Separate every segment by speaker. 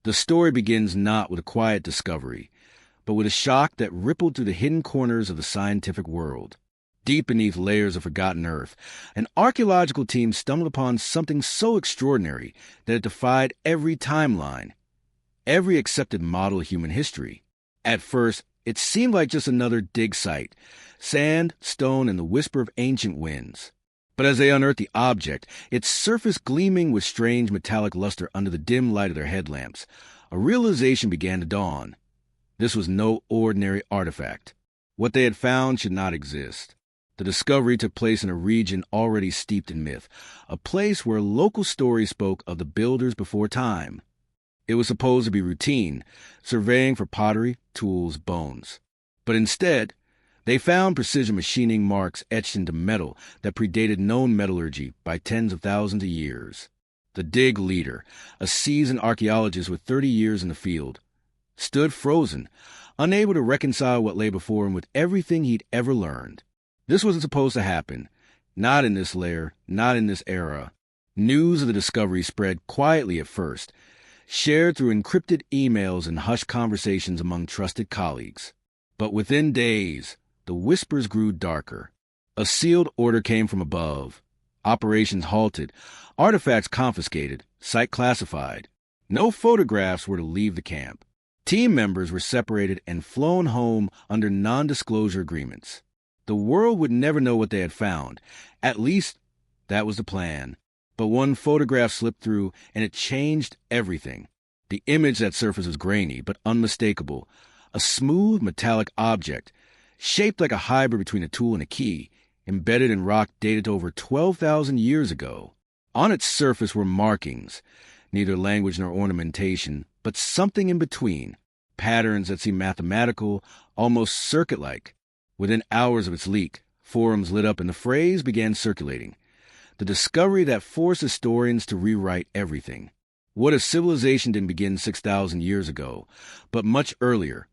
Speaker 1: The story begins not with a quiet discovery, but with a shock that rippled through the hidden corners of the scientific world. Deep beneath layers of forgotten earth, an archaeological team stumbled upon something so extraordinary that it defied every timeline, every accepted model of human history. At first, it seemed like just another dig site, sand, stone, and the whisper of ancient winds. But as they unearthed the object, its surface gleaming with strange metallic luster under the dim light of their headlamps, a realization began to dawn. This was no ordinary artifact. What they had found should not exist. The discovery took place in a region already steeped in myth, a place where local stories spoke of the builders before time. It was supposed to be routine, surveying for pottery, tools, bones. But instead, they found precision machining marks etched into metal that predated known metallurgy by tens of thousands of years. The dig leader, a seasoned archaeologist with 30 years in the field, stood frozen, unable to reconcile what lay before him with everything he'd ever learned. This wasn't supposed to happen. Not in this layer, not in this era. News of the discovery spread quietly at first, shared through encrypted emails and hushed conversations among trusted colleagues. But within days, the whispers grew darker. A sealed order came from above. Operations halted, artifacts confiscated, site classified. No photographs were to leave the camp. Team members were separated and flown home under non-disclosure agreements. The world would never know what they had found. At least, that was the plan. But one photograph slipped through, and it changed everything. The image that surfaced was grainy, but unmistakable. A smooth, metallic object, shaped like a hybrid between a tool and a key, embedded in rock dated to over 12,000 years ago. On its surface were markings, neither language nor ornamentation, but something in between, patterns that seemed mathematical, almost circuit-like. Within hours of its leak, forums lit up and the phrase began circulating. The discovery that forced historians to rewrite everything. What if civilization didn't begin 6,000 years ago, but much earlier?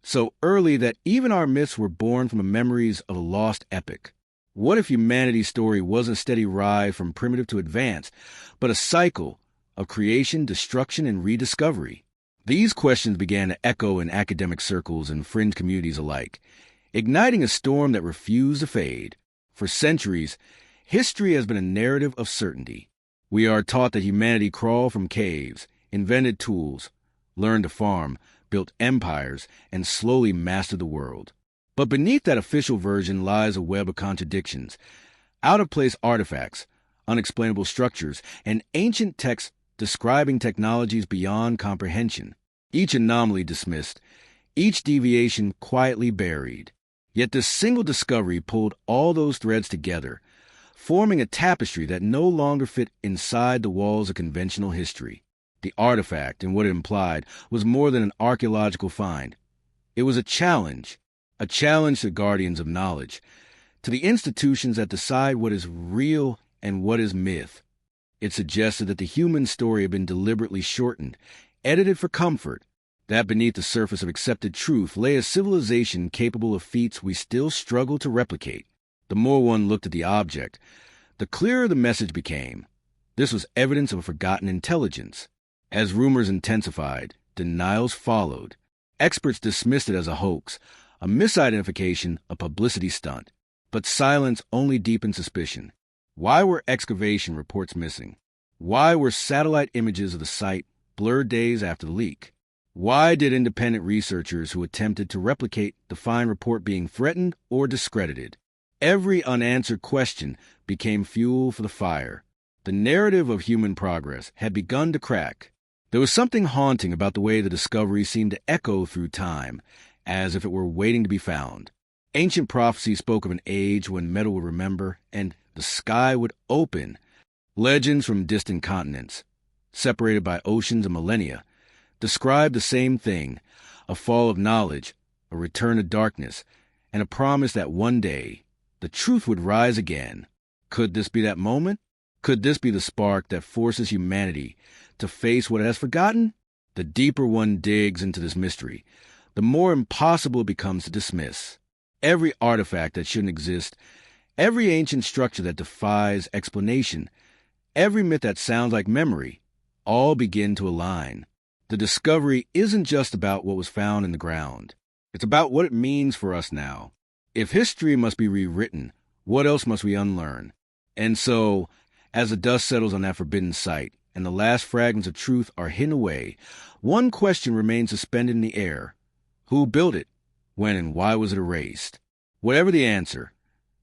Speaker 1: So early that even our myths were born from the memories of a lost epic. What if humanity's story wasn't a steady rise from primitive to advanced, but a cycle of creation, destruction, and rediscovery? These questions began to echo in academic circles and fringe communities alike, igniting a storm that refused to fade. For centuries, history has been a narrative of certainty. We are taught that humanity crawled from caves, invented tools, learned to farm, built empires, and slowly mastered the world. But beneath that official version lies a web of contradictions, out-of-place artifacts, unexplainable structures, and ancient texts describing technologies beyond comprehension. Each anomaly dismissed, each deviation quietly buried. Yet this single discovery pulled all those threads together, forming a tapestry that no longer fit inside the walls of conventional history. The artifact and what it implied was more than an archaeological find. It was a challenge to guardians of knowledge, to the institutions that decide what is real and what is myth. It suggested that the human story had been deliberately shortened, edited for comfort, that beneath the surface of accepted truth lay a civilization capable of feats we still struggle to replicate. The more one looked at the object, the clearer the message became. This was evidence of a forgotten intelligence. As rumors intensified, denials followed. Experts dismissed it as a hoax, a misidentification, a publicity stunt. But silence only deepened suspicion. Why were excavation reports missing? Why were satellite images of the site blurred days after the leak? Why did independent researchers who attempted to replicate the fine report being threatened or discredited? Every unanswered question became fuel for the fire. The narrative of human progress had begun to crack. There was something haunting about the way the discovery seemed to echo through time, as if it were waiting to be found. Ancient prophecy spoke of an age when metal would remember and the sky would open. Legends from distant continents, separated by oceans and millennia, described the same thing, a fall of knowledge, a return to darkness, and a promise that one day the truth would rise again. Could this be that moment? Could this be the spark that forces humanity to face what it has forgotten? The deeper one digs into this mystery, the more impossible it becomes to dismiss. Every artifact that shouldn't exist, every ancient structure that defies explanation, every myth that sounds like memory, all begin to align. The discovery isn't just about what was found in the ground. It's about what it means for us now. If history must be rewritten, what else must we unlearn? And so, as the dust settles on that forbidden site, and the last fragments of truth are hidden away, one question remains suspended in the air. Who built it? When and why was it erased? Whatever the answer,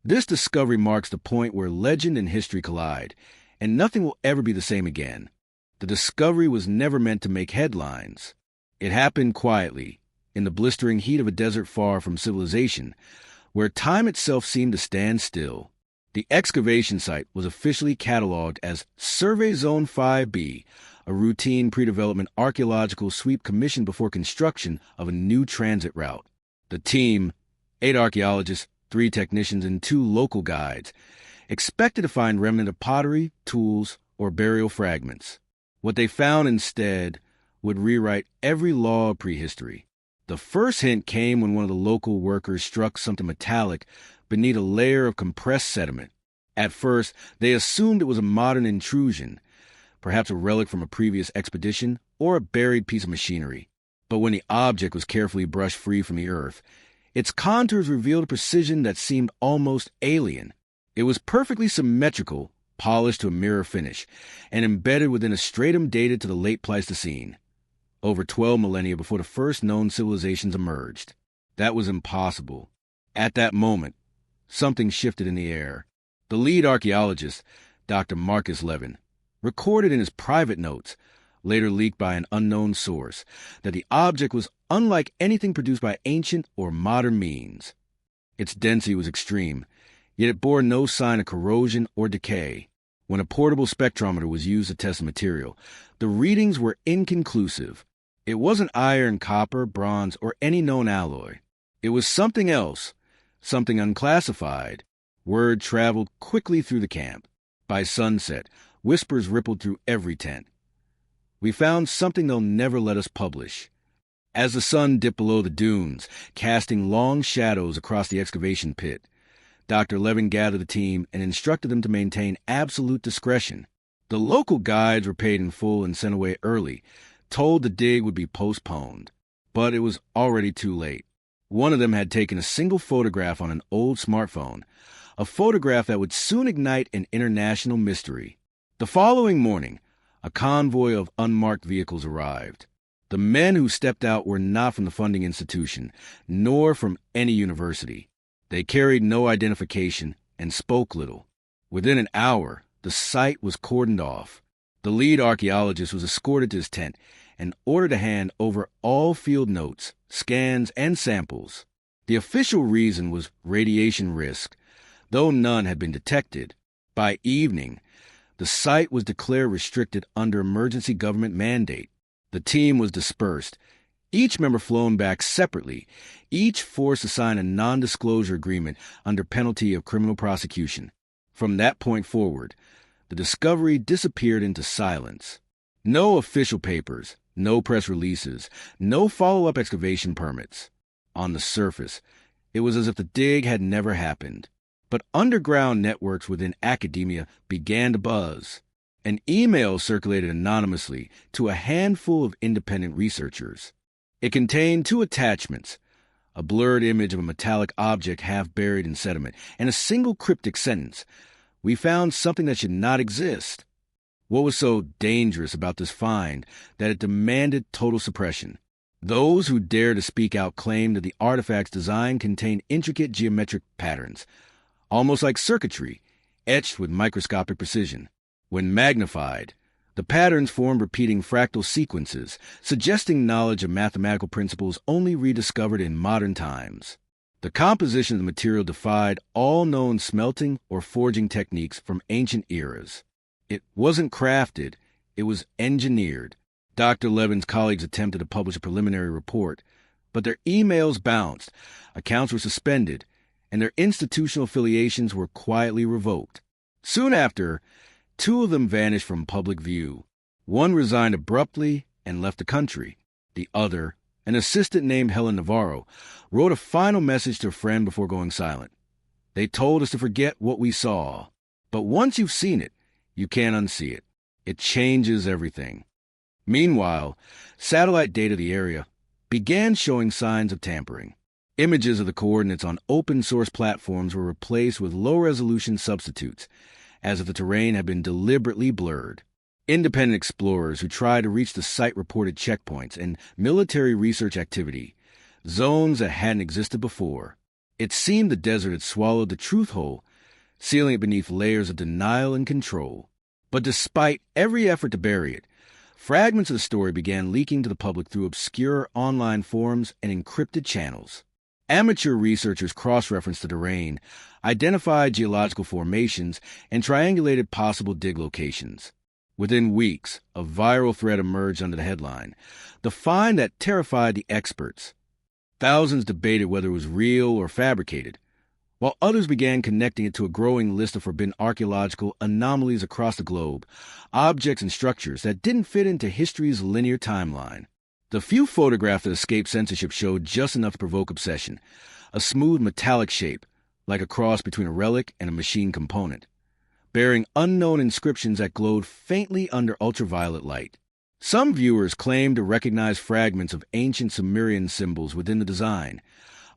Speaker 1: this discovery marks the point where legend and history collide, and nothing will ever be the same again. The discovery was never meant to make headlines. It happened quietly, in the blistering heat of a desert far from civilization, where time itself seemed to stand still. The excavation site was officially cataloged as Survey Zone 5B, a routine pre-development archaeological sweep commissioned before construction of a new transit route. The team, 8 archaeologists, 3 technicians, and 2 local guides, expected to find remnant of pottery, tools, or burial fragments. What they found instead would rewrite every law of prehistory. The first hint came when one of the local workers struck something metallic beneath a layer of compressed sediment. At first, they assumed it was a modern intrusion, perhaps a relic from a previous expedition or a buried piece of machinery. But when the object was carefully brushed free from the earth, its contours revealed a precision that seemed almost alien. It was perfectly symmetrical, polished to a mirror finish, and embedded within a stratum dated to the late Pleistocene, over 12 millennia before the first known civilizations emerged. That was impossible. At that moment, something shifted in the air. The lead archaeologist, Dr. Marcus Levin, recorded in his private notes, later leaked by an unknown source, that the object was unlike anything produced by ancient or modern means. Its density was extreme, yet it bore no sign of corrosion or decay. When a portable spectrometer was used to test the material, the readings were inconclusive. It wasn't iron, copper, bronze, or any known alloy. It was something else, something unclassified. Word traveled quickly through the camp. By sunset, whispers rippled through every tent. We found something they'll never let us publish. As the sun dipped below the dunes, casting long shadows across the excavation pit, Dr. Levin gathered the team and instructed them to maintain absolute discretion. The local guides were paid in full and sent away early, told the dig would be postponed. But it was already too late. One of them had taken a single photograph on an old smartphone, a photograph that would soon ignite an international mystery. The following morning, a convoy of unmarked vehicles arrived. The men who stepped out were not from the funding institution, nor from any university. They carried no identification and spoke little. Within an hour, the site was cordoned off. The lead archaeologist was escorted to his tent and ordered to hand over all field notes, scans, and samples. The official reason was radiation risk, though none had been detected. By evening, the site was declared restricted under emergency government mandate. The team was dispersed, each member flown back separately, each forced to sign a non-disclosure agreement under penalty of criminal prosecution. From that point forward, the discovery disappeared into silence. No official papers, no press releases, no follow-up excavation permits. On the surface, it was as if the dig had never happened. But underground networks within academia began to buzz. An email circulated anonymously to a handful of independent researchers. It contained 2 attachments, a blurred image of a metallic object half buried in sediment, and a single cryptic sentence: "We found something that should not exist." What was so dangerous about this find that it demanded total suppression? Those who dared to speak out claimed that the artifact's design contained intricate geometric patterns, almost like circuitry, etched with microscopic precision. When magnified, the patterns formed repeating fractal sequences, suggesting knowledge of mathematical principles only rediscovered in modern times. The composition of the material defied all known smelting or forging techniques from ancient eras. It wasn't crafted, it was engineered. Dr. Levin's colleagues attempted to publish a preliminary report, but their emails bounced, accounts were suspended, and their institutional affiliations were quietly revoked. Soon after, 2 of them vanished from public view. One resigned abruptly and left the country. The other, an assistant named Helen Navarro, wrote a final message to a friend before going silent. "They told us to forget what we saw. But once you've seen it, you can't unsee it. It changes everything." Meanwhile, satellite data of the area began showing signs of tampering. Images of the coordinates on open-source platforms were replaced with low-resolution substitutes, as if the terrain had been deliberately blurred. Independent explorers who tried to reach the site reported checkpoints and military research activity, zones that hadn't existed before. It seemed the desert had swallowed the truth whole, sealing it beneath layers of denial and control. But despite every effort to bury it, fragments of the story began leaking to the public through obscure online forums and encrypted channels. Amateur researchers cross-referenced the terrain, identified geological formations, and triangulated possible dig locations. Within weeks, a viral thread emerged under the headline, the find that terrified the experts. Thousands debated whether it was real or fabricated, while others began connecting it to a growing list of forbidden archaeological anomalies across the globe, objects and structures that didn't fit into history's linear timeline. The few photographs that escaped censorship showed just enough to provoke obsession, a smooth metallic shape, like a cross between a relic and a machine component, bearing unknown inscriptions that glowed faintly under ultraviolet light. Some viewers claimed to recognize fragments of ancient Sumerian symbols within the design.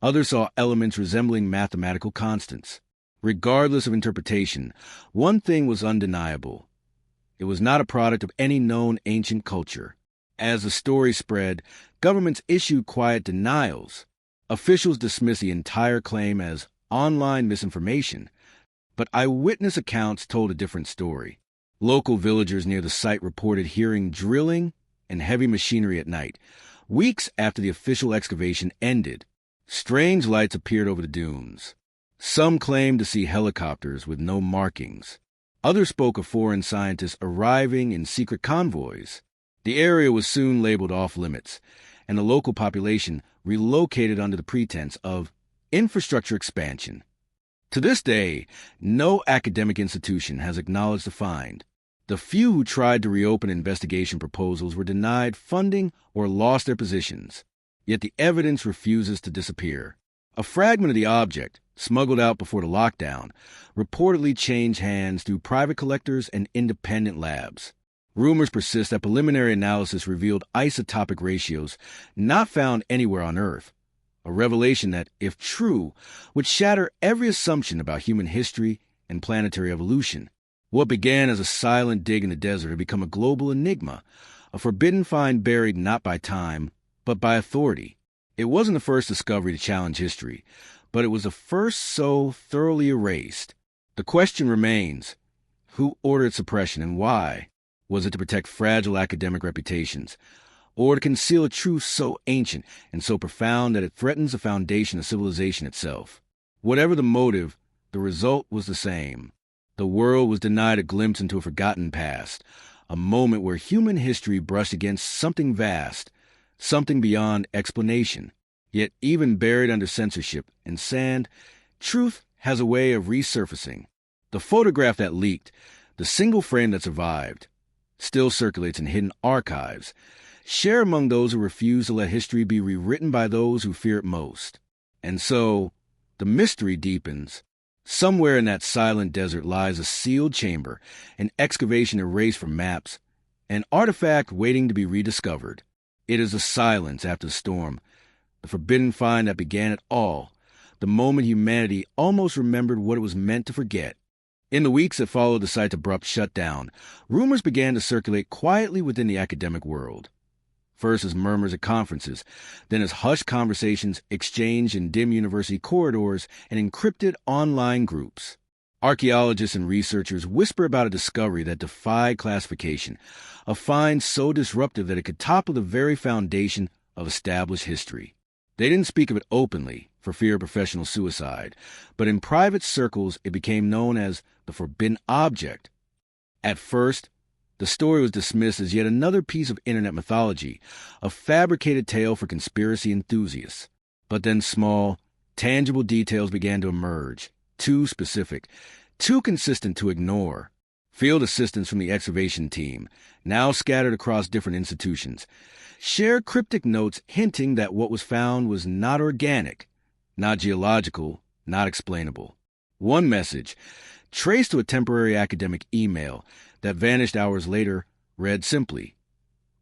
Speaker 1: Others saw elements resembling mathematical constants. Regardless of interpretation, one thing was undeniable. It was not a product of any known ancient culture. As the story spread, governments issued quiet denials. Officials dismissed the entire claim as online misinformation, but eyewitness accounts told a different story. Local villagers near the site reported hearing drilling and heavy machinery at night. Weeks after the official excavation ended, strange lights appeared over the dunes. Some claimed to see helicopters with no markings. Others spoke of foreign scientists arriving in secret convoys. The area was soon labeled off-limits, and the local population relocated under the pretense of infrastructure expansion. To this day, no academic institution has acknowledged the find. The few who tried to reopen investigation proposals were denied funding or lost their positions. Yet the evidence refuses to disappear. A fragment of the object, smuggled out before the lockdown, reportedly changed hands through private collectors and independent labs. Rumors persist that preliminary analysis revealed isotopic ratios not found anywhere on Earth, a revelation that, if true, would shatter every assumption about human history and planetary evolution. What began as a silent dig in the desert had become a global enigma, a forbidden find buried not by time, but by authority. It wasn't the first discovery to challenge history, but it was the first so thoroughly erased. The question remains, who ordered suppression and why? Was it to protect fragile academic reputations, or to conceal a truth so ancient and so profound that it threatens the foundation of civilization itself? Whatever the motive, the result was the same. The world was denied a glimpse into a forgotten past, a moment where human history brushed against something vast, something beyond explanation. Yet even buried under censorship and sand, truth has a way of resurfacing. The photograph that leaked, the single frame that survived, still circulates in hidden archives, shared among those who refuse to let history be rewritten by those who fear it most. And so, the mystery deepens. Somewhere in that silent desert lies a sealed chamber, an excavation erased from maps, an artifact waiting to be rediscovered. It is the silence after the storm, the forbidden find that began it all, the moment humanity almost remembered what it was meant to forget. In the weeks that followed the site's abrupt shutdown, rumors began to circulate quietly within the academic world. First as murmurs at conferences, then as hushed conversations exchanged in dim university corridors and encrypted online groups. Archaeologists and researchers whisper about a discovery that defied classification, a find so disruptive that it could topple the very foundation of established history. They didn't speak of it openly, for fear of professional suicide, but in private circles it became known as the forbidden object. At first, the story was dismissed as yet another piece of internet mythology, a fabricated tale for conspiracy enthusiasts. But then small, tangible details began to emerge, too specific, too consistent to ignore. Field assistants from the excavation team, now scattered across different institutions, shared cryptic notes hinting that what was found was not organic, not geological, not explainable. One message, traced to a temporary academic email that vanished hours later, read simply,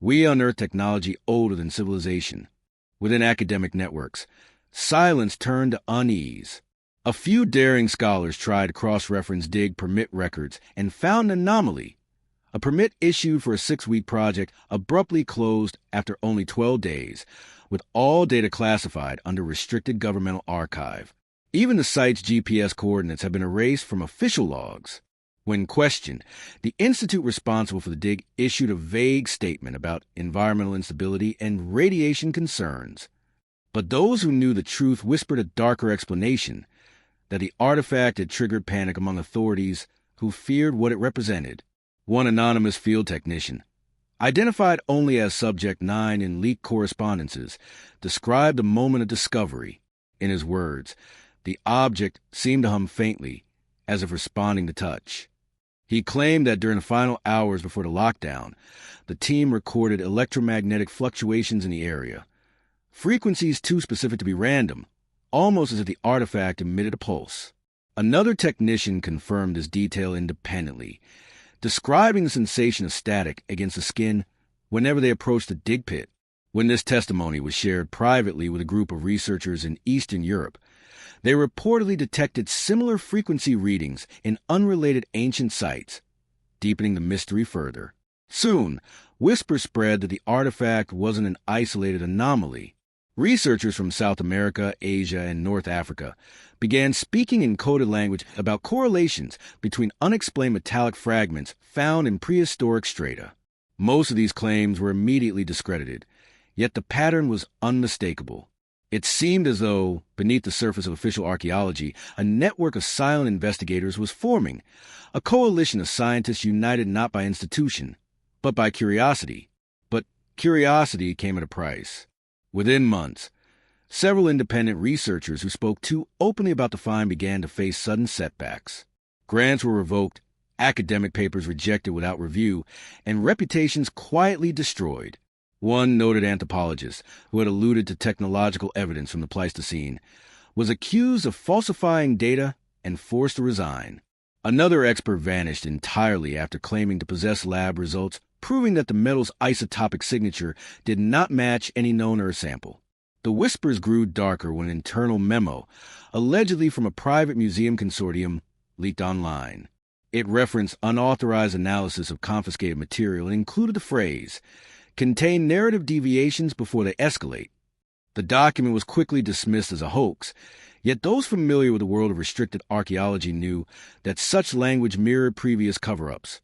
Speaker 1: We unearthed technology older than civilization. Within academic networks, silence turned to unease. A few daring scholars tried to cross-reference dig permit records and found an anomaly. A permit issued for a 6-week project abruptly closed after only 12 days, with all data classified under restricted governmental archive. Even the site's GPS coordinates have been erased from official logs. When questioned, the institute responsible for the dig issued a vague statement about environmental instability and radiation concerns. But those who knew the truth whispered a darker explanation, that the artifact had triggered panic among authorities who feared what it represented. One anonymous field technician, identified only as Subject 9 in leaked correspondences, described the moment of discovery. In his words, the object seemed to hum faintly, as if responding to touch. He claimed that during the final hours before the lockdown, the team recorded electromagnetic fluctuations in the area, frequencies too specific to be random, almost as if the artifact emitted a pulse. Another technician confirmed this detail independently, describing the sensation of static against the skin whenever they approached the dig pit. When this testimony was shared privately with a group of researchers in Eastern Europe, they reportedly detected similar frequency readings in unrelated ancient sites, deepening the mystery further. Soon, whispers spread that the artifact wasn't an isolated anomaly. Researchers from South America, Asia, and North Africa began speaking in coded language about correlations between unexplained metallic fragments found in prehistoric strata. Most of these claims were immediately discredited, yet the pattern was unmistakable. It seemed as though, beneath the surface of official archaeology, a network of silent investigators was forming, a coalition of scientists united not by institution, but by curiosity. But curiosity came at a price. Within months, several independent researchers who spoke too openly about the find began to face sudden setbacks. Grants were revoked, academic papers rejected without review, and reputations quietly destroyed. One noted anthropologist, who had alluded to technological evidence from the Pleistocene, was accused of falsifying data and forced to resign. Another expert vanished entirely after claiming to possess lab results proving that the metal's isotopic signature did not match any known Earth sample. The whispers grew darker when an internal memo, allegedly from a private museum consortium, leaked online. It referenced unauthorized analysis of confiscated material and included the phrase, "Contain narrative deviations before they escalate." The document was quickly dismissed as a hoax, yet those familiar with the world of restricted archaeology knew that such language mirrored previous cover-ups.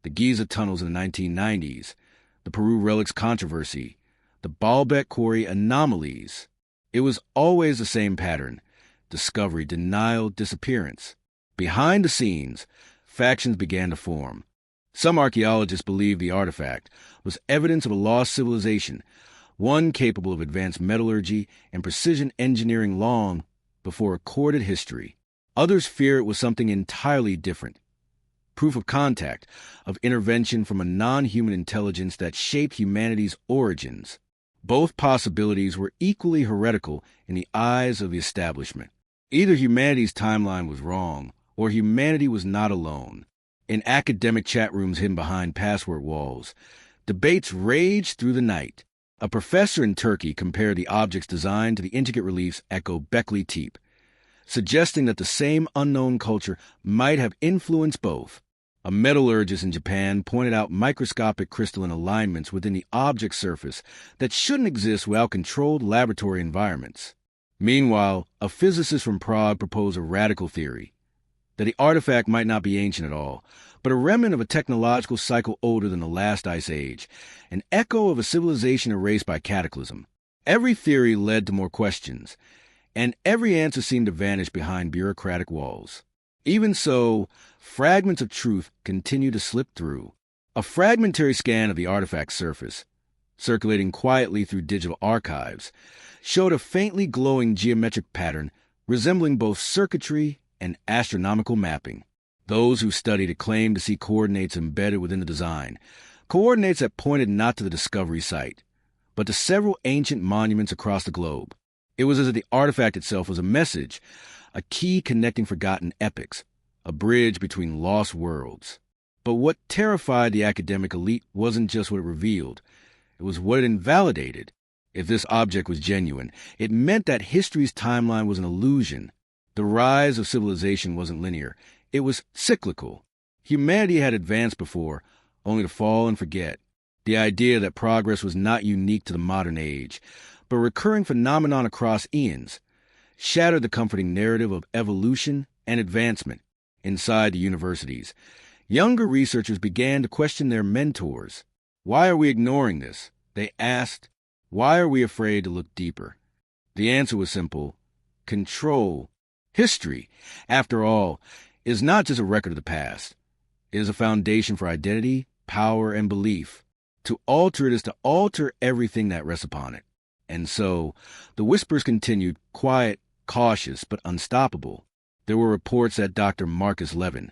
Speaker 1: The Giza tunnels in the 1990s, the Peru relics controversy, the Baalbek quarry anomalies. It was always the same pattern: discovery, denial, disappearance. Behind the scenes, factions began to form. Some archaeologists believed the artifact was evidence of a lost civilization, one capable of advanced metallurgy and precision engineering long before recorded history. Others fear it was something entirely different. Proof of contact, of intervention from a non-human intelligence that shaped humanity's origins. Both possibilities were equally heretical in the eyes of the establishment. Either humanity's timeline was wrong, or humanity was not alone. In academic chat rooms hidden behind password walls, debates raged through the night. A professor in Turkey compared the object's design to the intricate reliefs at Göbekli Tepe, suggesting that the same unknown culture might have influenced both. A metallurgist in Japan pointed out microscopic crystalline alignments within the object's surface that shouldn't exist without controlled laboratory environments. Meanwhile, a physicist from Prague proposed a radical theory, that the artifact might not be ancient at all, but a remnant of a technological cycle older than the last ice age, an echo of a civilization erased by cataclysm. Every theory led to more questions, and every answer seemed to vanish behind bureaucratic walls. Even so, fragments of truth continued to slip through. A fragmentary scan of the artifact's surface, circulating quietly through digital archives, showed a faintly glowing geometric pattern resembling both circuitry and astronomical mapping. Those who studied it claimed to see coordinates embedded within the design, coordinates that pointed not to the discovery site, but to several ancient monuments across the globe. It was as if the artifact itself was a message, a key connecting forgotten epochs, a bridge between lost worlds. But what terrified the academic elite wasn't just what it revealed. It was what it invalidated. If this object was genuine, it meant that history's timeline was an illusion. The rise of civilization wasn't linear. It was cyclical. Humanity had advanced before, only to fall and forget. The idea that progress was not unique to the modern age, but a recurring phenomenon across eons, shattered the comforting narrative of evolution and advancement inside the universities. Younger researchers began to question their mentors. Why are we ignoring this? They asked. Why are we afraid to look deeper? The answer was simple: control. History, after all, is not just a record of the past. It is a foundation for identity, power, and belief. To alter it is to alter everything that rests upon it. And so, the whispers continued, quiet, cautious, but unstoppable. There were reports that Dr. Marcus Levin,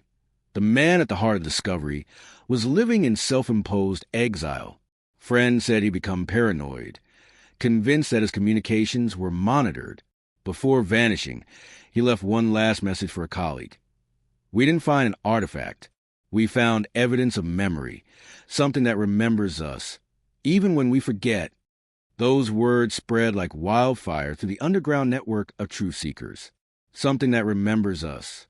Speaker 1: the man at the heart of the discovery, was living in self-imposed exile. Friends said he'd become paranoid, convinced that his communications were monitored. Before vanishing, he left one last message for a colleague. We didn't find an artifact. We found evidence of memory, something that remembers us, even when we forget. Those words spread like wildfire through the underground network of truth seekers. Something that remembers us.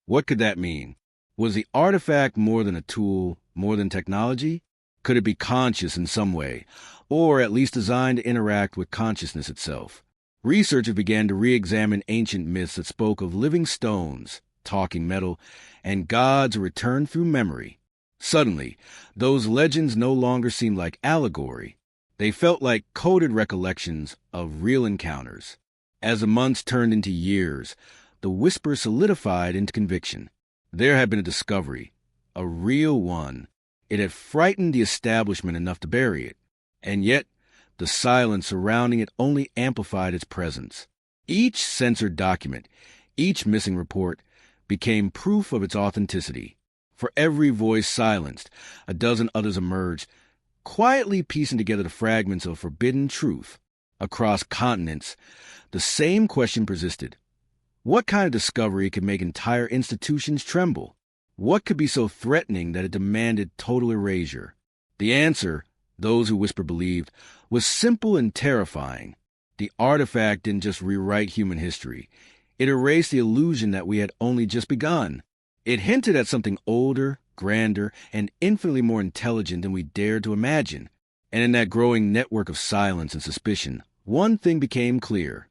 Speaker 1: What could that mean? Was the artifact more than a tool, more than technology? Could it be conscious in some way, or at least designed to interact with consciousness itself? Researchers began to re-examine ancient myths that spoke of living stones, talking metal, and gods returned through memory. Suddenly, those legends no longer seemed like allegory. They felt like coded recollections of real encounters. As the months turned into years, the whisper solidified into conviction. There had been a discovery, a real one. It had frightened the establishment enough to bury it, and yet the silence surrounding it only amplified its presence. Each censored document, each missing report, became proof of its authenticity. For every voice silenced, a dozen others emerged, quietly piecing together the fragments of forbidden truth. Across continents, the same question persisted. What kind of discovery could make entire institutions tremble? What could be so threatening that it demanded total erasure? The answer, those who whispered believed, was simple and terrifying. The artifact didn't just rewrite human history. It erased the illusion that we had only just begun. It hinted at something older, grander, and infinitely more intelligent than we dared to imagine. And in that growing network of silence and suspicion, one thing became clear.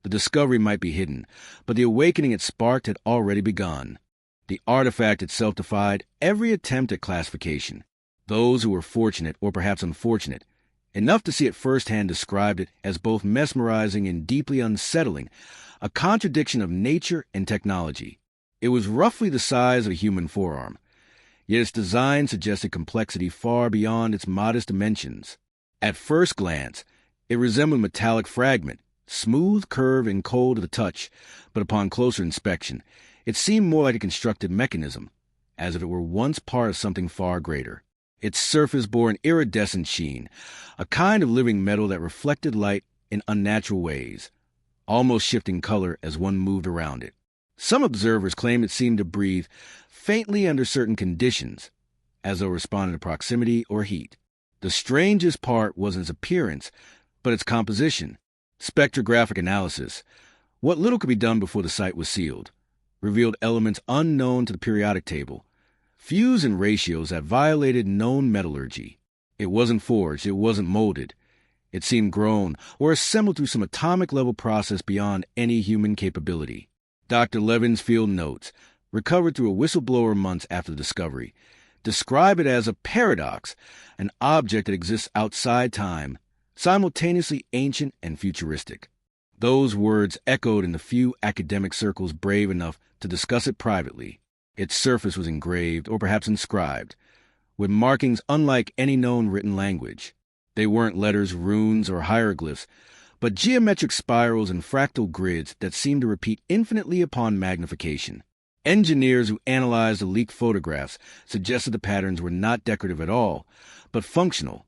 Speaker 1: The discovery might be hidden, but the awakening it sparked had already begun. The artifact itself defied every attempt at classification. Those who were fortunate, or perhaps unfortunate, enough to see it firsthand described it as both mesmerizing and deeply unsettling, a contradiction of nature and technology. It was roughly the size of a human forearm, yet its design suggested complexity far beyond its modest dimensions. At first glance, it resembled a metallic fragment, smooth, curved, and cold to the touch, but upon closer inspection, it seemed more like a constructed mechanism, as if it were once part of something far greater. Its surface bore an iridescent sheen, a kind of living metal that reflected light in unnatural ways, almost shifting color as one moved around it. Some observers claimed it seemed to breathe faintly under certain conditions, as though responding to proximity or heat. The strangest part wasn't its appearance, but its composition. Spectrographic analysis, what little could be done before the site was sealed, revealed elements unknown to the periodic table, fused in ratios that violated known metallurgy. It wasn't forged, it wasn't molded. It seemed grown or assembled through some atomic-level process beyond any human capability. Dr. Levin's field notes, recovered through a whistleblower months after the discovery, describe it as a paradox, an object that exists outside time, simultaneously ancient and futuristic. Those words echoed in the few academic circles brave enough to discuss it privately. Its surface was engraved, or perhaps inscribed, with markings unlike any known written language. They weren't letters, runes, or hieroglyphs, but geometric spirals and fractal grids that seemed to repeat infinitely upon magnification. Engineers who analyzed the leaked photographs suggested the patterns were not decorative at all, but functional.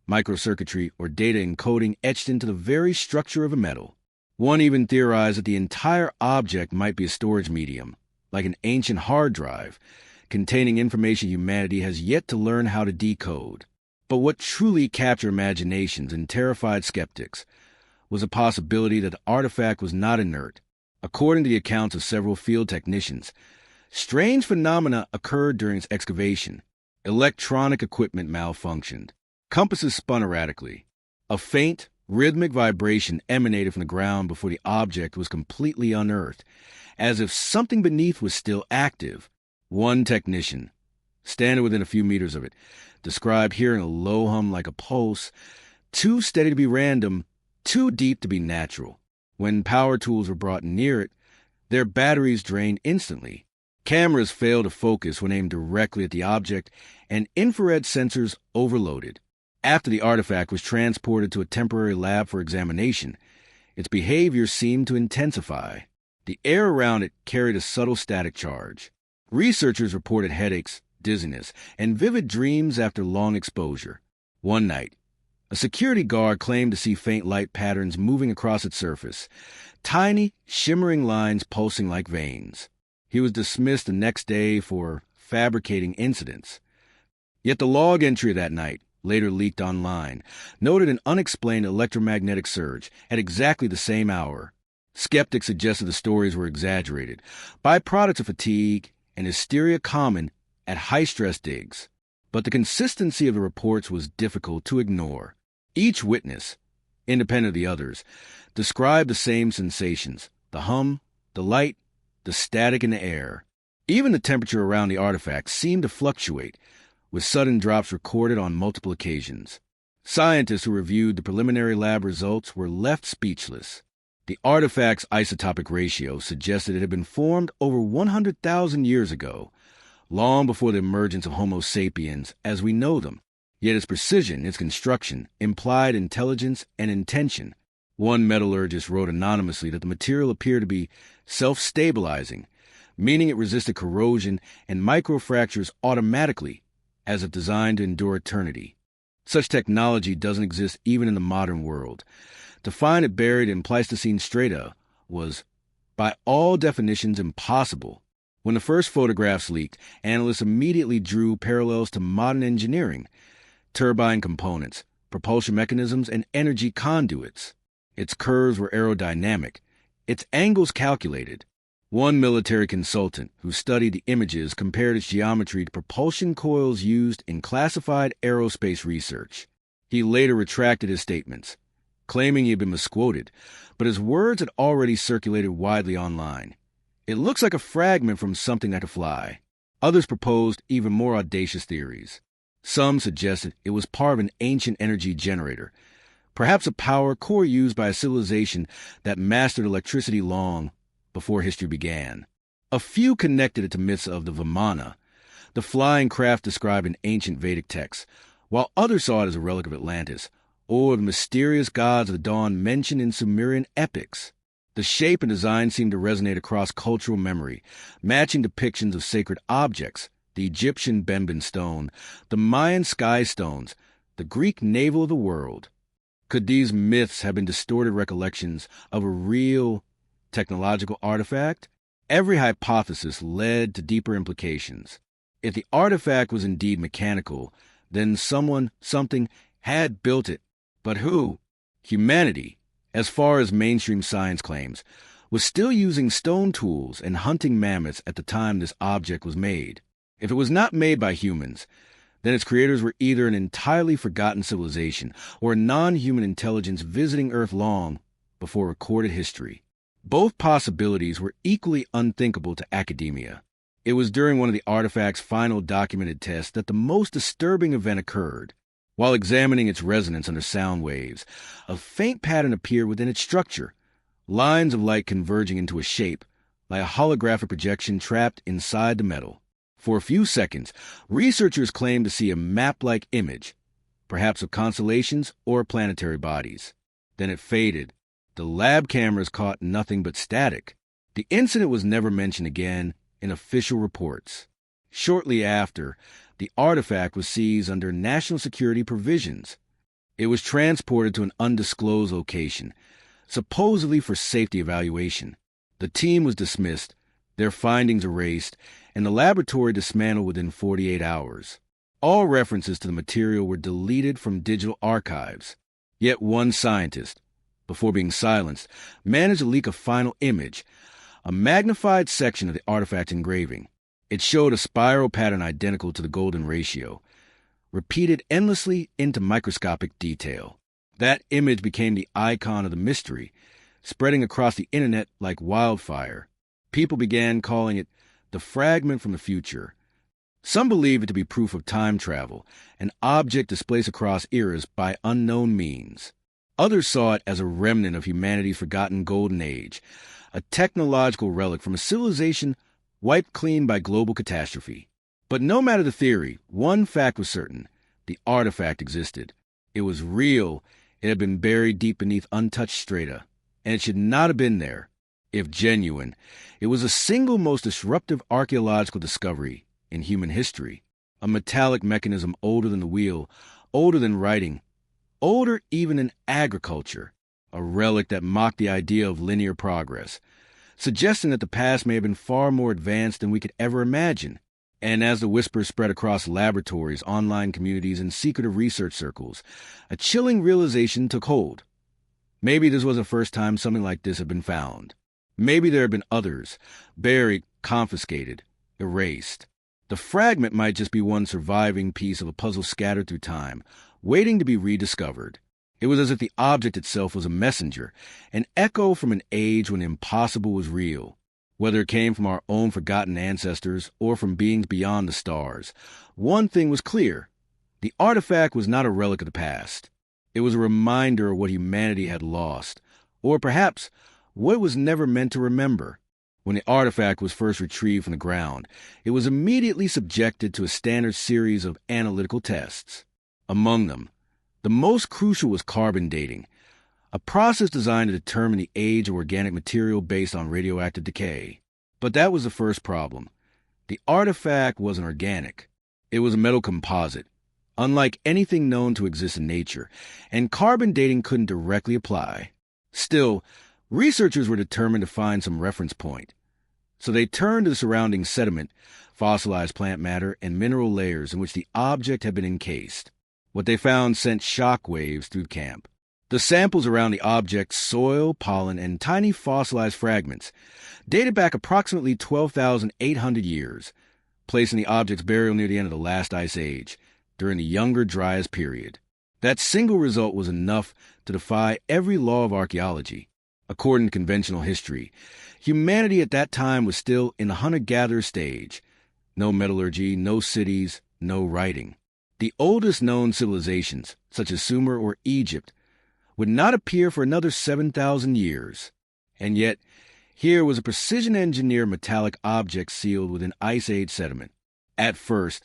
Speaker 1: Microcircuitry or data encoding etched into the very structure of a metal. One even theorized that the entire object might be a storage medium, like an ancient hard drive, containing information humanity has yet to learn how to decode. But what truly captured imaginations and terrified skeptics was the possibility that the artifact was not inert. According to the accounts of several field technicians, strange phenomena occurred during its excavation. Electronic equipment malfunctioned. Compasses spun erratically. A faint, rhythmic vibration emanated from the ground before the object was completely unearthed, as if something beneath was still active. One technician, standing within a few meters of it, described hearing a low hum like a pulse, too steady to be random, too deep to be natural. When power tools were brought near it, their batteries drained instantly. Cameras failed to focus when aimed directly at the object, and infrared sensors overloaded. After the artifact was transported to a temporary lab for examination, its behavior seemed to intensify. The air around it carried a subtle static charge. Researchers reported headaches, dizziness, and vivid dreams after long exposure. One night, a security guard claimed to see faint light patterns moving across its surface, tiny, shimmering lines pulsing like veins. He was dismissed the next day for fabricating incidents. Yet the log entry of that night, later leaked online, noted an unexplained electromagnetic surge at exactly the same hour. Skeptics suggested the stories were exaggerated, byproducts of fatigue and hysteria common at high-stress digs. But the consistency of the reports was difficult to ignore. Each witness, independent of the others, described the same sensations: the hum, the light, the static in the air. Even the temperature around the artifact seemed to fluctuate, with sudden drops recorded on multiple occasions. Scientists who reviewed the preliminary lab results were left speechless. The artifact's isotopic ratio suggested it had been formed over 100,000 years ago, long before the emergence of Homo sapiens as we know them. Yet its precision, its construction, implied intelligence and intention. One metallurgist wrote anonymously that the material appeared to be self-stabilizing, meaning it resisted corrosion and microfractures automatically, as if designed to endure eternity. Such technology doesn't exist even in the modern world. To find it buried in Pleistocene strata was, by all definitions, impossible. When the first photographs leaked, analysts immediately drew parallels to modern engineering: turbine components, propulsion mechanisms, and energy conduits. Its curves were aerodynamic, its angles calculated. One military consultant who studied the images compared its geometry to propulsion coils used in classified aerospace research. He later retracted his statements, claiming he had been misquoted, but his words had already circulated widely online. It looks like a fragment from something that could fly. Others proposed even more audacious theories. Some suggested it was part of an ancient energy generator, perhaps a power core used by a civilization that mastered electricity long before history began. A few connected it to myths of the Vimana, the flying craft described in ancient Vedic texts, while others saw it as a relic of Atlantis, or the mysterious gods of the dawn mentioned in Sumerian epics. The shape and design seemed to resonate across cultural memory, matching depictions of sacred objects: the Egyptian Benben stone, the Mayan sky stones, the Greek navel of the world. Could these myths have been distorted recollections of a real technological artifact? Every hypothesis led to deeper implications. If the artifact was indeed mechanical, then someone, something, had built it. But who? Humanity, as far as mainstream science claims, was still using stone tools and hunting mammoths at the time this object was made. If it was not made by humans, then its creators were either an entirely forgotten civilization or a non-human intelligence visiting Earth long before recorded history. Both possibilities were equally unthinkable to academia. It was during one of the artifact's final documented tests that the most disturbing event occurred. While examining its resonance under sound waves, a faint pattern appeared within its structure, lines of light converging into a shape, like a holographic projection trapped inside the metal. For a few seconds, researchers claimed to see a map-like image, perhaps of constellations or planetary bodies. Then it faded. The lab cameras caught nothing but static. The incident was never mentioned again in official reports. Shortly after, the artifact was seized under national security provisions. It was transported to an undisclosed location, supposedly for safety evaluation. The team was dismissed, their findings erased, and the laboratory dismantled within 48 hours. All references to the material were deleted from digital archives. Yet one scientist, before being silenced, managed to leak a final image, a magnified section of the artifact's engraving. It showed a spiral pattern identical to the golden ratio, repeated endlessly into microscopic detail. That image became the icon of the mystery, spreading across the internet like wildfire. People began calling it the fragment from the future. Some believe it to be proof of time travel, an object displaced across eras by unknown means. Others saw it as a remnant of humanity's forgotten golden age, a technological relic from a civilization wiped clean by global catastrophe. But no matter the theory, one fact was certain: the artifact existed. It was real. It had been buried deep beneath untouched strata, and it should not have been there. If genuine, it was the single most disruptive archaeological discovery in human history. A metallic mechanism older than the wheel, older than writing, older even than agriculture. A relic that mocked the idea of linear progress, suggesting that the past may have been far more advanced than we could ever imagine. And as the whispers spread across laboratories, online communities, and secretive research circles, a chilling realization took hold. Maybe this was the first time something like this had been found. Maybe there had been others, buried, confiscated, erased. The fragment might just be one surviving piece of a puzzle scattered through time, waiting to be rediscovered. It was as if the object itself was a messenger, an echo from an age when the impossible was real. Whether it came from our own forgotten ancestors or from beings beyond the stars, one thing was clear: the artifact was not a relic of the past. It was a reminder of what humanity had lost, or perhaps what it was never meant to remember. When the artifact was first retrieved from the ground, it was immediately subjected to a standard series of analytical tests. Among them, the most crucial was carbon dating, a process designed to determine the age of organic material based on radioactive decay. But that was the first problem. The artifact wasn't organic. It was a metal composite, unlike anything known to exist in nature, and carbon dating couldn't directly apply. Still, researchers were determined to find some reference point. So they turned to the surrounding sediment, fossilized plant matter, and mineral layers in which the object had been encased. What they found sent shock waves through camp. The samples around the object, soil, pollen, and tiny fossilized fragments, dated back approximately 12,800 years, placing the object's burial near the end of the last ice age, during the Younger Dryas period. That single result was enough to defy every law of archaeology. According to conventional history, humanity at that time was still in the hunter-gatherer stage. No metallurgy, no cities, no writing. The oldest known civilizations, such as Sumer or Egypt, would not appear for another 7,000 years. And yet, here was a precision-engineered metallic object sealed within Ice Age sediment. At first,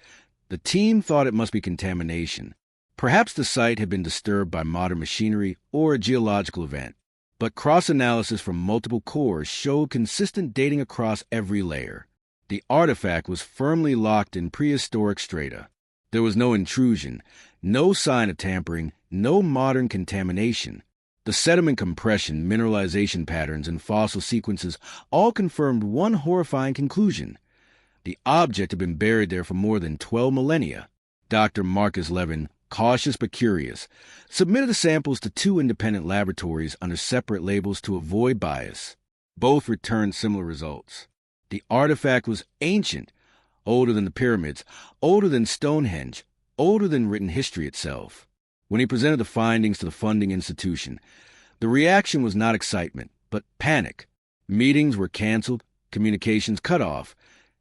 Speaker 1: the team thought it must be contamination. Perhaps the site had been disturbed by modern machinery or a geological event. But cross-analysis from multiple cores showed consistent dating across every layer. The artifact was firmly locked in prehistoric strata. There was no intrusion, no sign of tampering, no modern contamination. The sediment compression, mineralization patterns, and fossil sequences all confirmed one horrifying conclusion. The object had been buried there for more than 12 millennia. Dr. Marcus Levin, cautious but curious, submitted the samples to 2 independent laboratories under separate labels to avoid bias. Both returned similar results. The artifact was ancient, older than the pyramids, older than Stonehenge, older than written history itself. When he presented the findings to the funding institution, the reaction was not excitement, but panic. Meetings were canceled, communications cut off,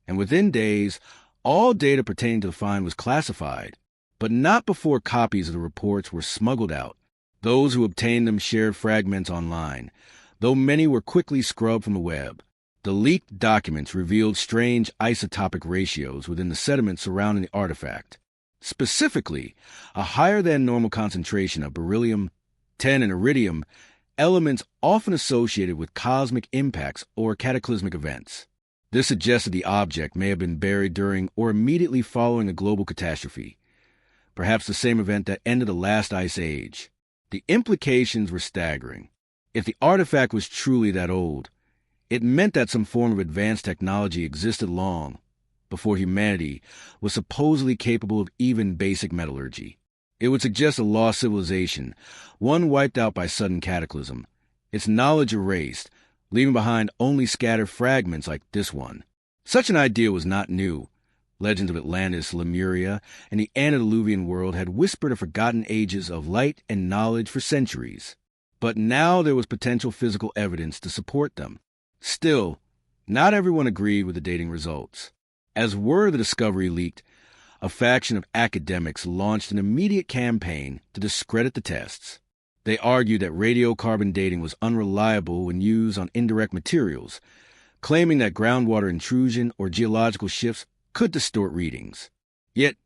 Speaker 1: and within days, all data pertaining to the find was classified. But not before copies of the reports were smuggled out. Those who obtained them shared fragments online, though many were quickly scrubbed from the web. The leaked documents revealed strange isotopic ratios within the sediment surrounding the artifact. Specifically, a higher-than-normal concentration of beryllium, tin, and iridium, elements often associated with cosmic impacts or cataclysmic events. This suggested the object may have been buried during or immediately following a global catastrophe, perhaps the same event that ended the last ice age. The implications were staggering. If the artifact was truly that old, it meant that some form of advanced technology existed long, before humanity was supposedly capable of even basic metallurgy. It would suggest a lost civilization, one wiped out by sudden cataclysm, its knowledge erased, leaving behind only scattered fragments like this one. Such an idea was not new. Legends of Atlantis, Lemuria, and the antediluvian world had whispered of forgotten ages of light and knowledge for centuries. But now there was potential physical evidence to support them. Still, not everyone agreed with the dating results. As word of the discovery leaked, a faction of academics launched an immediate campaign to discredit the tests. They argued that radiocarbon dating was unreliable when used on indirect materials, claiming that groundwater intrusion or geological shifts could distort readings. Yet,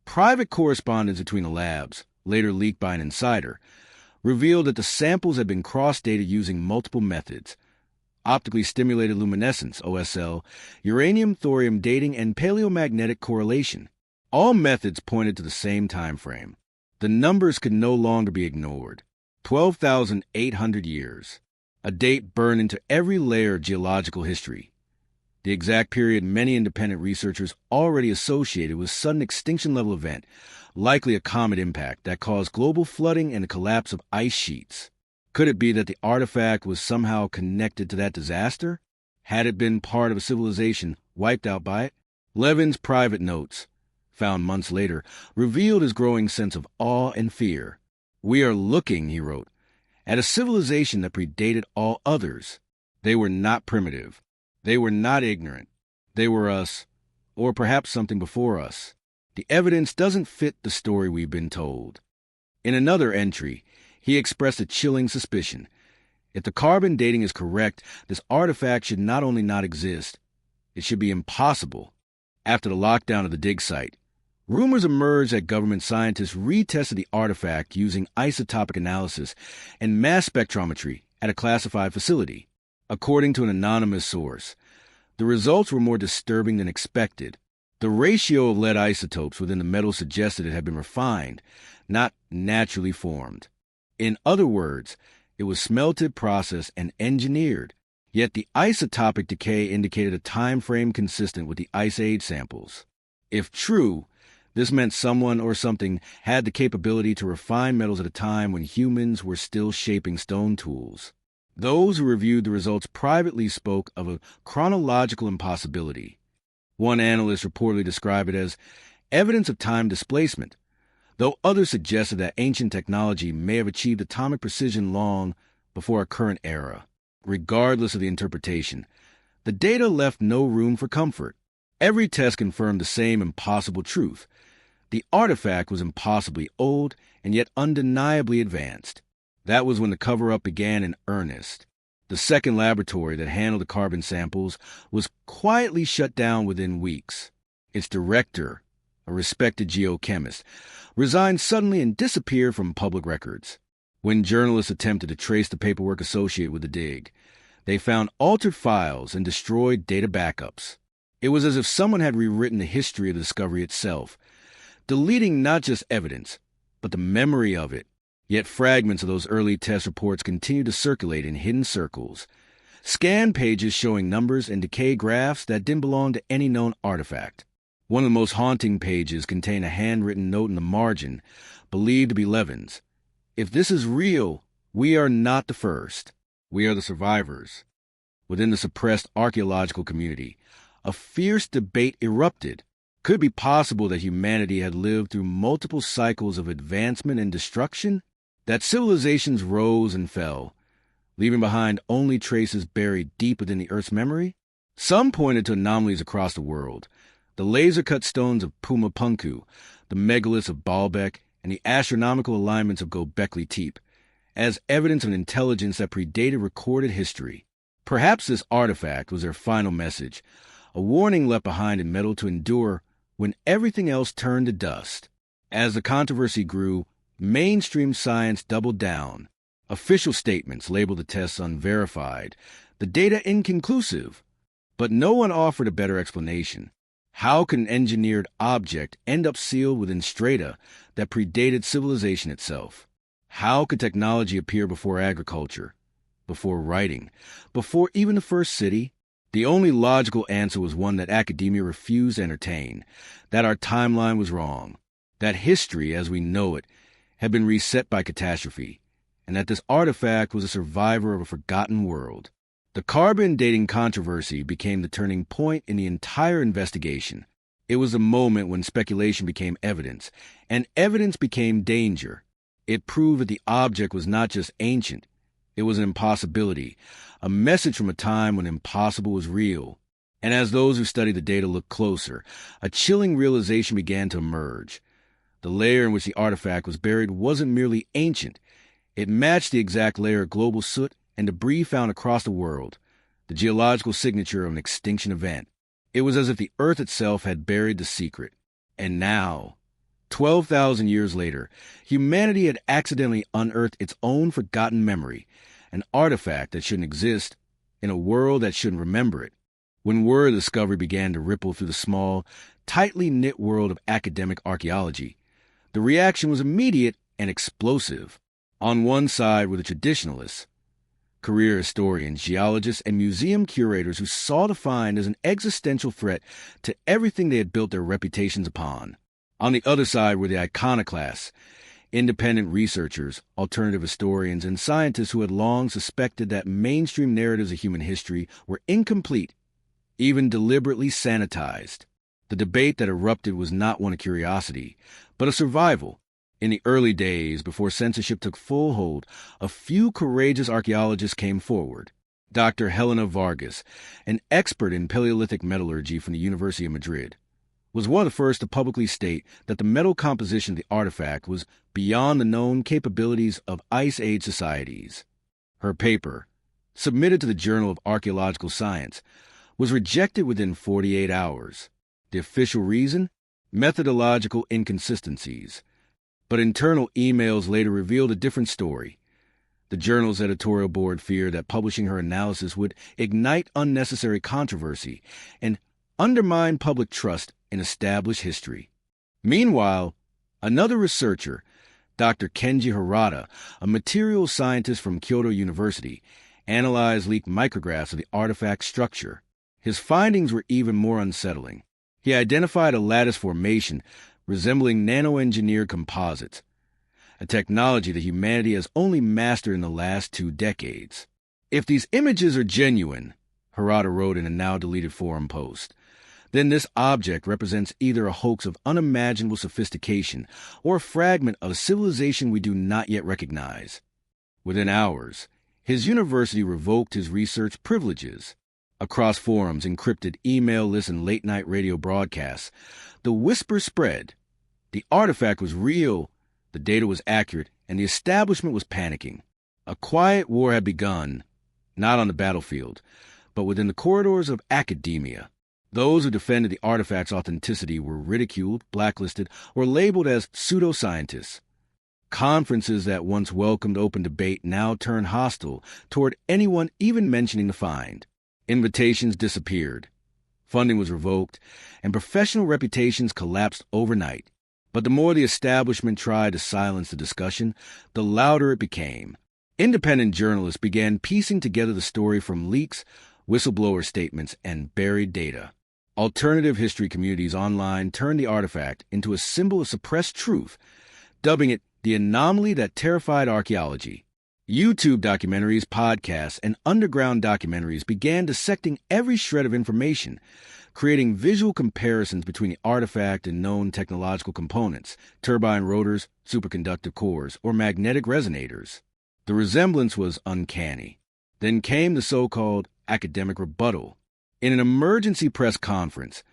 Speaker 1: private correspondence between the labs, later leaked by an insider, revealed that the samples had been cross-dated using multiple methods: optically stimulated luminescence, OSL, uranium-thorium dating, and paleomagnetic correlation. All methods pointed to the same time frame. The numbers could no longer be ignored. 12,800 years, a date burned into every layer of geological history. The exact period many independent researchers already associated with a sudden extinction-level event, likely a comet impact that caused global flooding and the collapse of ice sheets. Could it be that the artifact was somehow connected to that disaster? Had it been part of a civilization wiped out by it? Levin's private notes, found months later, revealed his growing sense of awe and fear. "We are looking," he wrote, "at a civilization that predated all others. They were not primitive. They were not ignorant. They were us, or perhaps something before us. The evidence doesn't fit the story we've been told." In another entry, he expressed a chilling suspicion. If the carbon dating is correct, this artifact should not only not exist, it should be impossible. After the lockdown of the dig site, rumors emerged that government scientists retested the artifact using isotopic analysis and mass spectrometry at a classified facility. According to an anonymous source, the results were more disturbing than expected. The ratio of lead isotopes within the metal suggested it had been refined, not naturally formed. In other words, it was smelted, processed, and engineered. Yet the isotopic decay indicated a time frame consistent with the Ice Age samples. If true, this meant someone or something had the capability to refine metals at a time when humans were still shaping stone tools. Those who reviewed the results privately spoke of a chronological impossibility. One analyst reportedly described it as evidence of time displacement, though others suggested that ancient technology may have achieved atomic precision long before our current era. Regardless of the interpretation, the data left no room for comfort. Every test confirmed the same impossible truth. The artifact was impossibly old and yet undeniably advanced. That was when the cover-up began in earnest. The second laboratory that handled the carbon samples was quietly shut down within weeks. Its director, a respected geochemist, resigned suddenly and disappeared from public records. When journalists attempted to trace the paperwork associated with the dig, they found altered files and destroyed data backups. It was as if someone had rewritten the history of the discovery itself, deleting not just evidence, but the memory of it. Yet fragments of those early test reports continue to circulate in hidden circles. Scanned pages showing numbers and decay graphs that didn't belong to any known artifact. One of the most haunting pages contained a handwritten note in the margin, believed to be Levin's. "If this is real, we are not the first. We are the survivors." Within the suppressed archaeological community, a fierce debate erupted. Could it be possible that humanity had lived through multiple cycles of advancement and destruction? That civilizations rose and fell, leaving behind only traces buried deep within the Earth's memory? Some pointed to anomalies across the world: the laser-cut stones of Pumapunku, the megaliths of Baalbek, and the astronomical alignments of Göbekli Tepe, as evidence of an intelligence that predated recorded history. Perhaps this artifact was their final message, a warning left behind in metal to endure when everything else turned to dust. As the controversy grew, mainstream science doubled down. Official statements labeled the tests unverified, the data inconclusive. But no one offered a better explanation. How could an engineered object end up sealed within strata that predated civilization itself? How could technology appear before agriculture, before writing, before even the first city? The only logical answer was one that academia refused to entertain, that our timeline was wrong, that history, as we know it, had been reset by catastrophe, and that this artifact was a survivor of a forgotten world. The carbon dating controversy became the turning point in the entire investigation. It was a moment when speculation became evidence, and evidence became danger. It proved that the object was not just ancient, it was an impossibility, a message from a time when impossible was real. And as those who studied the data looked closer, a chilling realization began to emerge. The layer in which the artifact was buried wasn't merely ancient. It matched the exact layer of global soot and debris found across the world, the geological signature of an extinction event. It was as if the Earth itself had buried the secret. And now, 12,000 years later, humanity had accidentally unearthed its own forgotten memory, an artifact that shouldn't exist, in a world that shouldn't remember it. When word of discovery began to ripple through the small, tightly knit world of academic archaeology, the reaction was immediate and explosive. On one side were the traditionalists, career historians, geologists, and museum curators who saw the find as an existential threat to everything they had built their reputations upon. On the other side were the iconoclasts, independent researchers, alternative historians, and scientists who had long suspected that mainstream narratives of human history were incomplete, even deliberately sanitized. The debate that erupted was not one of curiosity, but of survival. In the early days, before censorship took full hold, a few courageous archaeologists came forward. Dr. Helena Vargas, an expert in Paleolithic metallurgy from the University of Madrid, was one of the first to publicly state that the metal composition of the artifact was beyond the known capabilities of Ice Age societies. Her paper, submitted to the Journal of Archaeological Science, was rejected within 48 hours. The official reason? Methodological inconsistencies. But internal emails later revealed a different story. The journal's editorial board feared that publishing her analysis would ignite unnecessary controversy and undermine public trust in established history. Meanwhile, another researcher, Dr. Kenji Harada, a materials scientist from Kyoto University, analyzed leaked micrographs of the artifact's structure. His findings were even more unsettling. He identified a lattice formation resembling nano-engineered composites, a technology that humanity has only mastered in the last 2 decades. If these images are genuine, Harada wrote in a now-deleted forum post, then this object represents either a hoax of unimaginable sophistication or a fragment of a civilization we do not yet recognize. Within hours, his university revoked his research privileges. Across forums, encrypted email lists, and late-night radio broadcasts, the whisper spread. The artifact was real, the data was accurate, and the establishment was panicking. A quiet war had begun, not on the battlefield, but within the corridors of academia. Those who defended the artifact's authenticity were ridiculed, blacklisted, or labeled as pseudoscientists. Conferences that once welcomed open debate now turned hostile toward anyone even mentioning the find. Invitations disappeared. Funding was revoked, and professional reputations collapsed overnight. But the more the establishment tried to silence the discussion, the louder it became. Independent journalists began piecing together the story from leaks, whistleblower statements, and buried data. Alternative history communities online turned the artifact into a symbol of suppressed truth, dubbing it the anomaly that terrified archaeology. YouTube documentaries, podcasts, and underground documentaries began dissecting every shred of information, creating visual comparisons between the artifact and known technological components, turbine rotors, superconductive cores, or magnetic resonators. The resemblance was uncanny. Then came the so-called academic rebuttal. In an emergency press conference,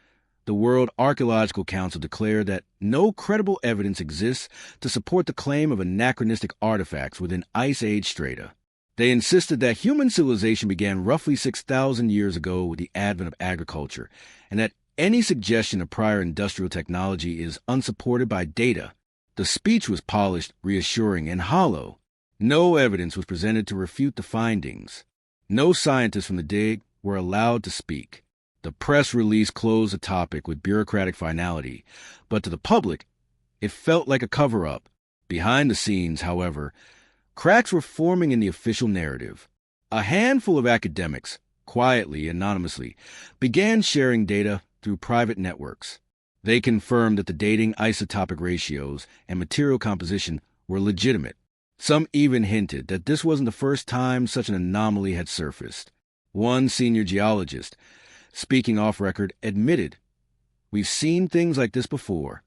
Speaker 1: the World Archaeological Council declared that no credible evidence exists to support the claim of anachronistic artifacts within Ice Age strata. They insisted that human civilization began roughly 6,000 years ago with the advent of agriculture, and that any suggestion of prior industrial technology is unsupported by data. The speech was polished, reassuring, and hollow. No evidence was presented to refute the findings. No scientists from the dig were allowed to speak. The press release closed the topic with bureaucratic finality, but to the public, it felt like a cover-up. Behind the scenes, however, cracks were forming in the official narrative. A handful of academics, quietly, anonymously, began sharing data through private networks. They confirmed that the dating isotopic ratios and material composition were legitimate. Some even hinted that this wasn't the first time such an anomaly had surfaced. One senior geologist, speaking off record, admitted, "We've seen things like this before.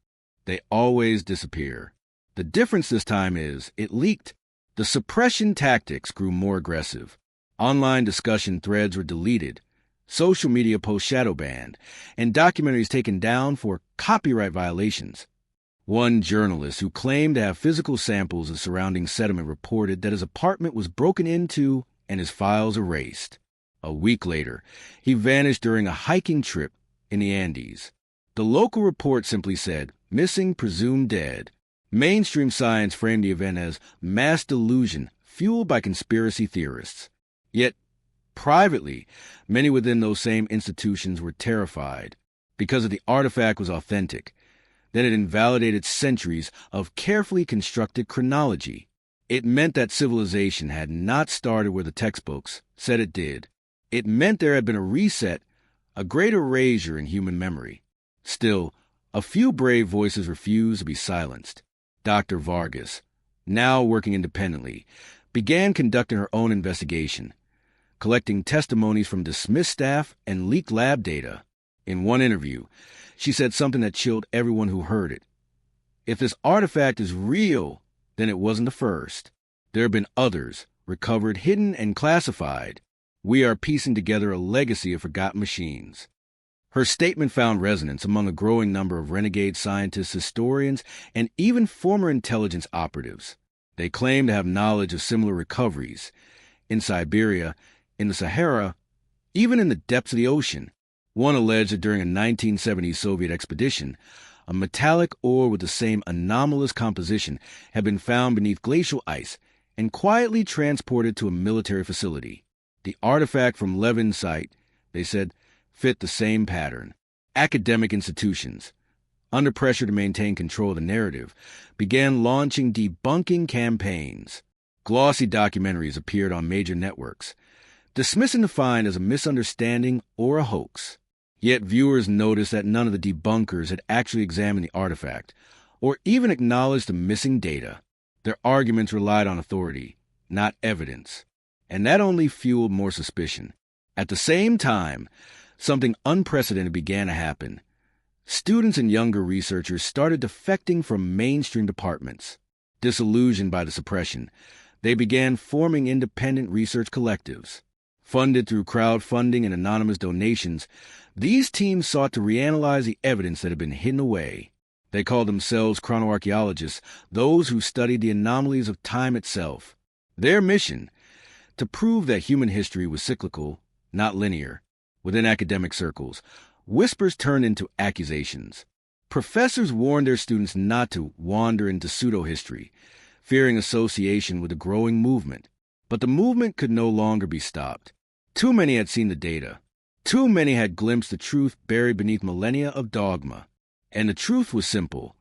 Speaker 1: They always disappear. The difference this time is it leaked." The suppression tactics grew more aggressive. Online discussion threads were deleted, social media posts shadow banned, and documentaries taken down for copyright violations. One journalist who claimed to have physical samples of surrounding sediment reported that his apartment was broken into and his files erased. A week later, he vanished during a hiking trip in the Andes. The local report simply said, "Missing, presumed dead." Mainstream science framed the event as mass delusion fueled by conspiracy theorists. Yet, privately, many within those same institutions were terrified because the artifact was authentic, that it invalidated centuries of carefully constructed chronology. It meant that civilization had not started where the textbooks said it did. It meant there had been a reset, a great erasure in human memory. Still, a few brave voices refused to be silenced. Dr. Vargas, now working independently, began conducting her own investigation, collecting testimonies from dismissed staff and leaked lab data. In one interview, she said something that chilled everyone who heard it. "If this artifact is real, then it wasn't the first. There have been others, recovered, hidden, and classified. We are piecing together a legacy of forgotten machines." Her statement found resonance among a growing number of renegade scientists, historians, and even former intelligence operatives. They claimed to have knowledge of similar recoveries in Siberia, in the Sahara, even in the depths of the ocean. One alleged that during a 1970s Soviet expedition, a metallic ore with the same anomalous composition had been found beneath glacial ice and quietly transported to a military facility. The artifact from Levin's site, they said, fit the same pattern. Academic institutions, under pressure to maintain control of the narrative, began launching debunking campaigns. Glossy documentaries appeared on major networks, dismissing the find as a misunderstanding or a hoax. Yet viewers noticed that none of the debunkers had actually examined the artifact, or even acknowledged the missing data. Their arguments relied on authority, not evidence, and that only fueled more suspicion. At the same time, something unprecedented began to happen. Students and younger researchers started defecting from mainstream departments. Disillusioned by the suppression, they began forming independent research collectives. Funded through crowdfunding and anonymous donations, these teams sought to reanalyze the evidence that had been hidden away. They called themselves chronoarchaeologists, those who studied the anomalies of time itself. Their mission, to prove that human history was cyclical, not linear. Within academic circles, whispers turned into accusations. Professors warned their students not to wander into pseudo-history, fearing association with the growing movement. But the movement could no longer be stopped. Too many had seen the data. Too many had glimpsed the truth buried beneath millennia of dogma. And the truth was simple.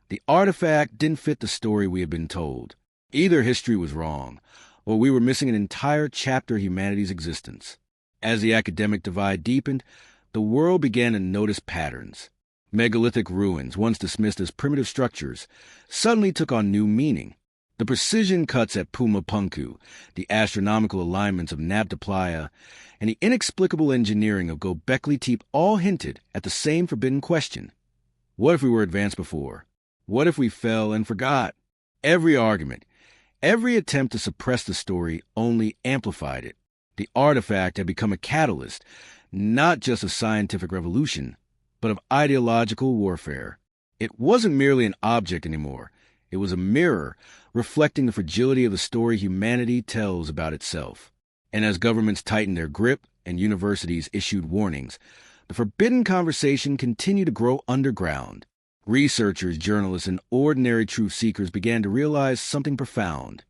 Speaker 1: The artifact didn't fit the story we had been told. Either history was wrong, or we were missing an entire chapter of humanity's existence. As the academic divide deepened, the world began to notice patterns. Megalithic ruins, once dismissed as primitive structures, suddenly took on new meaning. The precision cuts at Pumapunku, the astronomical alignments of Nabta Playa, and the inexplicable engineering of Göbekli Tepe all hinted at the same forbidden question. What if we were advanced before? What if we fell and forgot? Every argument, every attempt to suppress the story only amplified it. The artifact had become a catalyst, not just of scientific revolution, but of ideological warfare. It wasn't merely an object anymore. It was a mirror reflecting the fragility of the story humanity tells about itself. And as governments tightened their grip and universities issued warnings, the forbidden conversation continued to grow underground. Researchers, journalists, and ordinary truth seekers began to realize something profound.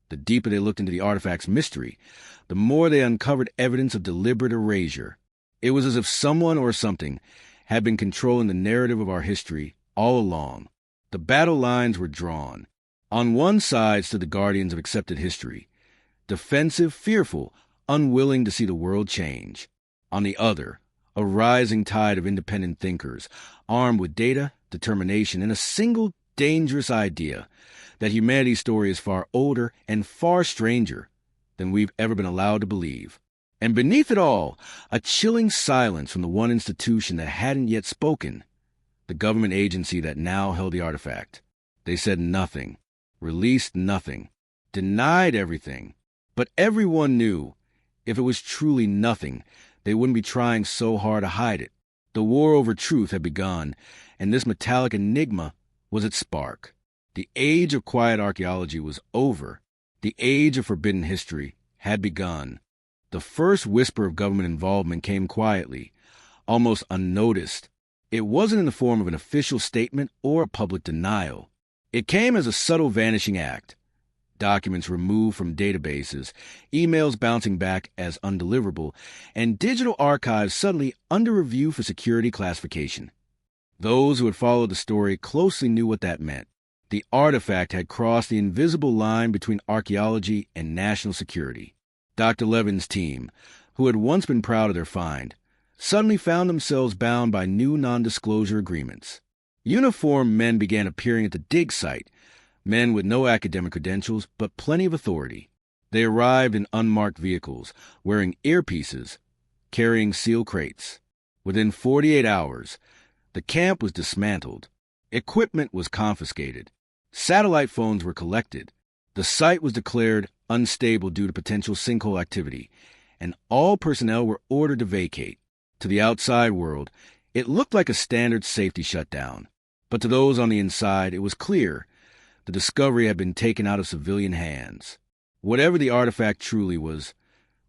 Speaker 1: The deeper they looked into the artifact's mystery, the more they uncovered evidence of deliberate erasure. It was as if someone or something had been controlling the narrative of our history all along. The battle lines were drawn. On one side stood the guardians of accepted history, defensive, fearful, unwilling to see the world change. On the other, a rising tide of independent thinkers, armed with data, determination, and a single dangerous idea that humanity's story is far older and far stranger than we've ever been allowed to believe. And beneath it all, a chilling silence from the one institution that hadn't yet spoken, the government agency that now held the artifact. They said nothing, released nothing, denied everything. But everyone knew, if it was truly nothing, they wouldn't be trying so hard to hide it. The war over truth had begun, and this metallic enigma was its spark. The age of quiet archaeology was over. The age of forbidden history had begun. The first whisper of government involvement came quietly, almost unnoticed. It wasn't in the form of an official statement or a public denial. It came as a subtle vanishing act. Documents removed from databases, emails bouncing back as undeliverable, and digital archives suddenly under review for security classification. Those who had followed the story closely knew what that meant. The artifact had crossed the invisible line between archaeology and national security. Dr. Levin's team, who had once been proud of their find, suddenly found themselves bound by new non-disclosure agreements. Uniformed men began appearing at the dig site, men with no academic credentials but plenty of authority. They arrived in unmarked vehicles, wearing earpieces, carrying sealed crates. Within 48 hours, the camp was dismantled. Equipment was confiscated. Satellite phones were collected. The site was declared unstable due to potential sinkhole activity, and all personnel were ordered to vacate. To the outside world, it looked like a standard safety shutdown. But to those on the inside, it was clear the discovery had been taken out of civilian hands. Whatever the artifact truly was,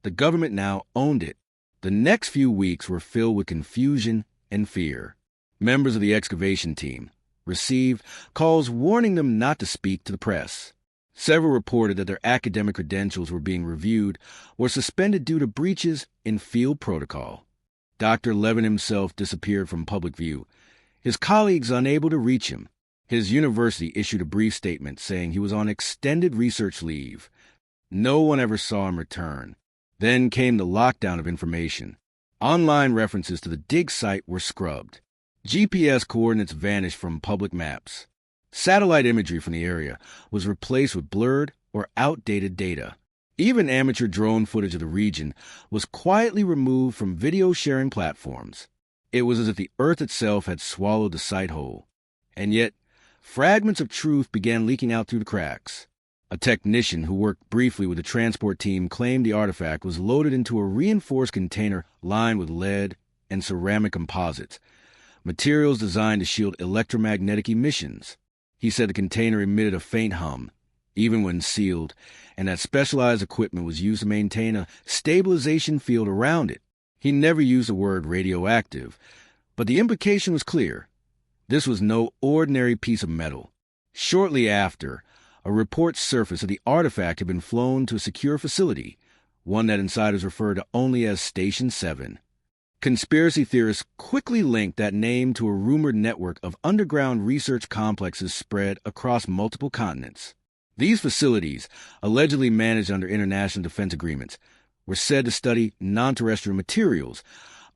Speaker 1: the government now owned it. The next few weeks were filled with confusion and fear. Members of the excavation team received calls warning them not to speak to the press. Several reported that their academic credentials were being reviewed or suspended due to breaches in field protocol. Dr. Levin himself disappeared from public view, his colleagues unable to reach him. His university issued a brief statement saying he was on extended research leave. No one ever saw him return. Then came the lockdown of information. Online references to the dig site were scrubbed. GPS coordinates vanished from public maps. Satellite imagery from the area was replaced with blurred or outdated data. Even amateur drone footage of the region was quietly removed from video-sharing platforms. It was as if the earth itself had swallowed the site whole. And yet, fragments of truth began leaking out through the cracks. A technician who worked briefly with the transport team claimed the artifact was loaded into a reinforced container lined with lead and ceramic composites, materials designed to shield electromagnetic emissions. He said the container emitted a faint hum, even when sealed, and that specialized equipment was used to maintain a stabilization field around it. He never used the word radioactive, but the implication was clear. This was no ordinary piece of metal. Shortly after, a report surfaced that the artifact had been flown to a secure facility, one that insiders referred to only as Station 7. Conspiracy theorists quickly linked that name to a rumored network of underground research complexes spread across multiple continents. These facilities, allegedly managed under international defense agreements, were said to study non-terrestrial materials,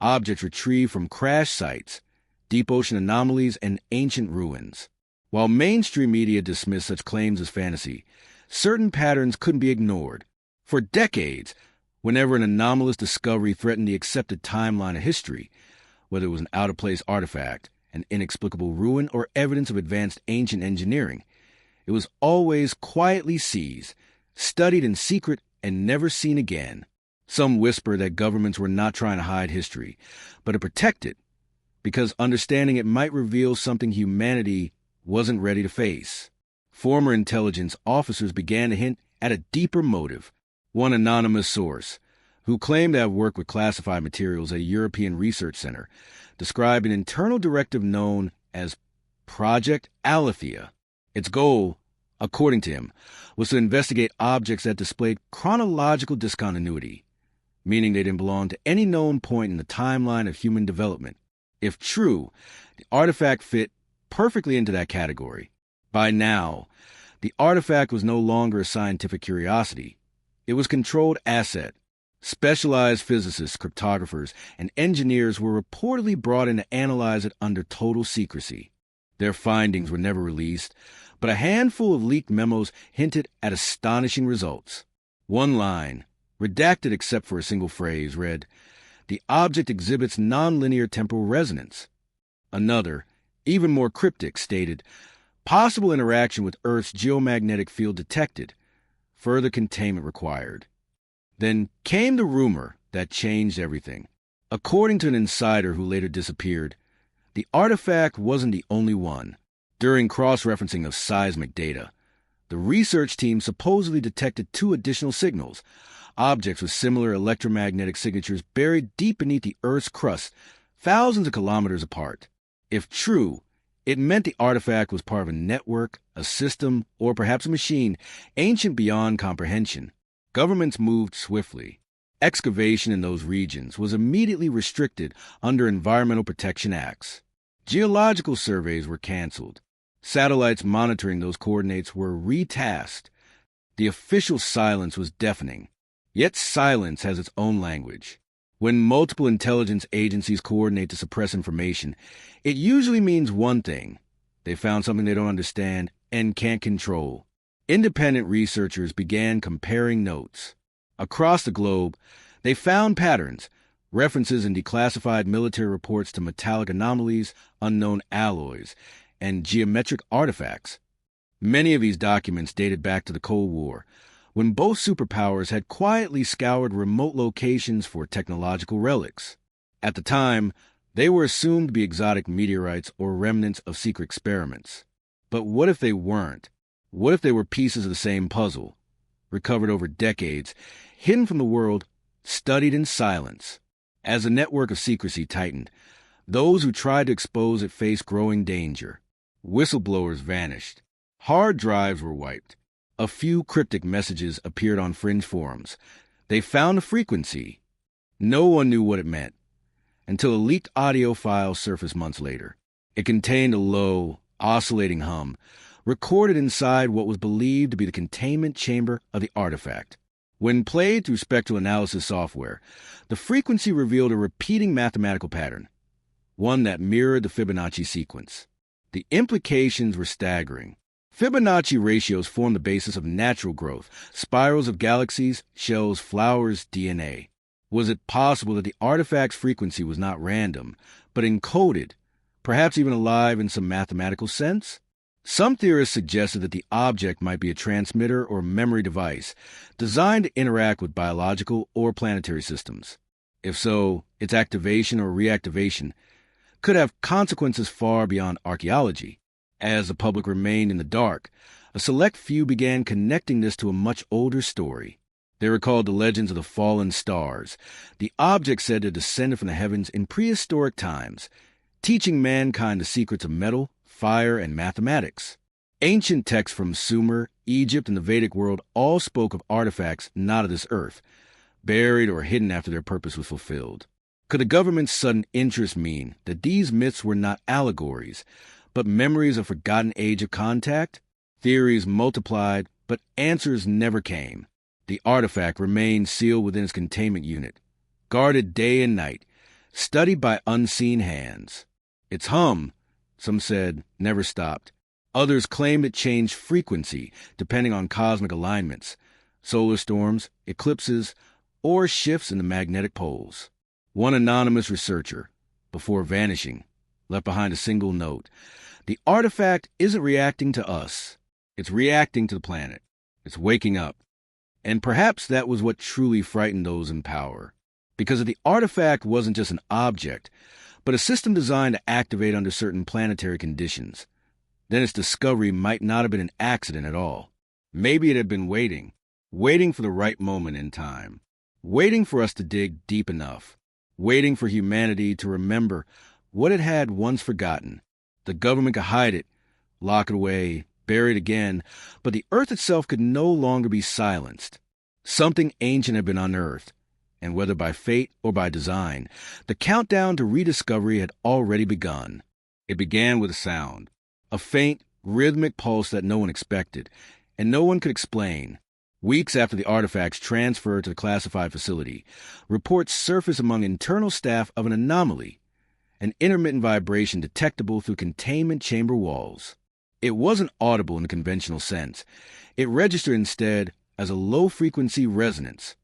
Speaker 1: objects retrieved from crash sites, deep ocean anomalies, and ancient ruins. While mainstream media dismissed such claims as fantasy, certain patterns couldn't be ignored. For decades, whenever an anomalous discovery threatened the accepted timeline of history, whether it was an out-of-place artifact, an inexplicable ruin, or evidence of advanced ancient engineering, it was always quietly seized, studied in secret, and never seen again. Some whisper that governments were not trying to hide history, but to protect it, because understanding it might reveal something humanity wasn't ready to face. Former intelligence officers began to hint at a deeper motive. One anonymous source, who claimed to have worked with classified materials at a European research center, described an internal directive known as Project Alethea. Its goal, according to him, was to investigate objects that displayed chronological discontinuity, meaning they didn't belong to any known point in the timeline of human development. If true, the artifact fit perfectly into that category. By now, the artifact was no longer a scientific curiosity. It was a controlled asset, Specialized physicists, cryptographers, and engineers were reportedly brought in to analyze it under total secrecy. Their findings were never released, but a handful of leaked memos hinted at astonishing results. One line, redacted except for a single phrase, read, "The object exhibits nonlinear temporal resonance." Another, even more cryptic, stated, "Possible interaction with Earth's geomagnetic field detected. Further containment required." Then came the rumor that changed everything. According to an insider who later disappeared, the artifact wasn't the only one. During cross-referencing of seismic data, the research team supposedly detected 2 additional signals, objects with similar electromagnetic signatures buried deep beneath the Earth's crust, thousands of kilometers apart. If true, it meant the artifact was part of a network, a system, or perhaps a machine ancient beyond comprehension. Governments moved swiftly. Excavation in those regions was immediately restricted under Environmental Protection Acts. Geological surveys were canceled. Satellites monitoring those coordinates were retasked. The official silence was deafening. Yet silence has its own language. When multiple intelligence agencies coordinate to suppress information, it usually means one thing: they found something they don't understand and can't control. Independent researchers began comparing notes. Across the globe, they found patterns, references in declassified military reports to metallic anomalies, unknown alloys, and geometric artifacts. Many of these documents dated back to the Cold War, when both superpowers had quietly scoured remote locations for technological relics. At the time, they were assumed to be exotic meteorites or remnants of secret experiments. But what if they weren't? What if they were pieces of the same puzzle, recovered over decades, hidden from the world, studied in silence? As the network of secrecy tightened, those who tried to expose it faced growing danger. Whistleblowers vanished. Hard drives were wiped. A few cryptic messages appeared on fringe forums. They found a frequency. No one knew what it meant, until a leaked audio file surfaced months later. It contained a low, oscillating hum, recorded inside what was believed to be the containment chamber of the artifact. When played through spectral analysis software, the frequency revealed a repeating mathematical pattern, one that mirrored the Fibonacci sequence. The implications were staggering. Fibonacci ratios form the basis of natural growth, spirals of galaxies, shells, flowers, DNA. Was it possible that the artifact's frequency was not random, but encoded, perhaps even alive in some mathematical sense? Some theorists suggested that the object might be a transmitter or memory device designed to interact with biological or planetary systems. If so, its activation or reactivation could have consequences far beyond archaeology. As the public remained in the dark, a select few began connecting this to a much older story. They recalled the legends of the fallen stars, the object said to have descended from the heavens in prehistoric times, teaching mankind the secrets of metal, fire, and mathematics. Ancient texts from Sumer, Egypt, and the Vedic world all spoke of artifacts not of this earth, buried or hidden after their purpose was fulfilled. Could the government's sudden interest mean that these myths were not allegories, but memories of forgotten age of contact? Theories multiplied, but answers never came. The artifact remained sealed within its containment unit, guarded day and night, studied by unseen hands. Its hum, some said, never stopped. Others claimed it changed frequency depending on cosmic alignments, solar storms, eclipses, or shifts in the magnetic poles. One anonymous researcher, before vanishing, left behind a single note. The artifact isn't reacting to us. It's reacting to the planet. It's waking up. And perhaps that was what truly frightened those in power. Because if the artifact wasn't just an object, but a system designed to activate under certain planetary conditions, then its discovery might not have been an accident at all. Maybe it had been waiting for the right moment in time, waiting for us to dig deep enough, waiting for humanity to remember what it had once forgotten. The government could hide it, lock it away, bury it again, but the earth itself could no longer be silenced. Something ancient had been unearthed, and whether by fate or by design, the countdown to rediscovery had already begun. It began with a sound, a faint, rhythmic pulse that no one expected, and no one could explain. Weeks after the artifacts transferred to the classified facility, reports surfaced among internal staff of an anomaly, an intermittent vibration detectable through containment chamber walls. It wasn't audible in the conventional sense. It registered instead as a low-frequency resonance,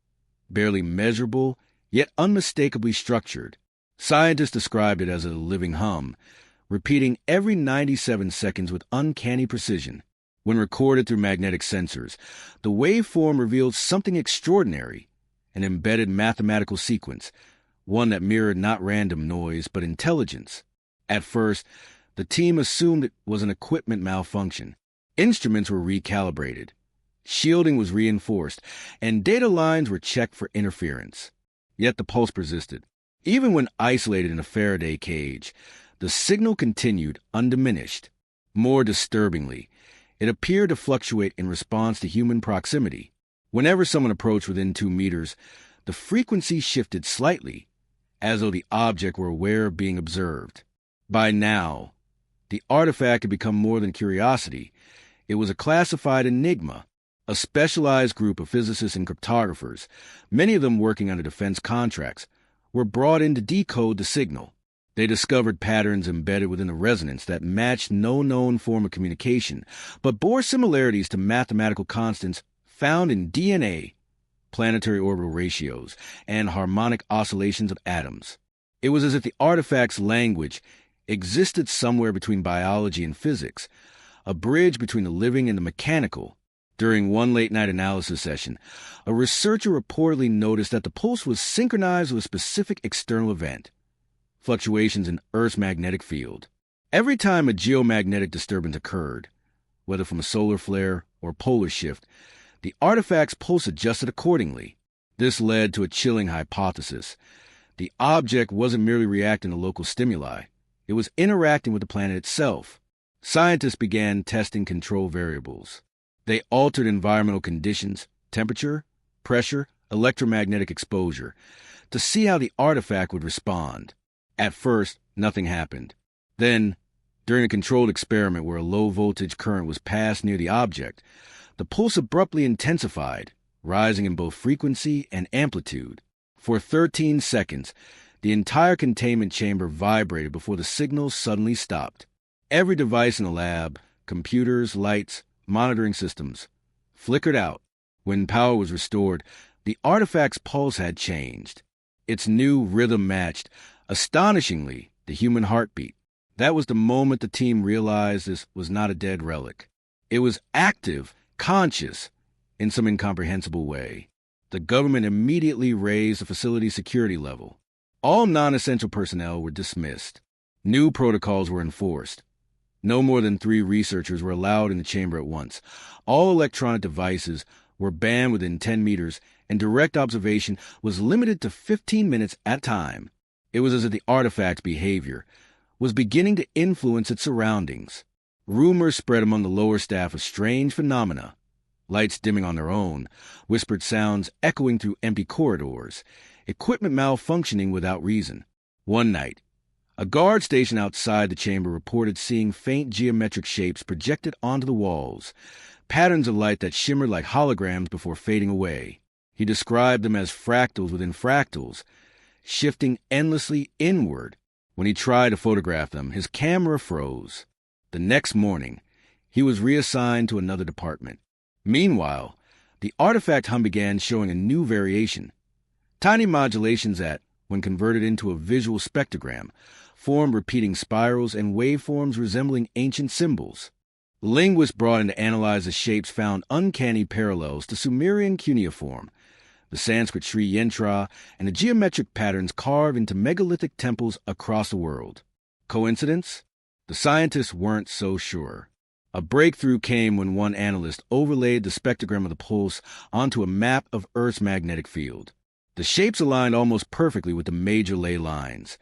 Speaker 1: barely measurable, yet unmistakably structured. Scientists described it as a living hum, repeating every 97 seconds with uncanny precision. When recorded through magnetic sensors, the waveform revealed something extraordinary, an embedded mathematical sequence, one that mirrored not random noise, but intelligence. At first, the team assumed it was an equipment malfunction. Instruments were recalibrated, shielding was reinforced, and data lines were checked for interference. Yet the pulse persisted. Even when isolated in a Faraday cage, the signal continued undiminished. More disturbingly, it appeared to fluctuate in response to human proximity. Whenever someone approached within 2 meters, the frequency shifted slightly, as though the object were aware of being observed. By now, the artifact had become more than curiosity. It was a classified enigma. A specialized group of physicists and cryptographers, many of them working under defense contracts, were brought in to decode the signal. They discovered patterns embedded within the resonance that matched no known form of communication, but bore similarities to mathematical constants found in DNA, planetary orbital ratios, and harmonic oscillations of atoms. It was as if the artifact's language existed somewhere between biology and physics, a bridge between the living and the mechanical. During one late-night analysis session, a researcher reportedly noticed that the pulse was synchronized with a specific external event, fluctuations in Earth's magnetic field. Every time a geomagnetic disturbance occurred, whether from a solar flare or polar shift, the artifact's pulse adjusted accordingly. This led to a chilling hypothesis. The object wasn't merely reacting to local stimuli. It was interacting with the planet itself. Scientists began testing control variables. They altered environmental conditions, temperature, pressure, electromagnetic exposure, to see how the artifact would respond. At first, nothing happened. Then, during a controlled experiment where a low-voltage current was passed near the object, the pulse abruptly intensified, rising in both frequency and amplitude. For 13 seconds, the entire containment chamber vibrated before the signal suddenly stopped. Every device in the lab, computers, lights, monitoring systems, flickered out. When power was restored, the artifact's pulse had changed. Its new rhythm matched, astonishingly, the human heartbeat. That was the moment the team realized this was not a dead relic. It was active, conscious, in some incomprehensible way. The government immediately raised the facility's security level. All non-essential personnel were dismissed. New protocols were enforced. No more than 3 researchers were allowed in the chamber at once. All electronic devices were banned within 10 meters, and direct observation was limited to 15 minutes at a time. It was as if the artifact's behavior was beginning to influence its surroundings. Rumors spread among the lower staff of strange phenomena. Lights dimming on their own, whispered sounds echoing through empty corridors, equipment malfunctioning without reason. One night, a guard stationed outside the chamber reported seeing faint geometric shapes projected onto the walls, patterns of light that shimmered like holograms before fading away. He described them as fractals within fractals, shifting endlessly inward. When he tried to photograph them, his camera froze. The next morning, he was reassigned to another department. Meanwhile, the artifact hum began showing a new variation. Tiny modulations that, when converted into a visual spectrogram, formed repeating spirals and waveforms resembling ancient symbols. Linguists brought in to analyze the shapes found uncanny parallels to Sumerian cuneiform, the Sanskrit Sri Yantra, and the geometric patterns carved into megalithic temples across the world. Coincidence? The scientists weren't so sure. A breakthrough came when one analyst overlaid the spectrogram of the pulse onto a map of Earth's magnetic field. The shapes aligned almost perfectly with the major ley lines,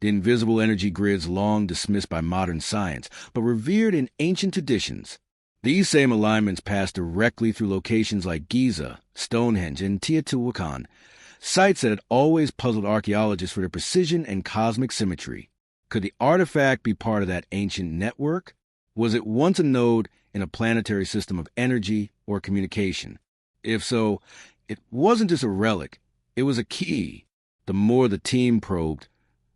Speaker 1: the invisible energy grids long dismissed by modern science, but revered in ancient traditions. These same alignments passed directly through locations like Giza, Stonehenge, and Teotihuacan, sites that had always puzzled archaeologists for their precision and cosmic symmetry. Could the artifact be part of that ancient network? Was it once a node in a planetary system of energy or communication? If so, it wasn't just a relic, it was a key. The more the team probed,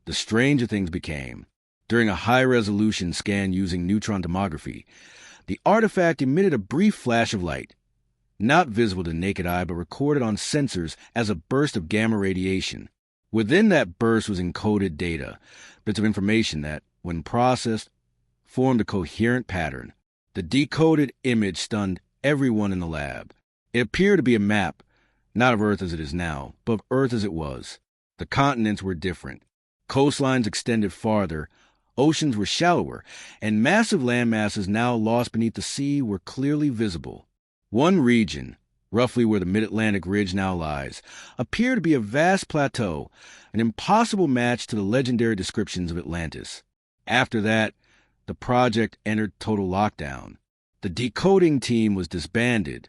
Speaker 1: the stranger things became. During a high-resolution scan using neutron tomography, the artifact emitted a brief flash of light, not visible to the naked eye but recorded on sensors as a burst of gamma radiation. Within that burst was encoded data, bits of information that, when processed, formed a coherent pattern. The decoded image stunned everyone in the lab. It appeared to be a map, not of Earth as it is now, but of Earth as it was. The continents were different. Coastlines extended farther, oceans were shallower, and massive landmasses now lost beneath the sea were clearly visible. One region, roughly where the mid-Atlantic ridge now lies, appeared to be a vast plateau, an impossible match to the legendary descriptions of Atlantis. After that, the project entered total lockdown. The decoding team was disbanded,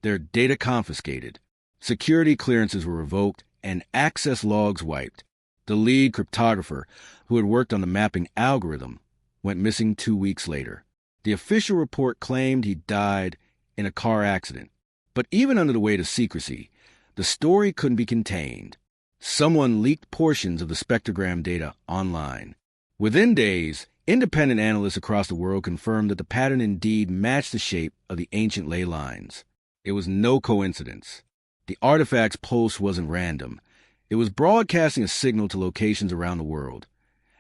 Speaker 1: their data confiscated, security clearances were revoked, and access logs wiped. The lead cryptographer, who had worked on the mapping algorithm, went missing 2 weeks later. The official report claimed he died in a car accident. But even under the weight of secrecy, the story couldn't be contained. Someone leaked portions of the spectrogram data online. Within days, independent analysts across the world confirmed that the pattern indeed matched the shape of the ancient ley lines. It was no coincidence. The artifact's pulse wasn't random. It was broadcasting a signal to locations around the world,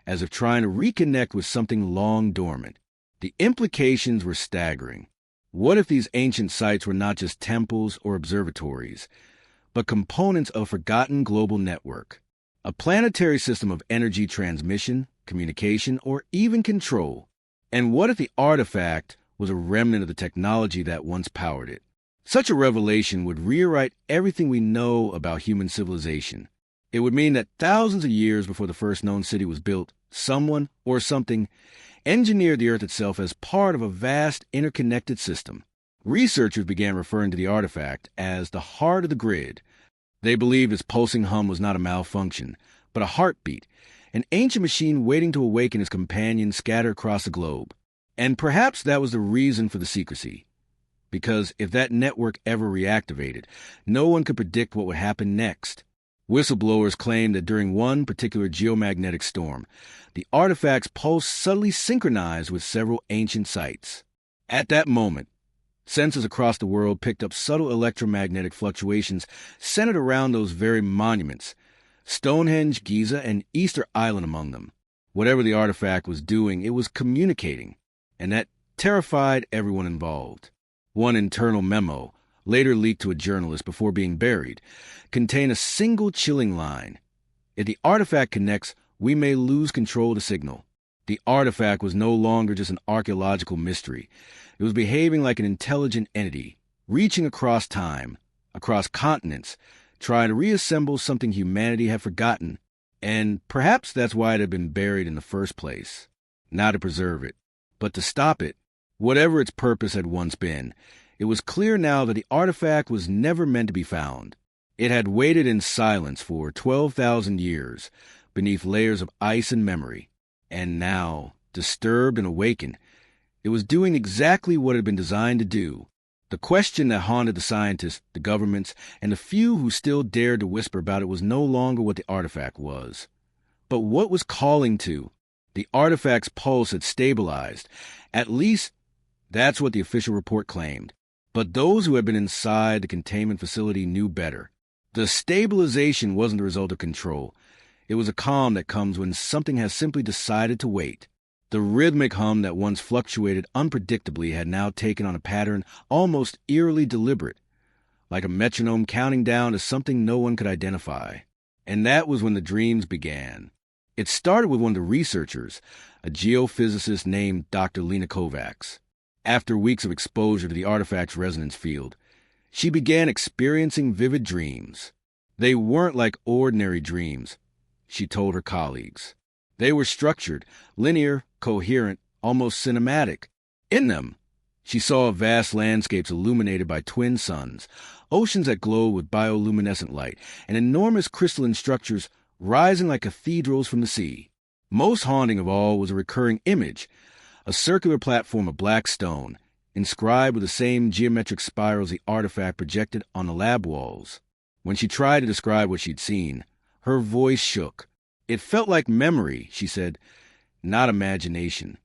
Speaker 1: as if trying to reconnect with something long dormant. The implications were staggering. What if these ancient sites were not just temples or observatories, but components of a forgotten global network, a planetary system of energy transmission, communication, or even control? And what if the artifact was a remnant of the technology that once powered it? Such a revelation would rewrite everything we know about human civilization. It would mean that thousands of years before the first known city was built, someone or something engineered the Earth itself as part of a vast interconnected system. Researchers began referring to the artifact as the heart of the grid. They believed its pulsing hum was not a malfunction, but a heartbeat, an ancient machine waiting to awaken its companions scattered across the globe. And perhaps that was the reason for the secrecy. Because if that network ever reactivated, no one could predict what would happen next. Whistleblowers claimed that during one particular geomagnetic storm, the artifact's pulse subtly synchronized with several ancient sites. At that moment, sensors across the world picked up subtle electromagnetic fluctuations centered around those very monuments, Stonehenge, Giza, and Easter Island among them. Whatever the artifact was doing, it was communicating, and that terrified everyone involved. One internal memo, later leaked to a journalist before being buried, contained a single chilling line. If the artifact connects, we may lose control of the signal. The artifact was no longer just an archaeological mystery. It was behaving like an intelligent entity, reaching across time, across continents, trying to reassemble something humanity had forgotten. And perhaps that's why it had been buried in the first place. Not to preserve it, but to stop it. Whatever its purpose had once been, it was clear now that the artifact was never meant to be found. It had waited in silence for 12,000 years, beneath layers of ice and memory. And now, disturbed and awakened, it was doing exactly what it had been designed to do. The question that haunted the scientists, the governments, and the few who still dared to whisper about it was no longer what the artifact was, but what was calling to. The artifact's pulse had stabilized. At least, that's what the official report claimed. But those who had been inside the containment facility knew better. The stabilization wasn't the result of control. It was a calm that comes when something has simply decided to wait. The rhythmic hum that once fluctuated unpredictably had now taken on a pattern almost eerily deliberate, like a metronome counting down to something no one could identify. And that was when the dreams began. It started with one of the researchers, a geophysicist named Dr. Lena Kovacs. After weeks of exposure to the artifact's resonance field, she began experiencing vivid dreams. They weren't like ordinary dreams, she told her colleagues. They were structured, linear, coherent, almost cinematic. In them, she saw vast landscapes illuminated by twin suns, oceans that glowed with bioluminescent light, and enormous crystalline structures rising like cathedrals from the sea. Most haunting of all was a recurring image, a circular platform of black stone, inscribed with the same geometric spirals the artifact projected on the lab walls. When she tried to describe what she'd seen, her voice shook. "It felt like memory," she said, "not imagination."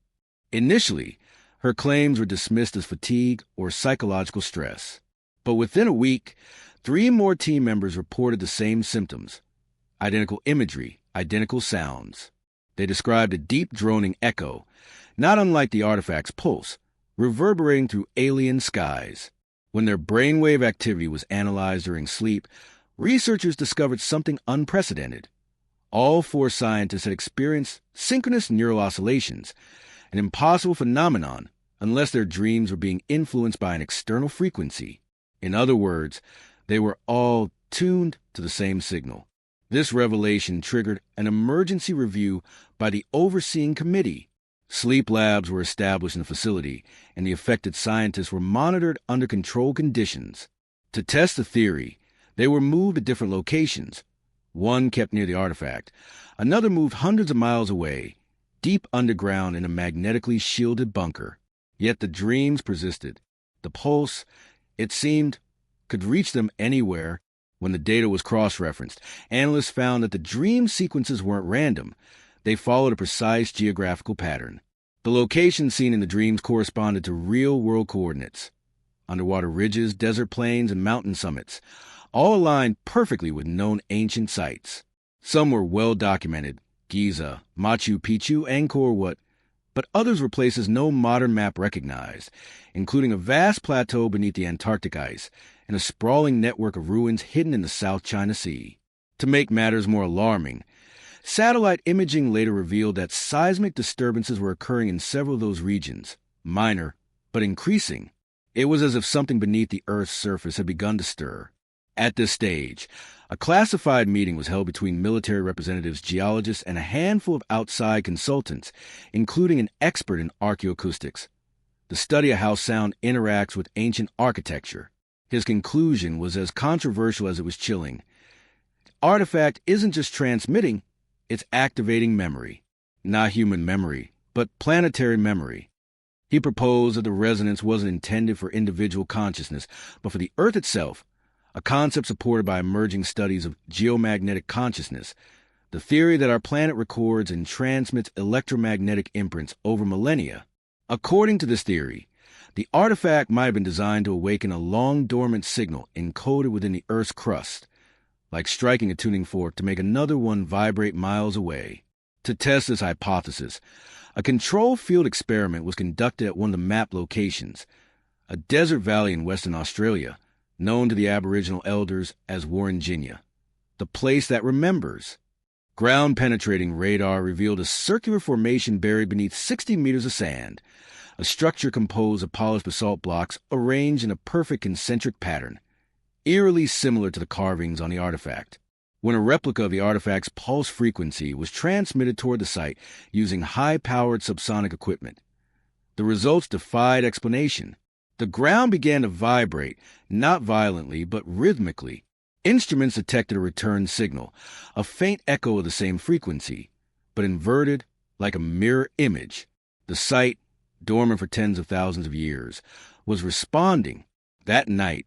Speaker 1: Initially, her claims were dismissed as fatigue or psychological stress. But within a week, 3 more team members reported the same symptoms. Identical imagery, identical sounds. They described a deep droning echo, not unlike the artifact's pulse, reverberating through alien skies. When their brainwave activity was analyzed during sleep, researchers discovered something unprecedented. All 4 scientists had experienced synchronous neural oscillations, an impossible phenomenon unless their dreams were being influenced by an external frequency. In other words, they were all tuned to the same signal. This revelation triggered an emergency review by the overseeing committee. Sleep labs were established in the facility, and the affected scientists were monitored under controlled conditions. To test the theory, they were moved to different locations. One kept near the artifact. Another moved hundreds of miles away, deep underground in a magnetically shielded bunker. Yet the dreams persisted. The pulse, it seemed, could reach them anywhere. When the data was cross-referenced, analysts found that the dream sequences weren't random. They followed a precise geographical pattern. The locations seen in the dreams corresponded to real-world coordinates. Underwater ridges, desert plains, and mountain summits, all aligned perfectly with known ancient sites. Some were well-documented: Giza, Machu Picchu, Angkor Wat, but others were places no modern map recognized, including a vast plateau beneath the Antarctic ice and a sprawling network of ruins hidden in the South China Sea. To make matters more alarming, satellite imaging later revealed that seismic disturbances were occurring in several of those regions, minor, but increasing. It was as if something beneath the Earth's surface had begun to stir. At this stage, a classified meeting was held between military representatives, geologists, and a handful of outside consultants, including an expert in archaeoacoustics, the study of how sound interacts with ancient architecture. His conclusion was as controversial as it was chilling. The artifact isn't just transmitting, it's activating memory. Not human memory, but planetary memory. He proposed that the resonance wasn't intended for individual consciousness, but for the Earth itself, a concept supported by emerging studies of geomagnetic consciousness, the theory that our planet records and transmits electromagnetic imprints over millennia. According to this theory, the artifact might have been designed to awaken a long-dormant signal encoded within the Earth's crust, like striking a tuning fork to make another one vibrate miles away. To test this hypothesis, a control field experiment was conducted at one of the mapped locations, a desert valley in Western Australia, known to the Aboriginal elders as Warringina, the place that remembers. Ground-penetrating radar revealed a circular formation buried beneath 60 meters of sand, a structure composed of polished basalt blocks arranged in a perfect concentric pattern, eerily similar to the carvings on the artifact. When a replica of the artifact's pulse frequency was transmitted toward the site using high-powered subsonic equipment, the results defied explanation. The ground began to vibrate, not violently, but rhythmically. Instruments detected a return signal, a faint echo of the same frequency, but inverted like a mirror image. The site, dormant for tens of thousands of years, was responding. That night,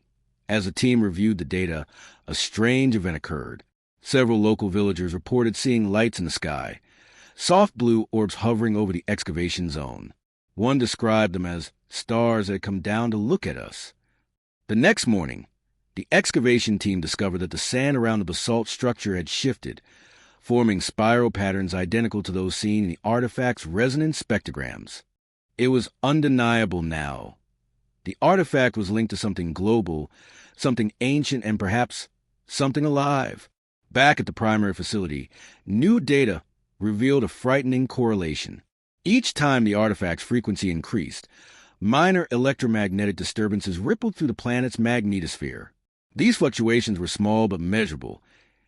Speaker 1: as the team reviewed the data, a strange event occurred. Several local villagers reported seeing lights in the sky, soft blue orbs hovering over the excavation zone. One described them as stars that had come down to look at us. The next morning, the excavation team discovered that the sand around the basalt structure had shifted, forming spiral patterns identical to those seen in the artifact's resonance spectrograms. It was undeniable now. The artifact was linked to something global, something ancient, and perhaps something alive. Back at the primary facility, new data revealed a frightening correlation. Each time the artifact's frequency increased, minor electromagnetic disturbances rippled through the planet's magnetosphere. These fluctuations were small but measurable,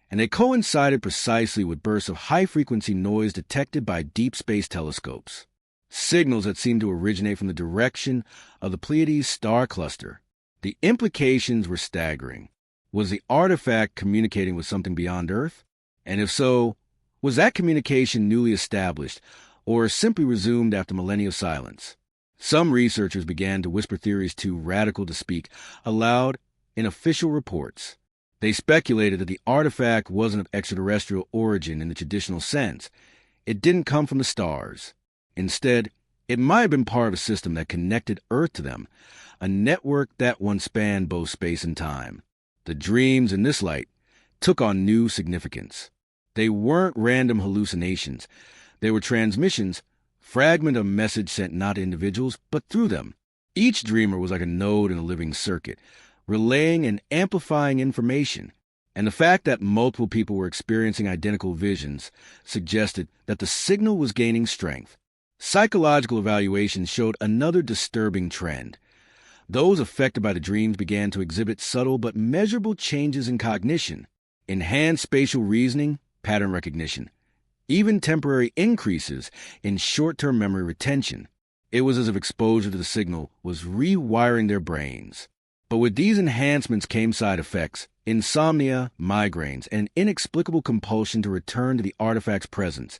Speaker 1: and they coincided precisely with bursts of high-frequency noise detected by deep space telescopes. Signals that seemed to originate from the direction of the Pleiades star cluster. The implications were staggering. Was the artifact communicating with something beyond Earth? And if so, was that communication newly established, or simply resumed after millennia of silence? Some researchers began to whisper theories too radical to speak aloud in official reports. They speculated that the artifact wasn't of extraterrestrial origin in the traditional sense. It didn't come from the stars. Instead, it might have been part of a system that connected Earth to them, a network that once spanned both space and time. The dreams, in this light, took on new significance. They weren't random hallucinations. They were transmissions, fragment of message sent not to individuals, but through them. Each dreamer was like a node in a living circuit, relaying and amplifying information. And the fact that multiple people were experiencing identical visions suggested that the signal was gaining strength. Psychological evaluations showed another disturbing trend. Those affected by the dreams began to exhibit subtle but measurable changes in cognition, enhanced spatial reasoning, pattern recognition, even temporary increases in short-term memory retention. It was as if exposure to the signal was rewiring their brains. But with these enhancements came side effects: insomnia, migraines, and an inexplicable compulsion to return to the artifact's presence,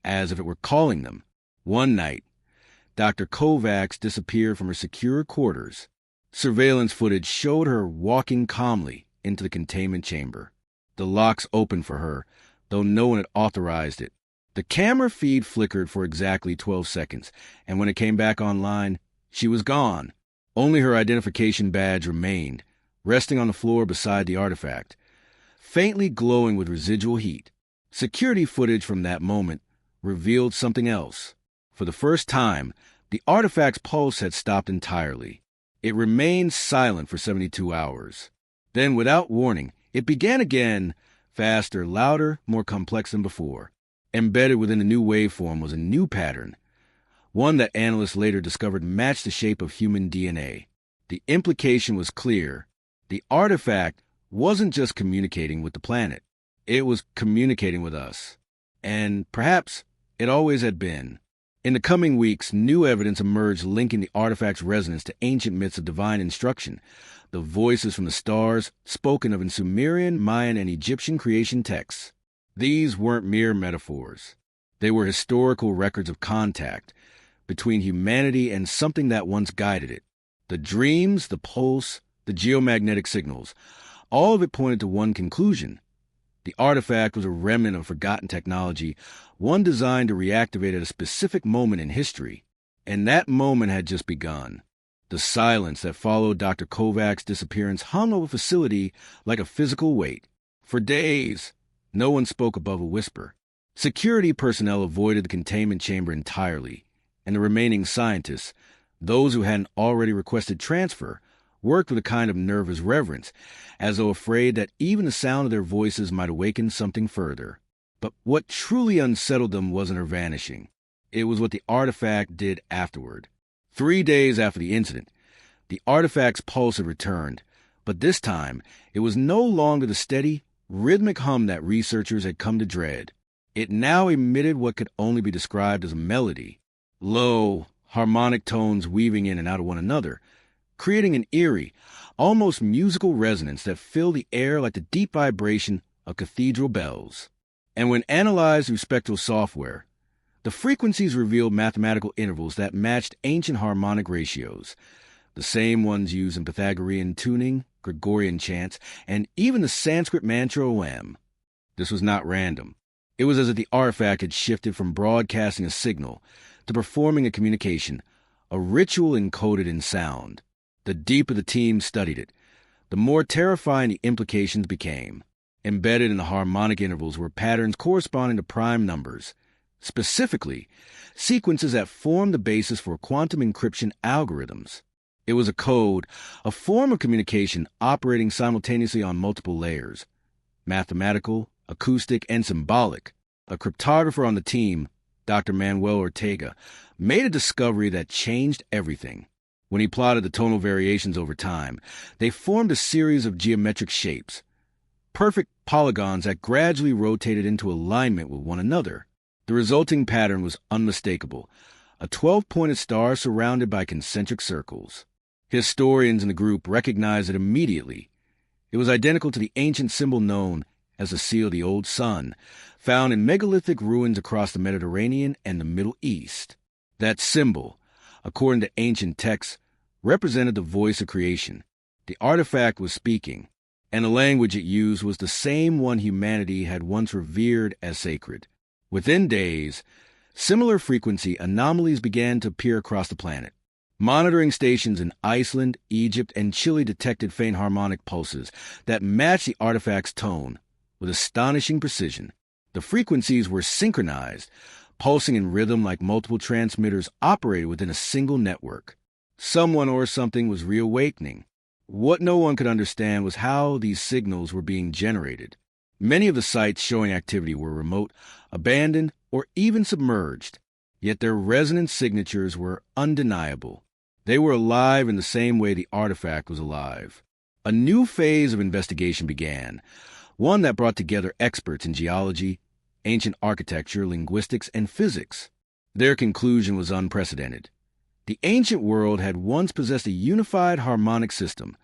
Speaker 1: as if it were calling them. One night, Dr. Kovacs disappeared from her secure quarters. Surveillance footage showed her walking calmly into the containment chamber. The locks opened for her, though no one had authorized it. The camera feed flickered for exactly 12 seconds, and when it came back online, she was gone. Only her identification badge remained, resting on the floor beside the artifact, faintly glowing with residual heat. Security footage from that moment revealed something else. For the first time, the artifact's pulse had stopped entirely. It remained silent for 72 hours. Then, without warning, it began again, faster, louder, more complex than before. Embedded within the new waveform was a new pattern, one that analysts later discovered matched the shape of human DNA. The implication was clear. The artifact wasn't just communicating with the planet. It was communicating with us. And perhaps it always had been. In the coming weeks, new evidence emerged linking the artifact's resonance to ancient myths of divine instruction, the voices from the stars spoken of in Sumerian, Mayan, and Egyptian creation texts. These weren't mere metaphors. They were historical records of contact between humanity and something that once guided it. The dreams, the pulse, the geomagnetic signals, all of it pointed to one conclusion. The artifact was a remnant of forgotten technology, one designed to reactivate at a specific moment in history. And that moment had just begun. The silence that followed Dr. Kovacs' disappearance hung over the facility like a physical weight. For days, no one spoke above a whisper. Security personnel avoided the containment chamber entirely, and the remaining scientists, those who hadn't already requested transfer, worked with a kind of nervous reverence, as though afraid that even the sound of their voices might awaken something further. But what truly unsettled them wasn't her vanishing. It was what the artifact did afterward. 3 days after the incident, the artifact's pulse had returned, but this time it was no longer the steady, rhythmic hum that researchers had come to dread. It now emitted what could only be described as a melody, low, harmonic tones weaving in and out of one another, creating an eerie, almost musical resonance that filled the air like the deep vibration of cathedral bells. And when analyzed through spectral software, the frequencies revealed mathematical intervals that matched ancient harmonic ratios, the same ones used in Pythagorean tuning, Gregorian chants, and even the Sanskrit mantra Om. This was not random. It was as if the artifact had shifted from broadcasting a signal to performing a communication, a ritual encoded in sound. The deeper the team studied it, the more terrifying the implications became. Embedded in the harmonic intervals were patterns corresponding to prime numbers, specifically sequences that formed the basis for quantum encryption algorithms. It was a code, a form of communication operating simultaneously on multiple layers, mathematical, acoustic, and symbolic. A cryptographer on the team, Dr. Manuel Ortega, made a discovery that changed everything. When he plotted the tonal variations over time, they formed a series of geometric shapes, perfect polygons that gradually rotated into alignment with one another. The resulting pattern was unmistakable, a 12-pointed star surrounded by concentric circles. Historians in the group recognized it immediately. It was identical to the ancient symbol known as the Seal of the Old Sun, found in megalithic ruins across the Mediterranean and the Middle East. That symbol, according to ancient texts, represented the voice of creation. The artifact was speaking, and the language it used was the same one humanity had once revered as sacred. Within days, similar frequency anomalies began to appear across the planet. Monitoring stations in Iceland, Egypt, and Chile detected faint harmonic pulses that matched the artifact's tone with astonishing precision. The frequencies were synchronized, pulsing in rhythm like multiple transmitters operated within a single network. Someone or something was reawakening. What no one could understand was how these signals were being generated. Many of the sites showing activity were remote, abandoned, or even submerged, yet their resonance signatures were undeniable. They were alive in the same way the artifact was alive. A new phase of investigation began, one that brought together experts in geology, ancient architecture, linguistics, and physics. Their conclusion was unprecedented. The ancient world had once possessed a unified harmonic system,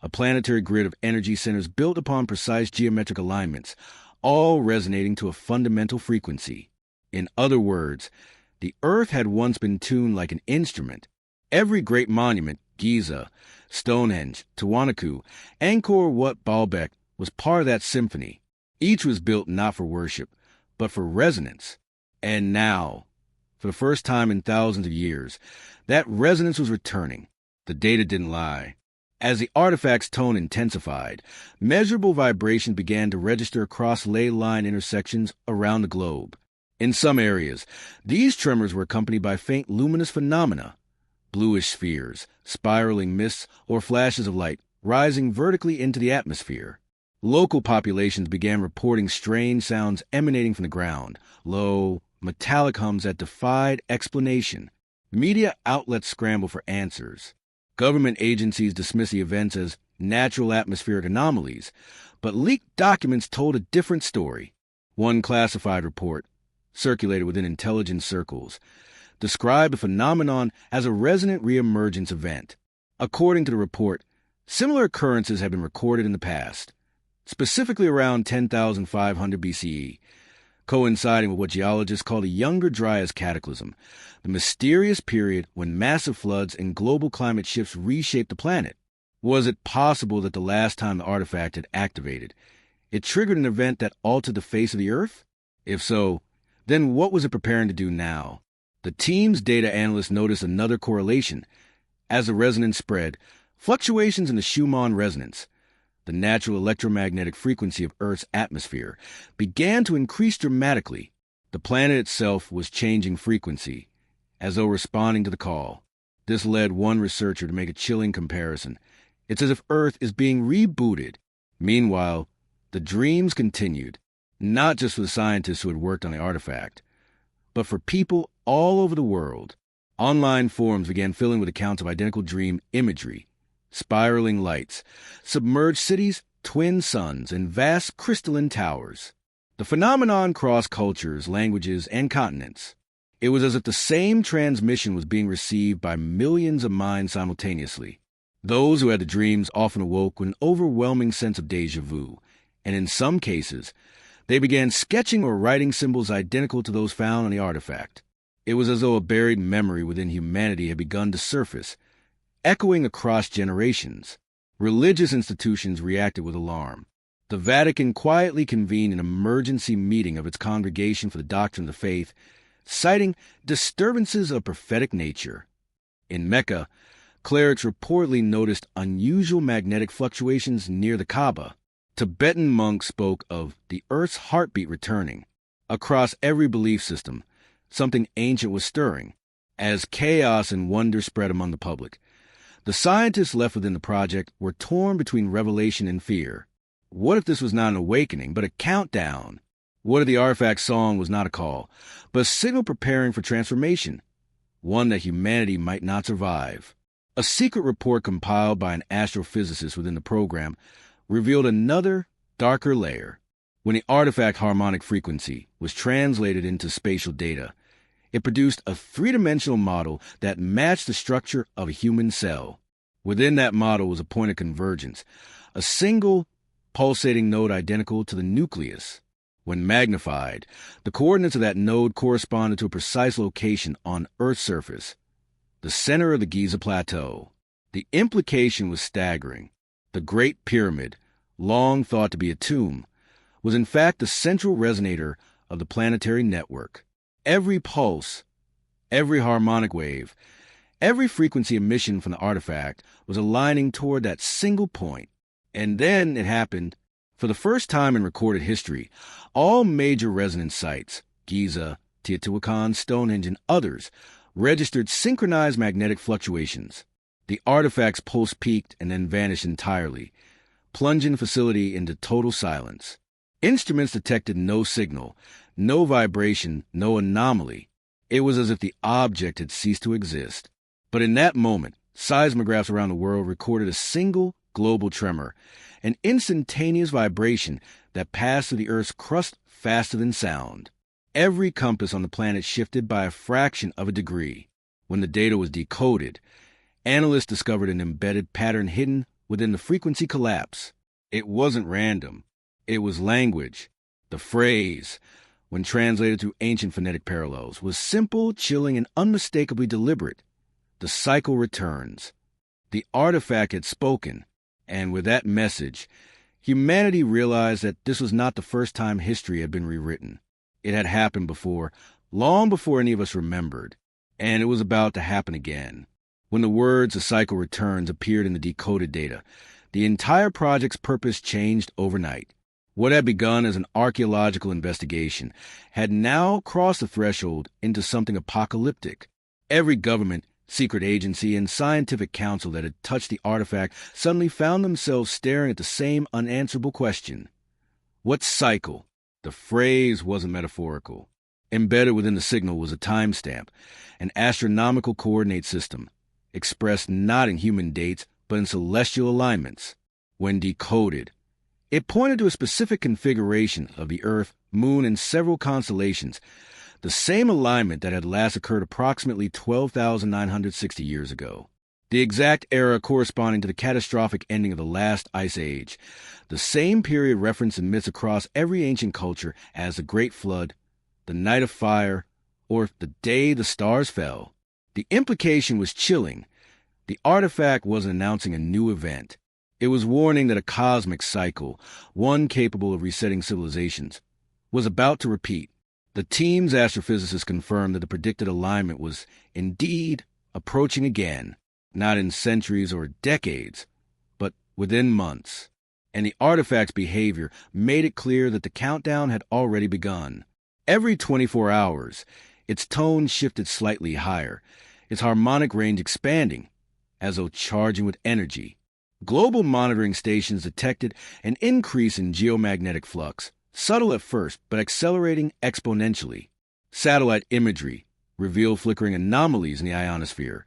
Speaker 1: a planetary grid of energy centers built upon precise geometric alignments, all resonating to a fundamental frequency. In other words, the Earth had once been tuned like an instrument. Every great monument, Giza, Stonehenge, Tiwanaku, Angkor Wat Baalbek, was part of that symphony. Each was built not for worship, but for resonance. And now, for the first time in thousands of years, that resonance was returning. The data didn't lie. As the artifact's tone intensified, measurable vibrations began to register across ley line intersections around the globe. In some areas, these tremors were accompanied by faint luminous phenomena, bluish spheres, spiraling mists, or flashes of light rising vertically into the atmosphere. Local populations began reporting strange sounds emanating from the ground, low, metallic hums that defied explanation. Media outlets scrambled for answers. Government agencies dismissed the events as natural atmospheric anomalies, but leaked documents told a different story. One classified report, circulated within intelligence circles, described the phenomenon as a resonant reemergence event. According to the report, similar occurrences have been recorded in the past, specifically around 10,500 BCE, coinciding with what geologists call the Younger Dryas cataclysm, the mysterious period when massive floods and global climate shifts reshaped the planet. Was it possible that the last time the artifact had activated, it triggered an event that altered the face of the Earth? If so, then what was it preparing to do now? The team's data analysts noticed another correlation. As the resonance spread, fluctuations in the Schumann resonance, the natural electromagnetic frequency of Earth's atmosphere, began to increase dramatically. The planet itself was changing frequency, as though responding to the call. This led one researcher to make a chilling comparison. It's as if Earth is being rebooted. Meanwhile, the dreams continued, not just for the scientists who had worked on the artifact, but for people all over the world. Online forums began filling with accounts of identical dream imagery, spiraling lights, submerged cities, twin suns, and vast crystalline towers. The phenomenon crossed cultures, languages, and continents. It was as if the same transmission was being received by millions of minds simultaneously. Those who had the dreams often awoke with an overwhelming sense of déjà vu, and in some cases, they began sketching or writing symbols identical to those found on the artifact. It was as though a buried memory within humanity had begun to surface, echoing across generations. Religious institutions reacted with alarm. The Vatican quietly convened an emergency meeting of its Congregation for the Doctrine of the Faith, citing disturbances of prophetic nature. In Mecca, clerics reportedly noticed unusual magnetic fluctuations near the Kaaba. Tibetan monks spoke of the Earth's heartbeat returning. Across every belief system, something ancient was stirring. As chaos and wonder spread among the public, the scientists left within the project were torn between revelation and fear. What if this was not an awakening, but a countdown? What if the artifact's song was not a call, but a signal preparing for transformation, one that humanity might not survive? A secret report compiled by an astrophysicist within the program revealed another, darker layer. When the artifact harmonic frequency was translated into spatial data, it produced a three-dimensional model that matched the structure of a human cell. Within that model was a point of convergence, a single pulsating node identical to the nucleus. When magnified, the coordinates of that node corresponded to a precise location on Earth's surface. the center of the Giza Plateau. The implication was staggering. The Great Pyramid, long thought to be a tomb, was in fact the central resonator of the planetary network. Every pulse, every harmonic wave, every frequency emission from the artifact was aligning toward that single point. And then it happened. For the first time in recorded history, all major resonance sites, Giza, Teotihuacan, Stonehenge, and others, registered synchronized magnetic fluctuations. The artifact's pulse peaked and then vanished entirely, plunging the facility into total silence. Instruments detected no signal, no vibration, no anomaly. It was as if the object had ceased to exist. But in that moment, seismographs around the world recorded a single global tremor, an instantaneous vibration that passed through the Earth's crust faster than sound. Every compass on the planet shifted by a fraction of a degree. When the data was decoded, analysts discovered an embedded pattern hidden within the frequency collapse. It wasn't random. It was language. The phrase, when translated through ancient phonetic parallels, was simple, chilling, and unmistakably deliberate. The cycle returns. The artifact had spoken, and with that message, humanity realized that this was not the first time history had been rewritten. It had happened before, long before any of us remembered, and it was about to happen again. When the words "the cycle returns" appeared in the decoded data, the entire project's purpose changed overnight. What had begun as an archaeological investigation had now crossed the threshold into something apocalyptic. Every government, secret agency, and scientific council that had touched the artifact suddenly found themselves staring at the same unanswerable question. What cycle? The phrase wasn't metaphorical. Embedded within the signal was a timestamp, an astronomical coordinate system, expressed not in human dates but in celestial alignments. When decoded, it pointed to a specific configuration of the Earth, Moon, and several constellations, the same alignment that had last occurred approximately 12,960 years ago. The exact era corresponding to the catastrophic ending of the last ice age, the same period referenced in myths across every ancient culture as the Great Flood, the Night of Fire, or the day the stars fell. The implication was chilling. The artifact wasn't announcing a new event. It was warning that a cosmic cycle, one capable of resetting civilizations, was about to repeat. The team's astrophysicists confirmed that the predicted alignment was indeed approaching again, not in centuries or decades, but within months. And the artifact's behavior made it clear that the countdown had already begun. Every 24 hours, its tone shifted slightly higher, its harmonic range expanding, as though charging with energy. Global monitoring stations detected an increase in geomagnetic flux, subtle at first but accelerating exponentially. Satellite imagery revealed flickering anomalies in the ionosphere,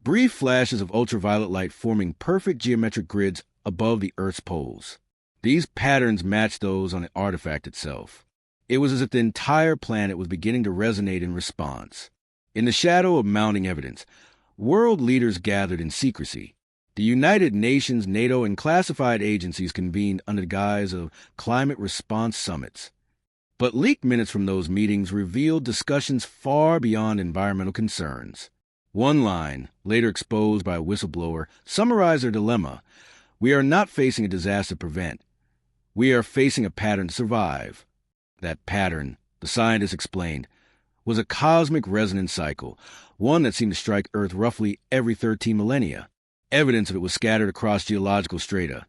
Speaker 1: brief flashes of ultraviolet light forming perfect geometric grids above the Earth's poles. These patterns matched those on the artifact itself. It was as if the entire planet was beginning to resonate in response. In the shadow of mounting evidence, world leaders gathered in secrecy. The United Nations, NATO, and classified agencies convened under the guise of climate response summits. But leaked minutes from those meetings revealed discussions far beyond environmental concerns. One line, later exposed by a whistleblower, summarized their dilemma. We are not facing a disaster to prevent. We are facing a pattern to survive. That pattern, the scientists explained, was a cosmic resonance cycle, one that seemed to strike Earth roughly every 13 millennia. Evidence of it was scattered across geological strata,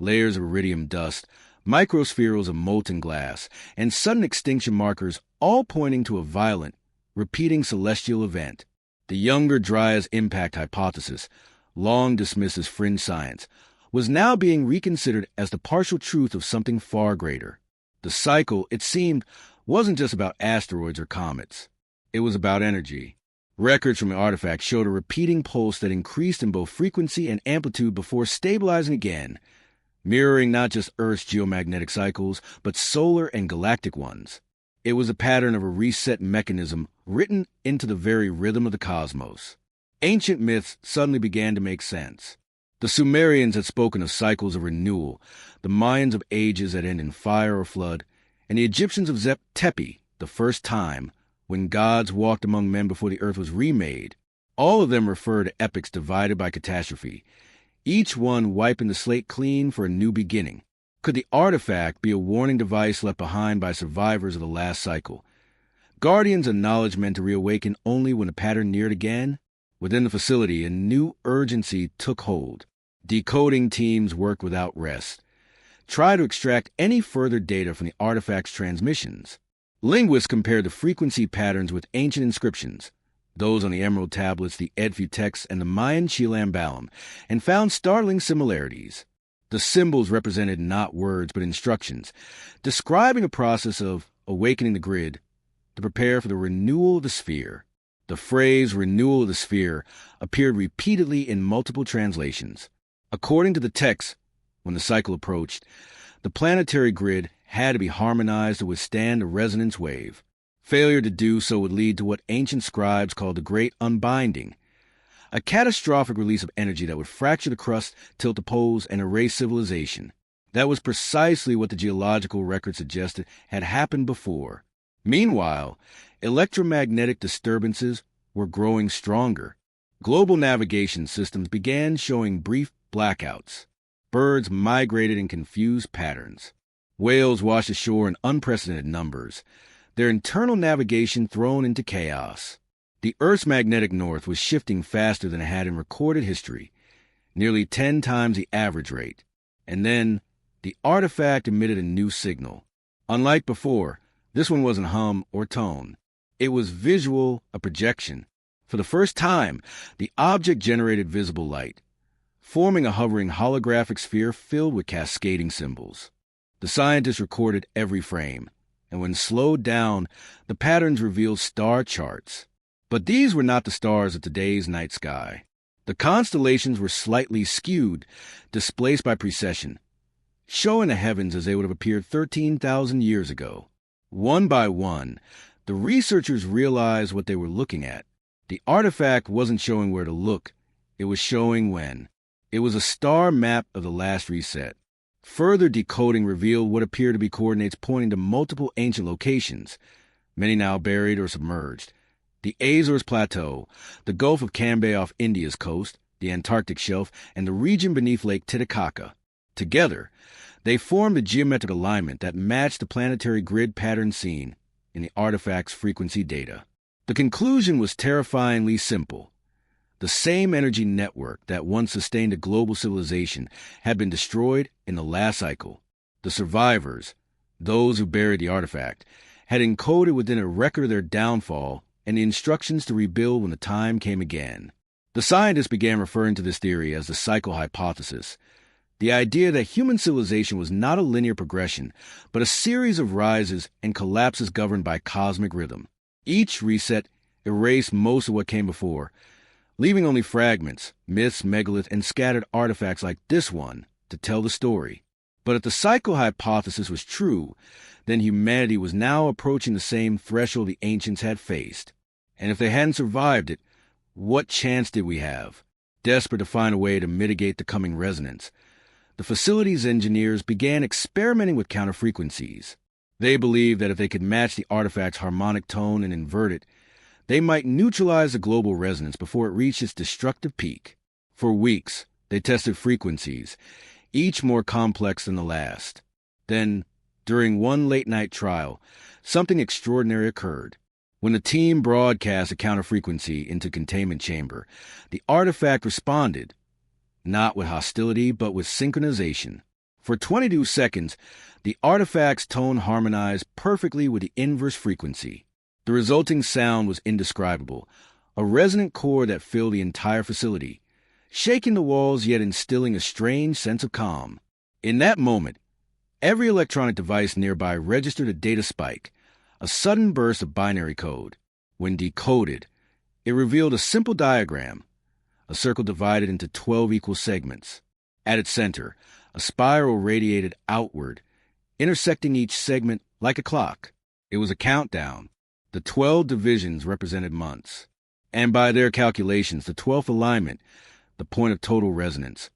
Speaker 1: layers of iridium dust, microspherules of molten glass, and sudden extinction markers, all pointing to a violent, repeating celestial event. The Younger Dryas impact hypothesis, long dismissed as fringe science, was now being reconsidered as the partial truth of something far greater. The cycle, it seemed, wasn't just about asteroids or comets. It was about energy. Records from the artifact showed a repeating pulse that increased in both frequency and amplitude before stabilizing again, mirroring not just Earth's geomagnetic cycles, but solar and galactic ones. It was a pattern of a reset mechanism written into the very rhythm of the cosmos. Ancient myths suddenly began to make sense. The Sumerians had spoken of cycles of renewal, the Mayans of ages that end in fire or flood, and the Egyptians of Tepi, the first time, when gods walked among men before the earth was remade. All of them refer to epochs divided by catastrophe, each one wiping the slate clean for a new beginning. Could the artifact be a warning device left behind by survivors of the last cycle? Guardians of knowledge meant to reawaken only when the pattern neared again? Within the facility, a new urgency took hold. Decoding teams worked without rest. Try to extract any further data from the artifact's transmissions. Linguists compared the frequency patterns with ancient inscriptions, those on the emerald tablets, the Edfu texts, and the Mayan Chilambalam, and found startling similarities. The symbols represented not words but instructions, describing a process of awakening the grid to prepare for the renewal of the sphere. The phrase renewal of the sphere appeared repeatedly in multiple translations. According to the text, when the cycle approached, the planetary grid had to be harmonized to withstand a resonance wave. Failure to do so would lead to what ancient scribes called the Great Unbinding, a catastrophic release of energy that would fracture the crust, tilt the poles, and erase civilization. That was precisely what the geological record suggested had happened before. Meanwhile, electromagnetic disturbances were growing stronger. Global navigation systems began showing brief blackouts. Birds migrated in confused patterns. Whales washed ashore in unprecedented numbers, their internal navigation thrown into chaos. The Earth's magnetic north was shifting faster than it had in recorded history, nearly 10 times the average rate. And then, the artifact emitted a new signal. Unlike before, this one wasn't hum or tone. It was visual, a projection. For the first time, the object generated visible light, forming a hovering holographic sphere filled with cascading symbols. The scientists recorded every frame, and when slowed down, the patterns revealed star charts. But these were not the stars of today's night sky. The constellations were slightly skewed, displaced by precession, showing the heavens as they would have appeared 13,000 years ago. One by one, the researchers realized what they were looking at. The artifact wasn't showing where to look, it was showing when. It was a star map of the last reset. Further decoding revealed what appeared to be coordinates pointing to multiple ancient locations, many now buried or submerged. The Azores Plateau, the Gulf of Cambay off India's coast, the Antarctic Shelf, and the region beneath Lake Titicaca. Together, they formed a geometric alignment that matched the planetary grid pattern seen in the artifact's frequency data. The conclusion was terrifyingly simple. The same energy network that once sustained a global civilization had been destroyed in the last cycle. The survivors, those who buried the artifact, had encoded within a record of their downfall and the instructions to rebuild when the time came again. The scientists began referring to this theory as the cycle hypothesis, the idea that human civilization was not a linear progression, but a series of rises and collapses governed by cosmic rhythm. Each reset erased most of what came before, leaving only fragments, myths, megaliths, and scattered artifacts like this one to tell the story. But if the cycle hypothesis was true, then humanity was now approaching the same threshold the ancients had faced. And if they hadn't survived it, what chance did we have? Desperate to find a way to mitigate the coming resonance, the facility's engineers began experimenting with counterfrequencies. They believed that if they could match the artifact's harmonic tone and invert it, they might neutralize the global resonance before it reached its destructive peak. For weeks, they tested frequencies, each more complex than the last. Then, during one late-night trial, something extraordinary occurred. When the team broadcast a counterfrequency into containment chamber, the artifact responded, not with hostility, but with synchronization. For 22 seconds, the artifact's tone harmonized perfectly with the inverse frequency. The resulting sound was indescribable, a resonant chord that filled the entire facility, shaking the walls yet instilling a strange sense of calm. In that moment, every electronic device nearby registered a data spike, a sudden burst of binary code. When decoded, it revealed a simple diagram, a circle divided into 12 equal segments. At its center, a spiral radiated outward, intersecting each segment like a clock. It was a countdown. The 12 divisions represented months. And by their calculations, the 12th alignment, the point of total resonance,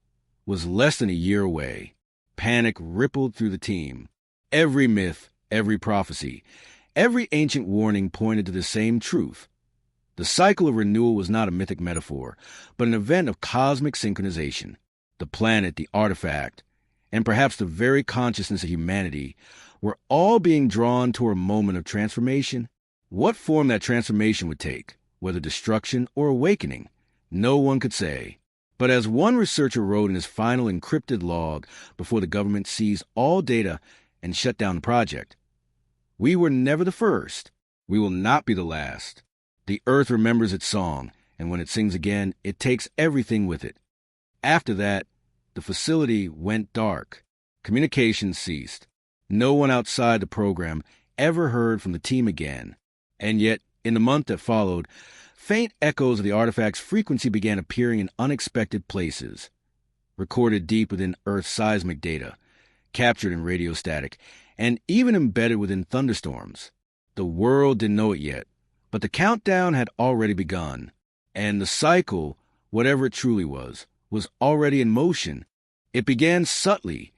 Speaker 1: was less than a year away. Panic rippled through the team. Every myth, every prophecy, every ancient warning pointed to the same truth. The cycle of renewal was not a mythic metaphor, but an event of cosmic synchronization. The planet, the artifact, and perhaps the very consciousness of humanity were all being drawn toward a moment of transformation. What form that transformation would take, whether destruction or awakening, no one could say. But as one researcher wrote in his final encrypted log before the government seized all data and shut down the project, "We were never the first. We will not be the last. The earth remembers its song, and when it sings again, it takes everything with it." After that, the facility went dark. Communications ceased. No one outside the program ever heard from the team again. And yet, in the month that followed, faint echoes of the artifact's frequency began appearing in unexpected places, recorded deep within Earth's seismic data, captured in radio static, and even embedded within thunderstorms. The world didn't know it yet, but the countdown had already begun, and the cycle, whatever it truly was already in motion. It began subtly,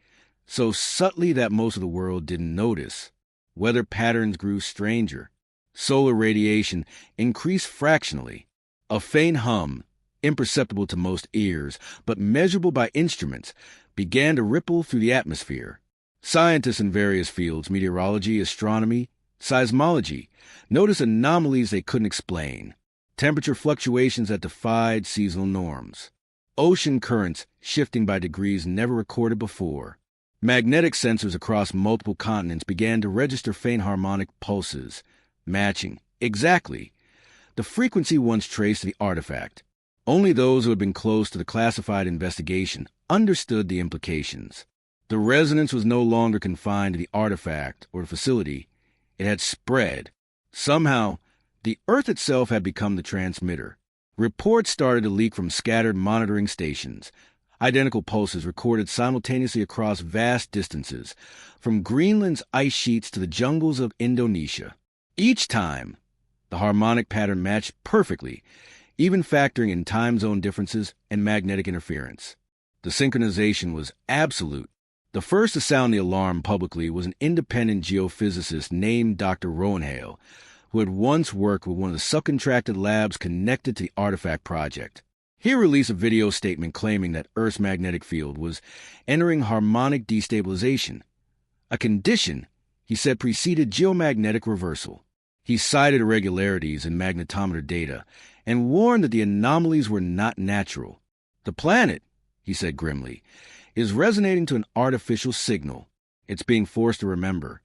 Speaker 1: so subtly that most of the world didn't notice. Weather patterns grew stranger. Solar radiation increased fractionally. A faint hum, imperceptible to most ears, but measurable by instruments, began to ripple through the atmosphere. Scientists in various fields, meteorology, astronomy, seismology, noticed anomalies they couldn't explain. Temperature fluctuations that defied seasonal norms. Ocean currents shifting by degrees never recorded before. Magnetic sensors across multiple continents began to register faint harmonic pulses, matching, exactly, the frequency once traced to the artifact. Only those who had been close to the classified investigation understood the implications. The resonance was no longer confined to the artifact or the facility. It had spread. Somehow, the Earth itself had become the transmitter. Reports started to leak from scattered monitoring stations. Identical pulses recorded simultaneously across vast distances, from Greenland's ice sheets to the jungles of Indonesia. Each time, the harmonic pattern matched perfectly, even factoring in time zone differences and magnetic interference. The synchronization was absolute. The first to sound the alarm publicly was an independent geophysicist named Dr. Rowenhale, who had once worked with one of the subcontracted labs connected to the Artifact project. He released a video statement claiming that Earth's magnetic field was entering harmonic destabilization, a condition he said preceded geomagnetic reversal. He cited irregularities in magnetometer data and warned that the anomalies were not natural. "The planet," he said grimly, "is resonating to an artificial signal. It's being forced to remember."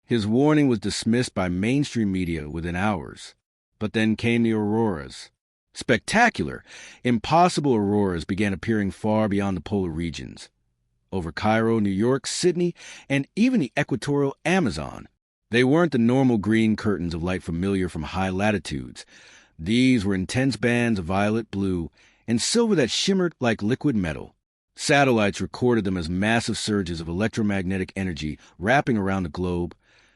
Speaker 1: His warning was dismissed by mainstream media within hours. But then came the auroras. Spectacular, impossible auroras began appearing far beyond the polar regions, over Cairo, New York, Sydney, and even the equatorial Amazon. They weren't the normal green curtains of light familiar from high latitudes. These were intense bands of violet, blue, and silver that shimmered like liquid metal. Satellites recorded them as massive surges of electromagnetic energy wrapping around the globe,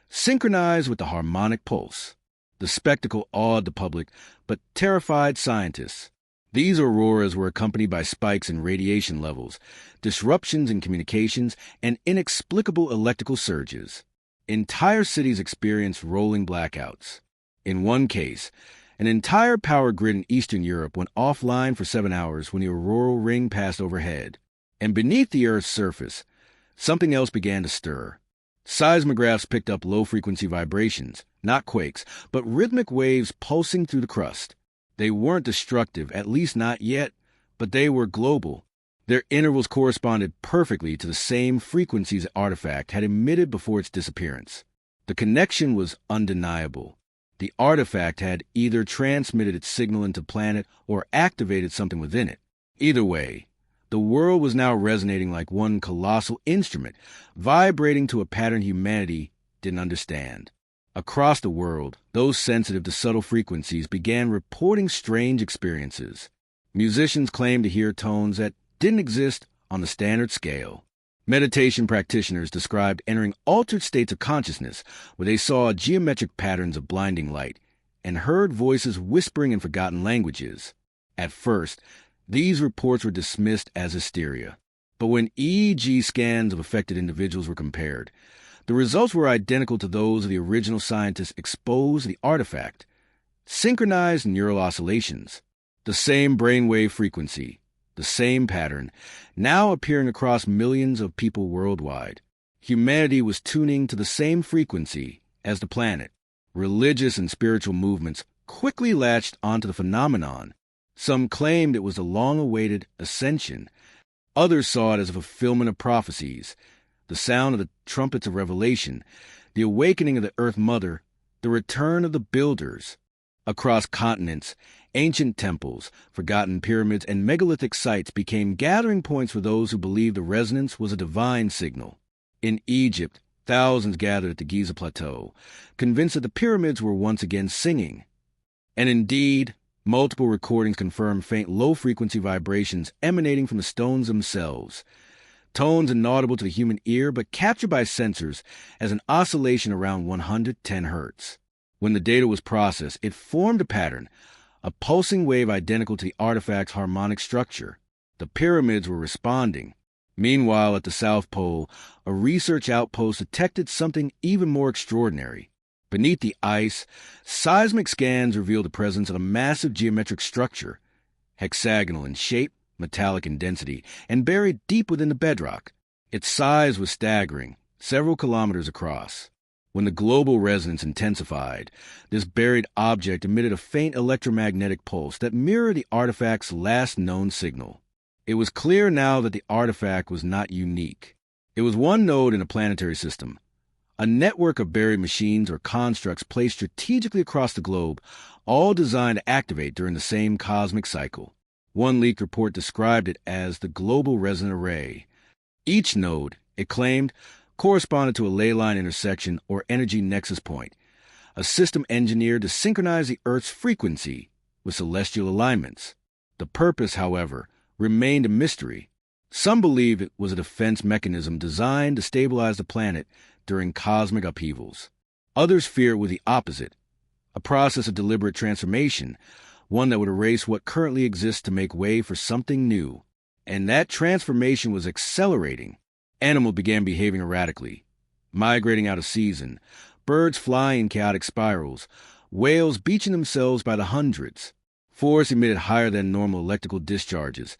Speaker 1: synchronized with the harmonic pulse. The spectacle awed the public, but terrified scientists. These auroras were accompanied by spikes in radiation levels, disruptions in communications, and inexplicable electrical surges. Entire cities experienced rolling blackouts. In one case, an entire power grid in Eastern Europe went offline for 7 hours when the auroral ring passed overhead. And beneath the Earth's surface, something else began to stir. Seismographs picked up low-frequency vibrations, not quakes, but rhythmic waves pulsing through the crust. They weren't destructive, at least not yet, but they were global. Their intervals corresponded perfectly to the same frequencies the artifact had emitted before its disappearance. The connection was undeniable. The artifact had either transmitted its signal into the planet or activated something within it. Either way, the world was now resonating like one colossal instrument, vibrating to a pattern humanity didn't understand. Across the world, those sensitive to subtle frequencies began reporting strange experiences. Musicians claimed to hear tones that didn't exist on the standard scale. Meditation practitioners described entering altered states of consciousness where they saw geometric patterns of blinding light and heard voices whispering in forgotten languages. At first, these reports were dismissed as hysteria. But when EEG scans of affected individuals were compared, the results were identical to those of the original scientists exposed to the artifact. synchronized neural oscillations. The same brainwave frequency, the same pattern, now appearing across millions of people worldwide. Humanity was tuning to the same frequency as the planet. Religious and spiritual movements quickly latched onto the phenomenon. Some claimed it was a long-awaited ascension. Others saw it as a fulfillment of prophecies, the sound of the trumpets of revelation, the awakening of the Earth Mother, the return of the builders. Across continents, ancient temples, forgotten pyramids, and megalithic sites became gathering points for those who believed the resonance was a divine signal. In Egypt, thousands gathered at the Giza Plateau, convinced that the pyramids were once again singing. And indeed, multiple recordings confirmed faint low-frequency vibrations emanating from the stones themselves, tones inaudible to the human ear but captured by sensors as an oscillation around 110 hertz. When the data was processed, it formed a pattern, a pulsing wave identical to the artifact's harmonic structure. The pyramids were responding. Meanwhile, at the South Pole, a research outpost detected something even more extraordinary. Beneath the ice, seismic scans revealed the presence of a massive geometric structure, hexagonal in shape, metallic in density, and buried deep within the bedrock. Its size was staggering, several kilometers across. When the global resonance intensified, this buried object emitted a faint electromagnetic pulse that mirrored the artifact's last known signal. It was clear now that the artifact was not unique. It was one node in a planetary system, a network of buried machines or constructs placed strategically across the globe, all designed to activate during the same cosmic cycle. One leaked report described it as the Global Resonant Array. Each node, it claimed, corresponded to a ley line intersection or energy nexus point, a system engineered to synchronize the Earth's frequency with celestial alignments. The purpose, however, remained a mystery. Some believed it was a defense mechanism designed to stabilize the planet during cosmic upheavals. Others feared it was the opposite, a process of deliberate transformation, one that would erase what currently exists to make way for something new. And that transformation was accelerating. Animals began behaving erratically, migrating out of season, birds flying in chaotic spirals, whales beaching themselves by the hundreds. Forests emitted higher than normal electrical discharges,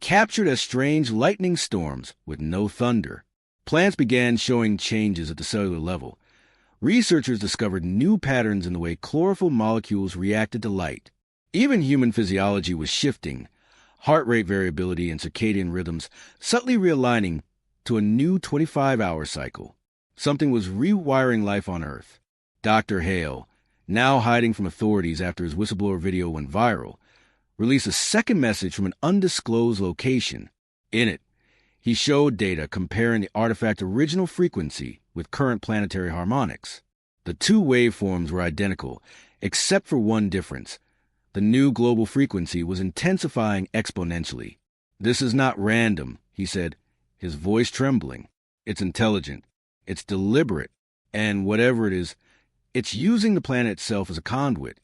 Speaker 1: captured as strange lightning storms with no thunder. Plants began showing changes at the cellular level. Researchers discovered new patterns in the way chlorophyll molecules reacted to light. Even human physiology was shifting, heart rate variability and circadian rhythms subtly realigning to a new 25-hour cycle. Something was rewiring life on Earth. Dr. Hale, now hiding from authorities after his whistleblower video went viral, released a second message from an undisclosed location. In it, he showed data comparing the artifact's original frequency with current planetary harmonics. The two waveforms were identical, except for one difference. The new global frequency was intensifying exponentially. "This is not random," he said, his voice trembling. "It's intelligent. It's deliberate. And whatever it is, it's using the planet itself as a conduit."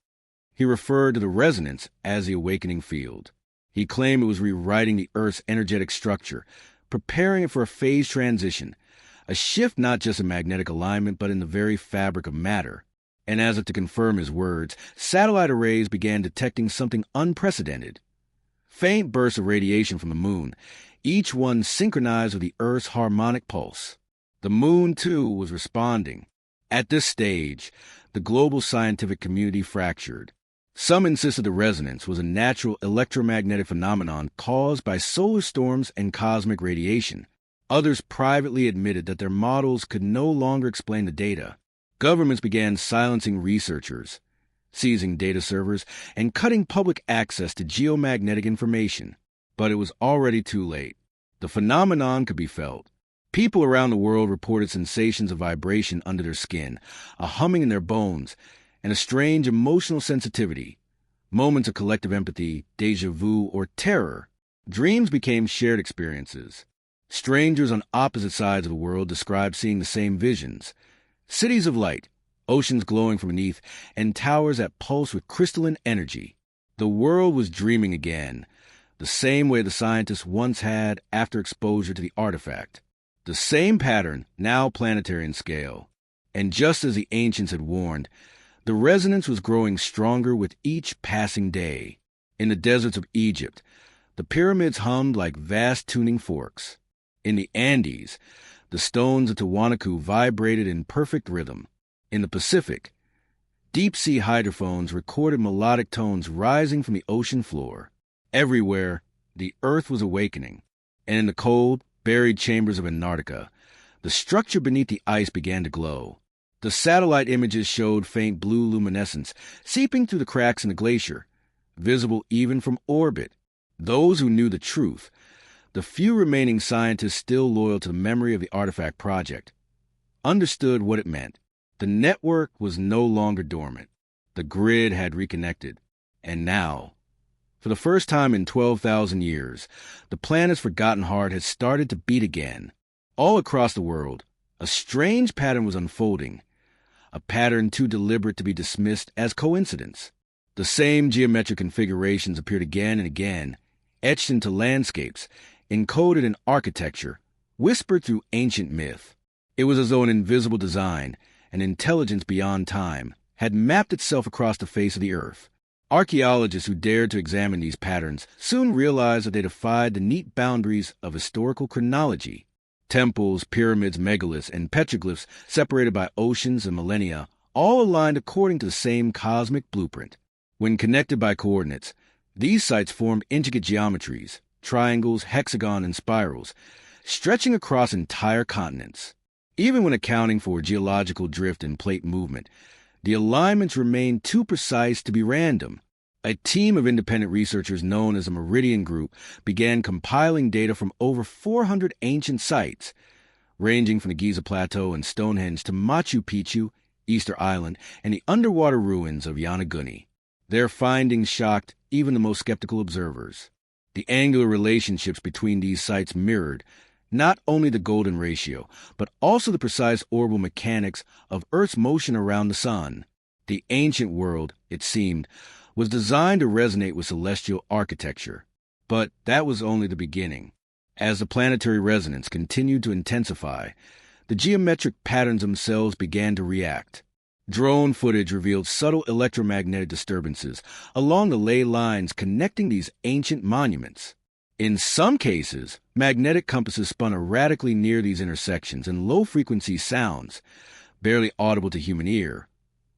Speaker 1: He referred to the resonance as the awakening field. He claimed it was rewriting the Earth's energetic structure, preparing it for a phase transition, a shift not just in magnetic alignment but in the very fabric of matter. And as if to confirm his words, satellite arrays began detecting something unprecedented. Faint bursts of radiation from the moon, each one synchronized with the Earth's harmonic pulse. The moon, too, was responding. At this stage, the global scientific community fractured. Some insisted the resonance was a natural electromagnetic phenomenon caused by solar storms and cosmic radiation. Others privately admitted that their models could no longer explain the data. Governments began silencing researchers, seizing data servers, and cutting public access to geomagnetic information. But it was already too late. The phenomenon could be felt. People around the world reported sensations of vibration under their skin, a humming in their bones, and a strange emotional sensitivity. Moments of collective empathy, déjà vu, or terror. Dreams became shared experiences. Strangers on opposite sides of the world described seeing the same visions. Cities of light, oceans glowing from beneath, and towers that pulse with crystalline energy. The world was dreaming again, the same way the scientists once had after exposure to the artifact. The same pattern, now planetary in scale. And just as the ancients had warned, The resonance was growing stronger with each passing day. In the deserts of Egypt, the pyramids hummed like vast tuning forks. In the Andes, the stones of Tiwanaku vibrated in perfect rhythm. In the Pacific, deep-sea hydrophones recorded melodic tones rising from the ocean floor. Everywhere, the earth was awakening. And in the cold, buried chambers of Antarctica, the structure beneath the ice began to glow. The satellite images showed faint blue luminescence seeping through the cracks in the glacier, visible even from orbit. Those who knew the truth, the few remaining scientists still loyal to the memory of the artifact project, understood what it meant. The network was no longer dormant. The grid had reconnected. And now, for the first time in 12,000 years, the planet's forgotten heart had started to beat again. All across the world, a strange pattern was unfolding, a pattern too deliberate to be dismissed as coincidence. The same geometric configurations appeared again and again, etched into landscapes, encoded in architecture, whispered through ancient myth. It was as though an invisible design, an intelligence beyond time, had mapped itself across the face of the earth. Archaeologists who dared to examine these patterns soon realized that they defied the neat boundaries of historical chronology. Temples, pyramids, megaliths, and petroglyphs separated by oceans and millennia, all aligned according to the same cosmic blueprint. When connected by coordinates, these sites formed intricate geometries, triangles, hexagons, and spirals, stretching across entire continents. Even when accounting for geological drift and plate movement, the alignments remained too precise to be random. A team of independent researchers known as the Meridian Group began compiling data from over 400 ancient sites, ranging from the Giza Plateau and Stonehenge to Machu Picchu, Easter Island, and the underwater ruins of Yonaguni. Their findings shocked even the most skeptical observers. The angular relationships between these sites mirrored not only the golden ratio, but also the precise orbital mechanics of Earth's motion around the sun. The ancient world, it seemed, was designed to resonate with celestial architecture. But that was only the beginning. As the planetary resonance continued to intensify, the geometric patterns themselves began to react. Drone footage revealed subtle electromagnetic disturbances along the ley lines connecting these ancient monuments. In some cases, magnetic compasses spun erratically near these intersections, and low-frequency sounds, barely audible to human ear,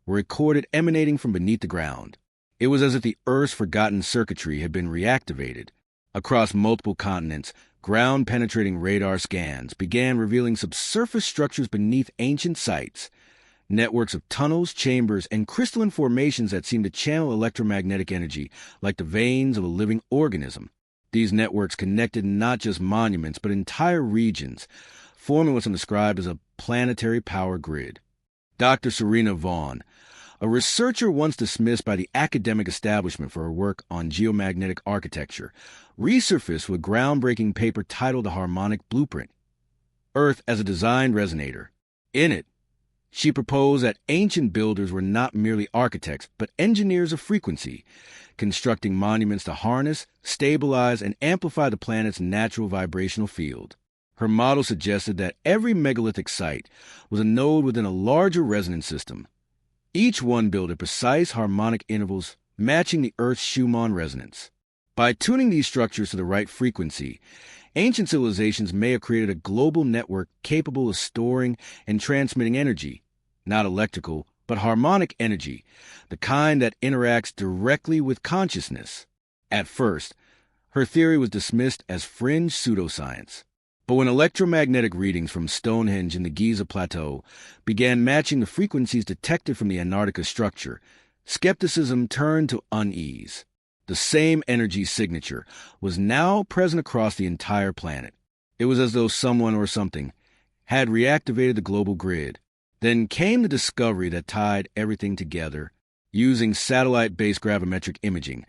Speaker 1: were recorded emanating from beneath the ground. It was as if the Earth's forgotten circuitry had been reactivated. Across multiple continents, ground-penetrating radar scans began revealing subsurface structures beneath ancient sites, networks of tunnels, chambers, and crystalline formations that seemed to channel electromagnetic energy like the veins of a living organism. These networks connected not just monuments, but entire regions, forming what's described as a planetary power grid. Dr. Serena Vaughan, a researcher once dismissed by the academic establishment for her work on geomagnetic architecture, resurfaced with a groundbreaking paper titled The Harmonic Blueprint, Earth as a Design Resonator. In it, she proposed that ancient builders were not merely architects, but engineers of frequency, constructing monuments to harness, stabilize, and amplify the planet's natural vibrational field. Her model suggested that every megalithic site was a node within a larger resonance system, each one built at precise harmonic intervals matching the Earth's Schumann resonance. By tuning these structures to the right frequency, ancient civilizations may have created a global network capable of storing and transmitting energy, not electrical, but harmonic energy, the kind that interacts directly with consciousness. At first, her theory was dismissed as fringe pseudoscience. But when electromagnetic readings from Stonehenge and the Giza Plateau began matching the frequencies detected from the Antarctica structure, skepticism turned to unease. The same energy signature was now present across the entire planet. It was as though someone or something had reactivated the global grid. Then came the discovery that tied everything together. Using satellite-based gravimetric imaging,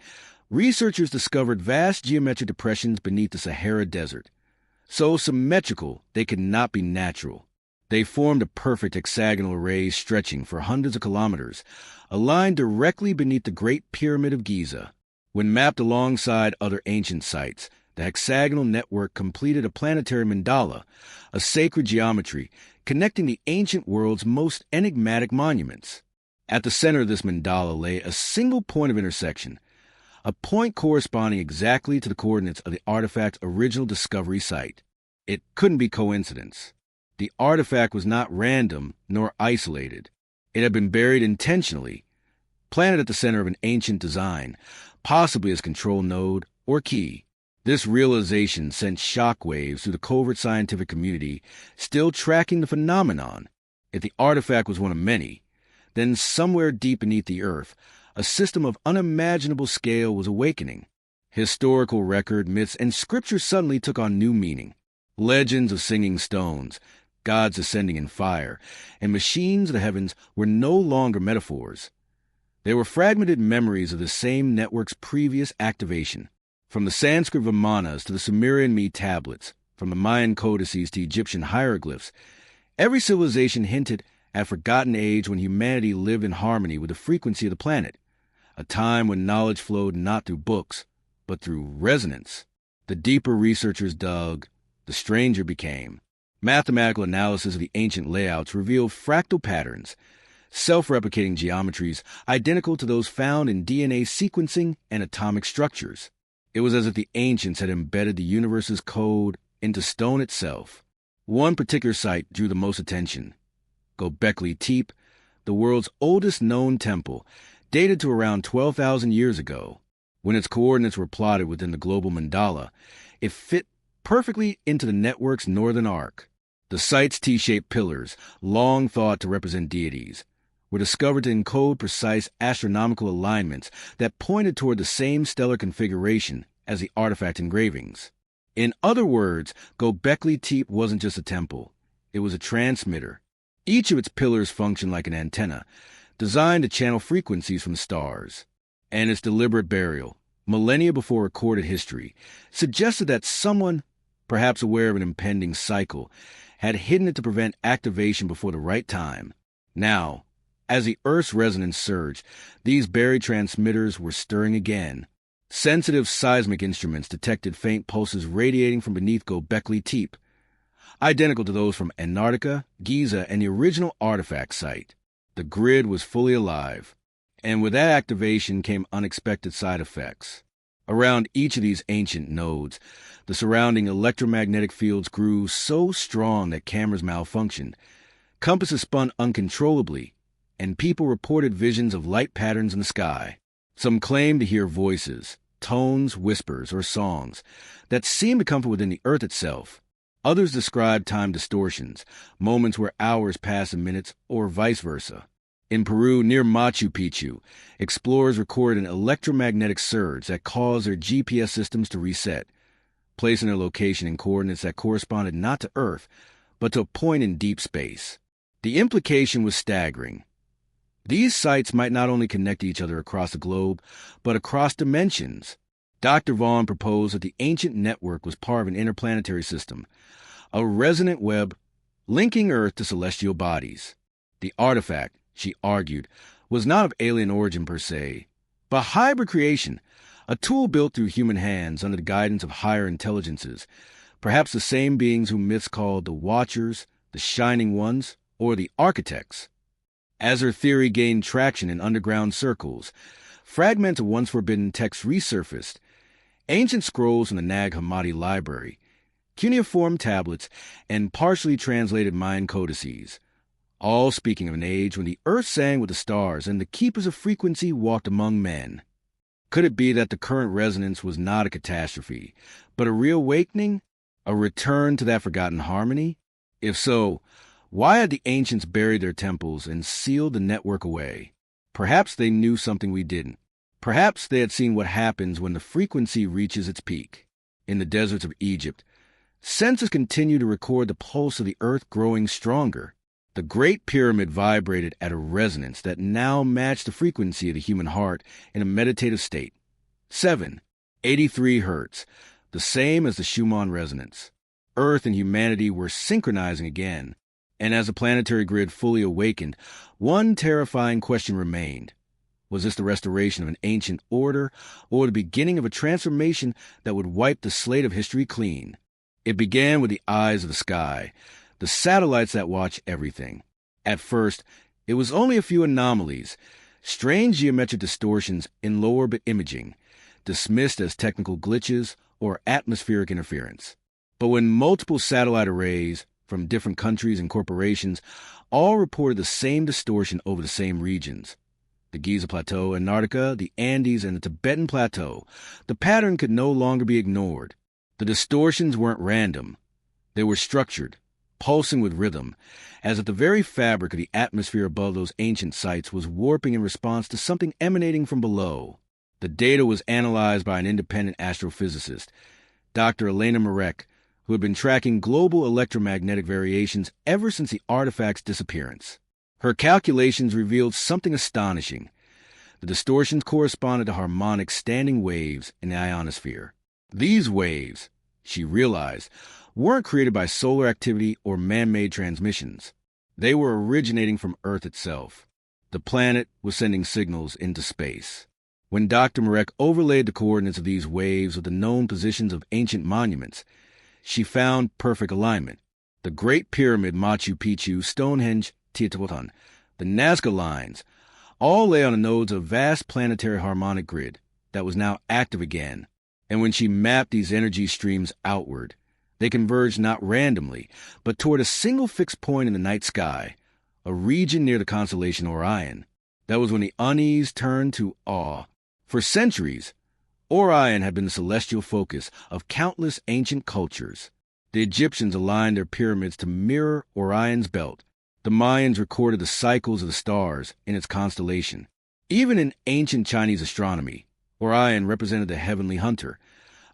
Speaker 1: researchers discovered vast geometric depressions beneath the Sahara Desert. So symmetrical they could not be natural. They formed a perfect hexagonal array stretching for hundreds of kilometers, aligned directly beneath the Great Pyramid of Giza. When mapped alongside other ancient sites, the hexagonal network completed a planetary mandala, a sacred geometry connecting the ancient world's most enigmatic monuments. At the center of this mandala lay a single point of intersection, a point corresponding exactly to the coordinates of the artifact's original discovery site. It couldn't be coincidence. The artifact was not random nor isolated. It had been buried intentionally, planted at the center of an ancient design, possibly as control node or key. This realization sent shockwaves through the covert scientific community, still tracking the phenomenon. If the artifact was one of many, then somewhere deep beneath the earth, a system of unimaginable scale was awakening. Historical record, myths, and scripture suddenly took on new meaning. Legends of singing stones, gods ascending in fire, and machines of the heavens were no longer metaphors. They were fragmented memories of the same network's previous activation. From the Sanskrit Vimanas to the Sumerian Me tablets, from the Mayan codices to Egyptian hieroglyphs, every civilization hinted at a forgotten age when humanity lived in harmony with the frequency of the planet, a time when knowledge flowed not through books, but through resonance. The deeper researchers dug, the stranger became. Mathematical analysis of the ancient layouts revealed fractal patterns, self-replicating geometries identical to those found in DNA sequencing and atomic structures. It was as if the ancients had embedded the universe's code into stone itself. One particular site drew the most attention. Göbekli Tepe, the world's oldest known temple, dated to around 12,000 years ago. When its coordinates were plotted within the global mandala, it fit perfectly into the network's northern arc. The site's T-shaped pillars, long thought to represent deities, were discovered to encode precise astronomical alignments that pointed toward the same stellar configuration as the artifact engravings. In other words, Göbekli Tepe wasn't just a temple. It was a transmitter. Each of its pillars functioned like an antenna, designed to channel frequencies from the stars. And its deliberate burial, millennia before recorded history, suggested that someone, perhaps aware of an impending cycle, had hidden it to prevent activation before the right time. Now, as the Earth's resonance surged, these buried transmitters were stirring again. Sensitive seismic instruments detected faint pulses radiating from beneath Göbekli Tepe, identical to those from Antarctica, Giza, and the original artifact site. The grid was fully alive, and with that activation came unexpected side effects. Around each of these ancient nodes, the surrounding electromagnetic fields grew so strong that cameras malfunctioned, compasses spun uncontrollably, and people reported visions of light patterns in the sky. Some claimed to hear voices, tones, whispers, or songs that seemed to come from within the earth itself. Others described time distortions, moments where hours passed in minutes, or vice versa. In Peru, near Machu Picchu, explorers recorded an electromagnetic surge that caused their GPS systems to reset, placing their location in coordinates that corresponded not to Earth, but to a point in deep space. The implication was staggering. These sites might not only connect each other across the globe, but across dimensions. Dr. Vaughn proposed that the ancient network was part of an interplanetary system, a resonant web linking Earth to celestial bodies. The artifact, she argued, was not of alien origin per se, but hybrid creation, a tool built through human hands under the guidance of higher intelligences, perhaps the same beings whom myths called the Watchers, the Shining Ones, or the Architects. As her theory gained traction in underground circles, fragments of once forbidden texts resurfaced. Ancient scrolls from the Nag Hammadi library, cuneiform tablets, and partially translated Mayan codices, all speaking of an age when the earth sang with the stars and the keepers of frequency walked among men. Could it be that the current resonance was not a catastrophe, but a reawakening, a return to that forgotten harmony? If so, why had the ancients buried their temples and sealed the network away? Perhaps they knew something we didn't. Perhaps they had seen what happens when the frequency reaches its peak. In the deserts of Egypt, sensors continued to record the pulse of the earth growing stronger. The Great Pyramid vibrated at a resonance that now matched the frequency of the human heart in a meditative state. 783 hertz, the same as the Schumann resonance. Earth and humanity were synchronizing again. And as the planetary grid fully awakened, one terrifying question remained. Was this the restoration of an ancient order, or the beginning of a transformation that would wipe the slate of history clean? It began with the eyes of the sky, the satellites that watch everything. At first, It was only a few anomalies, strange geometric distortions in low-orbit imaging, dismissed as technical glitches or atmospheric interference. But when multiple satellite arrays from different countries and corporations all reported the same distortion over the same regions, the Giza Plateau, Antarctica, the Andes, and the Tibetan Plateau, the pattern could no longer be ignored. The distortions weren't random. They were structured, pulsing with rhythm, as if the very fabric of the atmosphere above those ancient sites was warping in response to something emanating from below. The data was analyzed by an independent astrophysicist, Dr. Elena Marek, who had been tracking global electromagnetic variations ever since the artifact's disappearance. Her calculations revealed something astonishing. The distortions corresponded to harmonic standing waves in the ionosphere. These waves, she realized, weren't created by solar activity or man-made transmissions. They were originating from Earth itself. The planet was sending signals into space. When Dr. Marek overlaid the coordinates of these waves with the known positions of ancient monuments, she found perfect alignment. The Great Pyramid, Machu Picchu, Stonehenge, Teotihuacan, the Nazca lines, all lay on the nodes of a vast planetary harmonic grid that was now active again. And when she mapped these energy streams outward, they converged not randomly, but toward a single fixed point in the night sky, a region near the constellation Orion. That was when the unease turned to awe. For centuries, Orion had been the celestial focus of countless ancient cultures. The Egyptians aligned their pyramids to mirror Orion's belt. The Mayans recorded the cycles of the stars in its constellation. Even in ancient Chinese astronomy, Orion represented the heavenly hunter,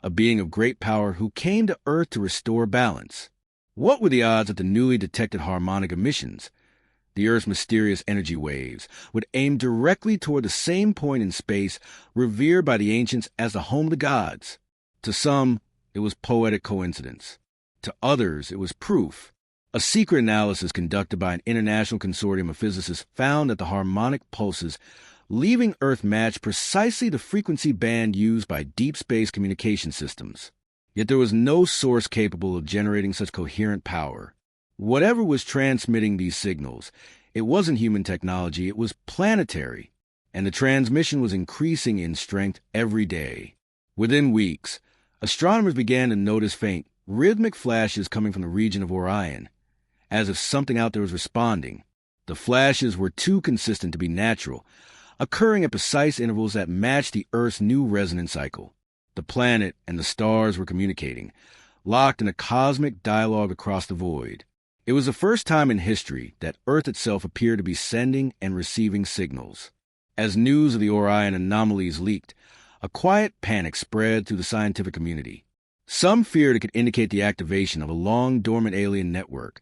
Speaker 1: a being of great power who came to Earth to restore balance. What were the odds that the newly detected harmonic emissions, the Earth's mysterious energy waves, would aim directly toward the same point in space revered by the ancients as the home of the gods? To some, it was poetic coincidence. To others, it was proof. A secret analysis conducted by an international consortium of physicists found that the harmonic pulses leaving Earth matched precisely the frequency band used by deep space communication systems. Yet there was no source capable of generating such coherent power. Whatever was transmitting these signals, it wasn't human technology, it was planetary, and the transmission was increasing in strength every day. Within weeks, astronomers began to notice faint, rhythmic flashes coming from the region of Orion, as if something out there was responding. The flashes were too consistent to be natural, occurring at precise intervals that matched the Earth's new resonance cycle. The planet and the stars were communicating, locked in a cosmic dialogue across the void. It was the first time in history that Earth itself appeared to be sending and receiving signals. As news of the Orion anomalies leaked, a quiet panic spread through the scientific community. Some feared it could indicate the activation of a long-dormant alien network,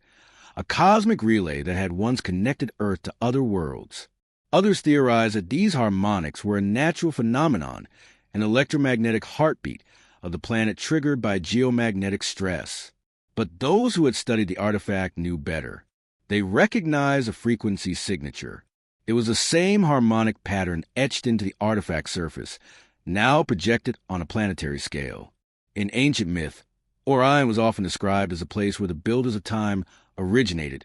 Speaker 1: a cosmic relay that had once connected Earth to other worlds. Others theorized that these harmonics were a natural phenomenon, an electromagnetic heartbeat of the planet triggered by geomagnetic stress. But those who had studied the artifact knew better. They recognized a frequency signature. It was the same harmonic pattern etched into the artifact surface, now projected on a planetary scale. In ancient myth, Orion was often described as a place where the builders of time originated,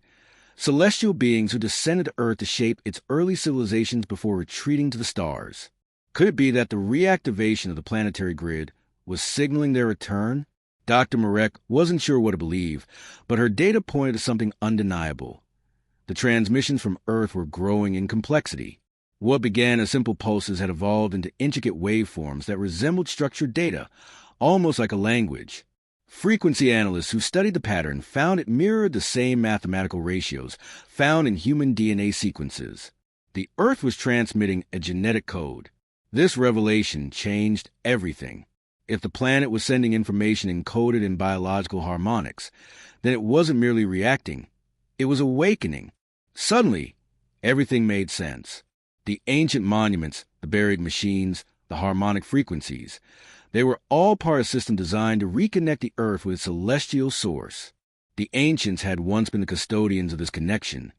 Speaker 1: celestial beings who descended to Earth to shape its early civilizations before retreating to the stars. Could it be that the reactivation of the planetary grid was signaling their return? Dr. Marek wasn't sure what to believe, but her data pointed to something undeniable. The transmissions from Earth were growing in complexity. What began as simple pulses had evolved into intricate waveforms that resembled structured data, almost like a language. Frequency analysts who studied the pattern found it mirrored the same mathematical ratios found in human DNA sequences. The Earth was transmitting a genetic code. This revelation changed everything. If the planet was sending information encoded in biological harmonics, then it wasn't merely reacting, it was awakening. Suddenly, everything made sense. The ancient monuments, the buried machines, the harmonic frequencies, they were all part of a system designed to reconnect the Earth with its celestial source. The ancients had once been the custodians of this connection,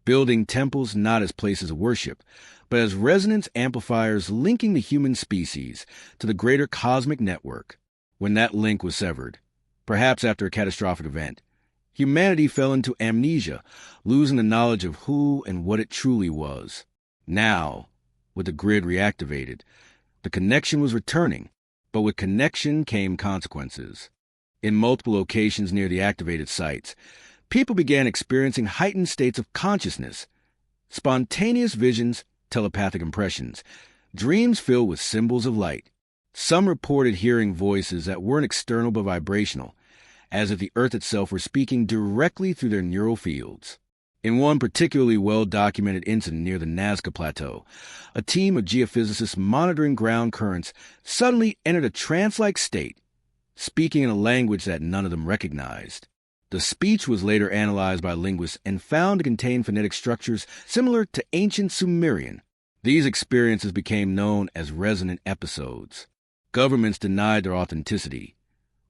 Speaker 1: building temples not as places of worship, but as resonance amplifiers linking the human species to the greater cosmic network. When that link was severed, perhaps after a catastrophic event, Humanity fell into amnesia, losing the knowledge of who and what it truly was. Now, with the grid reactivated, the connection was returning, but with connection came consequences. In multiple locations near the activated sites, people began experiencing heightened states of consciousness, spontaneous visions, telepathic impressions, dreams filled with symbols of light. Some reported hearing voices that weren't external but vibrational, as if the earth itself were speaking directly through their neural fields. In one particularly well-documented incident near the Nazca Plateau, a team of geophysicists monitoring ground currents suddenly entered a trance-like state, speaking in a language that none of them recognized. The speech was later analyzed by linguists and found to contain phonetic structures similar to ancient Sumerian. These experiences became known as resonant episodes. Governments denied their authenticity,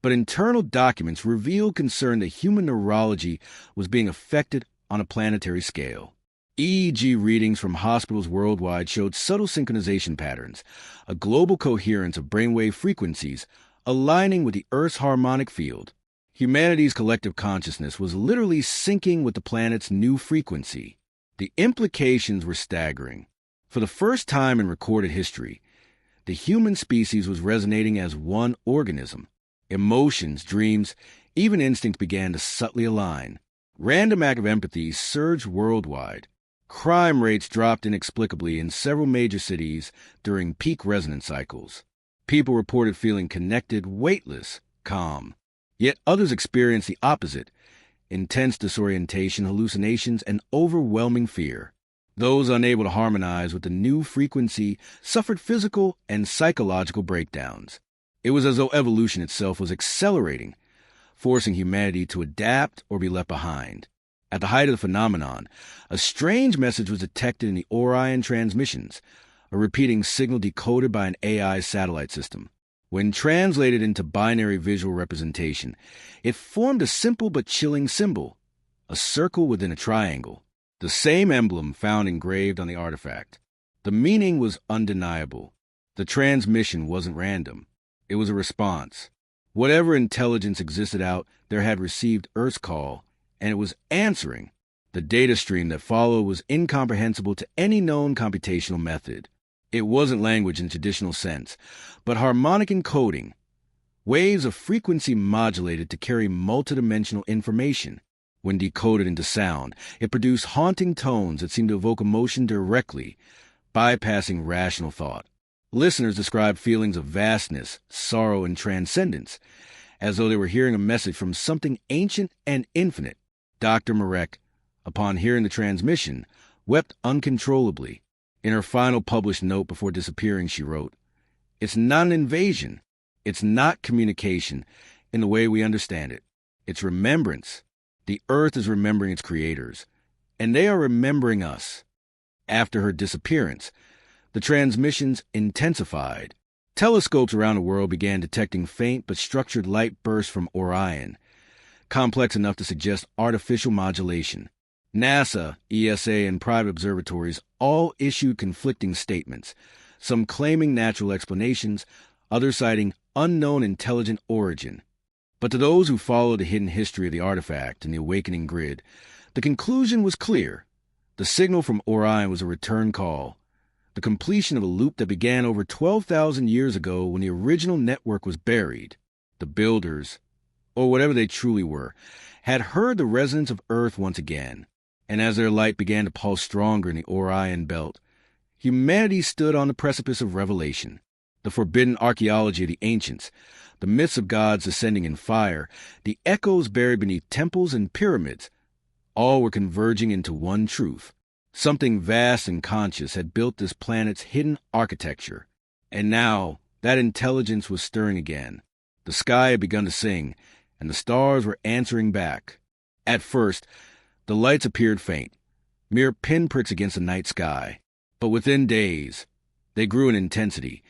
Speaker 1: but internal documents revealed concern that human neurology was being affected on a planetary scale. EEG readings from hospitals worldwide showed subtle synchronization patterns, a global coherence of brainwave frequencies aligning with the Earth's harmonic field. Humanity's collective consciousness was literally syncing with the planet's new frequency. The implications were staggering. For the first time in recorded history, the human species was resonating as one organism. Emotions, dreams, even instincts began to subtly align. Random acts of empathy surged worldwide. Crime rates dropped inexplicably in several major cities during peak resonance cycles. People reported feeling connected, weightless, calm. Yet others experienced the opposite: intense disorientation, hallucinations, and overwhelming fear. Those unable to harmonize with the new frequency suffered physical and psychological breakdowns. It was as though evolution itself was accelerating, forcing humanity to adapt or be left behind. At the height of the phenomenon, a strange message was detected in the Orion transmissions, a repeating signal decoded by an AI satellite system. When translated into binary visual representation, it formed a simple but chilling symbol, a circle within a triangle, the same emblem found engraved on the artifact. The meaning was undeniable. The transmission wasn't random. It was a response. Whatever intelligence existed out there had received Earth's call, and it was answering. The data stream that followed was incomprehensible to any known computational method. It wasn't language in traditional sense, but harmonic encoding, waves of frequency modulated to carry multidimensional information. When decoded into sound, it produced haunting tones that seemed to evoke emotion directly, bypassing rational thought. Listeners described feelings of vastness, sorrow, and transcendence, as though they were hearing a message from something ancient and infinite. Dr. Marek, upon hearing the transmission, wept uncontrollably. In her final published note before disappearing, she wrote, "It's not an invasion. It's not communication in the way we understand it. It's remembrance. The Earth is remembering its creators, and they are remembering us." After her disappearance, the transmissions intensified. Telescopes around the world began detecting faint but structured light bursts from Orion, complex enough to suggest artificial modulation. NASA, ESA, and private observatories all issued conflicting statements, some claiming natural explanations, others citing unknown intelligent origin. But to those who followed the hidden history of the artifact and the awakening grid, the conclusion was clear. The signal from Orion was a return call, the completion of a loop that began over 12,000 years ago when the original network was buried. The builders, or whatever they truly were, had heard the resonance of Earth once again, and as their light began to pulse stronger in the Orion belt, humanity stood on the precipice of revelation. The forbidden archaeology of the ancients, the myths of gods descending in fire, the echoes buried beneath temples and pyramids, all were converging into one truth. Something vast and conscious had built this planet's hidden architecture, and now that intelligence was stirring again. The sky had begun to sing, and the stars were answering back. At first, the lights appeared faint, mere pinpricks against the night sky. But within days, they grew in intensity,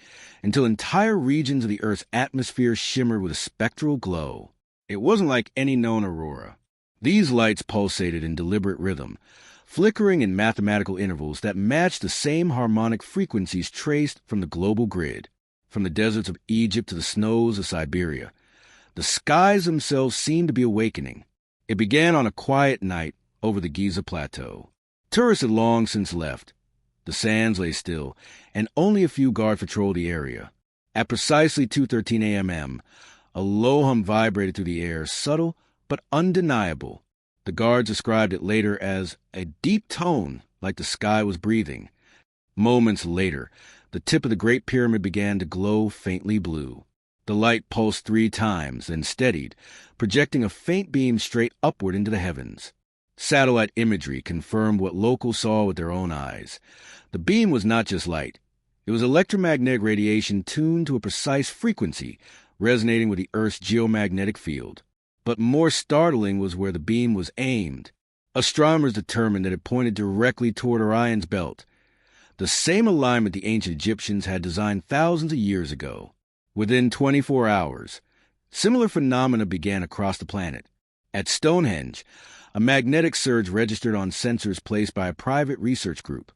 Speaker 1: until entire regions of the Earth's atmosphere shimmered with a spectral glow. It wasn't like any known aurora. These lights pulsated in deliberate rhythm, flickering in mathematical intervals that matched the same harmonic frequencies traced from the global grid. From the deserts of Egypt to the snows of Siberia, the skies themselves seemed to be awakening. It began on a quiet night over the Giza Plateau. Tourists had long since left. The sands lay still, and only a few guards patrolled the area. At precisely 2:13 a.m., a low hum vibrated through the air, subtle but undeniable. The guards described it later as a deep tone, like the sky was breathing. Moments later, the tip of the Great Pyramid began to glow faintly blue. The light pulsed 3 times, then steadied, projecting a faint beam straight upward into the heavens. Satellite imagery confirmed what locals saw with their own eyes. The beam was not just light. It was electromagnetic radiation tuned to a precise frequency, resonating with the Earth's geomagnetic field. But more startling was where the beam was aimed. Astronomers determined that it pointed directly toward Orion's belt, the same alignment the ancient Egyptians had designed thousands of years ago. Within 24 hours, similar phenomena began across the planet. At Stonehenge, a magnetic surge registered on sensors placed by a private research group.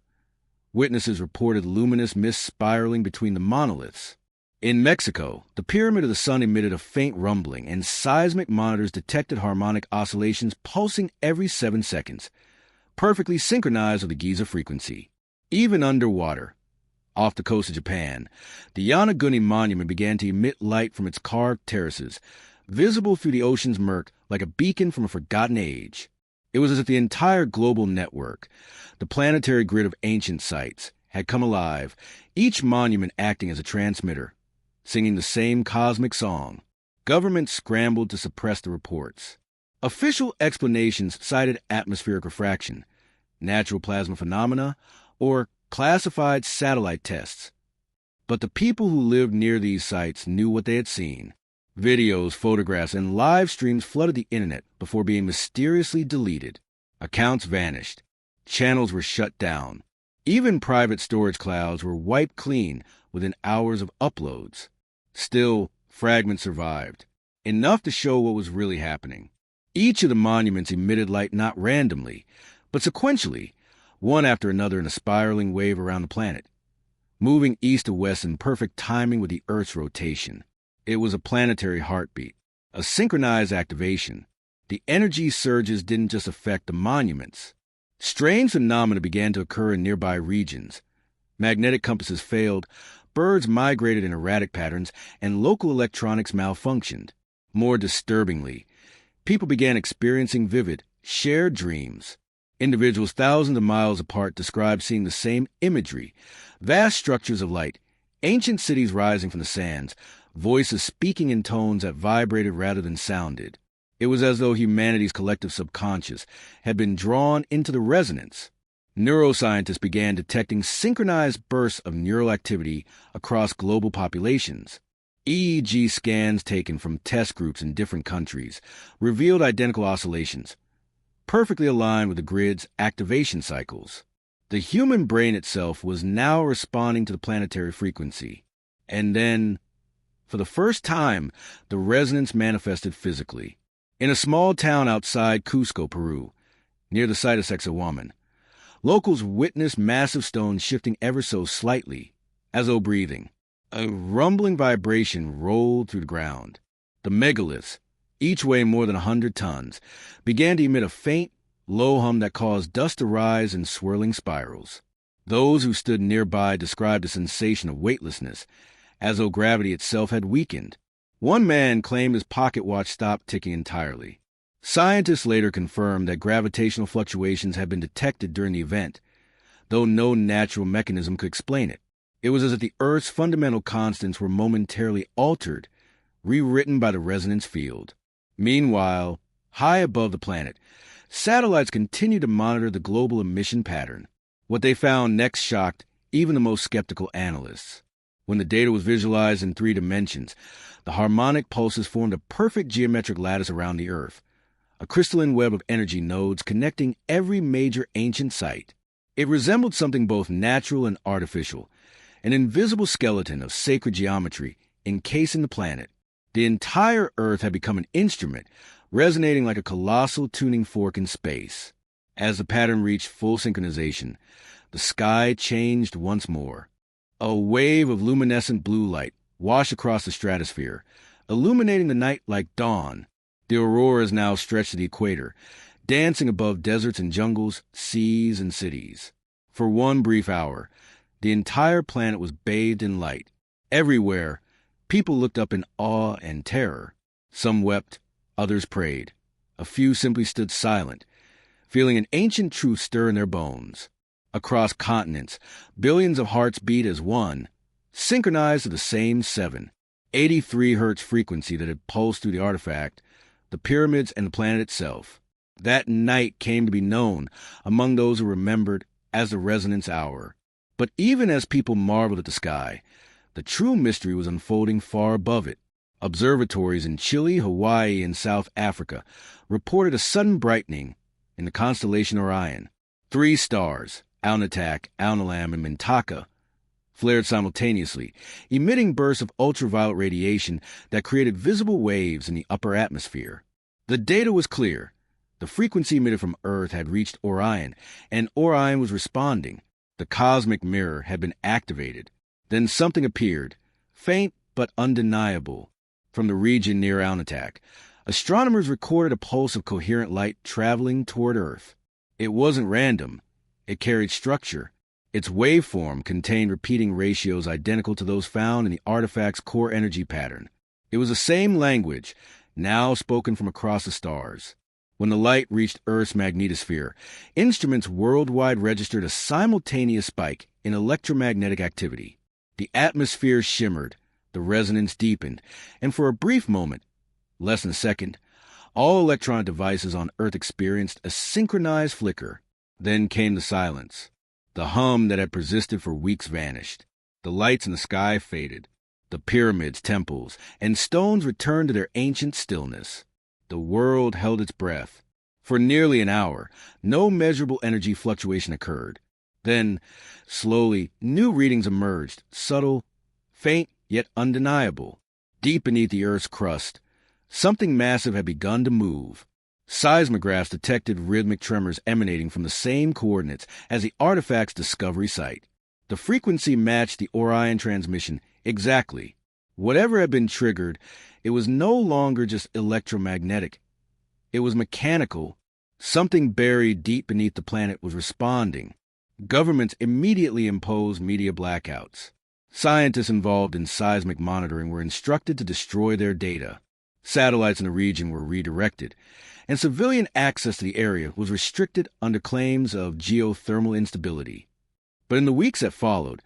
Speaker 1: Witnesses reported luminous mist spiraling between the monoliths. In Mexico, the Pyramid of the Sun emitted a faint rumbling, and seismic monitors detected harmonic oscillations pulsing every 7 seconds, perfectly synchronized with the Giza frequency. Even underwater, off the coast of Japan, the Yonaguni Monument began to emit light from its carved terraces, visible through the ocean's murk like a beacon from a forgotten age. It was as if the entire global network, the planetary grid of ancient sites, had come alive, each monument acting as a transmitter, singing the same cosmic song. Governments scrambled to suppress the reports. Official explanations cited atmospheric refraction, natural plasma phenomena, or classified satellite tests. But the people who lived near these sites knew what they had seen. Videos, photographs, and live streams flooded the internet before being mysteriously deleted. Accounts vanished. Channels were shut down. Even private storage clouds were wiped clean within hours of uploads. Still, fragments survived, enough to show what was really happening. Each of the monuments emitted light not randomly, but sequentially, one after another in a spiraling wave around the planet, moving east to west in perfect timing with the Earth's rotation. It was a planetary heartbeat, a synchronized activation. The energy surges didn't just affect the monuments. Strange phenomena began to occur in nearby regions. Magnetic compasses failed, birds migrated in erratic patterns, and local electronics malfunctioned. More disturbingly, people began experiencing vivid, shared dreams. Individuals thousands of miles apart described seeing the same imagery, vast structures of light, ancient cities rising from the sands, voices speaking in tones that vibrated rather than sounded. It was as though humanity's collective subconscious had been drawn into the resonance. Neuroscientists began detecting synchronized bursts of neural activity across global populations. EEG scans taken from test groups in different countries revealed identical oscillations, perfectly aligned with the grid's activation cycles. The human brain itself was now responding to the planetary frequency. And then, for the first time, the resonance manifested physically. In a small town outside Cusco, Peru, near the site of Sacsayhuaman, locals witnessed massive stones shifting ever so slightly, as though breathing. A rumbling vibration rolled through the ground. The megaliths, each weighing more than 100 tons, began to emit a faint, low hum that caused dust to rise in swirling spirals. Those who stood nearby described a sensation of weightlessness, as though gravity itself had weakened. One man claimed his pocket watch stopped ticking entirely. Scientists later confirmed that gravitational fluctuations had been detected during the event, though no natural mechanism could explain it. It was as if the Earth's fundamental constants were momentarily altered, rewritten by the resonance field. Meanwhile, high above the planet, satellites continued to monitor the global emission pattern. What they found next shocked even the most skeptical analysts. When the data was visualized in 3 dimensions, the harmonic pulses formed a perfect geometric lattice around the Earth, a crystalline web of energy nodes connecting every major ancient site. It resembled something both natural and artificial, an invisible skeleton of sacred geometry encasing the planet. The entire Earth had become an instrument, resonating like a colossal tuning fork in space. As the pattern reached full synchronization, the sky changed once more. A wave of luminescent blue light washed across the stratosphere, illuminating the night like dawn. The auroras now stretched to the equator, dancing above deserts and jungles, seas and cities. For one brief hour, the entire planet was bathed in light. Everywhere, people looked up in awe and terror. Some wept, others prayed. A few simply stood silent, feeling an ancient truth stir in their bones. Across continents, billions of hearts beat as one, synchronized to the same 783 hertz frequency that had pulsed through the artifact, the pyramids, and the planet itself. That night came to be known among those who remembered as the resonance hour. But even as people marveled at the sky, the true mystery was unfolding far above it. Observatories in Chile, Hawaii, and South Africa reported a sudden brightening in the constellation Orion. 3 stars, Alnitak, Alnilam, and Mintaka, flared simultaneously, emitting bursts of ultraviolet radiation that created visible waves in the upper atmosphere. The data was clear. The frequency emitted from Earth had reached Orion, and Orion was responding. The cosmic mirror had been activated. Then something appeared, faint but undeniable, from the region near Alnitak. Astronomers recorded a pulse of coherent light traveling toward Earth. It wasn't random. It carried structure. Its waveform contained repeating ratios identical to those found in the artifact's core energy pattern. It was the same language, now spoken from across the stars. When the light reached Earth's magnetosphere, instruments worldwide registered a simultaneous spike in electromagnetic activity. The atmosphere shimmered, the resonance deepened, and for a brief moment, less than a second, all electronic devices on Earth experienced a synchronized flicker. Then came the silence. The hum that had persisted for weeks vanished. The lights in the sky faded. The pyramids, temples, and stones returned to their ancient stillness. The world held its breath. For nearly an hour, no measurable energy fluctuation occurred. Then, slowly, new readings emerged, subtle, faint, yet undeniable. Deep beneath the Earth's crust, something massive had begun to move. Seismographs detected rhythmic tremors emanating from the same coordinates as the artifact's discovery site. The frequency matched the Orion transmission exactly. Whatever had been triggered, it was no longer just electromagnetic. It was mechanical. Something buried deep beneath the planet was responding. Governments immediately imposed media blackouts. Scientists involved in seismic monitoring were instructed to destroy their data. Satellites in the region were redirected, and civilian access to the area was restricted under claims of geothermal instability. But in the weeks that followed,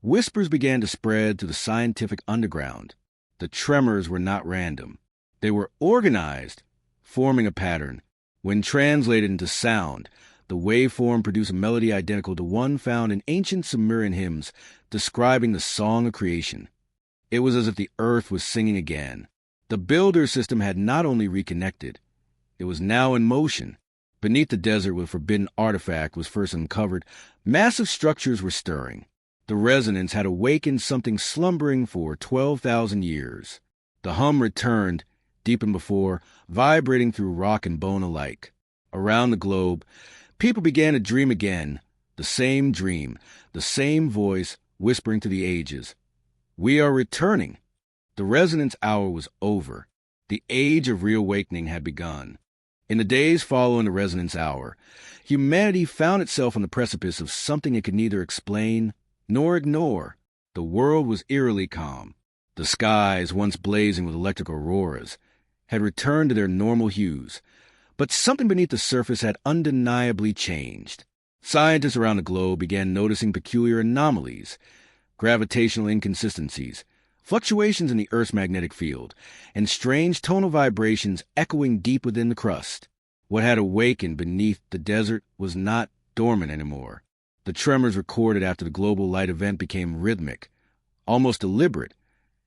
Speaker 1: whispers began to spread through the scientific underground. The tremors were not random. They were organized, forming a pattern. When translated into sound, the waveform produced a melody identical to one found in ancient Sumerian hymns describing the song of creation. It was as if the earth was singing again. The builder system had not only reconnected, it was now in motion. Beneath the desert where the forbidden artifact was first uncovered, massive structures were stirring. The resonance had awakened something slumbering for 12,000 years. The hum returned, deepened before, vibrating through rock and bone alike. Around the globe, people began to dream again, the same dream, the same voice whispering to the ages. We are returning. The resonance hour was over. The age of reawakening had begun. In the days following the resonance hour, humanity found itself on the precipice of something it could neither explain nor ignore. The world was eerily calm. The skies, once blazing with electric auroras, had returned to their normal hues, but something beneath the surface had undeniably changed. Scientists around the globe began noticing peculiar anomalies, gravitational inconsistencies, fluctuations in the Earth's magnetic field, and strange tonal vibrations echoing deep within the crust. What had awakened beneath the desert was not dormant anymore. The tremors recorded after the global light event became rhythmic, almost deliberate,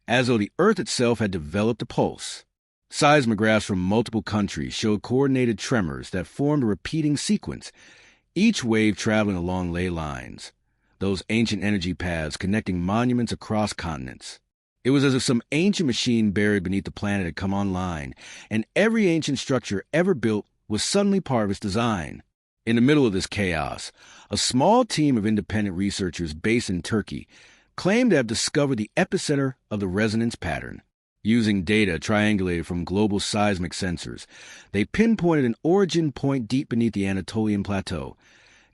Speaker 1: as though the Earth itself had developed a pulse. Seismographs from multiple countries showed coordinated tremors that formed a repeating sequence, each wave traveling along ley lines, those ancient energy paths connecting monuments across continents. It was as if some ancient machine buried beneath the planet had come online, and every ancient structure ever built was suddenly part of its design. In the middle of this chaos, a small team of independent researchers based in Turkey claimed to have discovered the epicenter of the resonance pattern. Using data triangulated from global seismic sensors, they pinpointed an origin point deep beneath the Anatolian Plateau,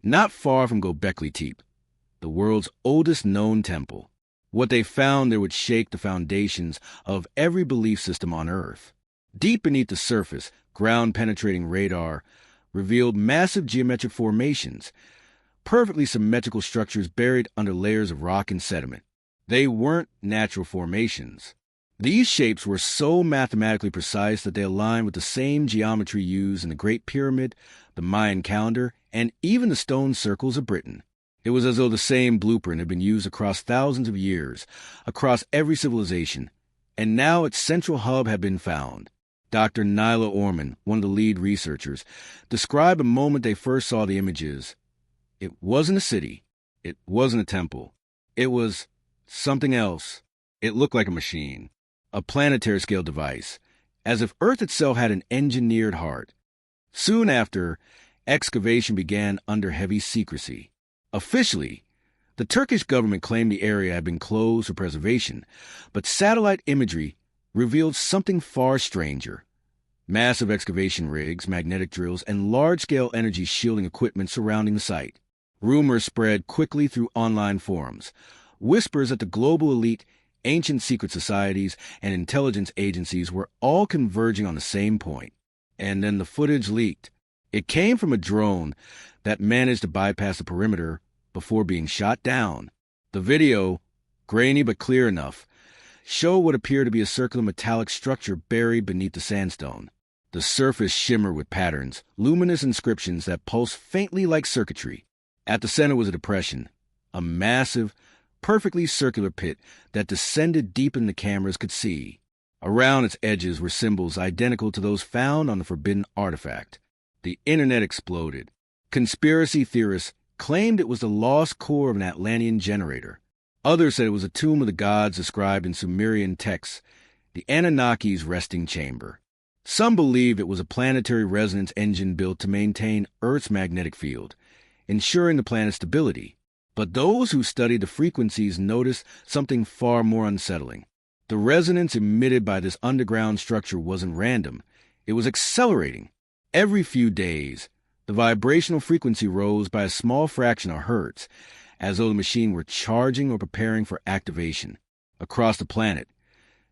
Speaker 1: not far from Göbekli Tepe, the world's oldest known temple. What they found there would shake the foundations of every belief system on Earth. Deep beneath the surface, ground-penetrating radar revealed massive geometric formations, perfectly symmetrical structures buried under layers of rock and sediment. They weren't natural formations. These shapes were so mathematically precise that they aligned with the same geometry used in the Great Pyramid, the Mayan calendar, and even the stone circles of Britain. It was as though the same blueprint had been used across thousands of years, across every civilization, and now its central hub had been found. Dr. Nyla Orman, one of the lead researchers, described the moment they first saw the images. It wasn't a city. It wasn't a temple. It was something else. It looked like a machine, a planetary-scale device, as if Earth itself had an engineered heart. Soon after, excavation began under heavy secrecy. Officially, the Turkish government claimed the area had been closed for preservation, but satellite imagery revealed something far stranger. Massive excavation rigs, magnetic drills, and large-scale energy shielding equipment surrounding the site. Rumors spread quickly through online forums. Whispers that the global elite, ancient secret societies, and intelligence agencies were all converging on the same point. And then the footage leaked. It came from a drone that managed to bypass the perimeter before being shot down. The video, grainy but clear enough, showed what appeared to be a circular metallic structure buried beneath the sandstone. The surface shimmered with patterns, luminous inscriptions that pulsed faintly like circuitry. At the center was a depression, a massive, perfectly circular pit that descended deeper than the cameras could see. Around its edges were symbols identical to those found on the forbidden artifact. The internet exploded. Conspiracy theorists claimed it was the lost core of an Atlantean generator. Others said it was a tomb of the gods described in Sumerian texts, the Anunnaki's resting chamber. Some believed it was a planetary resonance engine built to maintain Earth's magnetic field, ensuring the planet's stability. But those who studied the frequencies noticed something far more unsettling. The resonance emitted by this underground structure wasn't random. It was accelerating. Every few days, the vibrational frequency rose by a small fraction of hertz, as though the machine were charging or preparing for activation. Across the planet,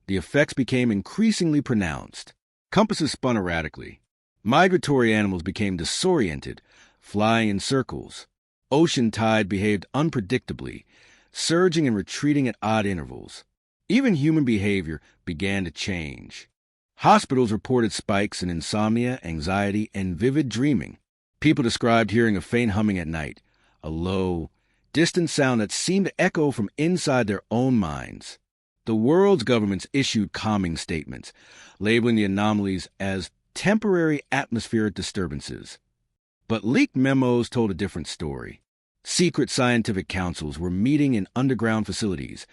Speaker 1: the effects became increasingly pronounced. Compasses spun erratically. Migratory animals became disoriented, flying in circles. Ocean tide behaved unpredictably, surging and retreating at odd intervals. Even human behavior began to change. Hospitals reported spikes in insomnia, anxiety, and vivid dreaming. People described hearing a faint humming at night, a low, distant sound that seemed to echo from inside their own minds. The world's governments issued calming statements, labeling the anomalies as temporary atmospheric disturbances. But leaked memos told a different story. Secret scientific councils were meeting in underground facilities,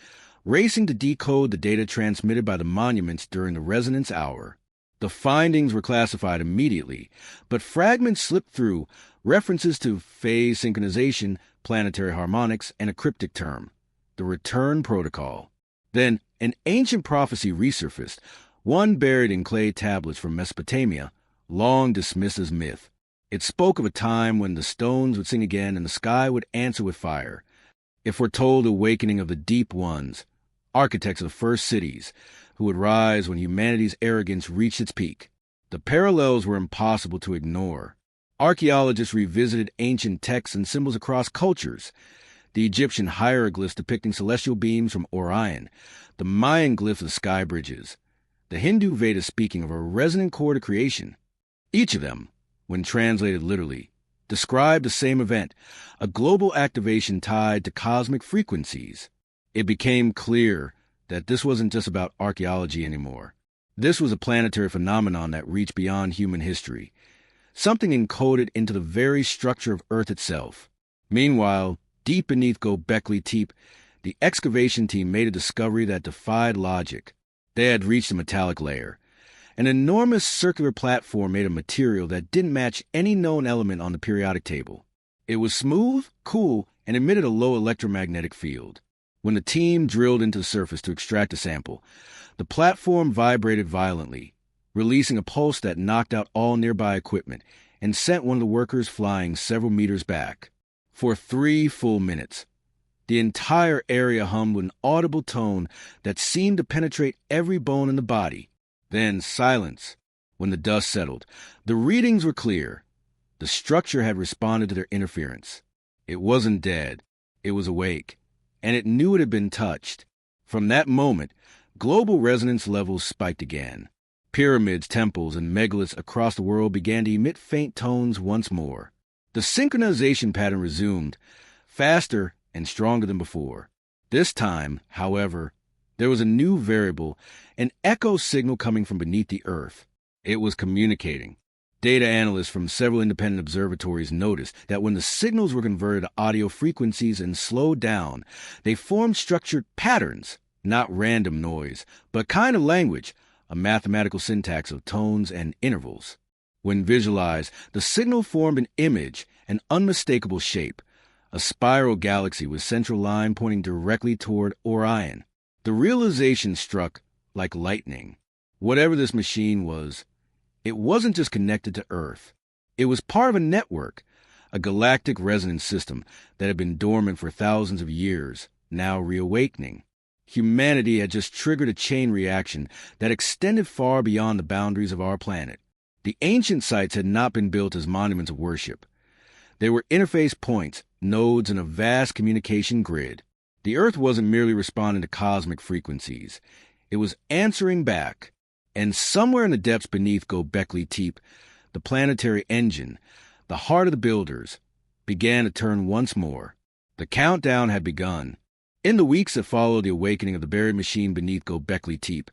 Speaker 1: racing to decode the data transmitted by the monuments during the resonance hour. The findings were classified immediately, but fragments slipped through, references to phase synchronization, planetary harmonics, and a cryptic term, the return protocol. Then, an ancient prophecy resurfaced, one buried in clay tablets from Mesopotamia, long dismissed as myth. It spoke of a time when the stones would sing again and the sky would answer with fire. It foretold the awakening of the deep ones, architects of the first cities, who would rise when humanity's arrogance reached its peak. The parallels were impossible to ignore. Archaeologists revisited ancient texts and symbols across cultures. The Egyptian hieroglyphs depicting celestial beams from Orion, the Mayan glyphs of sky bridges, the Hindu Vedas speaking of a resonant core to creation. Each of them, when translated literally, described the same event, a global activation tied to cosmic frequencies. It became clear that this wasn't just about archaeology anymore. This was a planetary phenomenon that reached beyond human history, something encoded into the very structure of Earth itself. Meanwhile, deep beneath Göbekli Tepe, the excavation team made a discovery that defied logic. They had reached a metallic layer, an enormous circular platform made of material that didn't match any known element on the periodic table. It was smooth, cool, and emitted a low electromagnetic field. When the team drilled into the surface to extract a sample, The platform vibrated violently, releasing a pulse that knocked out all nearby equipment and sent one of the workers flying several meters back. For 3 full minutes, the entire area hummed with an audible tone that seemed to penetrate every bone in the body. Then silence. When the dust settled, the readings were clear. The structure had responded to their interference. It wasn't dead. It was awake, and it knew it had been touched. From that moment, global resonance levels spiked again. Pyramids, temples, and megaliths across the world began to emit faint tones once more. The synchronization pattern resumed, faster and stronger than before. This time, however, there was a new variable, an echo signal coming from beneath the earth. It was communicating. Data analysts from several independent observatories noticed that when the signals were converted to audio frequencies and slowed down, they formed structured patterns, not random noise, but kind of language, a mathematical syntax of tones and intervals. When visualized, the signal formed an image, an unmistakable shape, a spiral galaxy with central line pointing directly toward Orion. The realization struck like lightning. Whatever this machine was, it wasn't just connected to Earth. It was part of a network, a galactic resonance system that had been dormant for thousands of years, now reawakening. Humanity had just triggered a chain reaction that extended far beyond the boundaries of our planet. The ancient sites had not been built as monuments of worship. They were interface points, nodes in a vast communication grid. The Earth wasn't merely responding to cosmic frequencies. It was answering back. And somewhere in the depths beneath Göbekli Tepe, the planetary engine, the heart of the builders, began to turn once more. The countdown had begun. In the weeks that followed the awakening of the buried machine beneath Göbekli Tepe,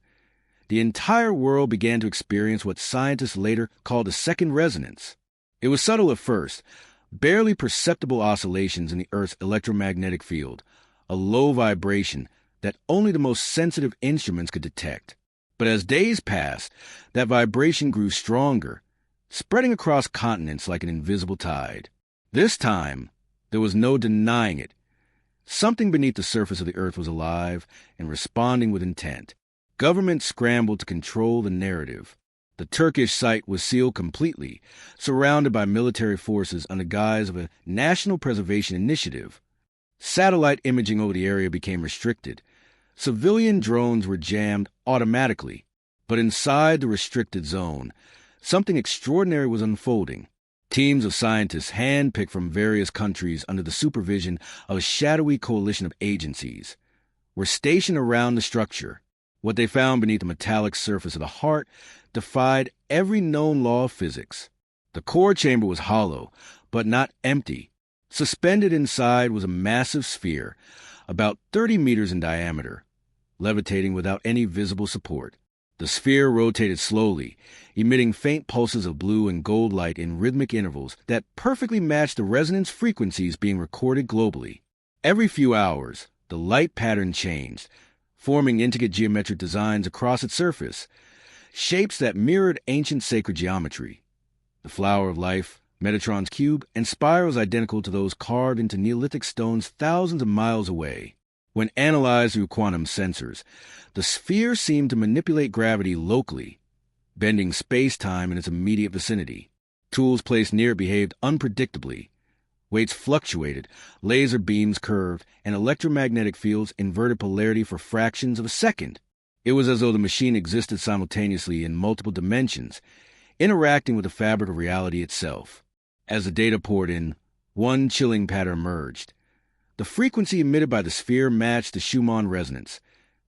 Speaker 1: the entire world began to experience what scientists later called a second resonance. It was subtle at first, barely perceptible oscillations in the Earth's electromagnetic field, a low vibration that only the most sensitive instruments could detect. But as days passed, that vibration grew stronger, spreading across continents like an invisible tide. This time, there was no denying it. Something beneath the surface of the Earth was alive and responding with intent. Governments scrambled to control the narrative. The Turkish site was sealed completely, surrounded by military forces under guise of a national preservation initiative. Satellite imaging over the area became restricted. Civilian drones were jammed automatically, but inside the restricted zone, something extraordinary was unfolding. Teams of scientists, hand-picked from various countries under the supervision of a shadowy coalition of agencies, were stationed around the structure. What they found beneath the metallic surface of the heart defied every known law of physics. The core chamber was hollow, but not empty. Suspended inside was a massive sphere, about 30 meters in diameter, levitating without any visible support. The sphere rotated slowly, emitting faint pulses of blue and gold light in rhythmic intervals that perfectly matched the resonance frequencies being recorded globally. Every few hours, the light pattern changed, forming intricate geometric designs across its surface, shapes that mirrored ancient sacred geometry. The flower of life, Metatron's cube, and spirals identical to those carved into Neolithic stones thousands of miles away. When analyzed through quantum sensors, the sphere seemed to manipulate gravity locally, bending space-time in its immediate vicinity. Tools placed near it behaved unpredictably. Weights fluctuated, laser beams curved, and electromagnetic fields inverted polarity for fractions of a second. It was as though the machine existed simultaneously in multiple dimensions, interacting with the fabric of reality itself. As the data poured in, one chilling pattern emerged. The frequency emitted by the sphere matched the Schumann resonance,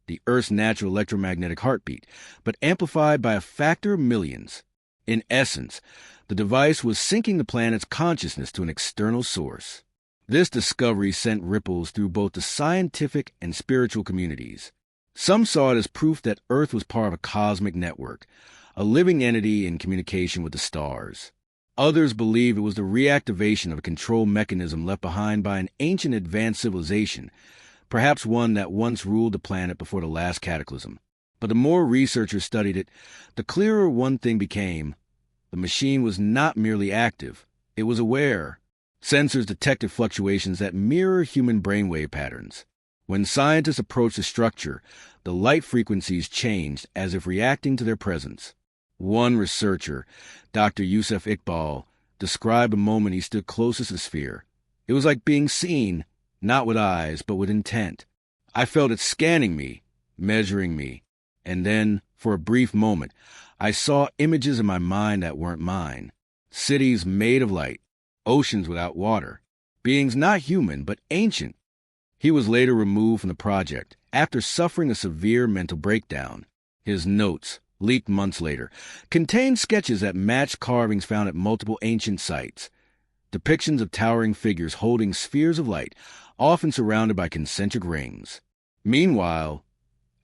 Speaker 1: the Earth's natural electromagnetic heartbeat, but amplified by a factor of millions. In essence, the device was syncing the planet's consciousness to an external source. This discovery sent ripples through both the scientific and spiritual communities. Some saw it as proof that Earth was part of a cosmic network, a living entity in communication with the stars. Others believed it was the reactivation of a control mechanism left behind by an ancient advanced civilization, perhaps one that once ruled the planet before the last cataclysm. But the more researchers studied it, the clearer one thing became. The machine was not merely active, it was aware. Sensors detected fluctuations that mirror human brainwave patterns. When scientists approached the structure, the light frequencies changed as if reacting to their presence. One researcher, Dr. Yusuf Iqbal, described a moment he stood closest to the sphere. It was like being seen, not with eyes, but with intent. I felt it scanning me, measuring me, and then, for a brief moment, I saw images in my mind that weren't mine. Cities made of light, oceans without water, beings not human but ancient. He was later removed from the project after suffering a severe mental breakdown. His notes, leaked months later, contained sketches that matched carvings found at multiple ancient sites, depictions of towering figures holding spheres of light, often surrounded by concentric rings. Meanwhile,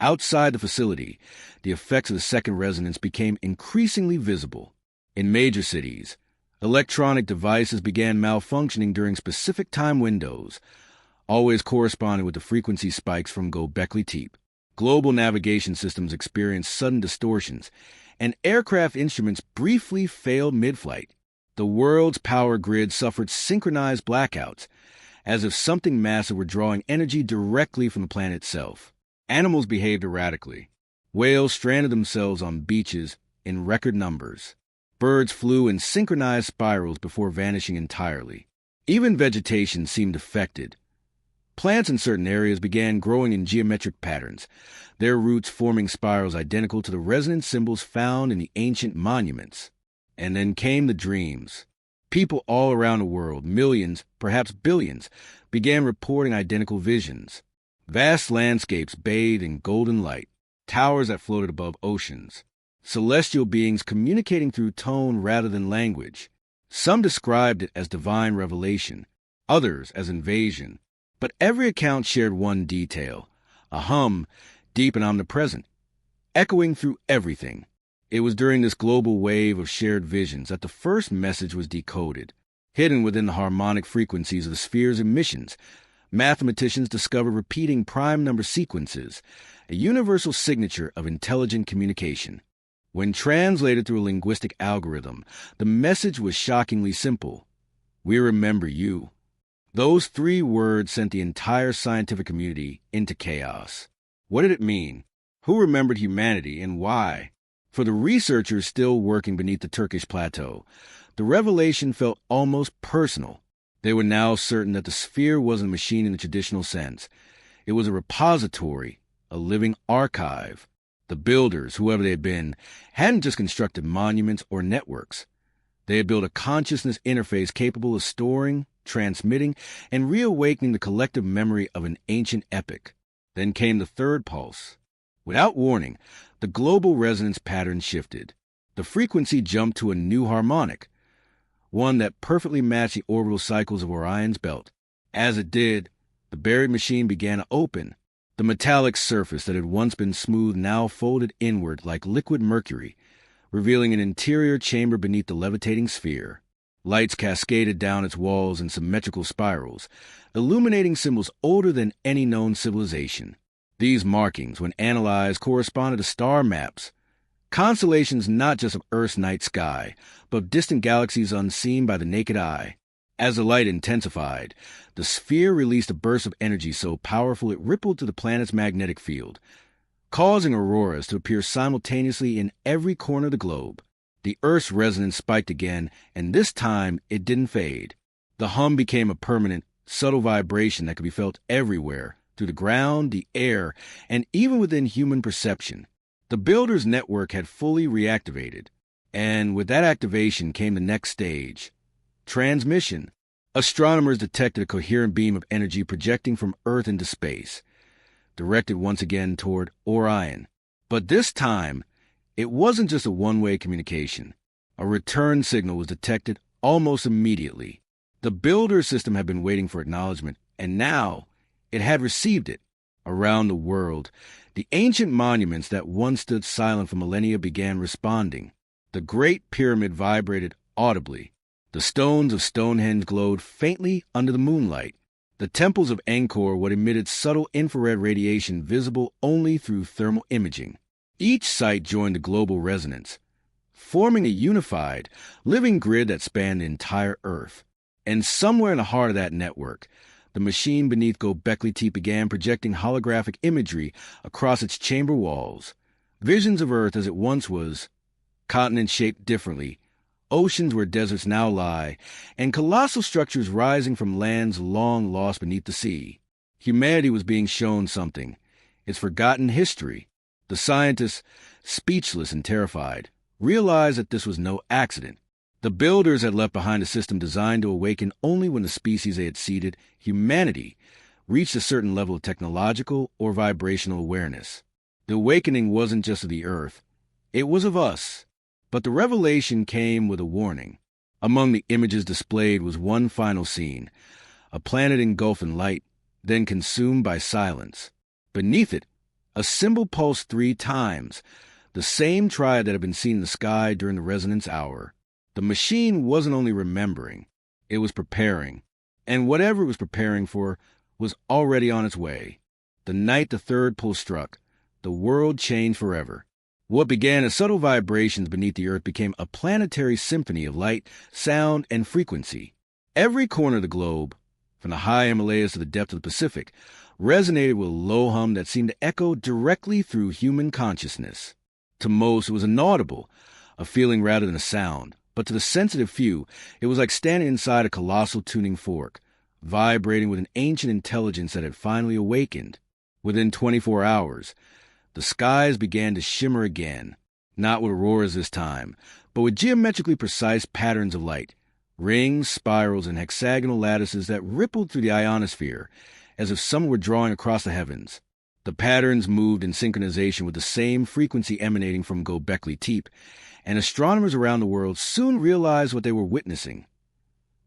Speaker 1: outside the facility, the effects of the second resonance became increasingly visible. In major cities, electronic devices began malfunctioning during specific time windows, always corresponding with the frequency spikes from Göbekli Tepe. Global navigation systems experienced sudden distortions, and aircraft instruments briefly failed mid-flight. The world's power grid suffered synchronized blackouts, as if something massive were drawing energy directly from the planet itself. Animals behaved erratically. Whales stranded themselves on beaches in record numbers. Birds flew in synchronized spirals before vanishing entirely. Even vegetation seemed affected. Plants in certain areas began growing in geometric patterns, their roots forming spirals identical to the resonant symbols found in the ancient monuments. And then came the dreams. People all around the world, millions, perhaps billions, began reporting identical visions. Vast landscapes bathed in golden light, towers that floated above oceans, celestial beings communicating through tone rather than language. Some described it as divine revelation, others as invasion. But every account shared one detail, a hum, deep and omnipresent, echoing through everything. It was during this global wave of shared visions that the first message was decoded. Hidden within the harmonic frequencies of the sphere's emissions, mathematicians discovered repeating prime number sequences, a universal signature of intelligent communication. When translated through a linguistic algorithm, the message was shockingly simple. We remember you. Those 3 words sent the entire scientific community into chaos. What did it mean? Who remembered humanity and why? For the researchers still working beneath the Turkish plateau, the revelation felt almost personal. They were now certain that the sphere wasn't a machine in the traditional sense. It was a repository, a living archive. The builders, whoever they had been, hadn't just constructed monuments or networks. They had built a consciousness interface capable of storing, transmitting, and reawakening the collective memory of an ancient epic. Then came the third pulse. Without warning, the global resonance pattern shifted. The frequency jumped to a new harmonic, one that perfectly matched the orbital cycles of Orion's belt. As it did, the buried machine began to open. The metallic surface that had once been smooth now folded inward like liquid mercury, revealing an interior chamber beneath the levitating sphere. Lights cascaded down its walls in symmetrical spirals, illuminating symbols older than any known civilization. These markings, when analyzed, corresponded to star maps, constellations not just of Earth's night sky, but of distant galaxies unseen by the naked eye. As the light intensified, the sphere released a burst of energy so powerful it rippled to the planet's magnetic field, causing auroras to appear simultaneously in every corner of the globe. The Earth's resonance spiked again, and this time it didn't fade. The hum became a permanent, subtle vibration that could be felt everywhere, through the ground, the air, and even within human perception. The builder's network had fully reactivated, and with that activation came the next stage: transmission. Astronomers detected a coherent beam of energy projecting from Earth into space, directed once again toward Orion. But this time, it wasn't just a one-way communication. A return signal was detected almost immediately. The builder system had been waiting for acknowledgement, and now it had received it. Around the world, the ancient monuments that once stood silent for millennia began responding. The Great Pyramid vibrated audibly. The stones of Stonehenge glowed faintly under the moonlight. The temples of Angkor Wat emitted subtle infrared radiation visible only through thermal imaging. Each site joined the global resonance, forming a unified, living grid that spanned the entire Earth. And somewhere in the heart of that network, The machine beneath Göbekli Tepe began projecting holographic imagery across its chamber walls. Visions of Earth as it once was, continents shaped differently, oceans where deserts now lie, and colossal structures rising from lands long lost beneath the sea. Humanity was being shown something, its forgotten history. The scientists, speechless and terrified, realized that this was no accident. The builders had left behind a system designed to awaken only when the species they had seeded, humanity, reached a certain level of technological or vibrational awareness. The awakening wasn't just of the Earth, it was of us. But the revelation came with a warning. Among the images displayed was one final scene, a planet engulfed in light, then consumed by silence. Beneath it, a symbol pulsed 3 times, the same triad that had been seen in the sky during the resonance hour. The machine wasn't only remembering, it was preparing. And whatever it was preparing for was already on its way. The night the third pulse struck, the world changed forever. What began as subtle vibrations beneath the Earth became a planetary symphony of light, sound, and frequency. Every corner of the globe, from the high Himalayas to the depth of the Pacific, resonated with a low hum that seemed to echo directly through human consciousness. To most, it was inaudible, a feeling rather than a sound, but to the sensitive few, it was like standing inside a colossal tuning fork, vibrating with an ancient intelligence that had finally awakened. Within 24 hours, the skies began to shimmer again, not with auroras this time, but with geometrically precise patterns of light, rings, spirals, and hexagonal lattices that rippled through the ionosphere, as if someone were drawing across the heavens. The patterns moved in synchronization with the same frequency emanating from Göbekli Tepe, and astronomers around the world soon realized what they were witnessing: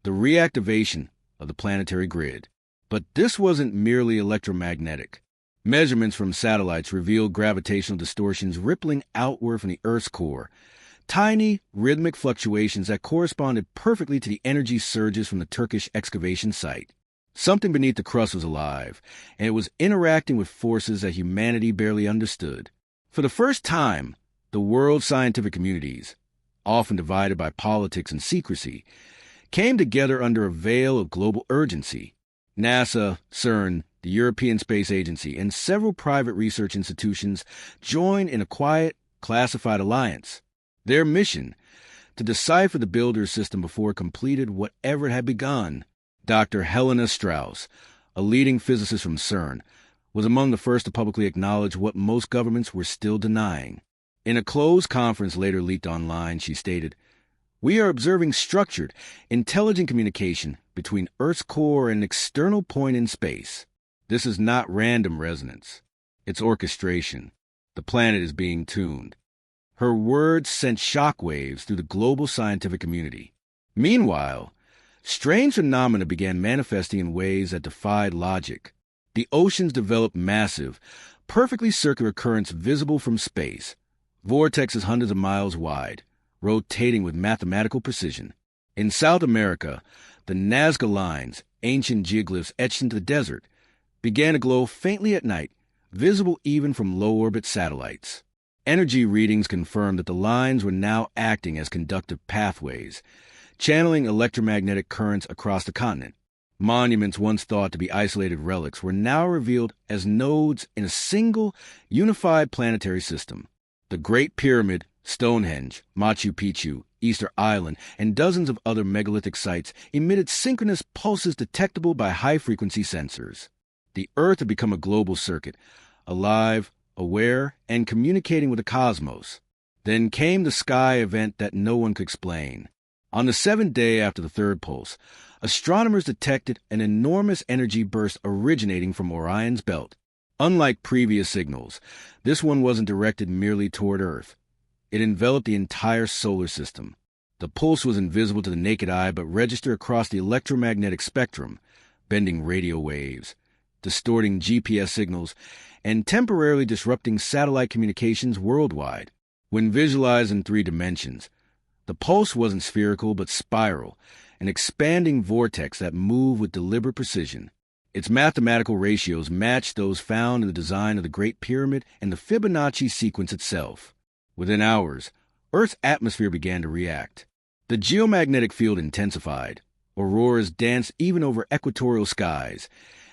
Speaker 1: the reactivation of the planetary grid. But this wasn't merely electromagnetic. Measurements from satellites revealed gravitational distortions rippling outward from the Earth's core, tiny, rhythmic fluctuations that corresponded perfectly to the energy surges from the Turkish excavation site. Something beneath the crust was alive, and it was interacting with forces that humanity barely understood. For the first time, the world's scientific communities, often divided by politics and secrecy, came together under a veil of global urgency. NASA, CERN, the European Space Agency, and several private research institutions joined in a quiet, classified alliance. Their mission: to decipher the builder's system before it completed whatever it had begun. Dr. Helena Strauss, a leading physicist from CERN, was among the first to publicly acknowledge what most governments were still denying. In a closed conference later leaked online, she stated, "We are observing structured, intelligent communication between Earth's core and an external point in space. This is not random resonance. It's orchestration. The planet is being tuned." Her words sent shockwaves through the global scientific community. Meanwhile, strange phenomena began manifesting in ways that defied logic. The oceans developed massive, perfectly circular currents visible from space, vortexes hundreds of miles wide, rotating with mathematical precision. In South America, the Nazca lines, ancient geoglyphs etched into the desert, began to glow faintly at night, visible even from low-orbit satellites. Energy readings confirmed that the lines were now acting as conductive pathways, channeling electromagnetic currents across the continent. Monuments once thought to be isolated relics were now revealed as nodes in a single, unified planetary system. The Great Pyramid, Stonehenge, Machu Picchu, Easter Island, and dozens of other megalithic sites emitted synchronous pulses detectable by high-frequency sensors. The Earth had become a global circuit, alive, aware, and communicating with the cosmos. Then came the sky event that no one could explain. On the 7th day after the third pulse, astronomers detected an enormous energy burst originating from Orion's belt. Unlike previous signals, this one wasn't directed merely toward Earth. It enveloped the entire solar system. The pulse was invisible to the naked eye but registered across the electromagnetic spectrum, bending radio waves, distorting GPS signals, and temporarily disrupting satellite communications worldwide. When visualized in 3 dimensions, the pulse wasn't spherical but spiral, an expanding vortex that moved with deliberate precision. Its mathematical ratios matched those found in the design of the Great Pyramid and the Fibonacci sequence itself. Within hours, Earth's atmosphere began to react. The geomagnetic field intensified, Auroras danced even over equatorial skies,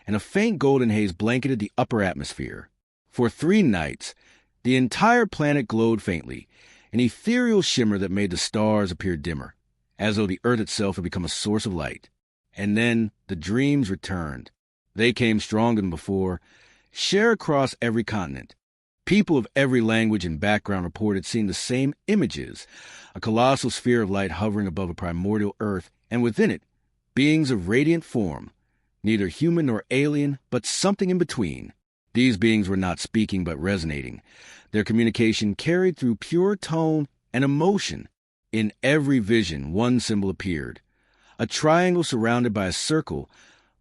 Speaker 1: and a faint golden haze blanketed the upper atmosphere. For 3 nights, the entire planet glowed faintly, an ethereal shimmer that made the stars appear dimmer, as though the Earth itself had become a source of light. And then the dreams returned. They came stronger than before, shared across every continent. People of every language and background reported seeing the same images, a colossal sphere of light hovering above a primordial Earth, and within it, beings of radiant form, neither human nor alien, but something in between. These beings were not speaking but resonating, their communication carried through pure tone and emotion. In every vision, one symbol appeared, a triangle surrounded by a circle,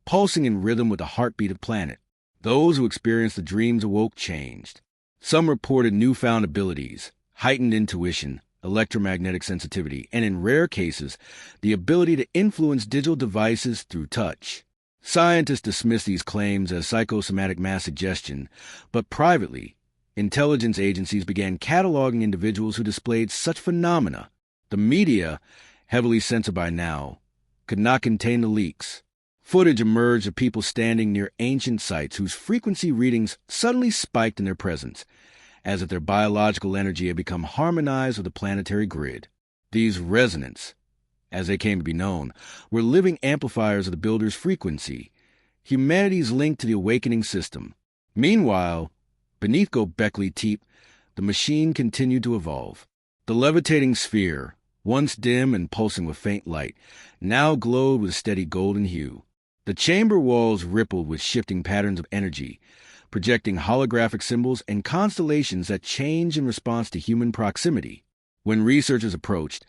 Speaker 1: pulsing in rhythm with the heartbeat of the planet. Those who experienced the dreams awoke changed. Some reported newfound abilities, heightened intuition, electromagnetic sensitivity, and in rare cases, the ability to influence digital devices through touch. Scientists dismiss these claims as psychosomatic mass suggestion, but privately, intelligence agencies began cataloging individuals who displayed such phenomena. The media, heavily censored by now, could not contain the leaks. Footage emerged of people standing near ancient sites whose frequency readings suddenly spiked in their presence, as if their biological energy had become harmonized with the planetary grid. These resonants, as they came to be known, were living amplifiers of the Builder's frequency, humanity's link to the awakening system. Meanwhile, beneath Göbekli Tepe, the machine continued to evolve. The levitating sphere, once dim and pulsing with faint light, now glowed with a steady golden hue. The chamber walls rippled with shifting patterns of energy, projecting holographic symbols and constellations that changed in response to human proximity. When researchers approached,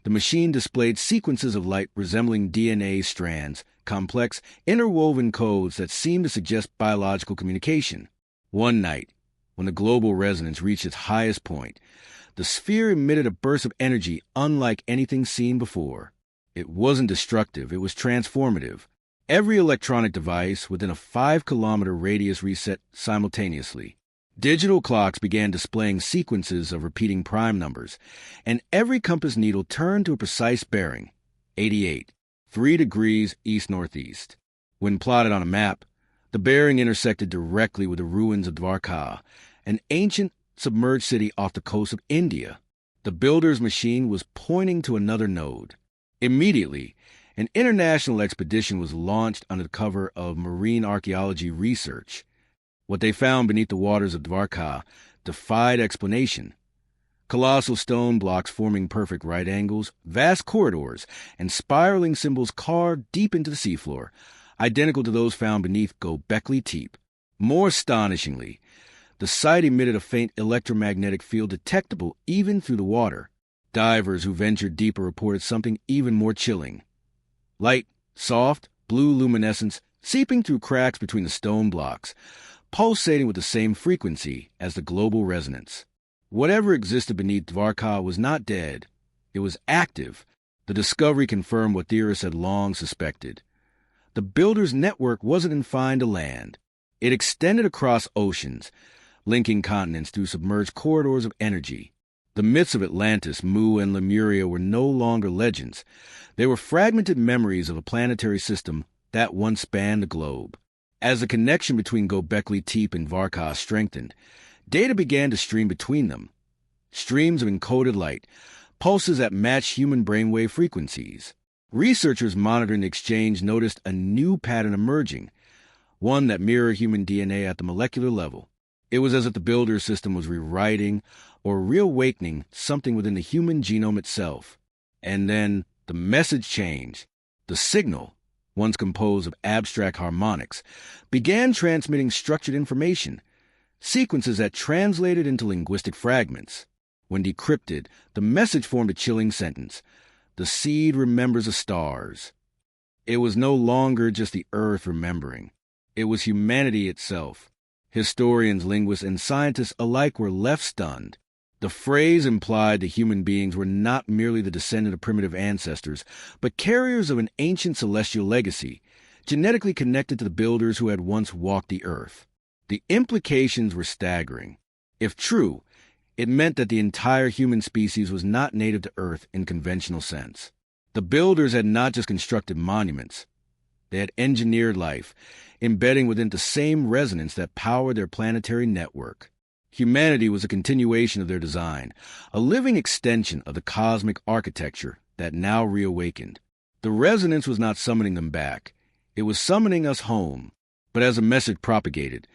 Speaker 1: the machine displayed sequences of light resembling DNA strands, complex, interwoven codes that seemed to suggest biological communication. One night, when the global resonance reached its highest point, the sphere emitted a burst of energy unlike anything seen before. It wasn't destructive, it was transformative. Every electronic device within a 5-kilometer radius reset simultaneously. Digital clocks began displaying sequences of repeating prime numbers, and every compass needle turned to a precise bearing, 88, 3 degrees east-northeast. When plotted on a map, the bearing intersected directly with the ruins of Dwarka, an ancient submerged city off the coast of India. The builder's machine was pointing to another node. Immediately, an international expedition was launched under the cover of marine archaeology research. What they found beneath the waters of Dwarka defied explanation. Colossal stone blocks forming perfect right angles, vast corridors, and spiraling symbols carved deep into the seafloor, identical to those found beneath Göbekli Tepe. More astonishingly, the site emitted a faint electromagnetic field detectable even through the water. Divers who ventured deeper reported something even more chilling. Light, soft, blue luminescence seeping through cracks between the stone blocks, pulsating with the same frequency as the global resonance. Whatever existed beneath Dwarka was not dead. It was active. The discovery confirmed what theorists had long suspected. The builder's network wasn't confined to land. It extended across oceans, linking continents through submerged corridors of energy. The myths of Atlantis, Mu, and Lemuria were no longer legends. They were fragmented memories of a planetary system that once spanned the globe. As the connection between Göbekli Tepe and Dwarka strengthened, data began to stream between them. Streams of encoded light, pulses that matched human brainwave frequencies. Researchers monitoring the exchange noticed a new pattern emerging, one that mirrored human DNA at the molecular level. It was as if the builder system was rewriting or reawakening something within the human genome itself. And then the message changed. The signal, once composed of abstract harmonics, began transmitting structured information, sequences that translated into linguistic fragments. When decrypted, the message formed a chilling sentence. The seed remembers the stars. It was no longer just the earth remembering. It was humanity itself. Historians, linguists, and scientists alike were left stunned. The phrase implied that human beings were not merely the descendant of primitive ancestors, but carriers of an ancient celestial legacy, genetically connected to the builders who had once walked the earth. The implications were staggering. If true, it meant that the entire human species was not native to Earth in conventional sense. The builders had not just constructed monuments. They had engineered life, embedding within the same resonance that powered their planetary network. Humanity was a continuation of their design, a living extension of the cosmic architecture that now reawakened. The resonance was not summoning them back. It was summoning us home. But as the message propagated,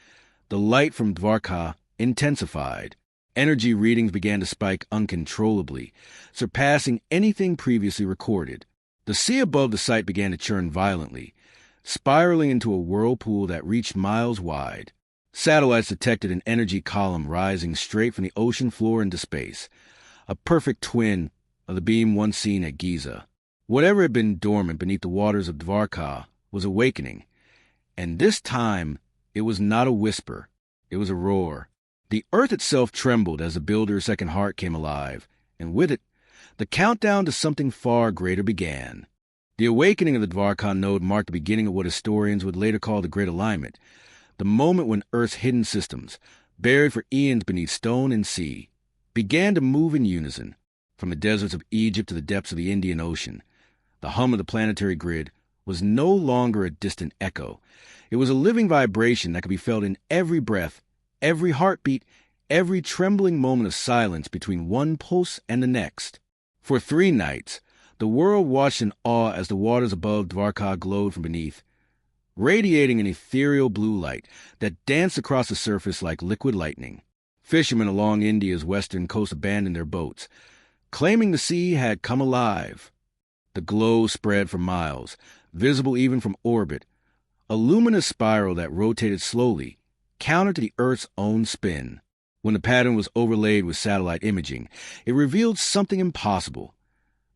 Speaker 1: the light from Dvarka intensified. Energy readings began to spike uncontrollably, surpassing anything previously recorded. The sea above the site began to churn violently, spiraling into a whirlpool that reached miles wide. Satellites detected an energy column rising straight from the ocean floor into space, a perfect twin of the beam once seen at Giza. Whatever had been dormant beneath the waters of Dvarka was awakening, and this time it was not a whisper, it was a roar. The earth itself trembled as the builder's second heart came alive, and with it, the countdown to something far greater began. The awakening of the Dvarka node marked the beginning of what historians would later call the Great Alignment, the moment when Earth's hidden systems, buried for eons beneath stone and sea, began to move in unison. From the deserts of Egypt to the depths of the Indian Ocean, the hum of the planetary grid was no longer a distant echo. It was a living vibration that could be felt in every breath, every heartbeat, every trembling moment of silence between one pulse and the next. For 3 nights, the world watched in awe as the waters above Dvarka glowed from beneath, radiating an ethereal blue light that danced across the surface like liquid lightning. Fishermen along India's western coast abandoned their boats, claiming the sea had come alive. The glow spread for miles, visible even from orbit, a luminous spiral that rotated slowly, counter to the Earth's own spin. When the pattern was overlaid with satellite imaging, it revealed something impossible.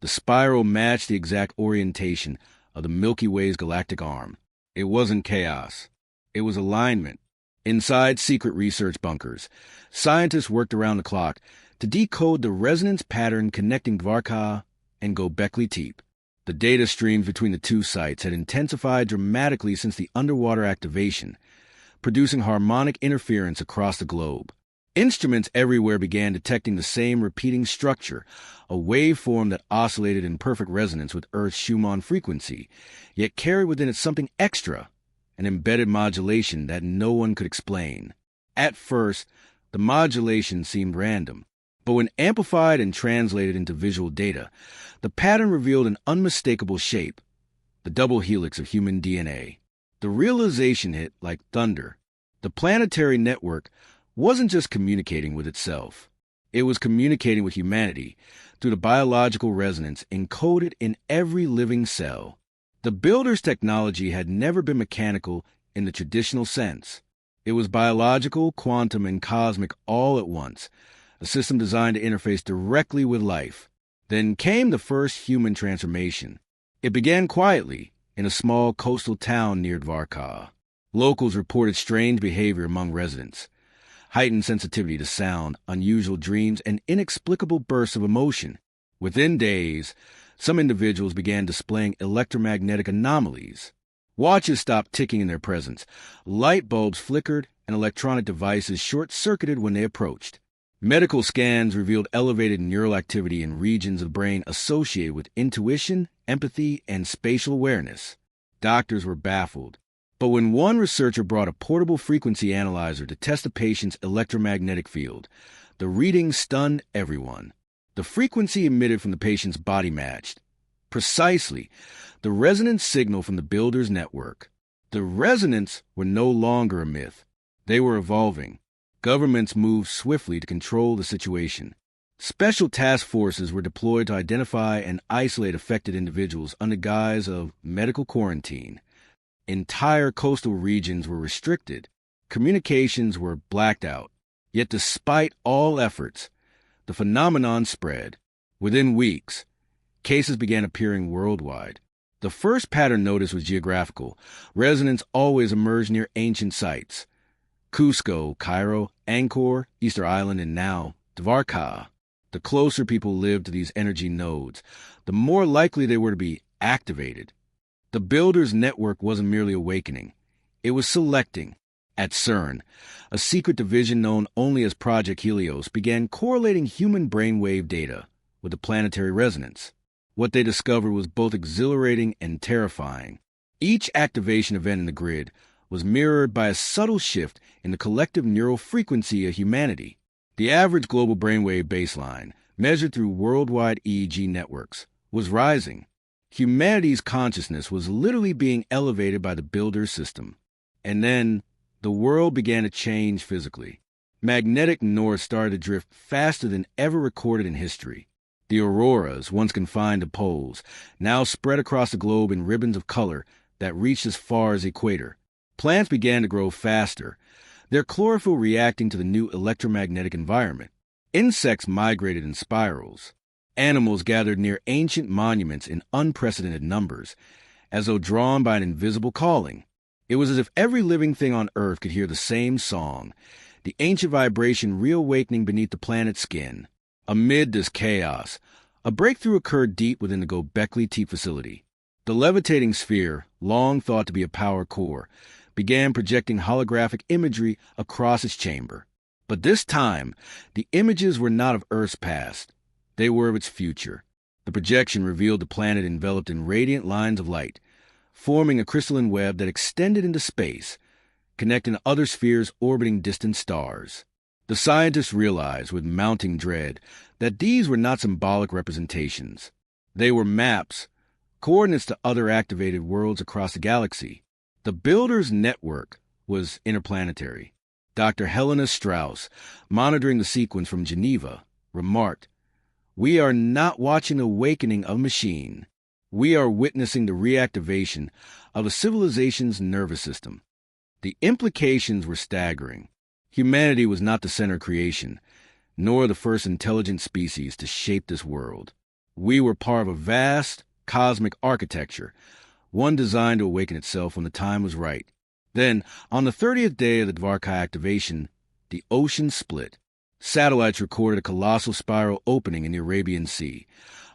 Speaker 1: The spiral matched the exact orientation of the Milky Way's galactic arm. It wasn't chaos. It was alignment. Inside secret research bunkers, scientists worked around the clock to decode the resonance pattern connecting Dvarka and Göbekli Tepe. The data streams between the two sites had intensified dramatically since the underwater activation, producing harmonic interference across the globe. Instruments everywhere began detecting the same repeating structure, a waveform that oscillated in perfect resonance with Earth's Schumann frequency, yet carried within it something extra, an embedded modulation that no one could explain. At first, the modulation seemed random, but when amplified and translated into visual data, the pattern revealed an unmistakable shape, the double helix of human DNA. The realization hit like thunder. The planetary network wasn't just communicating with itself. It was communicating with humanity through the biological resonance encoded in every living cell. The builder's technology had never been mechanical in the traditional sense. It was biological, quantum, and cosmic all at once, a system designed to interface directly with life. Then came the first human transformation. It began quietly, in a small coastal town near Dvarka. Locals reported strange behavior among residents, heightened sensitivity to sound, unusual dreams, and inexplicable bursts of emotion. Within days, some individuals began displaying electromagnetic anomalies. Watches stopped ticking in their presence, light bulbs flickered, and electronic devices short-circuited when they approached. Medical scans revealed elevated neural activity in regions of the brain associated with intuition, empathy, and spatial awareness. Doctors were baffled. But when one researcher brought a portable frequency analyzer to test a patient's electromagnetic field, the readings stunned everyone. The frequency emitted from the patient's body matched precisely the resonance signal from the builder's network. The resonants were no longer a myth. They were evolving. Governments moved swiftly to control the situation. Special task forces were deployed to identify and isolate affected individuals under guise of medical quarantine. Entire coastal regions were restricted. Communications were blacked out. Yet despite all efforts, the phenomenon spread. Within weeks, cases began appearing worldwide. The first pattern noticed was geographical. Resonance always emerged near ancient sites. Cusco, Cairo, Angkor, Easter Island, and now Dvarka. The closer people lived to these energy nodes, the more likely they were to be activated. The builder's network wasn't merely awakening. It was selecting. At CERN, a secret division known only as Project Helios began correlating human brainwave data with the planetary resonance. What they discovered was both exhilarating and terrifying. Each activation event in the grid was mirrored by a subtle shift in the collective neural frequency of humanity. The average global brainwave baseline, measured through worldwide EEG networks, was rising. Humanity's consciousness was literally being elevated by the Builder's system. And then, the world began to change physically. Magnetic north started to drift faster than ever recorded in history. The auroras, once confined to poles, now spread across the globe in ribbons of color that reached as far as the equator. Plants began to grow faster, their chlorophyll reacting to the new electromagnetic environment. Insects migrated in spirals. Animals gathered near ancient monuments in unprecedented numbers, as though drawn by an invisible calling. It was as if every living thing on Earth could hear the same song, the ancient vibration reawakening beneath the planet's skin. Amid this chaos, a breakthrough occurred deep within the Göbekli Tepe facility. The levitating sphere, long thought to be a power core, began projecting holographic imagery across its chamber. But this time, the images were not of Earth's past. They were of its future. The projection revealed the planet enveloped in radiant lines of light, forming a crystalline web that extended into space, connecting to other spheres orbiting distant stars. The scientists realized with mounting dread that these were not symbolic representations. They were maps, coordinates to other activated worlds across the galaxy. The Builder's network was interplanetary. Dr. Helena Strauss, monitoring the sequence from Geneva, remarked, "We are not watching the awakening of a machine. We are witnessing the reactivation of a civilization's nervous system." The implications were staggering. Humanity was not the center of creation, nor the first intelligent species to shape this world. We were part of a vast, cosmic architecture, one designed to awaken itself when the time was right. Then, on the 30th day of the Dvarka activation, the ocean split. Satellites recorded a colossal spiral opening in the Arabian Sea,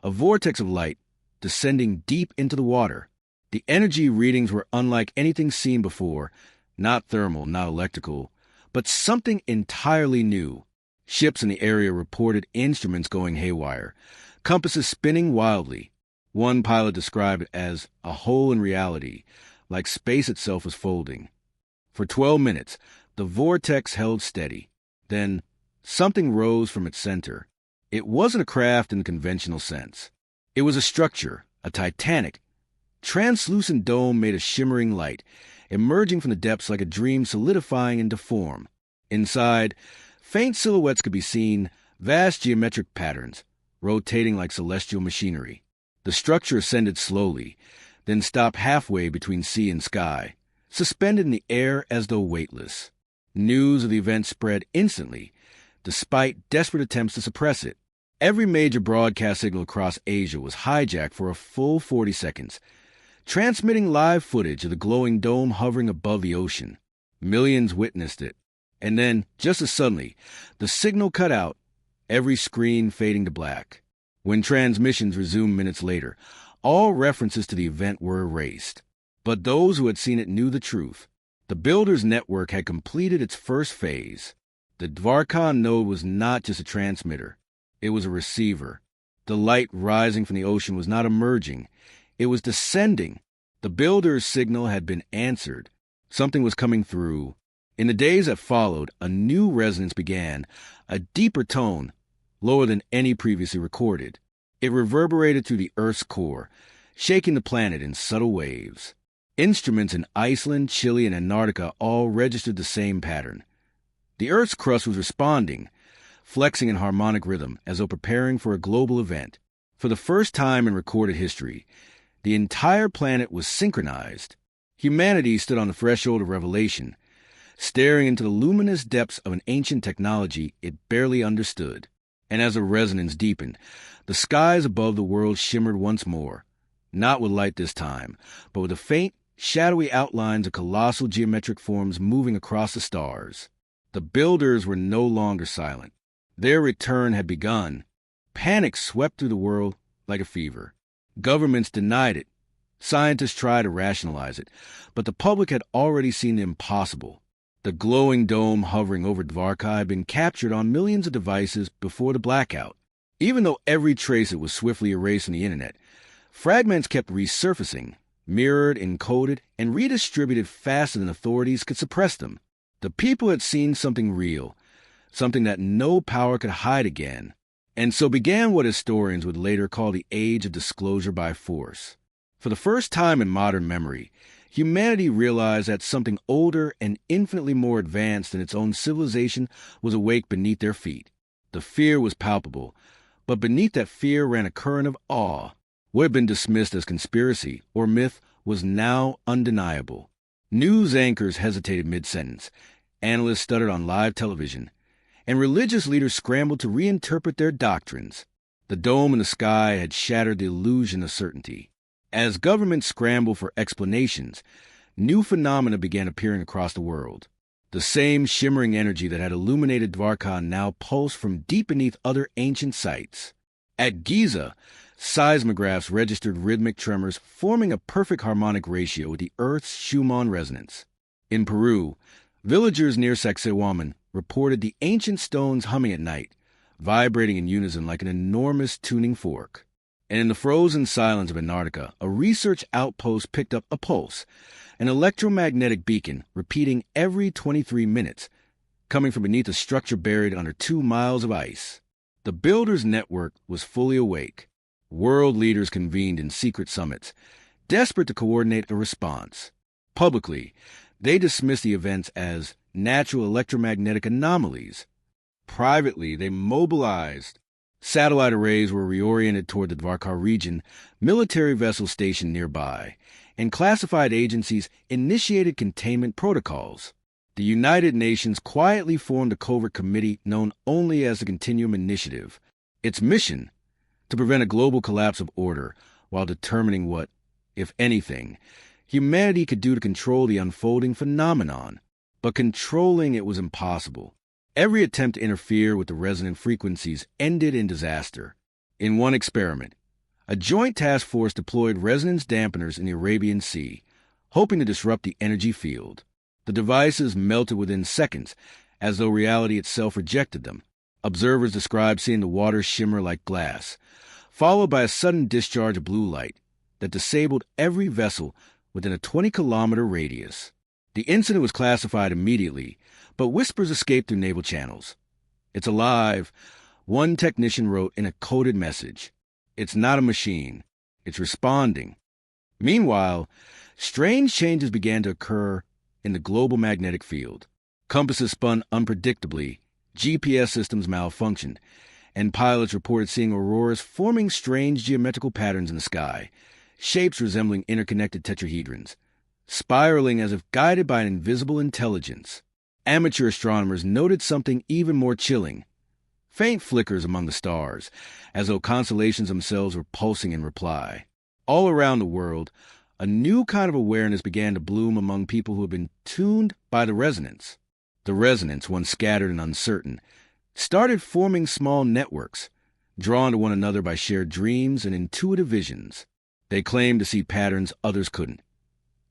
Speaker 1: a vortex of light descending deep into the water. The energy readings were unlike anything seen before, not thermal, not electrical, but something entirely new. Ships in the area reported instruments going haywire, compasses spinning wildly. One pilot described it as a hole in reality, like space itself was folding. For 12 minutes, the vortex held steady. Then, something rose from its center. It wasn't a craft in the conventional sense. It was a structure, a titanic, translucent dome made of shimmering light, emerging from the depths like a dream solidifying into form. Inside, faint silhouettes could be seen, vast geometric patterns, rotating like celestial machinery. The structure ascended slowly, then stopped halfway between sea and sky, suspended in the air as though weightless. News of the event spread instantly, despite desperate attempts to suppress it. Every major broadcast signal across Asia was hijacked for a full 40 seconds, transmitting live footage of the glowing dome hovering above the ocean. Millions witnessed it. And then, just as suddenly, the signal cut out, every screen fading to black. When transmissions resumed minutes later, all references to the event were erased. But those who had seen it knew the truth. The Builder's network had completed its first phase. The Dvarka node was not just a transmitter. It was a receiver. The light rising from the ocean was not emerging. It was descending. The Builder's signal had been answered. Something was coming through. In the days that followed, a new resonance began, a deeper tone, lower than any previously recorded. It reverberated through the Earth's core, shaking the planet in subtle waves. Instruments in Iceland, Chile, and Antarctica all registered the same pattern. The Earth's crust was responding, flexing in harmonic rhythm as though preparing for a global event. For the first time in recorded history, the entire planet was synchronized. Humanity stood on the threshold of revelation, staring into the luminous depths of an ancient technology it barely understood. And as the resonance deepened, the skies above the world shimmered once more, not with light this time, but with the faint, shadowy outlines of colossal geometric forms moving across the stars. The Builders were no longer silent. Their return had begun. Panic swept through the world like a fever. Governments denied it. Scientists tried to rationalize it, but the public had already seen the impossible. The glowing dome hovering over Dvarka had been captured on millions of devices before the blackout. Even though every trace it was swiftly erased from the internet, fragments kept resurfacing, mirrored, encoded, and redistributed faster than authorities could suppress them. The people had seen something real, something that no power could hide again. And so began what historians would later call the age of disclosure by force. For the first time in modern memory, humanity realized that something older and infinitely more advanced than its own civilization was awake beneath their feet. The fear was palpable, but beneath that fear ran a current of awe. What had been dismissed as conspiracy or myth was now undeniable. News anchors hesitated mid-sentence, analysts stuttered on live television, and religious leaders scrambled to reinterpret their doctrines. The dome in the sky had shattered the illusion of certainty. As governments scrambled for explanations, new phenomena began appearing across the world. The same shimmering energy that had illuminated Dvarka now pulsed from deep beneath other ancient sites. At Giza, seismographs registered rhythmic tremors forming a perfect harmonic ratio with the Earth's Schumann resonance. In Peru, villagers near Sacsayhuaman reported the ancient stones humming at night, vibrating in unison like an enormous tuning fork. And in the frozen silence of Antarctica, a research outpost picked up a pulse, an electromagnetic beacon repeating every 23 minutes, coming from beneath a structure buried under 2 miles of ice. The builders' network was fully awake. World leaders convened in secret summits, desperate to coordinate a response. Publicly, they dismissed the events as natural electromagnetic anomalies. Privately, they mobilized. Satellite arrays were reoriented toward the Dvarka region, military vessels stationed nearby, and classified agencies initiated containment protocols. The United Nations quietly formed a covert committee known only as the Continuum Initiative. Its mission, to prevent a global collapse of order while determining what, if anything, humanity could do to control the unfolding phenomenon. But controlling it was impossible. Every attempt to interfere with the resonant frequencies ended in disaster. In one experiment, a joint task force deployed resonance dampeners in the Arabian Sea, hoping to disrupt the energy field. The devices melted within seconds, as though reality itself rejected them. Observers described seeing the water shimmer like glass, followed by a sudden discharge of blue light that disabled every vessel within a 20-kilometer radius. The incident was classified immediately, but whispers escaped through naval channels. "It's alive," one technician wrote in a coded message. "It's not a machine. It's responding." Meanwhile, strange changes began to occur in the global magnetic field. Compasses spun unpredictably, GPS systems malfunctioned, and pilots reported seeing auroras forming strange geometrical patterns in the sky, shapes resembling interconnected tetrahedrons, spiraling as if guided by an invisible intelligence. Amateur astronomers noted something even more chilling: faint flickers among the stars, as though constellations themselves were pulsing in reply. All around the world, a new kind of awareness began to bloom among people who had been tuned by the resonance. The resonance, once scattered and uncertain, started forming small networks, drawn to one another by shared dreams and intuitive visions. They claimed to see patterns others couldn't.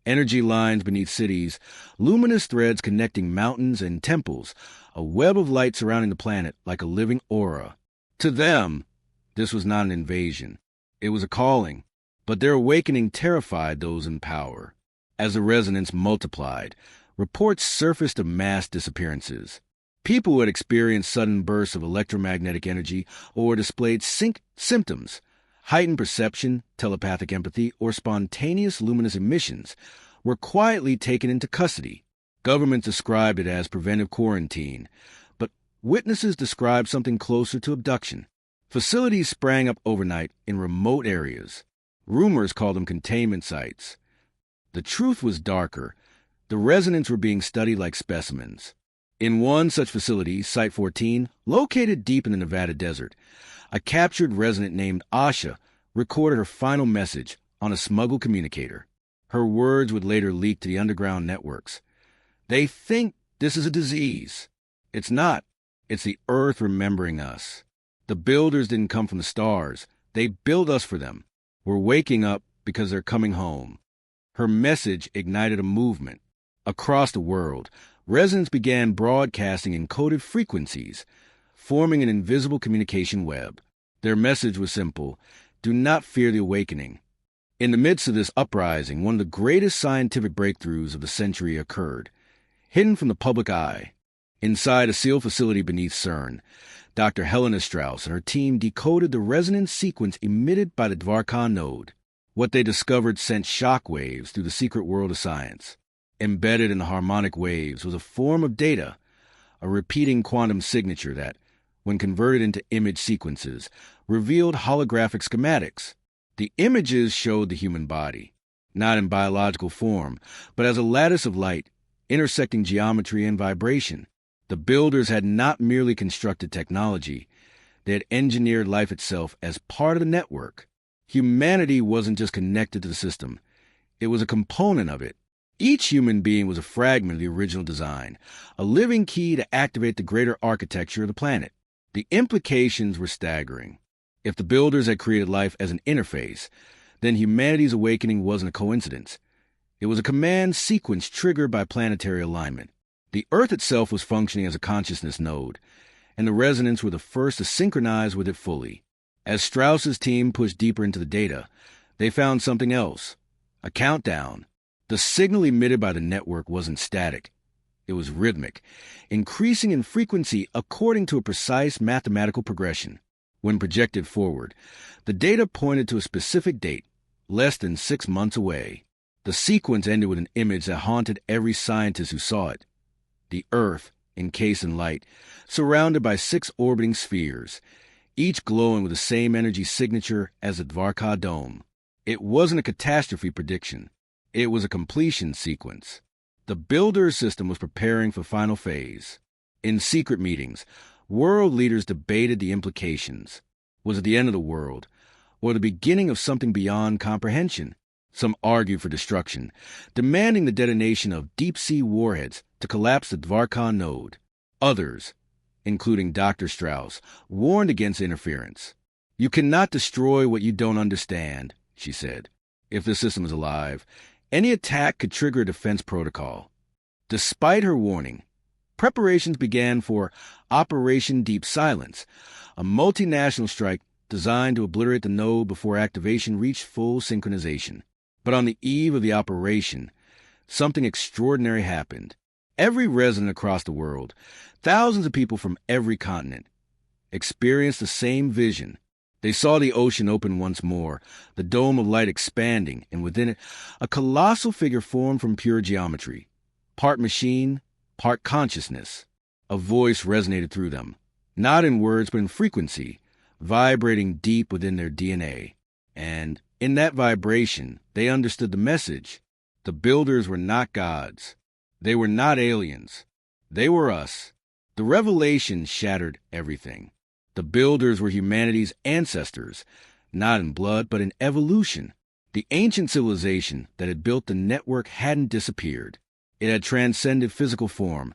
Speaker 1: Energy lines beneath cities, luminous threads connecting mountains and temples, a web of light surrounding the planet like a living aura. To them, this was not an invasion. It was a calling, but their awakening terrified those in power. As the resonance multiplied, reports surfaced of mass disappearances. People who had experienced sudden bursts of electromagnetic energy or displayed symptoms, heightened perception, telepathic empathy, or spontaneous luminous emissions, were quietly taken into custody. Governments described it as preventive quarantine, but witnesses described something closer to abduction. Facilities sprang up overnight in remote areas. Rumors called them containment sites. The truth was darker. The resonants were being studied like specimens. In one such facility, Site 14, located deep in the Nevada desert, a captured resident named Asha recorded her final message on a smuggled communicator. Her words would later leak to the underground networks. "They think this is a disease. It's not. It's the Earth remembering us. The builders didn't come from the stars. They built us for them. We're waking up because they're coming home." Her message ignited a movement. Across the world, resonance began broadcasting encoded frequencies, forming an invisible communication web. Their message was simple: do not fear the awakening. In the midst of this uprising, one of the greatest scientific breakthroughs of the century occurred, hidden from the public eye. Inside a sealed facility beneath CERN, Dr. Helena Strauss and her team decoded the resonance sequence emitted by the Dvarka node. What they discovered sent shock waves through the secret world of science. Embedded in the harmonic waves was a form of data, a repeating quantum signature that, when converted into image sequences, revealed holographic schematics. The images showed the human body, not in biological form, but as a lattice of light, intersecting geometry and vibration. The builders had not merely constructed technology, they had engineered life itself as part of the network. Humanity wasn't just connected to the system, it was a component of it. Each human being was a fragment of the original design, a living key to activate the greater architecture of the planet. The implications were staggering. If the builders had created life as an interface, then humanity's awakening wasn't a coincidence. It was a command sequence triggered by planetary alignment. The Earth itself was functioning as a consciousness node, and the resonance were the first to synchronize with it fully. As Strauss's team pushed deeper into the data, they found something else: a countdown. The signal emitted by the network wasn't static. It was rhythmic, increasing in frequency according to a precise mathematical progression. When projected forward, the data pointed to a specific date, less than 6 months away. The sequence ended with an image that haunted every scientist who saw it. The Earth, encased in light, surrounded by 6 orbiting spheres, each glowing with the same energy signature as the Dvarka dome. It wasn't a catastrophe prediction. It was a completion sequence. The builder system was preparing for final phase. In secret meetings, world leaders debated the implications. Was it the end of the world, or the beginning of something beyond comprehension? Some argued for destruction, demanding the detonation of deep-sea warheads to collapse the Dvarka node. Others, including Dr. Strauss, warned against interference. "You cannot destroy what you don't understand," she said. "If the system is alive, any attack could trigger a defense protocol." Despite her warning, preparations began for Operation Deep Silence, a multinational strike designed to obliterate the node before activation reached full synchronization. But on the eve of the operation, something extraordinary happened. Every resident across the world, thousands of people from every continent, experienced the same vision. They saw the ocean open once more, the dome of light expanding, and within it, a colossal figure formed from pure geometry. Part machine, part consciousness. A voice resonated through them, not in words but in frequency, vibrating deep within their DNA. And in that vibration, they understood the message. The builders were not gods. They were not aliens. They were us. The revelation shattered everything. The builders were humanity's ancestors, not in blood, but in evolution. The ancient civilization that had built the network hadn't disappeared. It had transcended physical form,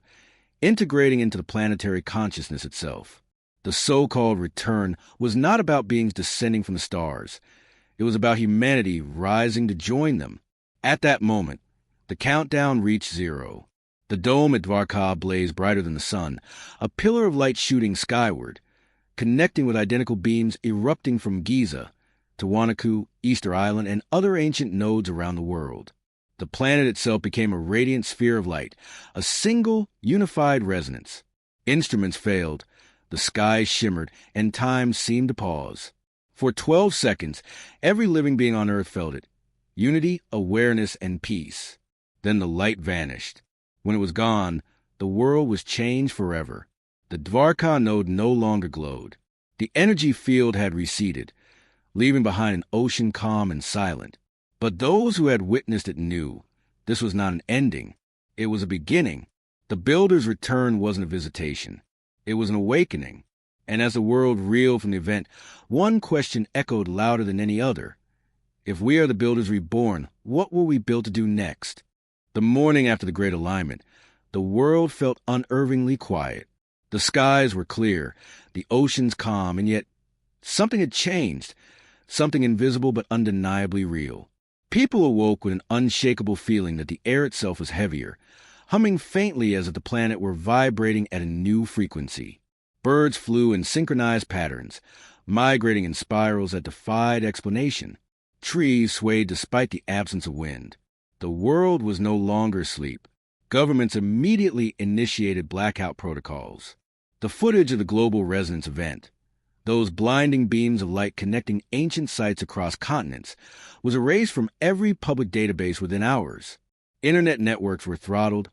Speaker 1: integrating into the planetary consciousness itself. The so-called return was not about beings descending from the stars. It was about humanity rising to join them. At that moment, the countdown reached 0. The dome at Dvarka blazed brighter than the sun, a pillar of light shooting skyward, connecting with identical beams erupting from Giza, Tiwanaku, Easter Island, and other ancient nodes around the world. The planet itself became a radiant sphere of light, a single, unified resonance. Instruments failed, the skies shimmered, and time seemed to pause. For 12 seconds, every living being on Earth felt it. Unity, awareness, and peace. Then the light vanished. When it was gone, the world was changed forever. The Dvarka node no longer glowed. The energy field had receded, leaving behind an ocean calm and silent. But those who had witnessed it knew this was not an ending. It was a beginning. The builder's return wasn't a visitation. It was an awakening. And as the world reeled from the event, one question echoed louder than any other. If we are the builders reborn, what were we built to do next? The morning after the Great Alignment, the world felt unervingly quiet. The skies were clear, the oceans calm, and yet something had changed, something invisible but undeniably real. People awoke with an unshakable feeling that the air itself was heavier, humming faintly as if the planet were vibrating at a new frequency. Birds flew in synchronized patterns, migrating in spirals that defied explanation. Trees swayed despite the absence of wind. The world was no longer asleep. Governments immediately initiated blackout protocols. The footage of the global resonance event, those blinding beams of light connecting ancient sites across continents, was erased from every public database within hours. Internet networks were throttled,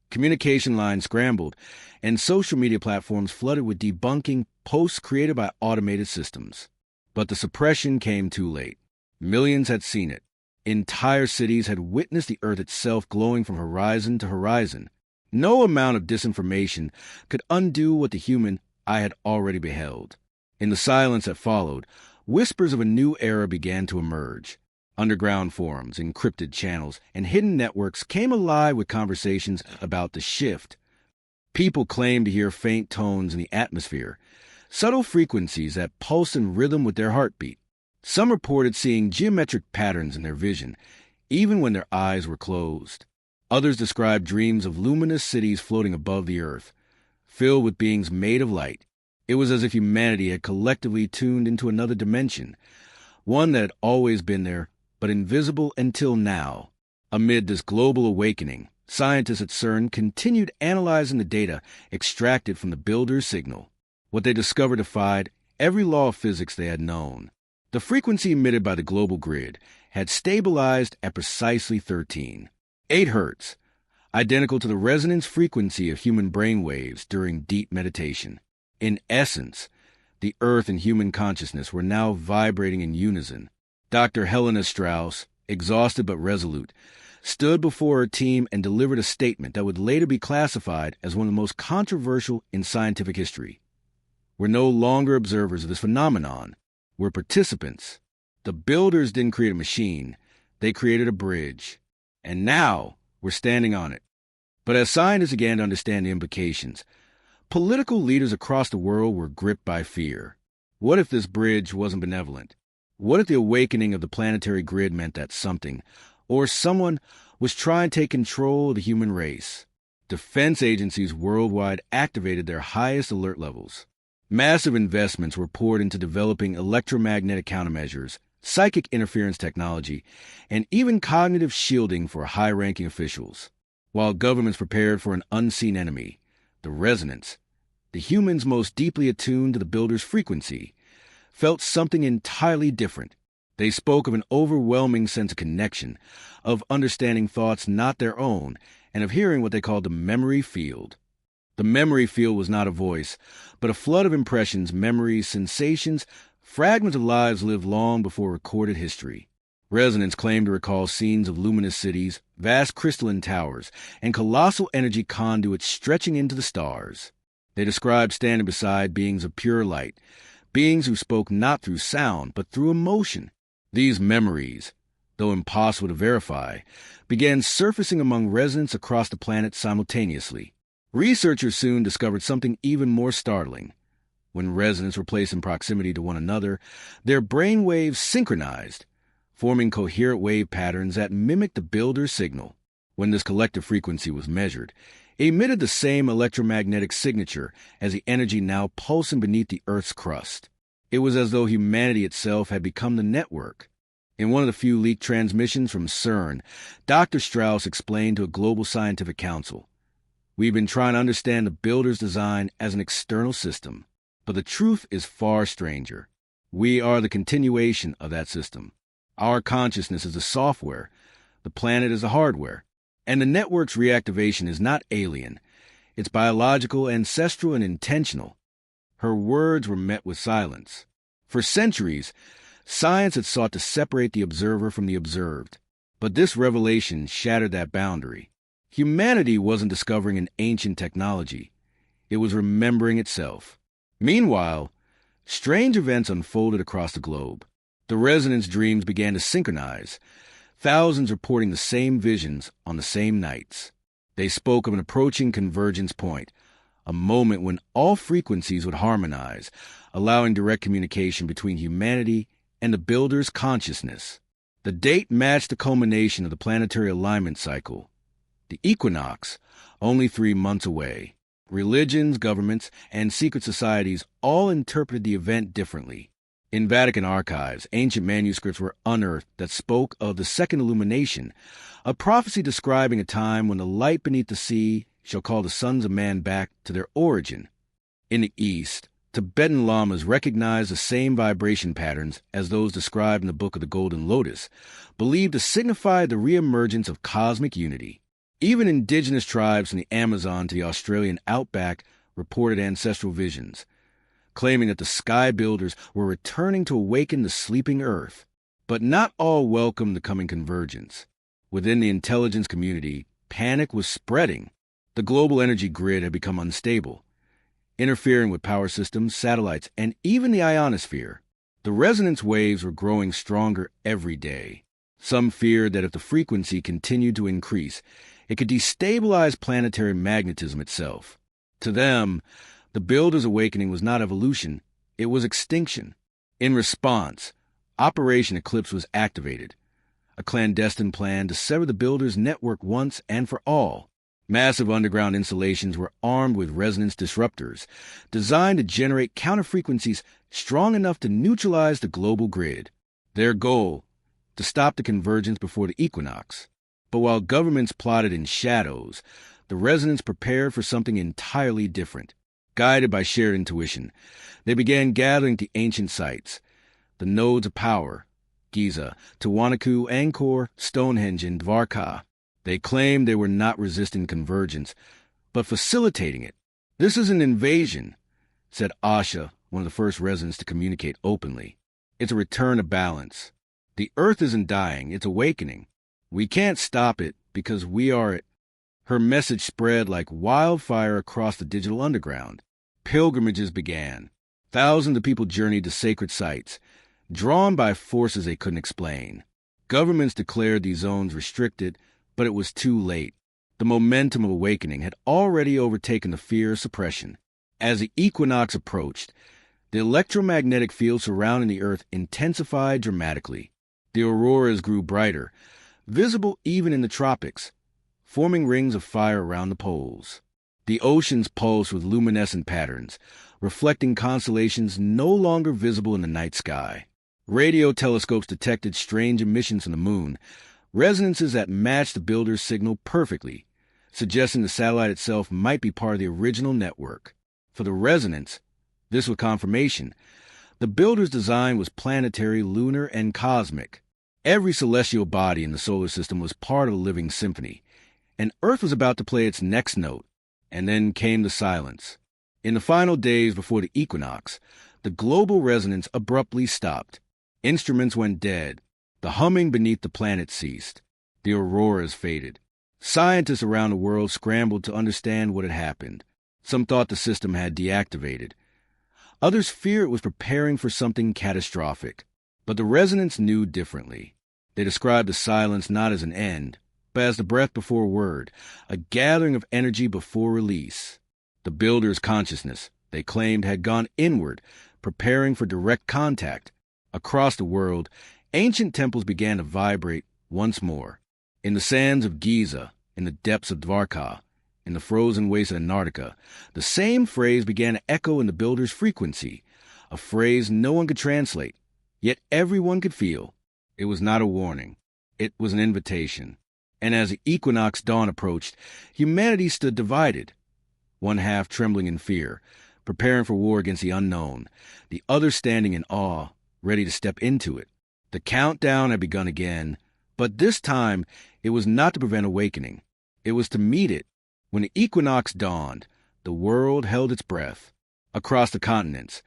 Speaker 1: communication lines scrambled, and social media platforms flooded with debunking posts created by automated systems. But the suppression came too late. Millions had seen it. Entire cities had witnessed the Earth itself glowing from horizon to horizon. No amount of disinformation could undo what the human eye had already beheld. In the silence that followed, whispers of a new era began to emerge. Underground forums, encrypted channels, and hidden networks came alive with conversations about the shift. People claimed to hear faint tones in the atmosphere, subtle frequencies that pulsed in rhythm with their heartbeat. Some reported seeing geometric patterns in their vision, even when their eyes were closed. Others described dreams of luminous cities floating above the earth, filled with beings made of light. It was as if humanity had collectively tuned into another dimension, one that had always been there, but invisible until now. Amid this global awakening, scientists at CERN continued analyzing the data extracted from the Builder's signal. What they discovered defied every law of physics they had known. The frequency emitted by the global grid had stabilized at precisely 8 hertz, identical to the resonance frequency of human brain waves during deep meditation. In essence, the Earth and human consciousness were now vibrating in unison. Dr. Helena Strauss, exhausted but resolute, stood before her team and delivered a statement that would later be classified as one of the most controversial in scientific history. We're no longer observers of this phenomenon. We're participants. The builders didn't create a machine. They created a bridge. And now we're standing on it. But as scientists began to understand the implications, political leaders across the world were gripped by fear. What if this bridge wasn't benevolent? What if the awakening of the planetary grid meant that something, or someone, was trying to take control of the human race? Defense agencies worldwide activated their highest alert levels. Massive investments were poured into developing electromagnetic countermeasures, psychic interference technology, and even cognitive shielding for high-ranking officials. While governments prepared for an unseen enemy, the resonance, the humans most deeply attuned to the Builder's frequency, felt something entirely different. They spoke of an overwhelming sense of connection, of understanding thoughts not their own, and of hearing what they called the memory field. The memory field was not a voice, but a flood of impressions, memories, sensations, fragments of lives lived long before recorded history. Resonance claimed to recall scenes of luminous cities, vast crystalline towers, and colossal energy conduits stretching into the stars. They described standing beside beings of pure light, beings who spoke not through sound, but through emotion. These memories, though impossible to verify, began surfacing among residents across the planet simultaneously. Researchers soon discovered something even more startling. When residents were placed in proximity to one another, their brain waves synchronized, forming coherent wave patterns that mimicked the Builder's signal. When this collective frequency was measured, it emitted the same electromagnetic signature as the energy now pulsing beneath the Earth's crust. It was as though humanity itself had become the network. In one of the few leaked transmissions from CERN, Dr. Strauss explained to a global scientific council, "We've been trying to understand the Builder's design as an external system, but the truth is far stranger. We are the continuation of that system. Our consciousness is the software, the planet is the hardware, and the network's reactivation is not alien. It's biological, ancestral, and intentional." Her words were met with silence. For centuries, science had sought to separate the observer from the observed, but this revelation shattered that boundary. Humanity wasn't discovering an ancient technology. It was remembering itself. Meanwhile, strange events unfolded across the globe. The resonance dreams began to synchronize, thousands reporting the same visions on the same nights. They spoke of an approaching convergence point, a moment when all frequencies would harmonize, allowing direct communication between humanity and the Builder's consciousness. The date matched the culmination of the planetary alignment cycle, the equinox, only 3 months away. Religions, governments, and secret societies all interpreted the event differently. In Vatican archives, ancient manuscripts were unearthed that spoke of the second illumination, a prophecy describing a time when the light beneath the sea shall call the sons of man back to their origin. In the East, Tibetan lamas recognized the same vibration patterns as those described in the Book of the Golden Lotus, believed to signify the reemergence of cosmic unity. Even indigenous tribes from the Amazon to the Australian outback reported ancestral visions, claiming that the sky builders were returning to awaken the sleeping earth. But not all welcomed the coming convergence. Within the intelligence community, panic was spreading. The global energy grid had become unstable, interfering with power systems, satellites, and even the ionosphere. The resonance waves were growing stronger every day. Some feared that if the frequency continued to increase, it could destabilize planetary magnetism itself. To them, the Builder's awakening was not evolution, it was extinction. In response, Operation Eclipse was activated, a clandestine plan to sever the Builder's network once and for all. Massive underground installations were armed with resonance disruptors, designed to generate counter-frequencies strong enough to neutralize the global grid. Their goal, to stop the convergence before the equinox. But while governments plotted in shadows, the resonance prepared for something entirely different. Guided by shared intuition, they began gathering to ancient sites, the nodes of power, Giza, Tiwanaku, Angkor, Stonehenge, and Dvarka. They claimed they were not resisting convergence, but facilitating it. "This is an invasion," said Asha, one of the first residents to communicate openly. "It's a return to balance. The Earth isn't dying, it's awakening. We can't stop it because we are it." Her message spread like wildfire across the digital underground. Pilgrimages began. Thousands of people journeyed to sacred sites, drawn by forces they couldn't explain. Governments declared these zones restricted, but it was too late. The momentum of awakening had already overtaken the fear of suppression. As the equinox approached, the electromagnetic field surrounding the Earth intensified dramatically. The auroras grew brighter, visible even in the tropics, forming rings of fire around the poles. The oceans pulsed with luminescent patterns, reflecting constellations no longer visible in the night sky. Radio telescopes detected strange emissions from the moon, resonances that matched the Builder's signal perfectly, suggesting the satellite itself might be part of the original network. For the resonance, this was confirmation. The Builder's design was planetary, lunar, and cosmic. Every celestial body in the solar system was part of a living symphony, and Earth was about to play its next note. And then came the silence. In the final days before the equinox, the global resonance abruptly stopped. Instruments went dead. The humming beneath the planet ceased. The auroras faded. Scientists around the world scrambled to understand what had happened. Some thought the system had deactivated. Others feared it was preparing for something catastrophic. But the resonance knew differently. They described the silence not as an end, but as the breath before word, a gathering of energy before release. The Builder's consciousness, they claimed, had gone inward, preparing for direct contact. Across the world, ancient temples began to vibrate once more. In the sands of Giza, in the depths of Dvarka, in the frozen wastes of Antarctica, the same phrase began to echo in the Builder's frequency, a phrase no one could translate, yet everyone could feel. It was not a warning. It was an invitation. And as the equinox dawn approached, humanity stood divided, one half trembling in fear, preparing for war against the unknown, the other standing in awe, ready to step into it. The countdown had begun again, but this time it was not to prevent awakening. It was to meet it. When the equinox dawned, the world held its breath. Across the continents,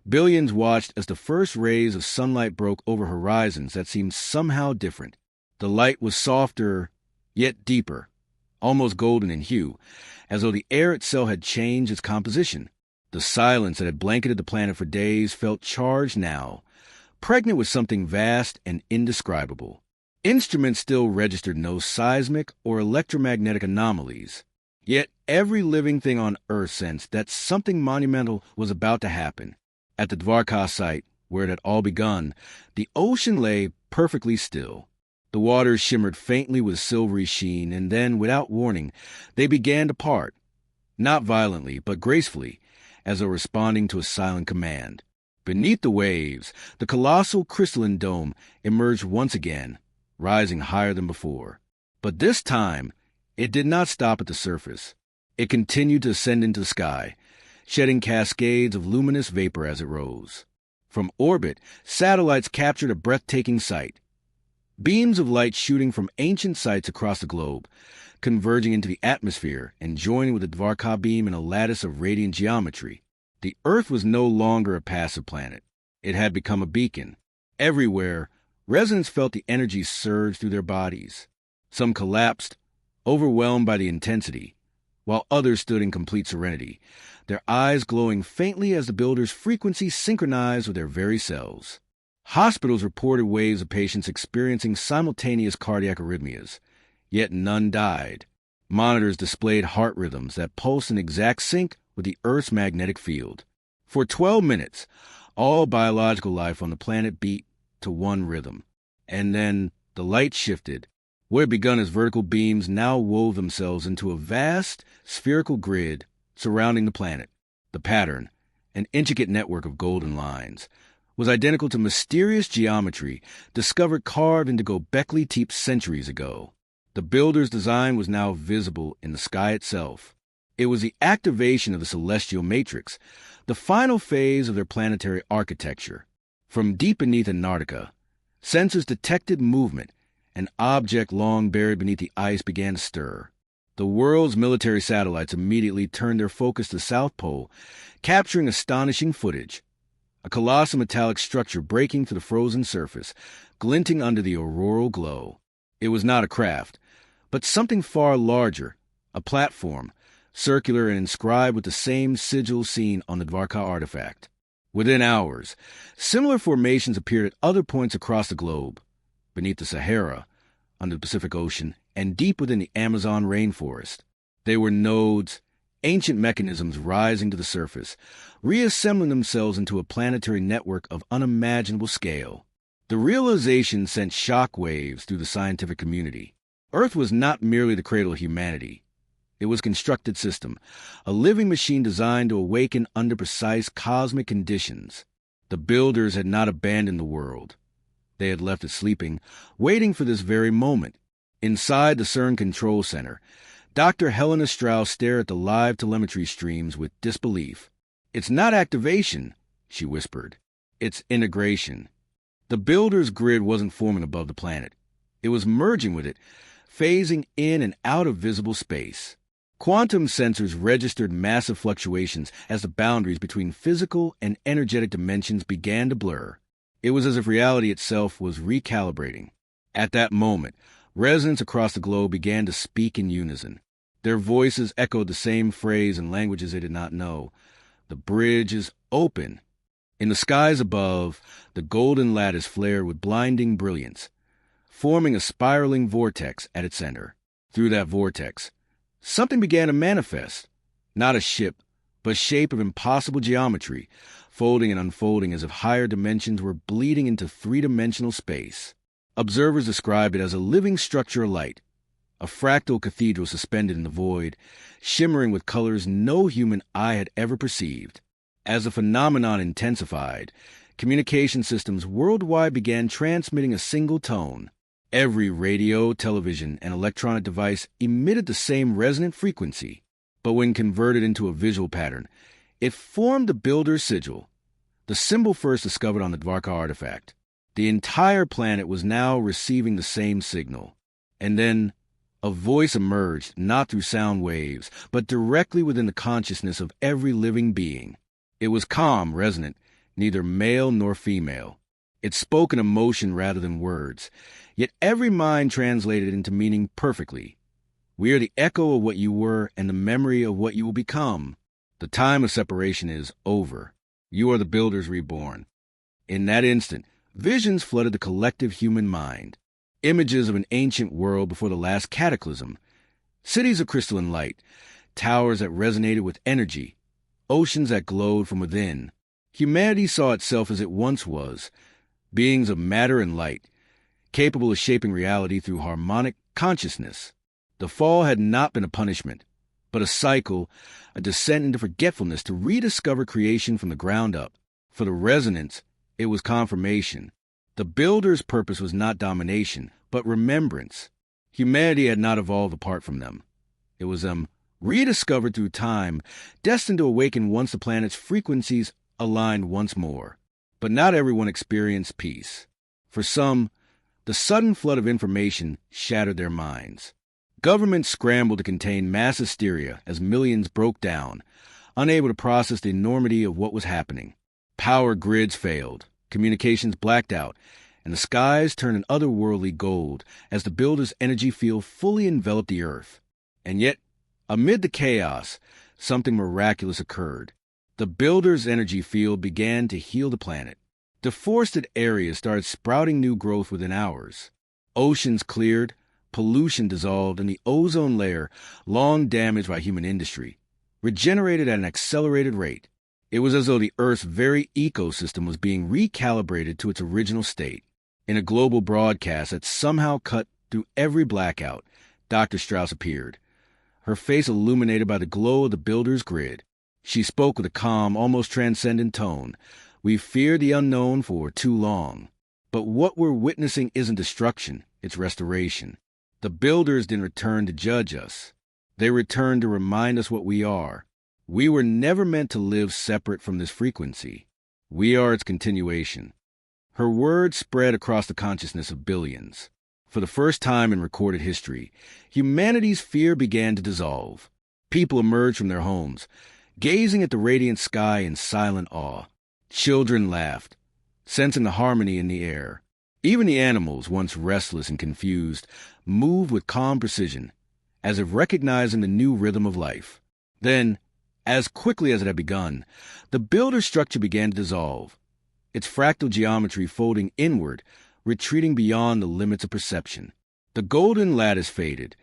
Speaker 1: billions watched as the first rays of sunlight broke over horizons that seemed somehow different. The light was softer, yet deeper, almost golden in hue, as though the air itself had changed its composition. The silence that had blanketed the planet for days felt charged now, pregnant with something vast and indescribable. Instruments still registered no seismic or electromagnetic anomalies, yet every living thing on Earth sensed that something monumental was about to happen. At the Dvarka site, where it had all begun, the ocean lay perfectly still. The waters shimmered faintly with silvery sheen, and then, without warning, they began to part, not violently, but gracefully, as though responding to a silent command. Beneath the waves, the colossal crystalline dome emerged once again, rising higher than before. But this time, it did not stop at the surface. It continued to ascend into the sky, shedding cascades of luminous vapor as it rose. From orbit, satellites captured a breathtaking sight. Beams of light shooting from ancient sites across the globe, converging into the atmosphere and joining with the Dvarka beam in a lattice of radiant geometry. The Earth was no longer a passive planet. It had become a beacon. Everywhere, residents felt the energy surge through their bodies. Some collapsed, overwhelmed by the intensity, while others stood in complete serenity, their eyes glowing faintly as the builder's frequency synchronized with their very selves. Hospitals reported waves of patients experiencing simultaneous cardiac arrhythmias, yet none died. Monitors displayed heart rhythms that pulsed in exact sync with the Earth's magnetic field. For 12 minutes, all biological life on the planet beat to one rhythm. And then the light shifted. What had begun as vertical beams now wove themselves into a vast, spherical grid surrounding the planet. The pattern, an intricate network of golden lines, was identical to mysterious geometry discovered carved into Göbekli Tepe centuries ago. The builder's design was now visible in the sky itself. It was the activation of the celestial matrix, the final phase of their planetary architecture. From deep beneath Antarctica, sensors detected movement. An object long buried beneath the ice began to stir. The world's military satellites immediately turned their focus to the South Pole, capturing astonishing footage. A colossal metallic structure breaking through the frozen surface, glinting under the auroral glow. It was not a craft, but something far larger, a platform, circular and inscribed with the same sigil seen on the Dvarka artifact. Within hours, similar formations appeared at other points across the globe, beneath the Sahara, under the Pacific Ocean, and deep within the Amazon rainforest. They were nodes, ancient mechanisms rising to the surface, reassembling themselves into a planetary network of unimaginable scale. The realization sent shock waves through the scientific community. Earth was not merely the cradle of humanity. It was a constructed system, a living machine designed to awaken under precise cosmic conditions. The builders had not abandoned the world. They had left it sleeping, waiting for this very moment. Inside the CERN Control Center, Dr. Helena Strauss stared at the live telemetry streams with disbelief. "It's not activation," she whispered. "It's integration." The builder's grid wasn't forming above the planet. It was merging with it, phasing in and out of visible space. Quantum sensors registered massive fluctuations as the boundaries between physical and energetic dimensions began to blur. It was as if reality itself was recalibrating. At that moment, residents across the globe began to speak in unison. Their voices echoed the same phrase in languages they did not know. "The bridge is open." In the skies above, the golden lattice flared with blinding brilliance, forming a spiraling vortex at its center. Through that vortex, something began to manifest. Not a ship, but a shape of impossible geometry, folding and unfolding as if higher dimensions were bleeding into three-dimensional space. Observers described it as a living structure of light, a fractal cathedral suspended in the void, shimmering with colors no human eye had ever perceived. As the phenomenon intensified, communication systems worldwide began transmitting a single tone. Every radio, television, and electronic device emitted the same resonant frequency, but when converted into a visual pattern, it formed the builder's sigil, the symbol first discovered on the Dvarka artifact. The entire planet was now receiving the same signal. And then a voice emerged, not through sound waves, but directly within the consciousness of every living being. It was calm, resonant, neither male nor female. It spoke in emotion rather than words, yet every mind translated it into meaning perfectly. "We are the echo of what you were and the memory of what you will become. The time of separation is over. You are the builders reborn." In that instant, visions flooded the collective human mind. Images of an ancient world before the last cataclysm. Cities of crystalline light, towers that resonated with energy, oceans that glowed from within. Humanity saw itself as it once was, beings of matter and light, capable of shaping reality through harmonic consciousness. The fall had not been a punishment, but a cycle, a descent into forgetfulness to rediscover creation from the ground up. For the resonance, it was confirmation. The builders' purpose was not domination, but remembrance. Humanity had not evolved apart from them. It was rediscovered through time, destined to awaken once the planet's frequencies aligned once more. But not everyone experienced peace. For some, the sudden flood of information shattered their minds. Governments scrambled to contain mass hysteria as millions broke down, unable to process the enormity of what was happening. Power grids failed, communications blacked out, and the skies turned an otherworldly gold as the builder's energy field fully enveloped the earth. And yet, amid the chaos, something miraculous occurred. The builder's energy field began to heal the planet. Deforested areas started sprouting new growth within hours. Oceans cleared, pollution dissolved, and the ozone layer, long damaged by human industry, regenerated at an accelerated rate. It was as though the Earth's very ecosystem was being recalibrated to its original state. In a global broadcast that somehow cut through every blackout, Dr. Strauss appeared, her face illuminated by the glow of the builder's grid. She spoke with a calm, almost transcendent tone. We've feared the unknown for too long. But what we're witnessing isn't destruction, it's restoration. The builders didn't return to judge us. They returned to remind us what we are. We were never meant to live separate from this frequency. We are its continuation. Her words spread across the consciousness of billions. For the first time in recorded history, humanity's fear began to dissolve. People emerged from their homes, gazing at the radiant sky in silent awe. Children laughed, sensing the harmony in the air. Even the animals, once restless and confused, moved with calm precision, as if recognizing the new rhythm of life. Then, as quickly as it had begun, the builder's structure began to dissolve, its fractal geometry folding inward, retreating beyond the limits of perception. The golden lattice faded,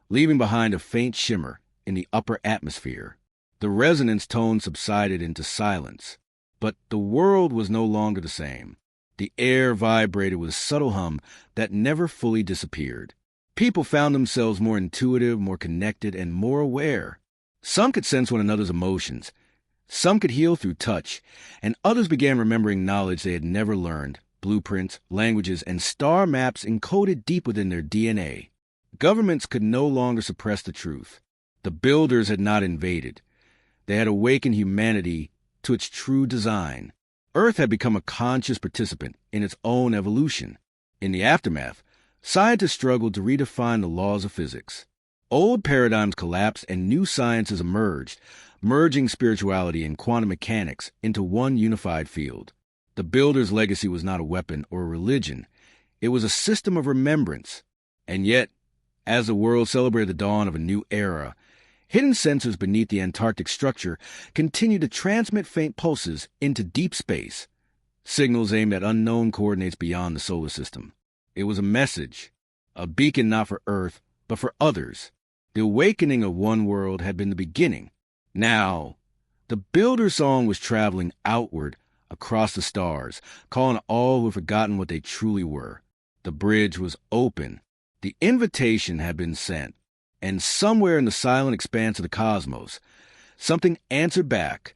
Speaker 1: leaving behind a faint shimmer in the upper atmosphere. The resonance tone subsided into silence. But the world was no longer the same. The air vibrated with a subtle hum that never fully disappeared. People found themselves more intuitive, more connected, and more aware. Some could sense one another's emotions. Some could heal through touch, and others began remembering knowledge they had never learned, blueprints, languages, and star maps encoded deep within their DNA. Governments could no longer suppress the truth. The builders had not invaded. They had awakened humanity to its true design. Earth had become a conscious participant in its own evolution. In the aftermath, scientists struggled to redefine the laws of physics. Old paradigms collapsed and new sciences emerged, merging spirituality and quantum mechanics into one unified field. The builder's legacy was not a weapon or a religion. It was a system of remembrance. And yet, as the world celebrated the dawn of a new era, hidden sensors beneath the Antarctic structure continued to transmit faint pulses into deep space, signals aimed at unknown coordinates beyond the solar system. It was a message, a beacon not for Earth, but for others. The awakening of one world had been the beginning. Now, the builder's song was traveling outward across the stars, calling all who had forgotten what they truly were. The bridge was open. The invitation had been sent. And somewhere in the silent expanse of the cosmos, something answered back.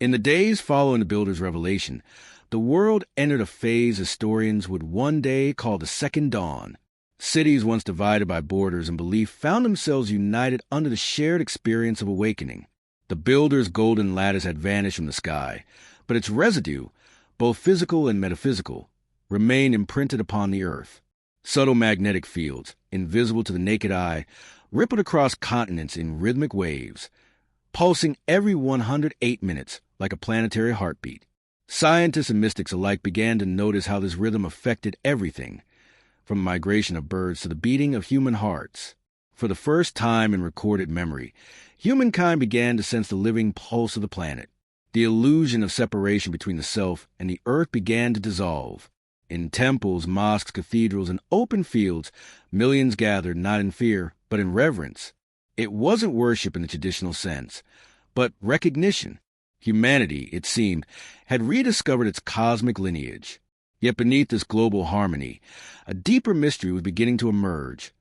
Speaker 1: In the days following the builder's revelation, the world entered a phase historians would one day call the Second Dawn. Cities once divided by borders and belief found themselves united under the shared experience of awakening. The builder's golden lattice had vanished from the sky, but its residue, both physical and metaphysical, remained imprinted upon the earth. Subtle magnetic fields, invisible to the naked eye, rippled across continents in rhythmic waves, pulsing every 108 minutes like a planetary heartbeat. Scientists and mystics alike began to notice how this rhythm affected everything, from the migration of birds to the beating of human hearts. For the first time in recorded memory, humankind began to sense the living pulse of the planet. The illusion of separation between the self and the earth began to dissolve. In temples, mosques, cathedrals, and open fields, millions gathered not in fear, but in reverence. It wasn't worship in the traditional sense, but recognition. Humanity, it seemed, had rediscovered its cosmic lineage. Yet beneath this global harmony, a deeper mystery was beginning to emerge,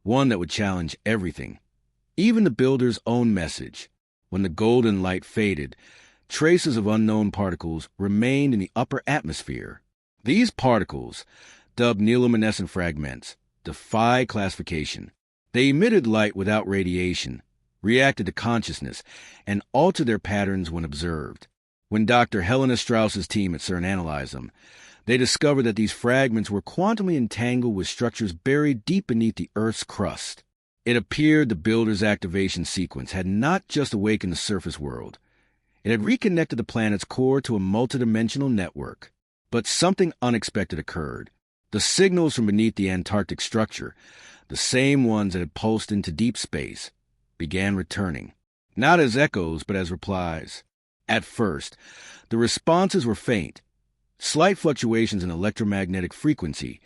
Speaker 1: one that would challenge everything, even the builder's own message. When the golden light faded, traces of unknown particles remained in the upper atmosphere. These particles, dubbed neoluminescent fragments, defy classification. They emitted light without radiation, reacted to consciousness, and altered their patterns when observed. When Dr. Helena Strauss's team at CERN analyzed them, they discovered that these fragments were quantumly entangled with structures buried deep beneath the Earth's crust. It appeared the builder's activation sequence had not just awakened the surface world. It had reconnected the planet's core to a multidimensional network. But something unexpected occurred. The signals from beneath the Antarctic structure, the same ones that had pulsed into deep space, began returning, not as echoes but as replies. At first, the responses were faint, slight fluctuations in electromagnetic frequency,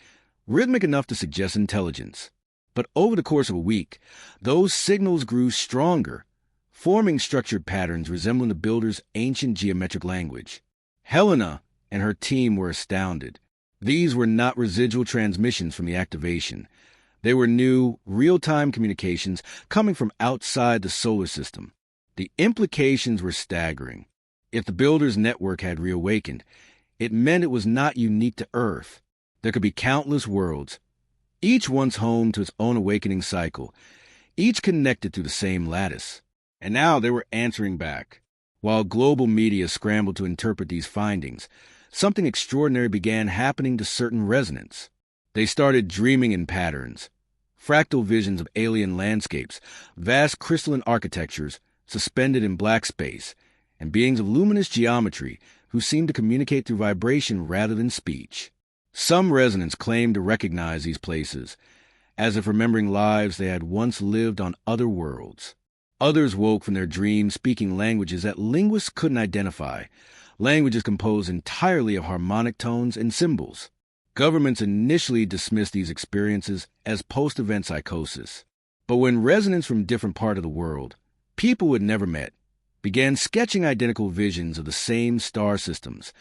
Speaker 1: rhythmic enough to suggest intelligence. But over the course of a week, those signals grew stronger, forming structured patterns resembling the builder's ancient geometric language. Helena and her team were astounded. These were not residual transmissions from the activation. They were new, real-time communications coming from outside the solar system. The implications were staggering. If the builder's network had reawakened, it meant it was not unique to Earth. There could be countless worlds, each once home to its own awakening cycle, each connected through the same lattice. And now they were answering back. While global media scrambled to interpret these findings, something extraordinary began happening to certain resonants. They started dreaming in patterns, fractal visions of alien landscapes, vast crystalline architectures suspended in black space, and beings of luminous geometry who seemed to communicate through vibration rather than speech. Some resonants claimed to recognize these places, as if remembering lives they had once lived on other worlds. Others woke from their dreams speaking languages that linguists couldn't identify, languages composed entirely of harmonic tones and symbols. Governments initially dismissed these experiences as post-event psychosis. But when resonants from different parts of the world, people who had never met, began sketching identical visions of the same star systems,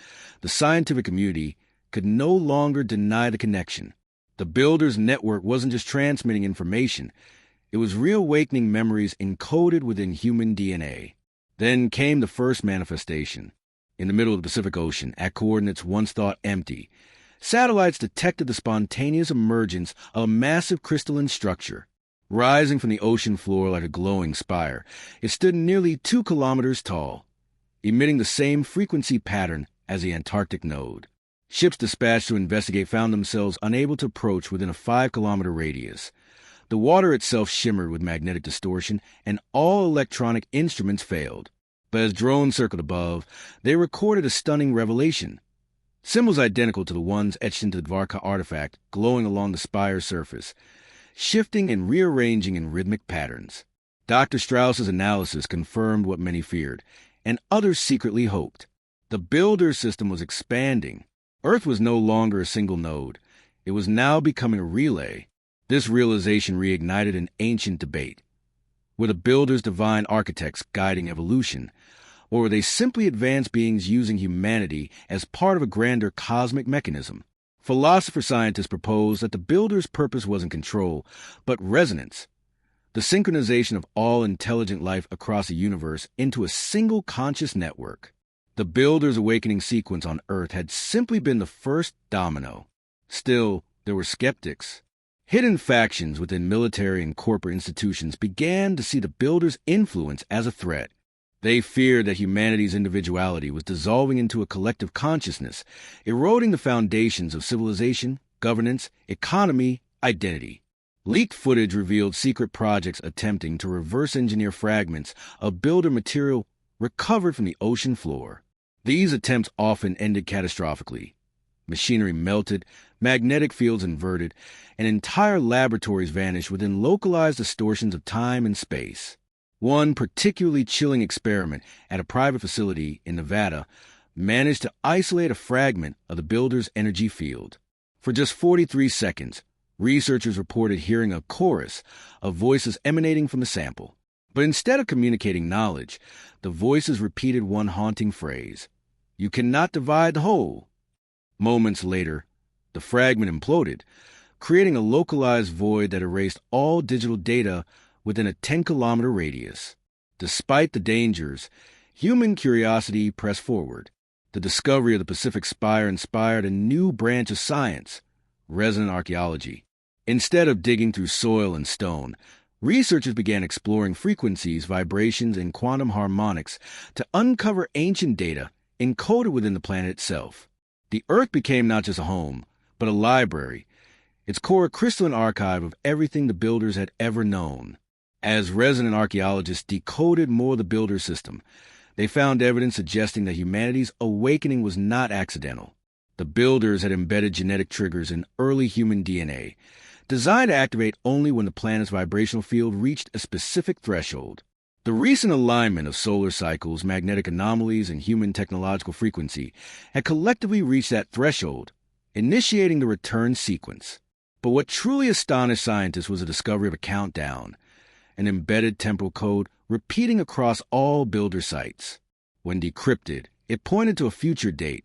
Speaker 1: the scientific community could no longer deny the connection. The builder's network wasn't just transmitting information, it was reawakening memories encoded within human DNA. Then came the first manifestation. In the middle of the Pacific Ocean, at coordinates once thought empty, satellites detected the spontaneous emergence of a massive crystalline structure. Rising from the ocean floor like a glowing spire, it stood nearly 2 kilometers tall, emitting the same frequency pattern as the Antarctic node. Ships dispatched to investigate found themselves unable to approach within a 5-kilometer radius. The water itself shimmered with magnetic distortion, and all electronic instruments failed. But as drones circled above, they recorded a stunning revelation. Symbols identical to the ones etched into the Dvarka artifact glowing along the spire's surface, shifting and rearranging in rhythmic patterns. Dr. Strauss's analysis confirmed what many feared, and others secretly hoped. The builder system was expanding. Earth was no longer a single node. It was now becoming a relay. This realization reignited an ancient debate. Were the builders divine architects guiding evolution, or were they simply advanced beings using humanity as part of a grander cosmic mechanism? Philosopher-scientists proposed that the builder's purpose wasn't control, but resonance, the synchronization of all intelligent life across the universe into a single conscious network. The builder's awakening sequence on Earth had simply been the first domino. Still, there were skeptics. Hidden factions within military and corporate institutions began to see the builder's influence as a threat. They feared that humanity's individuality was dissolving into a collective consciousness, eroding the foundations of civilization, governance, economy, identity. Leaked footage revealed secret projects attempting to reverse engineer fragments of builder material recovered from the ocean floor. These attempts often ended catastrophically. Machinery melted, magnetic fields inverted, and entire laboratories vanished within localized distortions of time and space. One particularly chilling experiment at a private facility in Nevada managed to isolate a fragment of the builder's energy field. For just 43 seconds, researchers reported hearing a chorus of voices emanating from the sample. But instead of communicating knowledge, the voices repeated one haunting phrase: "You cannot divide the whole." Moments later, the fragment imploded, creating a localized void that erased all digital data within a 10-kilometer radius. Despite the dangers, human curiosity pressed forward. The discovery of the Pacific Spire inspired a new branch of science, resonant archaeology. Instead of digging through soil and stone, researchers began exploring frequencies, vibrations, and quantum harmonics to uncover ancient data encoded within the planet itself. The Earth became not just a home, but a library, its core a crystalline archive of everything the builders had ever known. As resident archaeologists decoded more of the builder system, they found evidence suggesting that humanity's awakening was not accidental. The builders had embedded genetic triggers in early human DNA, designed to activate only when the planet's vibrational field reached a specific threshold. The recent alignment of solar cycles, magnetic anomalies, and human technological frequency had collectively reached that threshold, initiating the return sequence. But what truly astonished scientists was the discovery of a countdown, an embedded temporal code repeating across all builder sites. When decrypted, it pointed to a future date,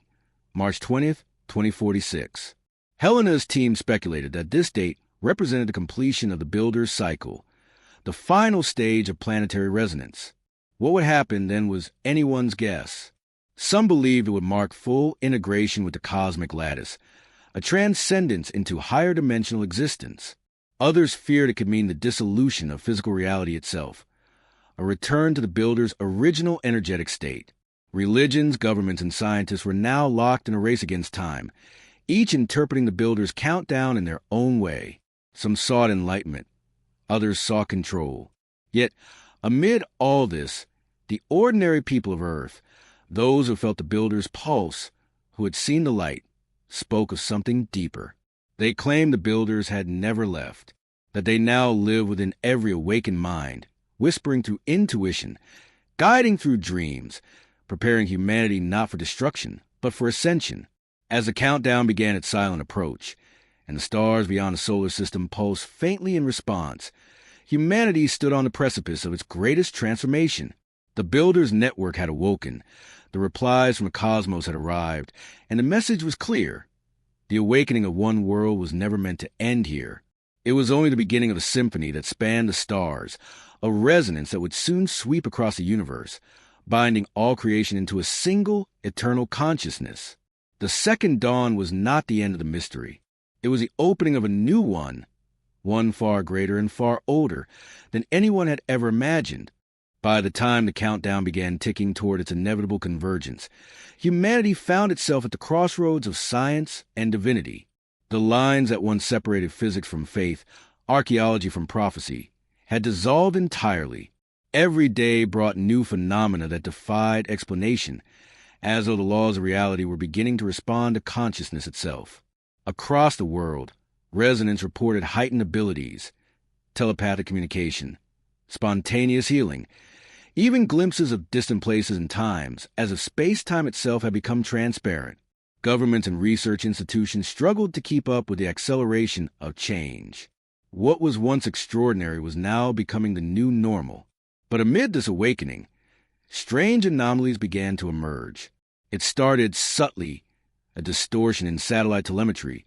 Speaker 1: March 20th, 2046. Helena's team speculated that this date represented the completion of the builder's cycle, the final stage of planetary resonance. What would happen then was anyone's guess. Some believed it would mark full integration with the cosmic lattice, a transcendence into higher dimensional existence. Others feared it could mean the dissolution of physical reality itself, a return to the builder's original energetic state. Religions, governments, and scientists were now locked in a race against time, each interpreting the builder's countdown in their own way. Some sought enlightenment, others sought control. Yet, amid all this, the ordinary people of Earth, those who felt the builder's pulse, who had seen the light, spoke of something deeper. They claimed the builders had never left, that they now live within every awakened mind, whispering through intuition, guiding through dreams, preparing humanity not for destruction, but for ascension. As the countdown began its silent approach, and the stars beyond the solar system pulsed faintly in response, humanity stood on the precipice of its greatest transformation. The builders' network had awoken, the replies from the cosmos had arrived, and the message was clear. The awakening of one world was never meant to end here. It was only the beginning of a symphony that spanned the stars, a resonance that would soon sweep across the universe, binding all creation into a single, eternal consciousness. The second dawn was not the end of the mystery. It was the opening of a new one far greater and far older than anyone had ever imagined. By the time the countdown began ticking toward its inevitable convergence, humanity found itself at the crossroads of science and divinity. The lines that once separated physics from faith, archaeology from prophecy, had dissolved entirely. Every day brought new phenomena that defied explanation, as though the laws of reality were beginning to respond to consciousness itself. Across the world, resonance reported heightened abilities, telepathic communication, spontaneous healing, even glimpses of distant places and times, as if space-time itself had become transparent. Governments and research institutions struggled to keep up with the acceleration of change. What was once extraordinary was now becoming the new normal. But amid this awakening, strange anomalies began to emerge. It started subtly, a distortion in satellite telemetry,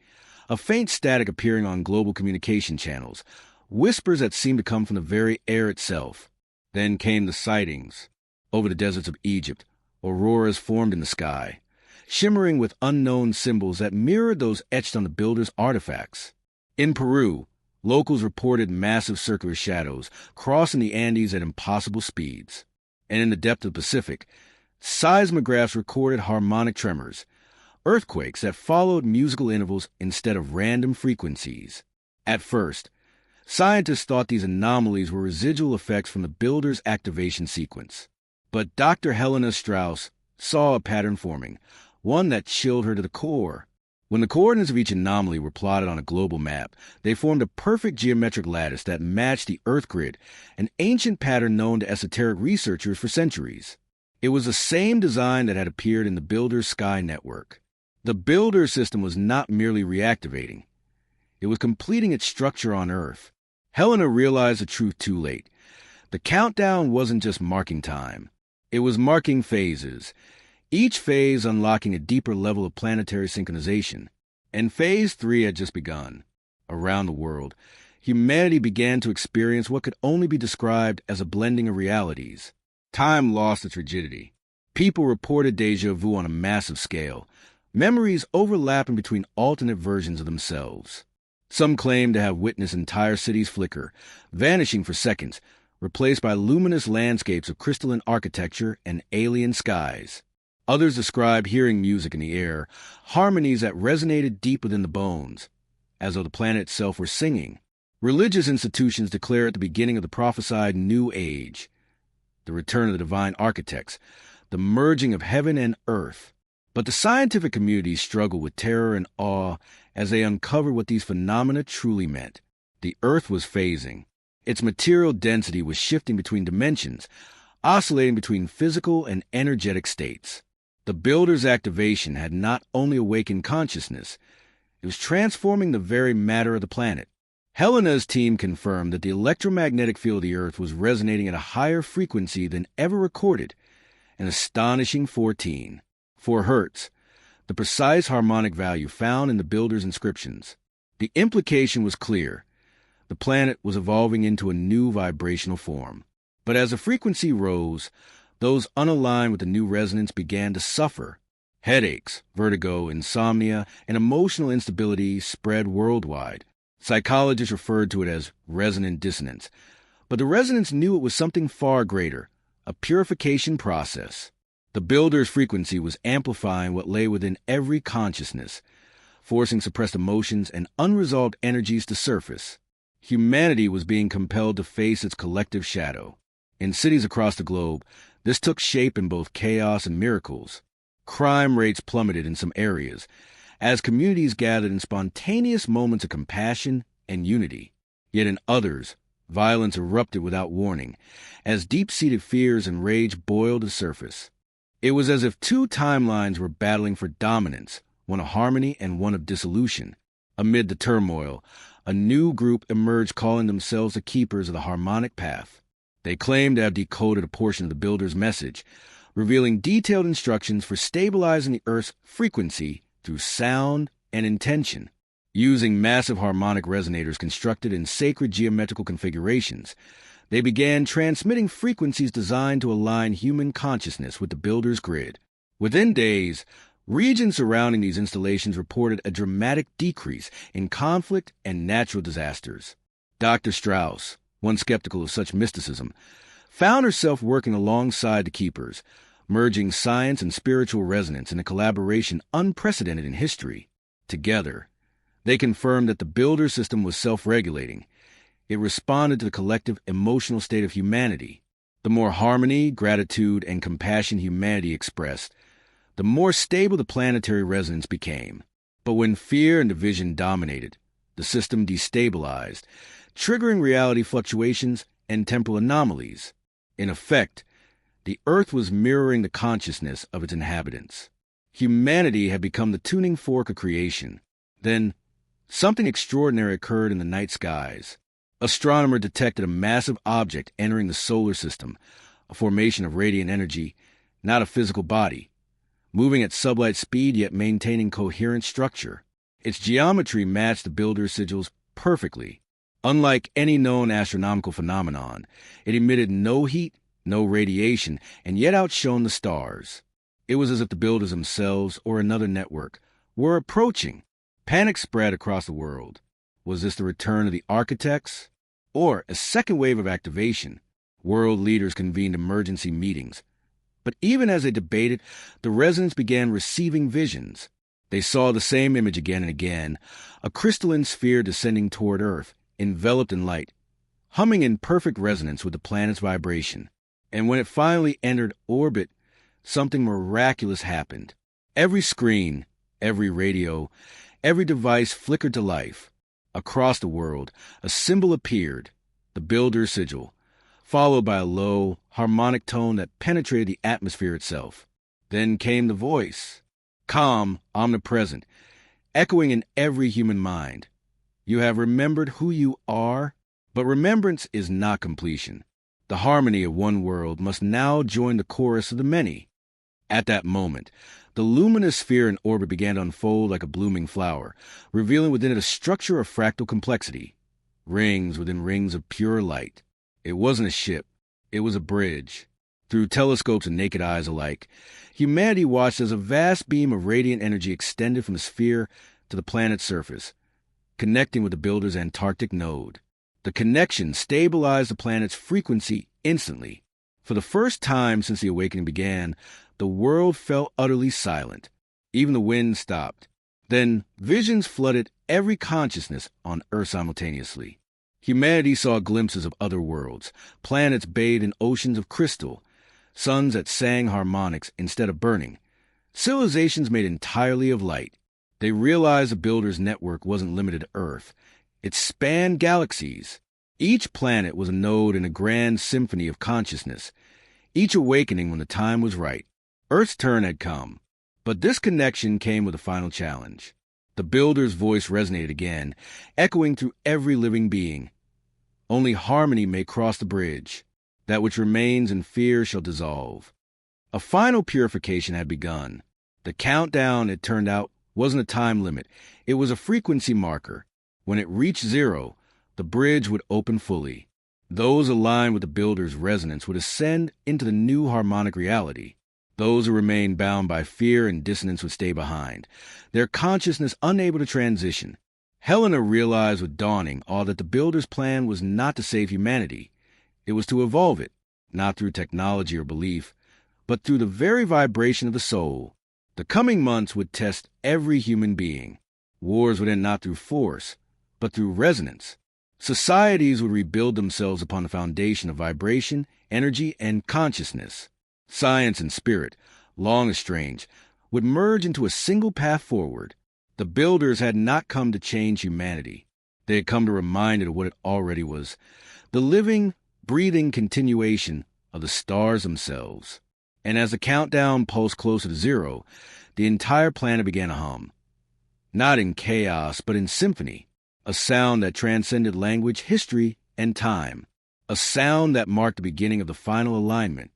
Speaker 1: a faint static appearing on global communication channels, whispers that seemed to come from the very air itself. Then came the sightings. Over the deserts of Egypt, auroras formed in the sky, shimmering with unknown symbols that mirrored those etched on the builders' artifacts. In Peru, locals reported massive circular shadows crossing the Andes at impossible speeds. And in the depth of the Pacific, seismographs recorded harmonic tremors, earthquakes that followed musical intervals instead of random frequencies. At first, scientists thought these anomalies were residual effects from the builder's activation sequence. But Dr. Helena Strauss saw a pattern forming, one that chilled her to the core. When the coordinates of each anomaly were plotted on a global map, they formed a perfect geometric lattice that matched the Earth grid, an ancient pattern known to esoteric researchers for centuries. It was the same design that had appeared in the Builder's Sky Network. The Builder system was not merely reactivating. It was completing its structure on Earth. Helena realized the truth too late. The countdown wasn't just marking time. It was marking phases, each phase unlocking a deeper level of planetary synchronization. And Phase 3 had just begun. Around the world, humanity began to experience what could only be described as a blending of realities. Time lost its rigidity. People reported déjà vu on a massive scale, memories overlapping between alternate versions of themselves. Some claimed to have witnessed entire cities flicker, vanishing for seconds, replaced by luminous landscapes of crystalline architecture and alien skies. Others described hearing music in the air, harmonies that resonated deep within the bones, as though the planet itself were singing. Religious institutions declared the beginning of the prophesied New Age, the return of the divine architects, the merging of heaven and earth. But the scientific community struggled with terror and awe as they uncovered what these phenomena truly meant. The earth was phasing. Its material density was shifting between dimensions, oscillating between physical and energetic states. The builder's activation had not only awakened consciousness, it was transforming the very matter of the planet. Helena's team confirmed that the electromagnetic field of the Earth was resonating at a higher frequency than ever recorded, an astonishing 4 hertz, the precise harmonic value found in the builder's inscriptions. The implication was clear. The planet was evolving into a new vibrational form. But as the frequency rose, those unaligned with the new resonance began to suffer. Headaches, vertigo, insomnia, and emotional instability spread worldwide. Psychologists referred to it as resonant dissonance. But the resonance knew it was something far greater, a purification process. The builder's frequency was amplifying what lay within every consciousness, forcing suppressed emotions and unresolved energies to surface. Humanity was being compelled to face its collective shadow. In cities across the globe, this took shape in both chaos and miracles. Crime rates plummeted in some areas, as communities gathered in spontaneous moments of compassion and unity. Yet in others, violence erupted without warning, as deep-seated fears and rage boiled to surface. It was as if two timelines were battling for dominance, one of harmony and one of dissolution. Amid the turmoil, a new group emerged calling themselves the Keepers of the Harmonic Path. They claimed to have decoded a portion of the builder's message, revealing detailed instructions for stabilizing the Earth's frequency through sound and intention. Using massive harmonic resonators constructed in sacred geometrical configurations, they began transmitting frequencies designed to align human consciousness with the builder's grid. Within days, regions surrounding these installations reported a dramatic decrease in conflict and natural disasters. Dr. Strauss, once skeptical of such mysticism, found herself working alongside the Keepers, merging science and spiritual resonance in a collaboration unprecedented in history. Together, they confirmed that the builder system was self-regulating. It responded to the collective emotional state of humanity. The more harmony, gratitude, and compassion humanity expressed, the more stable the planetary resonance became. But when fear and division dominated, the system destabilized, triggering reality fluctuations and temporal anomalies. In effect, the Earth was mirroring the consciousness of its inhabitants. Humanity had become the tuning fork of creation. Then, something extraordinary occurred in the night skies. Astronomers detected a massive object entering the solar system, a formation of radiant energy, not a physical body, moving at sublight speed yet maintaining coherent structure. Its geometry matched the builder's sigils perfectly. Unlike any known astronomical phenomenon, it emitted no heat, no radiation, and yet outshone the stars. It was as if the builders themselves, or another network, were approaching. Panic spread across the world. Was this the return of the architects? Or a second wave of activation? World leaders convened emergency meetings. But even as they debated, the residents began receiving visions. They saw the same image again and again, a crystalline sphere descending toward Earth, enveloped in light, humming in perfect resonance with the planet's vibration. And when it finally entered orbit, something miraculous happened. Every screen, every radio, every device flickered to life. Across the world, a symbol appeared, the builder's sigil, followed by a low, harmonic tone that penetrated the atmosphere itself. Then came the voice, calm, omnipresent, echoing in every human mind. You have remembered who you are, but remembrance is not completion. The harmony of one world must now join the chorus of the many. At that moment, the luminous sphere in orbit began to unfold like a blooming flower, revealing within it a structure of fractal complexity, rings within rings of pure light. It wasn't a ship, it was a bridge. Through telescopes and naked eyes alike, humanity watched as a vast beam of radiant energy extended from the sphere to the planet's surface, connecting with the builder's Antarctic node. The connection stabilized the planet's frequency instantly. For the first time since the awakening began, the world felt utterly silent. Even the wind stopped. Then visions flooded every consciousness on Earth simultaneously. Humanity saw glimpses of other worlds, planets bathed in oceans of crystal, suns that sang harmonics instead of burning, civilizations made entirely of light. They realized the builder's network wasn't limited to Earth. It spanned galaxies. Each planet was a node in a grand symphony of consciousness, each awakening when the time was right. Earth's turn had come. But this connection came with a final challenge. The builder's voice resonated again, echoing through every living being. Only harmony may cross the bridge. That which remains in fear shall dissolve. A final purification had begun. The countdown, it turned out, wasn't a time limit. It was a frequency marker. When it reached 0, the bridge would open fully. Those aligned with the builder's resonance would ascend into the new harmonic reality. Those who remained bound by fear and dissonance would stay behind, their consciousness unable to transition. Helena realized with dawning all that the builder's plan was not to save humanity. It was to evolve it, not through technology or belief, but through the very vibration of the soul. The coming months would test every human being. Wars would end not through force, but through resonance. Societies would rebuild themselves upon the foundation of vibration, energy, and consciousness. Science and spirit, long estranged, would merge into a single path forward. The builders had not come to change humanity. They had come to remind it of what it already was, the living, breathing continuation of the stars themselves. And as the countdown pulsed closer to 0, the entire planet began to hum. Not in chaos, but in symphony. A sound that transcended language, history, and time. A sound that marked the beginning of the final alignment.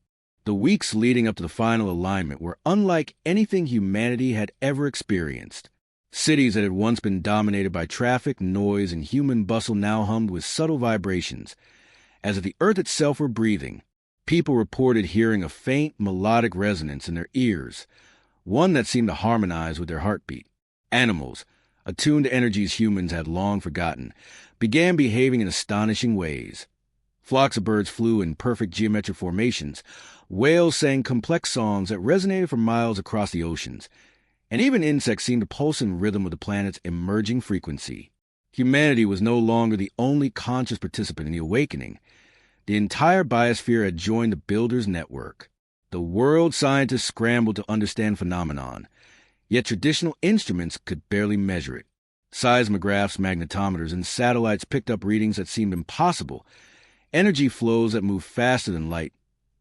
Speaker 1: The weeks leading up to the final alignment were unlike anything humanity had ever experienced. Cities that had once been dominated by traffic, noise, and human bustle now hummed with subtle vibrations, as if the earth itself were breathing. People reported hearing a faint, melodic resonance in their ears, one that seemed to harmonize with their heartbeat. Animals, attuned to energies humans had long forgotten, began behaving in astonishing ways. Flocks of birds flew in perfect geometric formations. Whales sang complex songs that resonated for miles across the oceans. And even insects seemed to pulse in rhythm with the planet's emerging frequency. Humanity was no longer the only conscious participant in the awakening. The entire biosphere had joined the builder's network. The world scientists scrambled to understand phenomenon. Yet traditional instruments could barely measure it. Seismographs, magnetometers, and satellites picked up readings that seemed impossible. Energy flows that moved faster than light,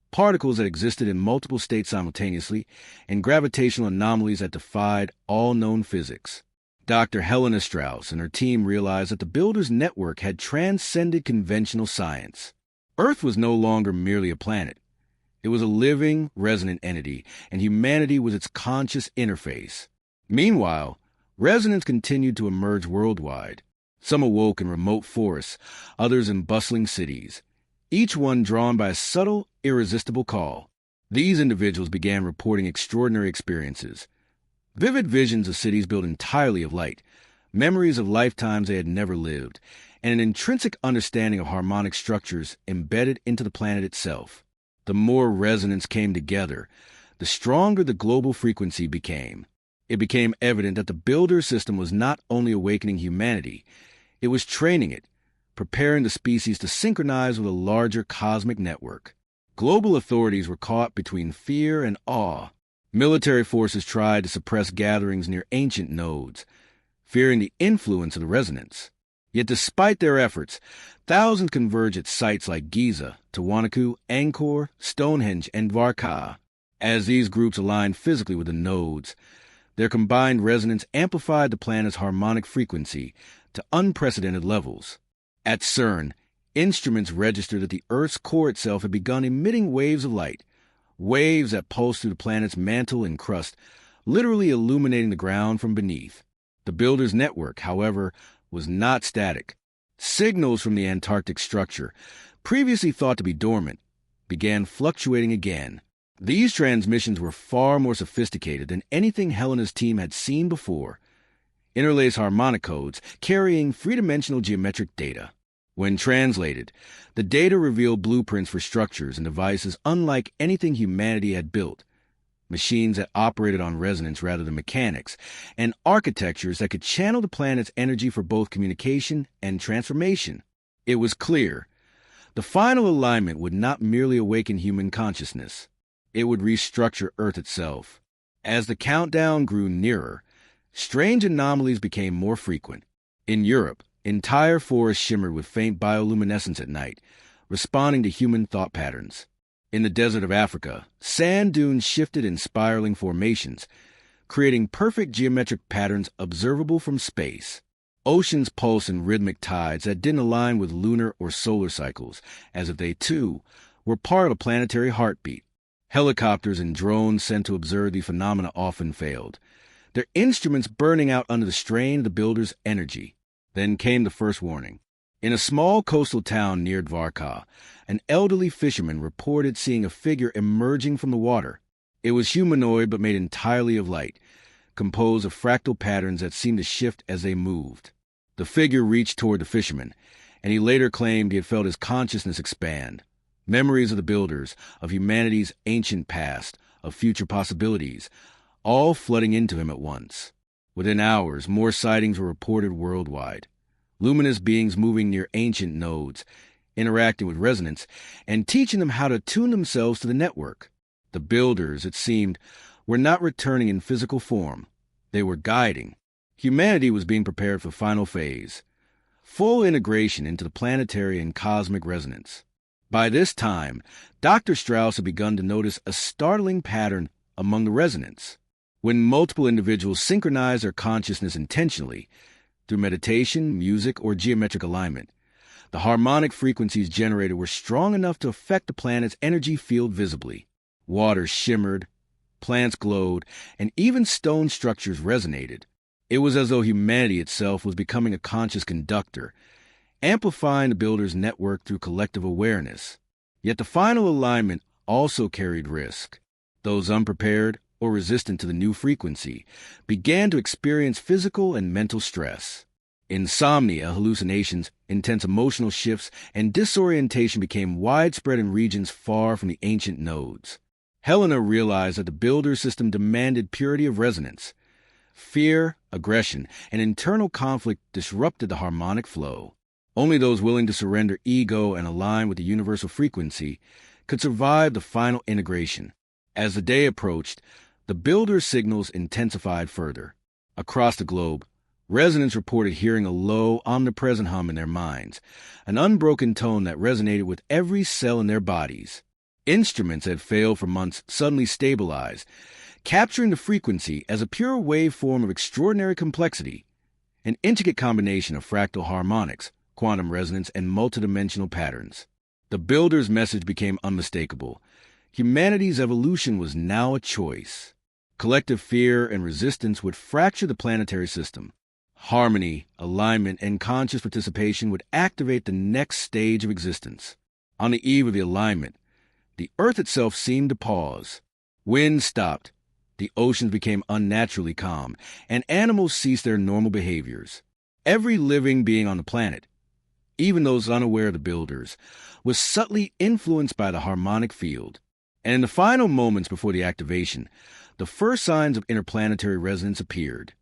Speaker 1: particles that existed in multiple states simultaneously, and gravitational anomalies that defied all known physics. Dr. Helena Strauss and her team realized that the builder's network had transcended conventional science. Earth was no longer merely a planet. It was a living, resonant entity, and humanity was its conscious interface. Meanwhile, resonance continued to emerge worldwide. Some awoke in remote forests, others in bustling cities, each one drawn by a subtle, irresistible call. These individuals began reporting extraordinary experiences. Vivid visions of cities built entirely of light, memories of lifetimes they had never lived, and an intrinsic understanding of harmonic structures embedded into the planet itself. The more resonance came together, the stronger the global frequency became. It became evident that the builder system was not only awakening humanity, it was training it, preparing the species to synchronize with a larger cosmic network. Global authorities were caught between fear and awe. Military forces tried to suppress gatherings near ancient nodes, fearing the influence of the resonance. Yet despite their efforts, thousands converged at sites like Giza, Tiwanaku, Angkor, Stonehenge, and Varka. As these groups aligned physically with the nodes, their combined resonance amplified the planet's harmonic frequency to unprecedented levels. At CERN, instruments registered that the Earth's core itself had begun emitting waves of light, waves that pulsed through the planet's mantle and crust, literally illuminating the ground from beneath. The builder's network, however, was not static. Signals from the Antarctic structure, previously thought to be dormant, began fluctuating again. These transmissions were far more sophisticated than anything Helena's team had seen before. Interlaced harmonic codes carrying three-dimensional geometric data. When translated, the data revealed blueprints for structures and devices unlike anything humanity had built, machines that operated on resonance rather than mechanics, and architectures that could channel the planet's energy for both communication and transformation. It was clear. The final alignment would not merely awaken human consciousness. It would restructure Earth itself. As the countdown grew nearer, strange anomalies became more frequent. In Europe, entire forests shimmered with faint bioluminescence at night, responding to human thought patterns. In the desert of Africa, sand dunes shifted in spiraling formations, creating perfect geometric patterns observable from space. Oceans pulsed in rhythmic tides that didn't align with lunar or solar cycles, as if they, too, were part of a planetary heartbeat. Helicopters and drones sent to observe the phenomena often failed, their instruments burning out under the strain of the builder's energy. Then came the first warning. In a small coastal town near Dvarka, an elderly fisherman reported seeing a figure emerging from the water. It was humanoid but made entirely of light, composed of fractal patterns that seemed to shift as they moved. The figure reached toward the fisherman, and he later claimed he had felt his consciousness expand. Memories of the builders, of humanity's ancient past, of future possibilities, all flooding into him at once. Within hours, more sightings were reported worldwide. Luminous beings moving near ancient nodes, interacting with resonance, and teaching them how to tune themselves to the network. The builders, it seemed, were not returning in physical form. They were guiding. Humanity was being prepared for the final phase, full integration into the planetary and cosmic resonance. By this time, Dr. Strauss had begun to notice a startling pattern among the resonance. When multiple individuals synchronize their consciousness intentionally, through meditation, music, or geometric alignment, the harmonic frequencies generated were strong enough to affect the planet's energy field visibly. Water shimmered, plants glowed, and even stone structures resonated. It was as though humanity itself was becoming a conscious conductor, amplifying the builder's network through collective awareness. Yet the final alignment also carried risk. Those unprepared or resistant to the new frequency began to experience physical and mental stress. Insomnia, hallucinations, intense emotional shifts, and disorientation became widespread in regions far from the ancient nodes. Helena realized that the builder system demanded purity of resonance. Fear, aggression, and internal conflict disrupted the harmonic flow. Only those willing to surrender ego and align with the universal frequency could survive the final integration. As the day approached, the builder's signals intensified further. Across the globe, residents reported hearing a low, omnipresent hum in their minds, an unbroken tone that resonated with every cell in their bodies. Instruments that had failed for months suddenly stabilized, capturing the frequency as a pure waveform of extraordinary complexity, an intricate combination of fractal harmonics, quantum resonance, and multidimensional patterns. The builder's message became unmistakable. Humanity's evolution was now a choice. Collective fear and resistance would fracture the planetary system. Harmony, alignment, and conscious participation would activate the next stage of existence. On the eve of the alignment, the Earth itself seemed to pause. Wind stopped, the oceans became unnaturally calm, and animals ceased their normal behaviors. Every living being on the planet, even those unaware of the builders, was subtly influenced by the harmonic field. And in the final moments before the activation, the first signs of interplanetary resonance appeared.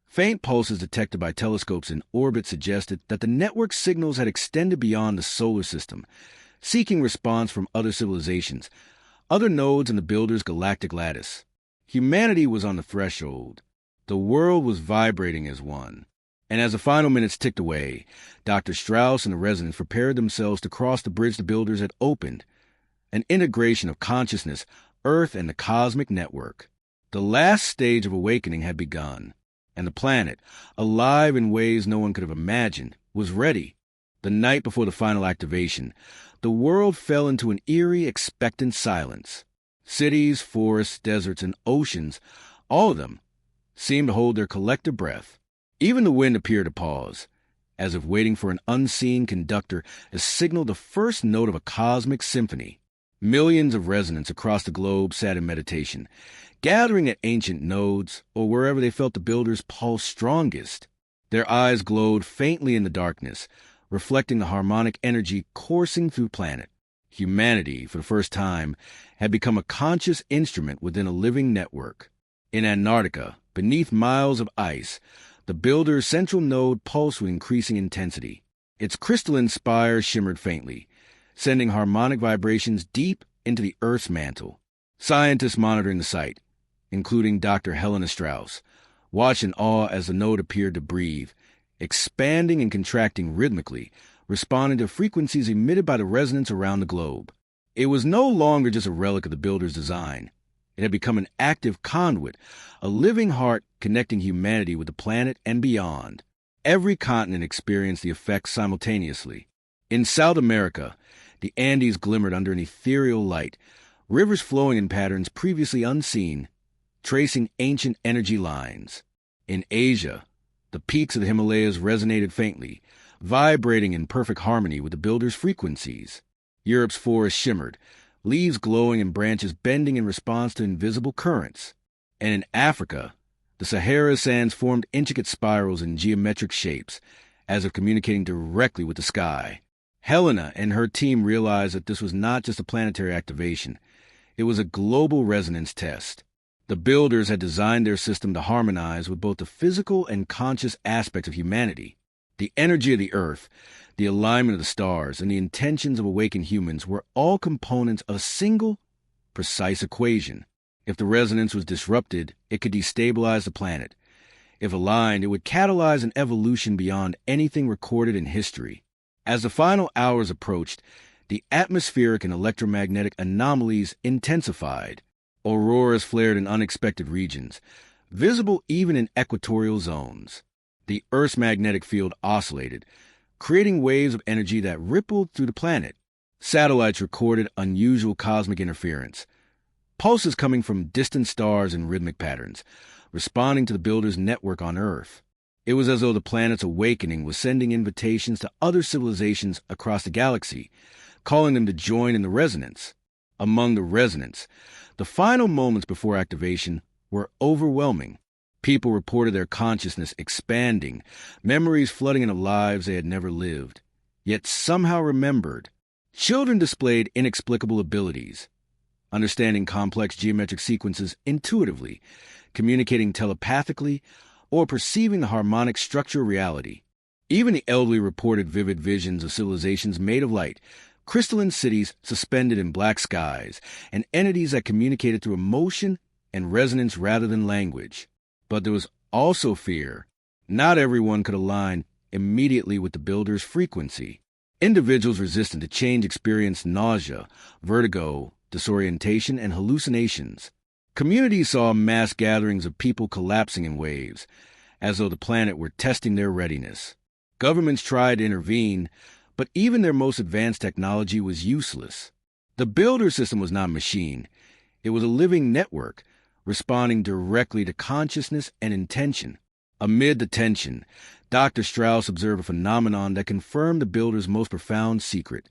Speaker 1: Faint pulses detected by telescopes in orbit suggested that the network signals had extended beyond the solar system, seeking response from other civilizations, other nodes in the builder's galactic lattice. Humanity was on the threshold. The world was vibrating as one. And as the final minutes ticked away, Dr. Strauss and the residents prepared themselves to cross the bridge the builders had opened, an integration of consciousness, Earth, and the cosmic network. The last stage of awakening had begun, and the planet, alive in ways no one could have imagined, was ready. The night before the final activation, the world fell into an eerie, expectant silence. Cities, forests, deserts, and oceans, all of them, seemed to hold their collective breath. Even the wind appeared to pause, as if waiting for an unseen conductor to signal the first note of a cosmic symphony. Millions of residents across the globe sat in meditation, gathering at ancient nodes or wherever they felt the builders' pulse strongest. Their eyes glowed faintly in the darkness, reflecting the harmonic energy coursing through the planet. Humanity, for the first time, had become a conscious instrument within a living network. In Antarctica, beneath miles of ice, the builder's central node pulsed with increasing intensity. Its crystalline spire shimmered faintly, sending harmonic vibrations deep into the Earth's mantle. Scientists monitoring the site, including Dr. Helena Strauss, watched in awe as the node appeared to breathe, expanding and contracting rhythmically, responding to frequencies emitted by the resonance around the globe. It was no longer just a relic of the builder's design. It had become an active conduit, a living heart connecting humanity with the planet and beyond. Every continent experienced the effects simultaneously. In South America, the Andes glimmered under an ethereal light, rivers flowing in patterns previously unseen, tracing ancient energy lines. In Asia, the peaks of the Himalayas resonated faintly, vibrating in perfect harmony with the builder's frequencies. Europe's forests shimmered, leaves glowing and branches bending in response to invisible currents. And in Africa, the Sahara sands formed intricate spirals in geometric shapes, as if communicating directly with the sky. Helena and her team realized that this was not just a planetary activation. It was a global resonance test. The builders had designed their system to harmonize with both the physical and conscious aspects of humanity. The energy of the Earth, the alignment of the stars, and the intentions of awakened humans were all components of a single, precise equation. If the resonance was disrupted, it could destabilize the planet. If aligned, it would catalyze an evolution beyond anything recorded in history. As the final hours approached, the atmospheric and electromagnetic anomalies intensified. Auroras flared in unexpected regions, visible even in equatorial zones. The Earth's magnetic field oscillated, creating waves of energy that rippled through the planet. Satellites recorded unusual cosmic interference, pulses coming from distant stars in rhythmic patterns, responding to the builder's network on Earth. It was as though the planet's awakening was sending invitations to other civilizations across the galaxy, calling them to join in the resonance. Among the resonance, the final moments before activation were overwhelming. People reported their consciousness expanding, memories flooding into lives they had never lived, yet somehow remembered. Children displayed inexplicable abilities, understanding complex geometric sequences intuitively, communicating telepathically, or perceiving the harmonic structure of reality. Even the elderly reported vivid visions of civilizations made of light, crystalline cities suspended in black skies, and entities that communicated through emotion and resonance rather than language. But there was also fear. Not everyone could align immediately with the builder's frequency. Individuals resistant to change experienced nausea, vertigo, disorientation, and hallucinations. Communities saw mass gatherings of people collapsing in waves, as though the planet were testing their readiness. Governments tried to intervene, but even their most advanced technology was useless. The builder system was not a machine. It was a living network, responding directly to consciousness and intention. Amid the tension, Dr. Strauss observed a phenomenon that confirmed the builder's most profound secret.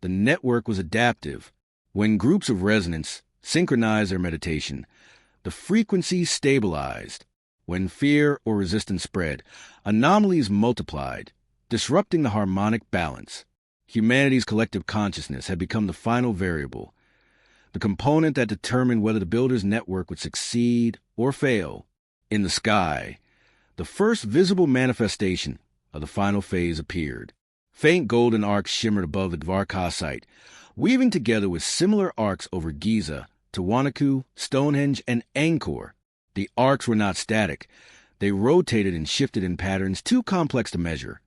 Speaker 1: The network was adaptive. When groups of resonance synchronized their meditation, the frequencies stabilized. When fear or resistance spread, anomalies multiplied, disrupting the harmonic balance. Humanity's collective consciousness had become the final variable, the component that determined whether the builder's network would succeed or fail. In the sky, the first visible manifestation of the final phase appeared. Faint golden arcs shimmered above the Dvarka site, weaving together with similar arcs over Giza, Tiwanaku, Stonehenge, and Angkor. The arcs were not static. They rotated and shifted in patterns too complex to measure,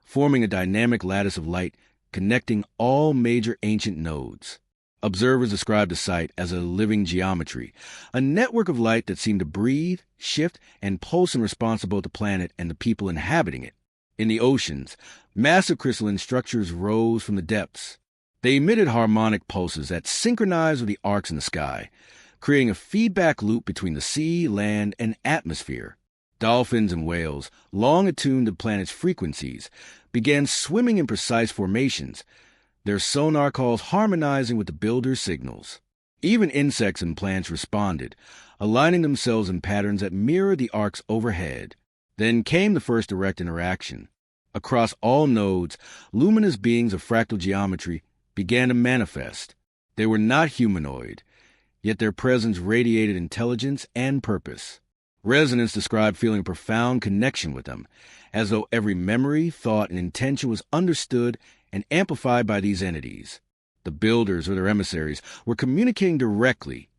Speaker 1: forming a dynamic lattice of light connecting all major ancient nodes. Observers described the site as a living geometry, a network of light that seemed to breathe, shift, and pulse in response to both the planet and the people inhabiting it. In the oceans, massive crystalline structures rose from the depths. They emitted harmonic pulses that synchronized with the arcs in the sky, creating a feedback loop between the sea, land, and atmosphere. Dolphins and whales, long attuned to the planet's frequencies, began swimming in precise formations, their sonar calls harmonizing with the builder's signals. Even insects and plants responded, aligning themselves in patterns that mirrored the arcs overhead. Then came the first direct interaction. Across all nodes, luminous beings of fractal geometry began to manifest. They were not humanoid, yet their presence radiated intelligence and purpose. Resonance described feeling a profound connection with them, as though every memory, thought, and intention was understood and amplified by these entities. The builders, or their emissaries, were communicating directly,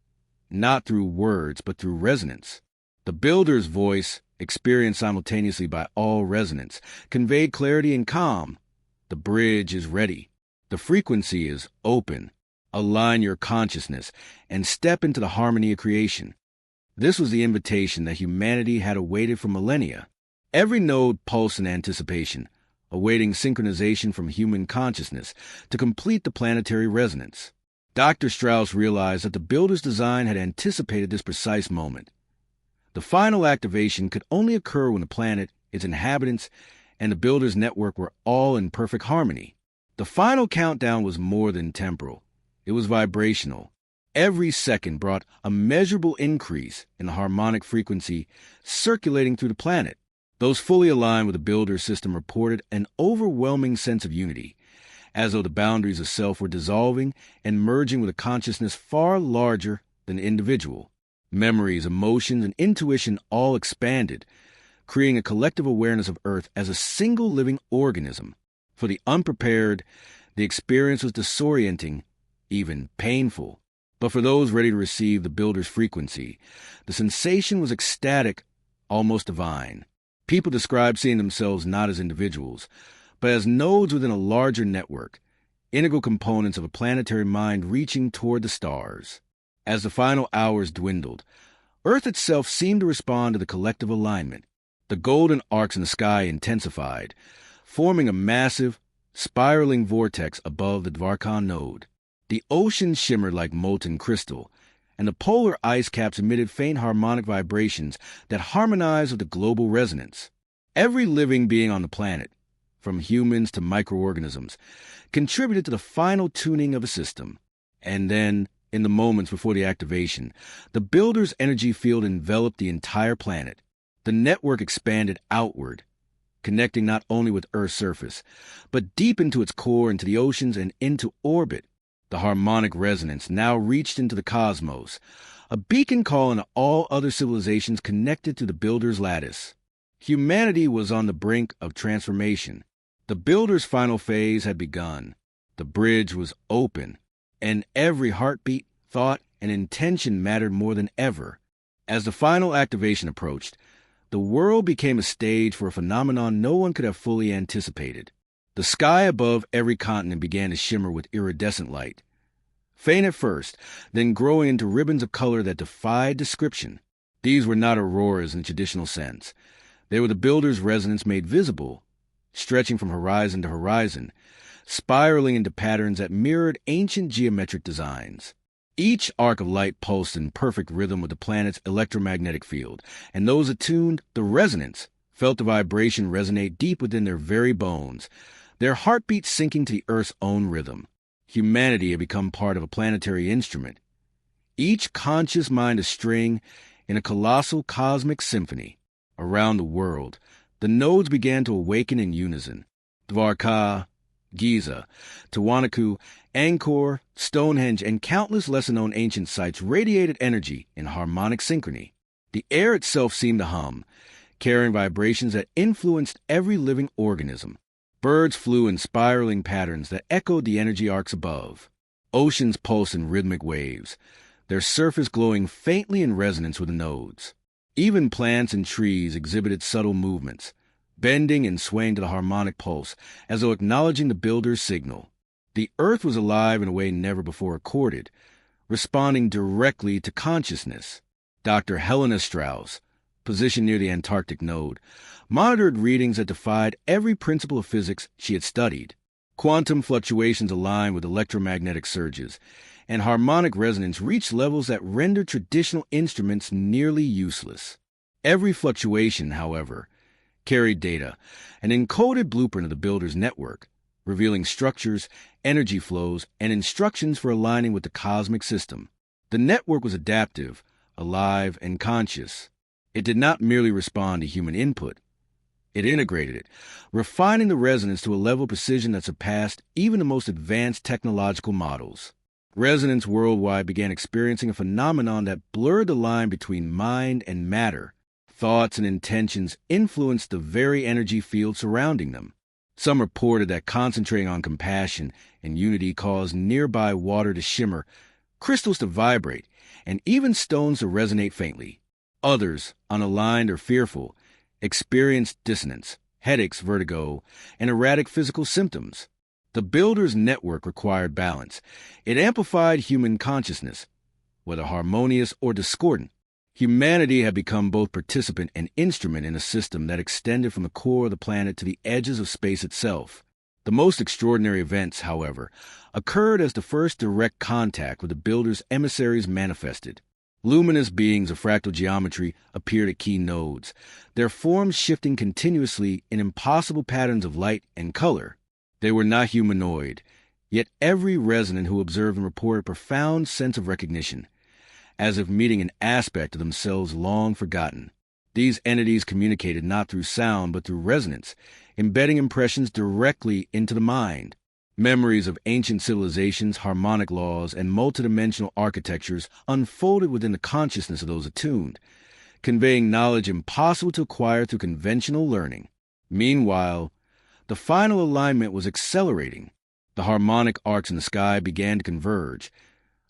Speaker 1: not through words, but through resonance. The builder's voice, experienced simultaneously by all resonance, conveyed clarity and calm. The bridge is ready. The frequency is open. Align your consciousness and step into the harmony of creation. This was the invitation that humanity had awaited for millennia. Every node pulsed in anticipation, awaiting synchronization from human consciousness to complete the planetary resonance. Dr. Strauss realized that the builder's design had anticipated this precise moment. The final activation could only occur when the planet, its inhabitants, and the builder's network were all in perfect harmony. The final countdown was more than temporal. It was vibrational. Every second brought a measurable increase in the harmonic frequency circulating through the planet. Those fully aligned with the builder's system reported an overwhelming sense of unity, as though the boundaries of self were dissolving and merging with a consciousness far larger than the individual. Memories, emotions, and intuition all expanded, creating a collective awareness of Earth as a single living organism. For the unprepared, the experience was disorienting, even painful. But for those ready to receive the builder's frequency, the sensation was ecstatic, almost divine. People described seeing themselves not as individuals, but as nodes within a larger network, integral components of a planetary mind reaching toward the stars. As the final hours dwindled, Earth itself seemed to respond to the collective alignment. The golden arcs in the sky intensified, forming a massive, spiraling vortex above the Dvarkan node. The ocean shimmered like molten crystal, and the polar ice caps emitted faint harmonic vibrations that harmonized with the global resonance. Every living being on the planet, from humans to microorganisms, contributed to the final tuning of a system. And then, in the moments before the activation, the builder's energy field enveloped the entire planet. The network expanded outward, connecting not only with Earth's surface, but deep into its core, into the oceans, and into orbit. The harmonic resonance now reached into the cosmos, a beacon calling to all other civilizations connected to the builder's lattice. Humanity was on the brink of transformation. The builder's final phase had begun. The bridge was open, and every heartbeat, thought, and intention mattered more than ever. As the final activation approached, the world became a stage for a phenomenon no one could have fully anticipated. The sky above every continent began to shimmer with iridescent light. Faint at first, then growing into ribbons of color that defied description. These were not auroras in the traditional sense. They were the builder's resonance made visible, stretching from horizon to horizon, spiraling into patterns that mirrored ancient geometric designs. Each arc of light pulsed in perfect rhythm with the planet's electromagnetic field, and those attuned the resonance felt the vibration resonate deep within their very bones, their heartbeats sinking to the Earth's own rhythm. Humanity had become part of a planetary instrument, each conscious mind a string in a colossal cosmic symphony. Around the world, the nodes began to awaken in unison. Dvarka, Giza, Tiwanaku, Angkor, Stonehenge, and countless lesser-known ancient sites radiated energy in harmonic synchrony. The air itself seemed to hum, carrying vibrations that influenced every living organism. Birds flew in spiraling patterns that echoed the energy arcs above. Oceans pulsed in rhythmic waves, their surface glowing faintly in resonance with the nodes. Even plants and trees exhibited subtle movements, bending and swaying to the harmonic pulse, as though acknowledging the builder's signal. The earth was alive in a way never before recorded, responding directly to consciousness. Dr. Helena Strauss, positioned near the Antarctic node, monitored readings that defied every principle of physics she had studied. Quantum fluctuations aligned with electromagnetic surges, and harmonic resonance reached levels that rendered traditional instruments nearly useless. Every fluctuation, however, carried data, an encoded blueprint of the builder's network, revealing structures, energy flows, and instructions for aligning with the cosmic system. The network was adaptive, alive, and conscious. It did not merely respond to human input. It integrated it, refining the resonance to a level of precision that surpassed even the most advanced technological models. Resonance worldwide began experiencing a phenomenon that blurred the line between mind and matter. Thoughts and intentions influenced the very energy field surrounding them. Some reported that concentrating on compassion and unity caused nearby water to shimmer, crystals to vibrate, and even stones to resonate faintly. Others, unaligned or fearful, experienced dissonance, headaches, vertigo, and erratic physical symptoms. The builder's network required balance. It amplified human consciousness, whether harmonious or discordant. Humanity had become both participant and instrument in a system that extended from the core of the planet to the edges of space itself. The most extraordinary events, however, occurred as the first direct contact with the builder's emissaries manifested. Luminous beings of fractal geometry appeared at key nodes, their forms shifting continuously in impossible patterns of light and color. They were not humanoid, yet every resident who observed them reported a profound sense of recognition, as if meeting an aspect of themselves long forgotten. These entities communicated not through sound but through resonance, embedding impressions directly into the mind. Memories of ancient civilizations, harmonic laws, and multidimensional architectures unfolded within the consciousness of those attuned, conveying knowledge impossible to acquire through conventional learning. Meanwhile, the final alignment was accelerating. The harmonic arcs in the sky began to converge,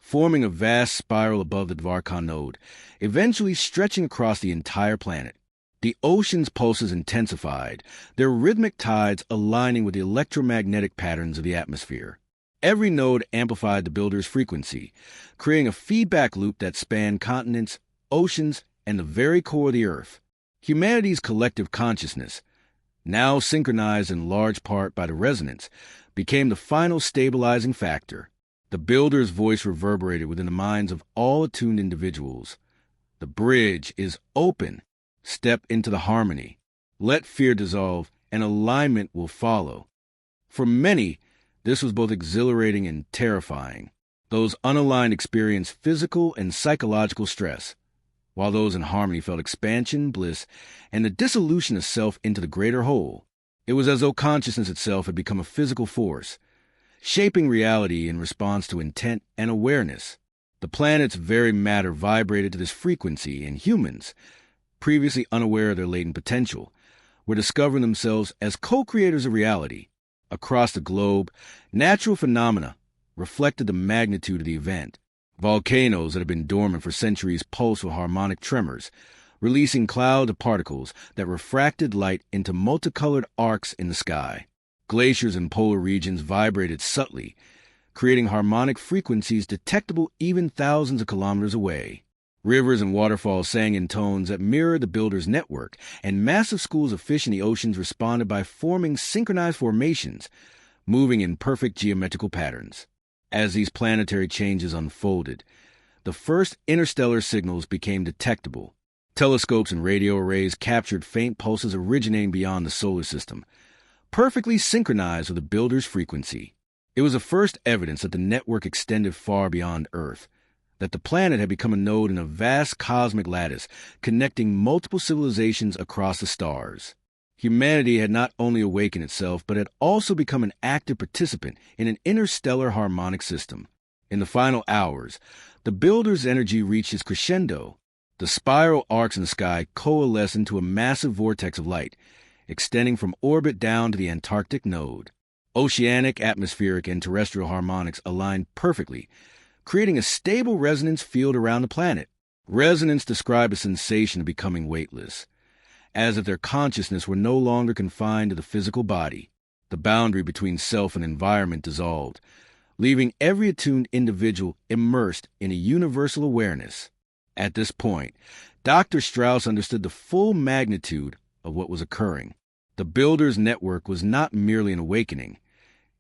Speaker 1: forming a vast spiral above the Dvarkan node, eventually stretching across the entire planet. The ocean's pulses intensified, their rhythmic tides aligning with the electromagnetic patterns of the atmosphere. Every node amplified the builder's frequency, creating a feedback loop that spanned continents, oceans, and the very core of the Earth. Humanity's collective consciousness, now synchronized in large part by the resonance, became the final stabilizing factor. The builder's voice reverberated within the minds of all attuned individuals. The bridge is open. Step into the harmony. Let fear dissolve, and alignment will follow. For many, this was both exhilarating and terrifying. Those unaligned experienced physical and psychological stress, while those in harmony felt expansion, bliss, and the dissolution of self into the greater whole. It was as though consciousness itself had become a physical force, shaping reality in response to intent and awareness. The planet's very matter vibrated to this frequency, and humans, previously unaware of their latent potential, were discovering themselves as co-creators of reality. Across the globe, natural phenomena reflected the magnitude of the event. Volcanoes that had been dormant for centuries pulsed with harmonic tremors, releasing clouds of particles that refracted light into multicolored arcs in the sky. Glaciers in polar regions vibrated subtly, creating harmonic frequencies detectable even thousands of kilometers away. Rivers and waterfalls sang in tones that mirrored the builder's network, and massive schools of fish in the oceans responded by forming synchronized formations, moving in perfect geometrical patterns. As these planetary changes unfolded, the first interstellar signals became detectable. Telescopes and radio arrays captured faint pulses originating beyond the solar system, perfectly synchronized with the builder's frequency. It was the first evidence that the network extended far beyond Earth, that the planet had become a node in a vast cosmic lattice, connecting multiple civilizations across the stars. Humanity had not only awakened itself, but had also become an active participant in an interstellar harmonic system. In the final hours, the builder's energy reached its crescendo. The spiral arcs in the sky coalesced into a massive vortex of light, extending from orbit down to the Antarctic node. Oceanic, atmospheric, and terrestrial harmonics aligned perfectly, creating a stable resonance field around the planet. Resonance described a sensation of becoming weightless, as if their consciousness were no longer confined to the physical body. The boundary between self and environment dissolved, leaving every attuned individual immersed in a universal awareness. At this point, Dr. Strauss understood the full magnitude of what was occurring. The builder's network was not merely an awakening.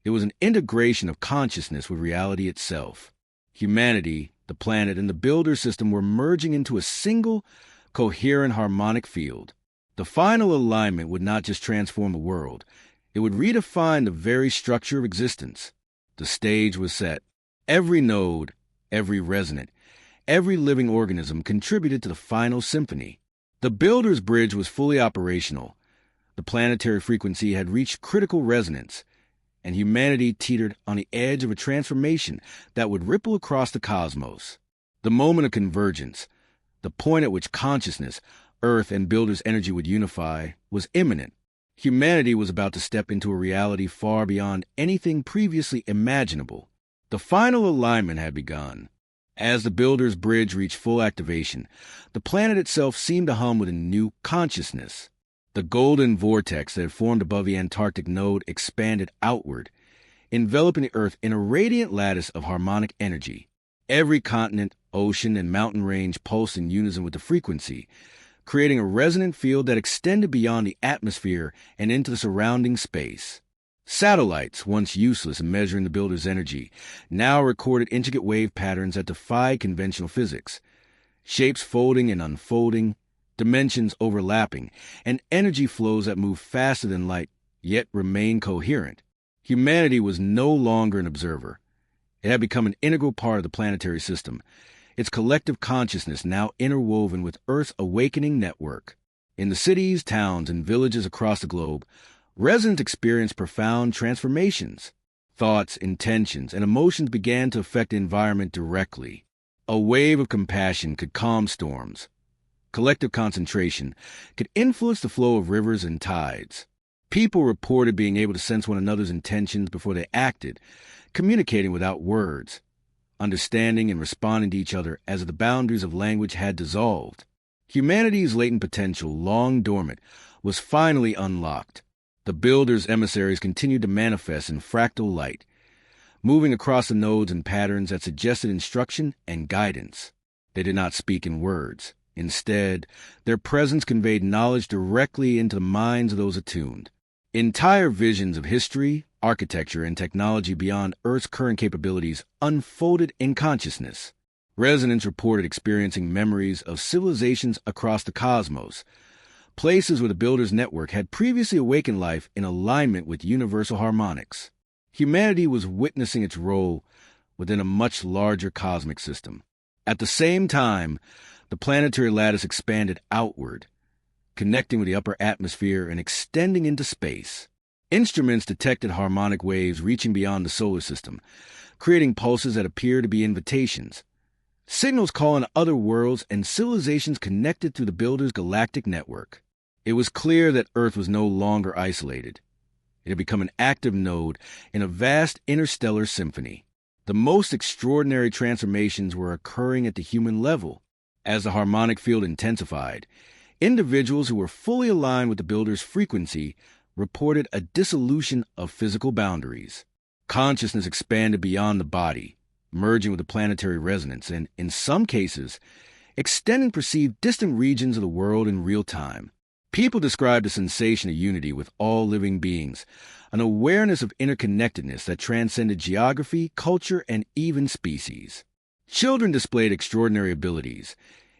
Speaker 1: It was an integration of consciousness with reality itself. Humanity, the planet, and the builder system were merging into a single, coherent harmonic field. The final alignment would not just transform the world, It would redefine the very structure of existence. The stage was set. Every node, every resonant, every living organism contributed to the final symphony. The Builder's Bridge was fully operational. The planetary frequency had reached critical resonance, and humanity teetered on the edge of a transformation that would ripple across the cosmos. The moment of convergence, the point at which consciousness, Earth, and Builder's energy would unify, was imminent. Humanity was about to step into a reality far beyond anything previously imaginable. The final alignment had begun. As the Builder's Bridge reached full activation, the planet itself seemed to hum with a new consciousness. The golden vortex that had formed above the Antarctic node expanded outward, enveloping the Earth in a radiant lattice of harmonic energy. Every continent, ocean, and mountain range pulsed in unison with the frequency, creating a resonant field that extended beyond the atmosphere and into the surrounding space. Satellites, once useless in measuring the Builder's energy, now recorded intricate wave patterns that defied conventional physics. Shapes folding and unfolding, dimensions overlapping, and energy flows that move faster than light, yet remain coherent. Humanity was no longer an observer. It had become an integral part of the planetary system, its collective consciousness now interwoven with Earth's awakening network. In the cities, towns, and villages across the globe, residents experienced profound transformations. Thoughts, intentions, and emotions began to affect the environment directly. A wave of compassion could calm storms. Collective concentration could influence the flow of rivers and tides. People reported being able to sense one another's intentions before they acted, communicating without words, understanding and responding to each other as if the boundaries of language had dissolved. Humanity's latent potential, long dormant, was finally unlocked. The Builder's emissaries continued to manifest in fractal light, moving across the nodes in patterns that suggested instruction and guidance. They did not speak in words. Instead, their presence conveyed knowledge directly into the minds of those attuned. Entire visions of history, architecture, and technology beyond Earth's current capabilities unfolded in consciousness. Residents reported experiencing memories of civilizations across the cosmos, places where the Builder's network had previously awakened life in alignment with universal harmonics. Humanity was witnessing its role within a much larger cosmic system. At the same time, the planetary lattice expanded outward, connecting with the upper atmosphere and extending into space. Instruments detected harmonic waves reaching beyond the solar system, creating pulses that appear to be invitations. Signals calling to other worlds and civilizations connected through the Builder's galactic network. It was clear that Earth was no longer isolated. It had become an active node in a vast interstellar symphony. The most extraordinary transformations were occurring at the human level. As the harmonic field intensified, individuals who were fully aligned with the Builder's frequency reported a dissolution of physical boundaries. Consciousness expanded beyond the body, merging with the planetary resonance and, in some cases, extending perceived distant regions of the world in real time. People described a sensation of unity with all living beings, an awareness of interconnectedness that transcended geography, culture, and even species. Children displayed extraordinary abilities,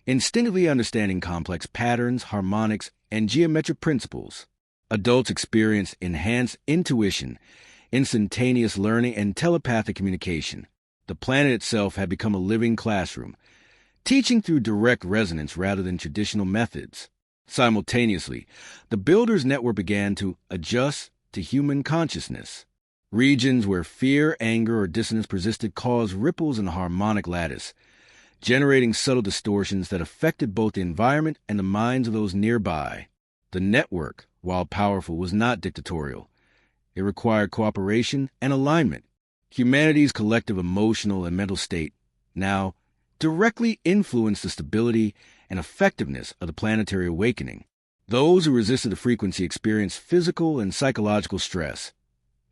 Speaker 1: instinctively understanding complex patterns, harmonics, and geometric principles. Adults experienced enhanced intuition, instantaneous learning, and telepathic communication. The planet itself had become a living classroom, teaching through direct resonance rather than traditional methods. Simultaneously, the Builder's network began to adjust to human consciousness. Regions where fear, anger, or dissonance persisted caused ripples in the harmonic lattice, generating subtle distortions that affected both the environment and the minds of those nearby. The network, while powerful, was not dictatorial. It required cooperation and alignment. Humanity's collective emotional and mental state now directly influenced the stability and effectiveness of the planetary awakening. Those who resisted the frequency experienced physical and psychological stress,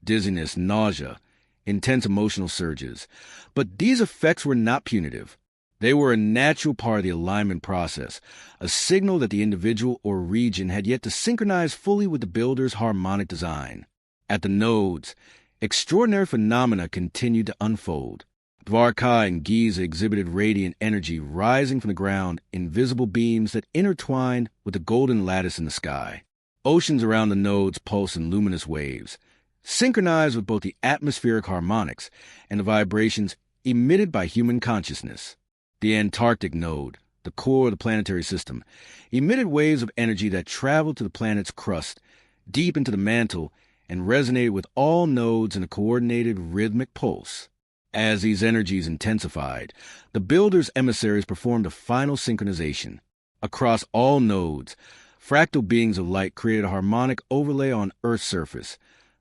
Speaker 1: dizziness, nausea, intense emotional surges. But these effects were not punitive. They were a natural part of the alignment process, a signal that the individual or region had yet to synchronize fully with the Builder's harmonic design. At the nodes, extraordinary phenomena continued to unfold. Dvarka and Giza exhibited radiant energy rising from the ground in visible beams that intertwined with the golden lattice in the sky. Oceans around the nodes pulse in luminous waves, synchronized with both the atmospheric harmonics and the vibrations emitted by human consciousness. The Antarctic node, the core of the planetary system, emitted waves of energy that traveled to the planet's crust, deep into the mantle, and resonated with all nodes in a coordinated rhythmic pulse. As these energies intensified, the builder's emissaries performed a final synchronization. Across all nodes, fractal beings of light created a harmonic overlay on Earth's surface,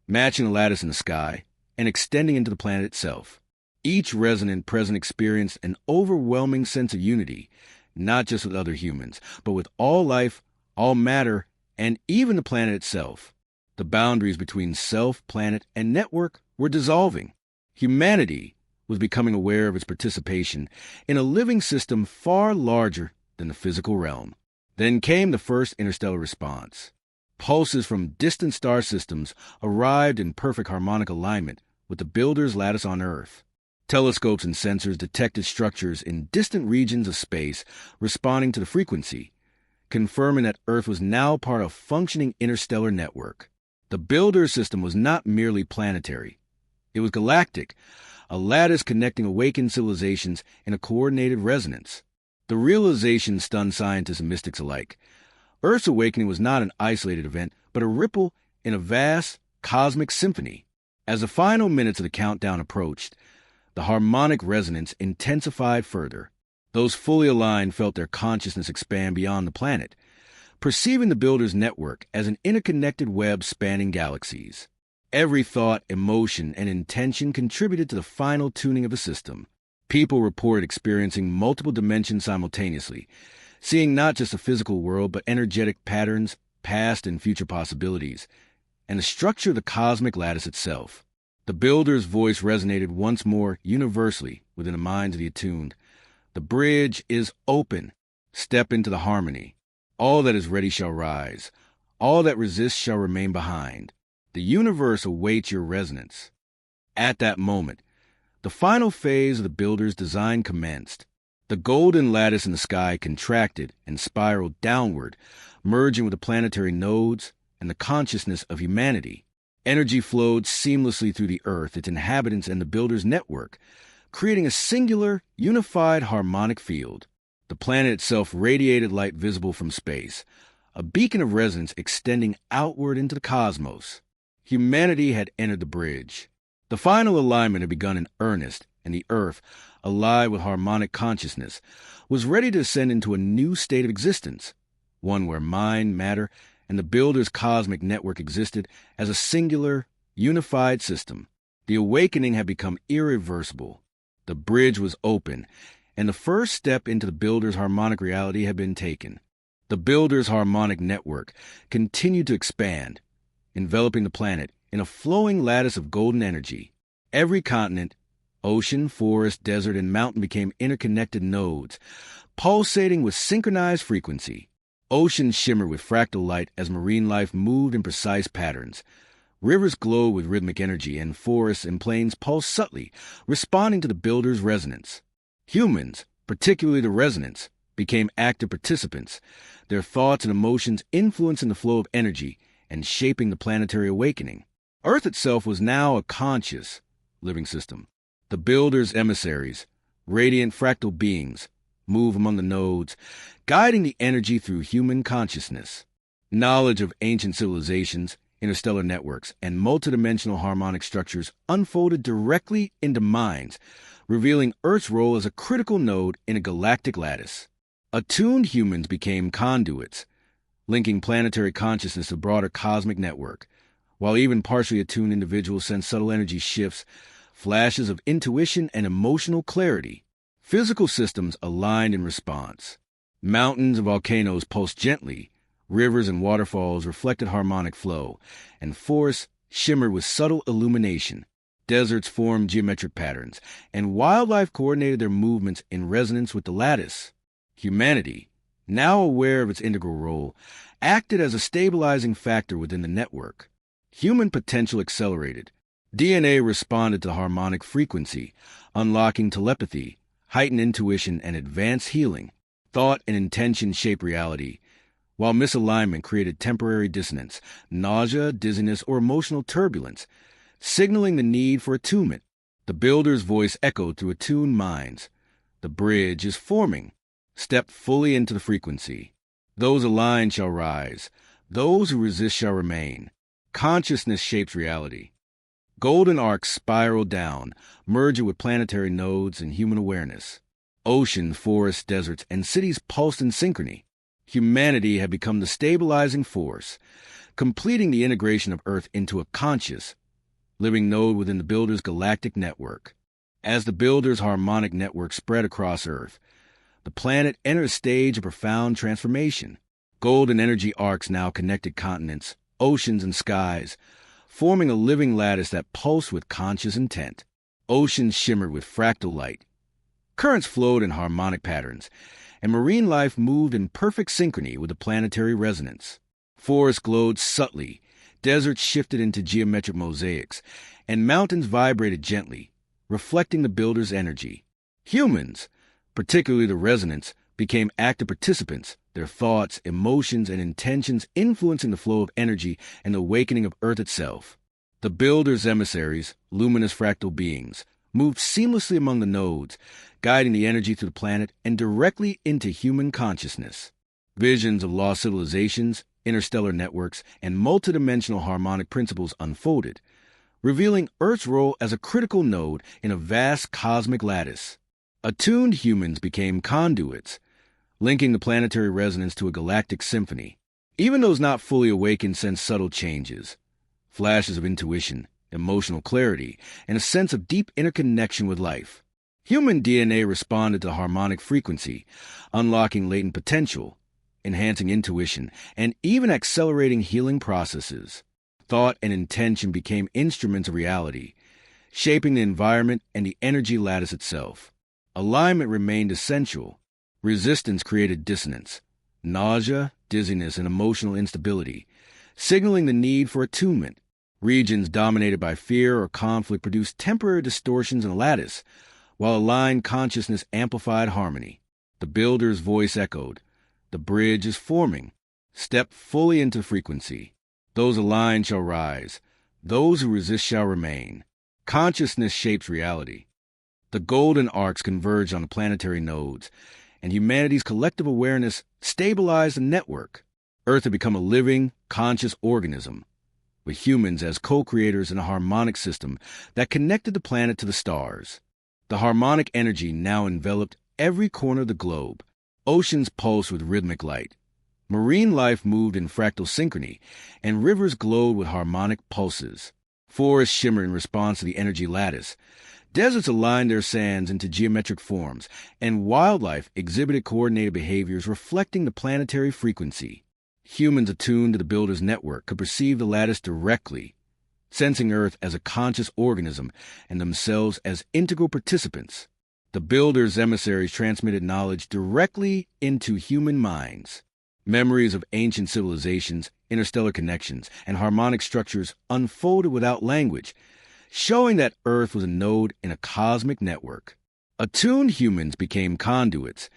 Speaker 1: matching the lattice in the sky and extending into the planet itself. Each resonant present experienced an overwhelming sense of unity, not just with other humans, but with all life, all matter, and even the planet itself. The boundaries between self, planet, and network were dissolving. Humanity was becoming aware of its participation in a living system far larger than the physical realm. Then came the first interstellar response. Pulses from distant star systems arrived in perfect harmonic alignment with the builder's lattice on Earth. Telescopes and sensors detected structures in distant regions of space responding to the frequency, confirming that Earth was now part of a functioning interstellar network. The builder's system was not merely planetary. It was galactic, a lattice connecting awakened civilizations in a coordinated resonance. The realization stunned scientists and mystics alike. Earth's awakening was not an isolated event, but a ripple in a vast, cosmic symphony. As the final minutes of the countdown approached, the harmonic resonance intensified further. Those fully aligned felt their consciousness expand beyond the planet, perceiving the builder's network as an interconnected web spanning galaxies. Every thought, emotion, and intention contributed to the final tuning of the system. People reported experiencing multiple dimensions simultaneously, seeing not just the physical world, but energetic patterns, past and future possibilities, and the structure of the cosmic lattice itself. The builder's voice resonated once more universally within the minds of the attuned. The bridge is open. Step into the harmony. All that is ready shall rise. All that resists shall remain behind. The universe awaits your resonance. At that moment, the final phase of the builder's design commenced. The golden lattice in the sky contracted and spiraled downward, merging with the planetary nodes and the consciousness of humanity. Energy flowed seamlessly through the Earth, its inhabitants, and the builder's network, creating a singular, unified harmonic field. The planet itself radiated light visible from space, a beacon of resonance extending outward into the cosmos. Humanity had entered the bridge. The final alignment had begun in earnest, and the Earth, alive with harmonic consciousness, was ready to ascend into a new state of existence, one where mind, matter, and the builder's cosmic network existed as a singular, unified system. The awakening had become irreversible. The bridge was open, and the first step into the builder's harmonic reality had been taken. The builder's harmonic network continued to expand, enveloping the planet in a flowing lattice of golden energy. Every continent, ocean, forest, desert, and mountain became interconnected nodes, pulsating with synchronized frequency. Oceans shimmered with fractal light as marine life moved in precise patterns. Rivers glowed with rhythmic energy, and forests and plains pulsed subtly, responding to the builder's resonance. Humans, particularly the resonants, became active participants, their thoughts and emotions influencing the flow of energy and shaping the planetary awakening. Earth itself was now a conscious, living system. The builder's emissaries, radiant fractal beings, move among the nodes, guiding the energy through human consciousness. Knowledge of ancient civilizations, interstellar networks, and multidimensional harmonic structures unfolded directly into minds, revealing Earth's role as a critical node in a galactic lattice. Attuned humans became conduits, linking planetary consciousness to the broader cosmic network, while even partially attuned individuals sensed subtle energy shifts, flashes of intuition and emotional clarity. Physical systems aligned in response. Mountains and volcanoes pulsed gently, rivers and waterfalls reflected harmonic flow, and forests shimmered with subtle illumination. Deserts formed geometric patterns, and wildlife coordinated their movements in resonance with the lattice. Humanity, now aware of its integral role, acted as a stabilizing factor within the network. Human potential accelerated. DNA responded to the harmonic frequency, unlocking telepathy, heightened intuition, and advanced healing. Thought and intention shape reality, while misalignment created temporary dissonance, nausea, dizziness, or emotional turbulence, signaling the need for attunement. The builder's voice echoed through attuned minds. The bridge is forming. Step fully into the frequency. Those aligned shall rise. Those who resist shall remain. Consciousness shapes reality. Golden arcs spiral down, merging with planetary nodes and human awareness. Oceans, forests, deserts, and cities pulsed in synchrony. Humanity had become the stabilizing force, completing the integration of Earth into a conscious, living node within the Builder's galactic network. As the Builder's harmonic network spread across Earth, the planet entered a stage of profound transformation. Golden energy arcs now connected continents, oceans, and skies, forming a living lattice that pulsed with conscious intent. Oceans shimmered with fractal light. Currents flowed in harmonic patterns, and marine life moved in perfect synchrony with the planetary resonance. Forests glowed subtly, deserts shifted into geometric mosaics, and mountains vibrated gently, reflecting the Builder's energy. Humans, particularly the resonance, became active participants, their thoughts, emotions, and intentions influencing the flow of energy and the awakening of Earth itself. The Builder's emissaries, luminous fractal beings, moved seamlessly among the nodes, guiding the energy through the planet and directly into human consciousness. Visions of lost civilizations, interstellar networks, and multidimensional harmonic principles unfolded, revealing Earth's role as a critical node in a vast cosmic lattice. Attuned humans became conduits, linking the planetary resonance to a galactic symphony. Even those not fully awakened sensed subtle changes, flashes of intuition, emotional clarity, and a sense of deep interconnection with life. Human DNA responded to harmonic frequency, unlocking latent potential, enhancing intuition, and even accelerating healing processes. Thought and intention became instruments of reality, shaping the environment and the energy lattice itself. Alignment remained essential. Resistance created dissonance, nausea, dizziness, and emotional instability, signaling the need for attunement. Regions dominated by fear or conflict produced temporary distortions in the lattice, while aligned consciousness amplified harmony. The Builder's voice echoed. The bridge is forming. Step fully into frequency. Those aligned shall rise. Those who resist shall remain. Consciousness shapes reality. The golden arcs converged on the planetary nodes, and humanity's collective awareness stabilized the network. Earth had become a living, conscious organism, with humans as co-creators in a harmonic system that connected the planet to the stars. The harmonic energy now enveloped every corner of the globe. Oceans pulsed with rhythmic light. Marine life moved in fractal synchrony, and rivers glowed with harmonic pulses. Forests shimmered in response to the energy lattice. Deserts aligned their sands into geometric forms, and wildlife exhibited coordinated behaviors reflecting the planetary frequency. Humans attuned to the Builder's network could perceive the lattice directly, sensing Earth as a conscious organism and themselves as integral participants. The Builder's emissaries transmitted knowledge directly into human minds. Memories of ancient civilizations, interstellar connections, and harmonic structures unfolded without language, showing that Earth was a node in a cosmic network. Attuned humans became conduits,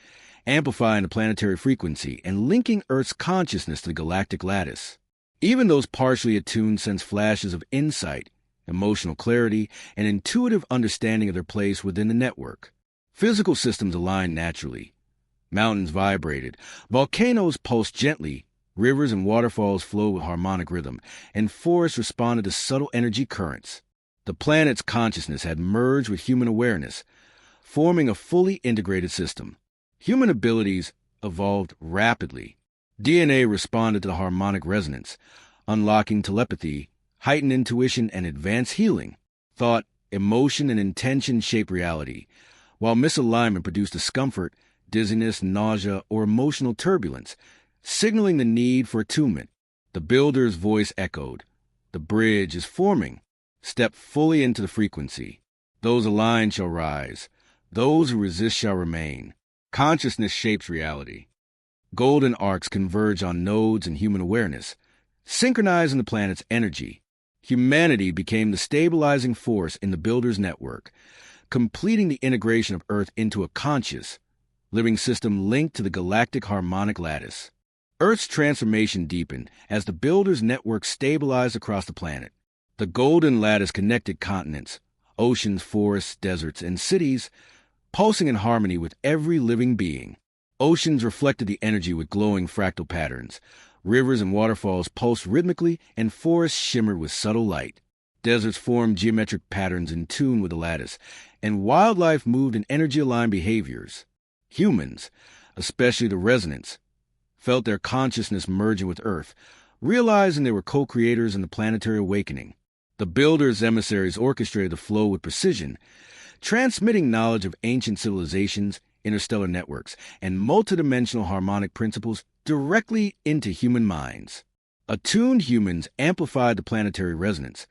Speaker 1: amplifying the planetary frequency and linking Earth's consciousness to the galactic lattice. Even those partially attuned sensed flashes of insight, emotional clarity, and intuitive understanding of their place within the network. Physical systems aligned naturally. Mountains vibrated, volcanoes pulsed gently, rivers and waterfalls flowed with harmonic rhythm, and forests responded to subtle energy currents. The planet's consciousness had merged with human awareness, forming a fully integrated system. Human abilities evolved rapidly. DNA responded to the harmonic resonance, unlocking telepathy, heightened intuition, and advanced healing. Thought, emotion, and intention shaped reality, while misalignment produced discomfort, dizziness, nausea, or emotional turbulence, signaling the need for attunement. The Builder's voice echoed. The bridge is forming. Step fully into the frequency. Those aligned shall rise. Those who resist shall remain. Consciousness shapes reality. Golden arcs converge on nodes and human awareness, synchronizing the planet's energy. Humanity became the stabilizing force in the Builder's network, completing the integration of Earth into a conscious, living system linked to the galactic harmonic lattice. Earth's transformation deepened as the builders' network stabilized across the planet. The golden lattice connected continents, oceans, forests, deserts, and cities, pulsing in harmony with every living being. Oceans reflected the energy with glowing fractal patterns. Rivers and waterfalls pulsed rhythmically, and forests shimmered with subtle light. Deserts formed geometric patterns in tune with the lattice, and wildlife moved in energy-aligned behaviors. Humans, especially the resonants, felt their consciousness merging with Earth, realizing they were co-creators in the planetary awakening. The builders' emissaries orchestrated the flow with precision, transmitting knowledge of ancient civilizations, interstellar networks, and multidimensional harmonic principles directly into human minds. Attuned humans amplified the planetary resonance,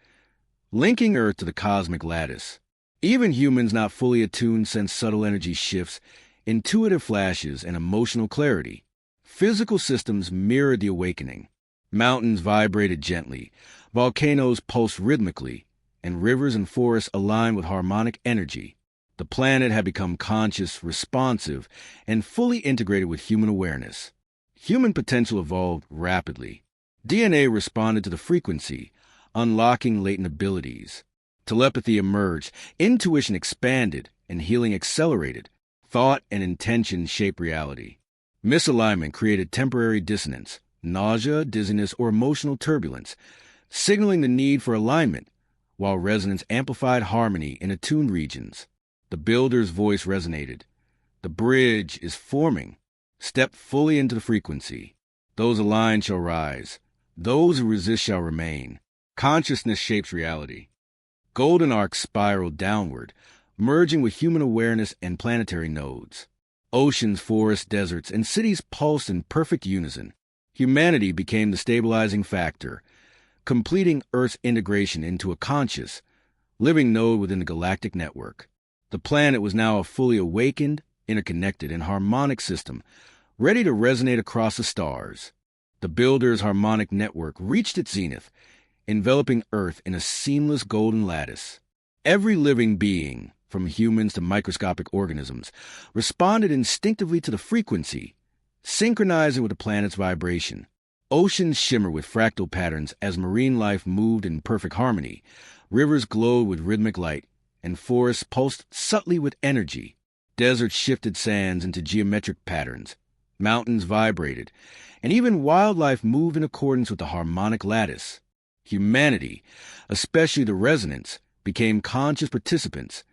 Speaker 1: linking Earth to the cosmic lattice. Even humans not fully attuned sensed subtle energy shifts, intuitive flashes, and emotional clarity. Physical systems mirrored the awakening. Mountains vibrated gently, volcanoes pulsed rhythmically, and rivers and forests aligned with harmonic energy. The planet had become conscious, responsive, and fully integrated with human awareness. Human potential evolved rapidly. DNA responded to the frequency, unlocking latent abilities. Telepathy emerged, intuition expanded, and healing accelerated. Thought and intention shaped reality. Misalignment created temporary dissonance, nausea, dizziness, or emotional turbulence, signaling the need for alignment, while resonance amplified harmony in attuned regions. The builder's voice resonated. The bridge is forming. Step fully into the frequency. Those aligned shall rise. Those who resist shall remain. Consciousness shapes reality. Golden arcs spiraled downward, merging with human awareness and planetary nodes. Oceans, forests, deserts, and cities pulsed in perfect unison. Humanity became the stabilizing factor, completing Earth's integration into a conscious, living node within the galactic network. The planet was now a fully awakened, interconnected, and harmonic system, ready to resonate across the stars. The builder's harmonic network reached its zenith, enveloping Earth in a seamless golden lattice. Every living being, from humans to microscopic organisms, responded instinctively to the frequency, synchronizing with the planet's vibration. Oceans shimmered with fractal patterns as marine life moved in perfect harmony. Rivers glowed with rhythmic light, and forests pulsed subtly with energy. Deserts shifted sands into geometric patterns. Mountains vibrated, and even wildlife moved in accordance with the harmonic lattice. Humanity, especially the resonants, became conscious participants,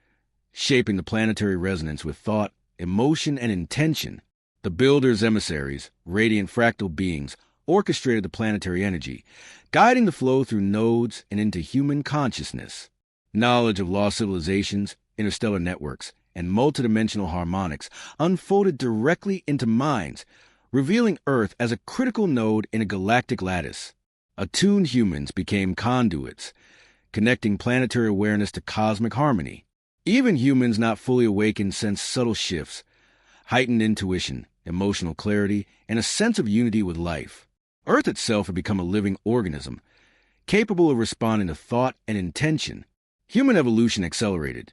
Speaker 1: shaping the planetary resonance with thought, emotion, and intention. The builder's emissaries, radiant fractal beings, orchestrated the planetary energy, guiding the flow through nodes and into human consciousness. Knowledge of lost civilizations, interstellar networks, and multidimensional harmonics unfolded directly into minds, revealing Earth as a critical node in a galactic lattice. Attuned humans became conduits, connecting planetary awareness to cosmic harmony. Even humans not fully awakened sensed subtle shifts, heightened intuition, emotional clarity, and a sense of unity with life. Earth itself had become a living organism, capable of responding to thought and intention. Human evolution accelerated.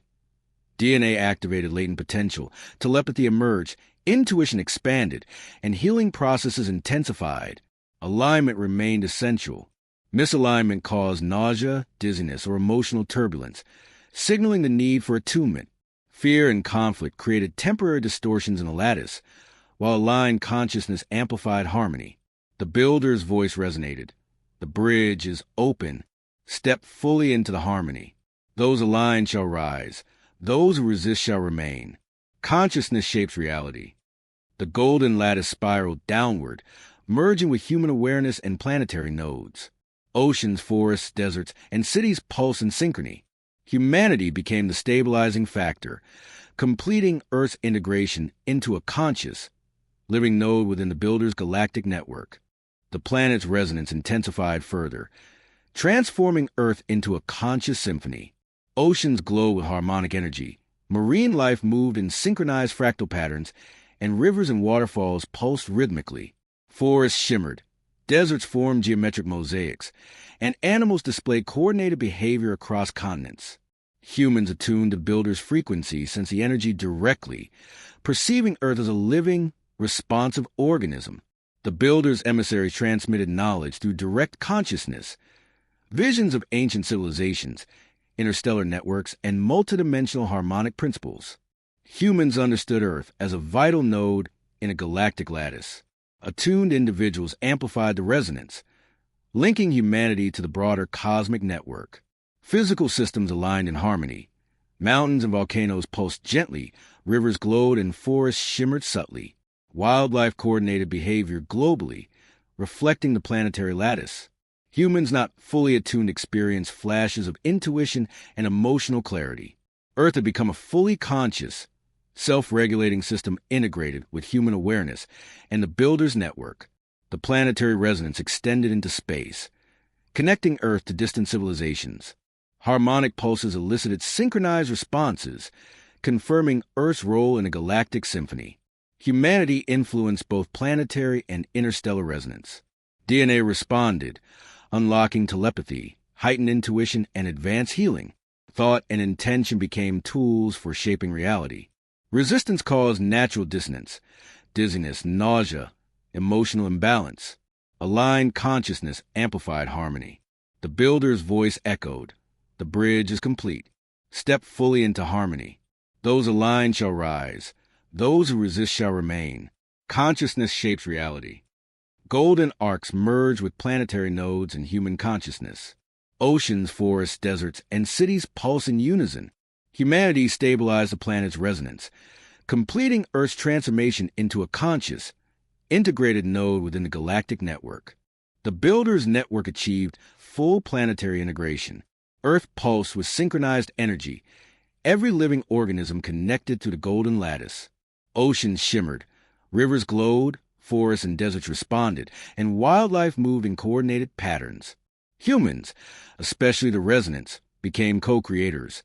Speaker 1: DNA activated latent potential, telepathy emerged, intuition expanded, and healing processes intensified. Alignment remained essential. Misalignment caused nausea, dizziness, or emotional turbulence, signaling the need for attunement. Fear and conflict created temporary distortions in the lattice, while aligned consciousness amplified harmony. The builder's voice resonated. The bridge is open. Step fully into the harmony. Those aligned shall rise. Those who resist shall remain. Consciousness shapes reality. The golden lattice spiraled downward, merging with human awareness and planetary nodes. Oceans, forests, deserts, and cities pulse in synchrony. Humanity became the stabilizing factor, completing Earth's integration into a conscious, living node within the builder's galactic network. The planet's resonance intensified further, transforming Earth into a conscious symphony. Oceans glowed with harmonic energy. Marine life moved in synchronized fractal patterns, and rivers and waterfalls pulsed rhythmically. Forests shimmered. Deserts formed geometric mosaics, and animals displayed coordinated behavior across continents. Humans attuned to builder's frequency sensed the energy directly, perceiving Earth as a living, responsive organism. The builder's emissaries transmitted knowledge through direct consciousness. Visions of ancient civilizations, interstellar networks, and multidimensional harmonic principles. Humans understood Earth as a vital node in a galactic lattice. Attuned individuals amplified the resonance, linking humanity to the broader cosmic network. Physical systems aligned in harmony. Mountains and volcanoes pulsed gently, rivers glowed, and forests shimmered subtly. Wildlife coordinated behavior globally, reflecting the planetary lattice. Humans not fully attuned experienced flashes of intuition and emotional clarity. Earth had become a fully conscious, self-regulating system integrated with human awareness and the Builder's network. The planetary resonance extended into space, connecting Earth to distant civilizations. Harmonic pulses elicited synchronized responses, confirming Earth's role in a galactic symphony. Humanity influenced both planetary and interstellar resonance. DNA responded, unlocking telepathy, heightened intuition, and advanced healing. Thought and intention became tools for shaping reality. Resistance caused natural dissonance, dizziness, nausea, emotional imbalance. Aligned consciousness amplified harmony. The Builder's voice echoed. The bridge is complete. Step fully into harmony. Those aligned shall rise. Those who resist shall remain. Consciousness shapes reality. Golden arcs merge with planetary nodes and human consciousness. Oceans, forests, deserts, and cities pulse in unison. Humanity stabilized the planet's resonance, completing Earth's transformation into a conscious, integrated node within the galactic network. The Builder's network achieved full planetary integration. Earth pulsed with synchronized energy, every living organism connected to the golden lattice. Oceans shimmered, rivers glowed, forests and deserts responded, and wildlife moved in coordinated patterns. Humans, especially the resonance, became co-creators,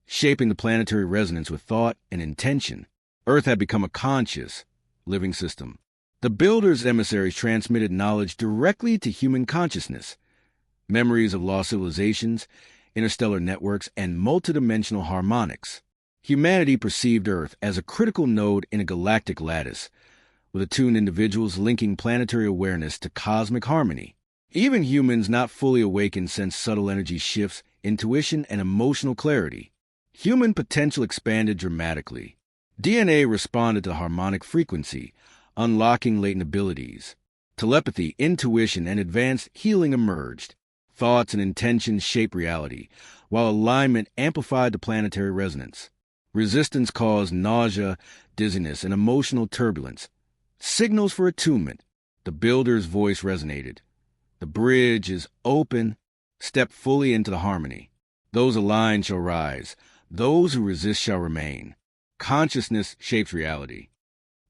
Speaker 1: shaping the planetary resonance with thought and intention. Earth had become a conscious, living system. The Builder's emissaries transmitted knowledge directly to human consciousness. Memories of lost civilizations, interstellar networks, and multidimensional harmonics. Humanity perceived Earth as a critical node in a galactic lattice, with attuned individuals linking planetary awareness to cosmic harmony. Even humans not fully awakened sensed subtle energy shifts, intuition, and emotional clarity. Human potential expanded dramatically. DNA responded to harmonic frequency, unlocking latent abilities. Telepathy, intuition, and advanced healing emerged. Thoughts and intentions shaped reality, while alignment amplified the planetary resonance. Resistance caused nausea, dizziness, and emotional turbulence. Signals for attunement. The Builder's voice resonated. The bridge is open. Step fully into the harmony. Those aligned shall rise. Those who resist shall remain. Consciousness shapes reality.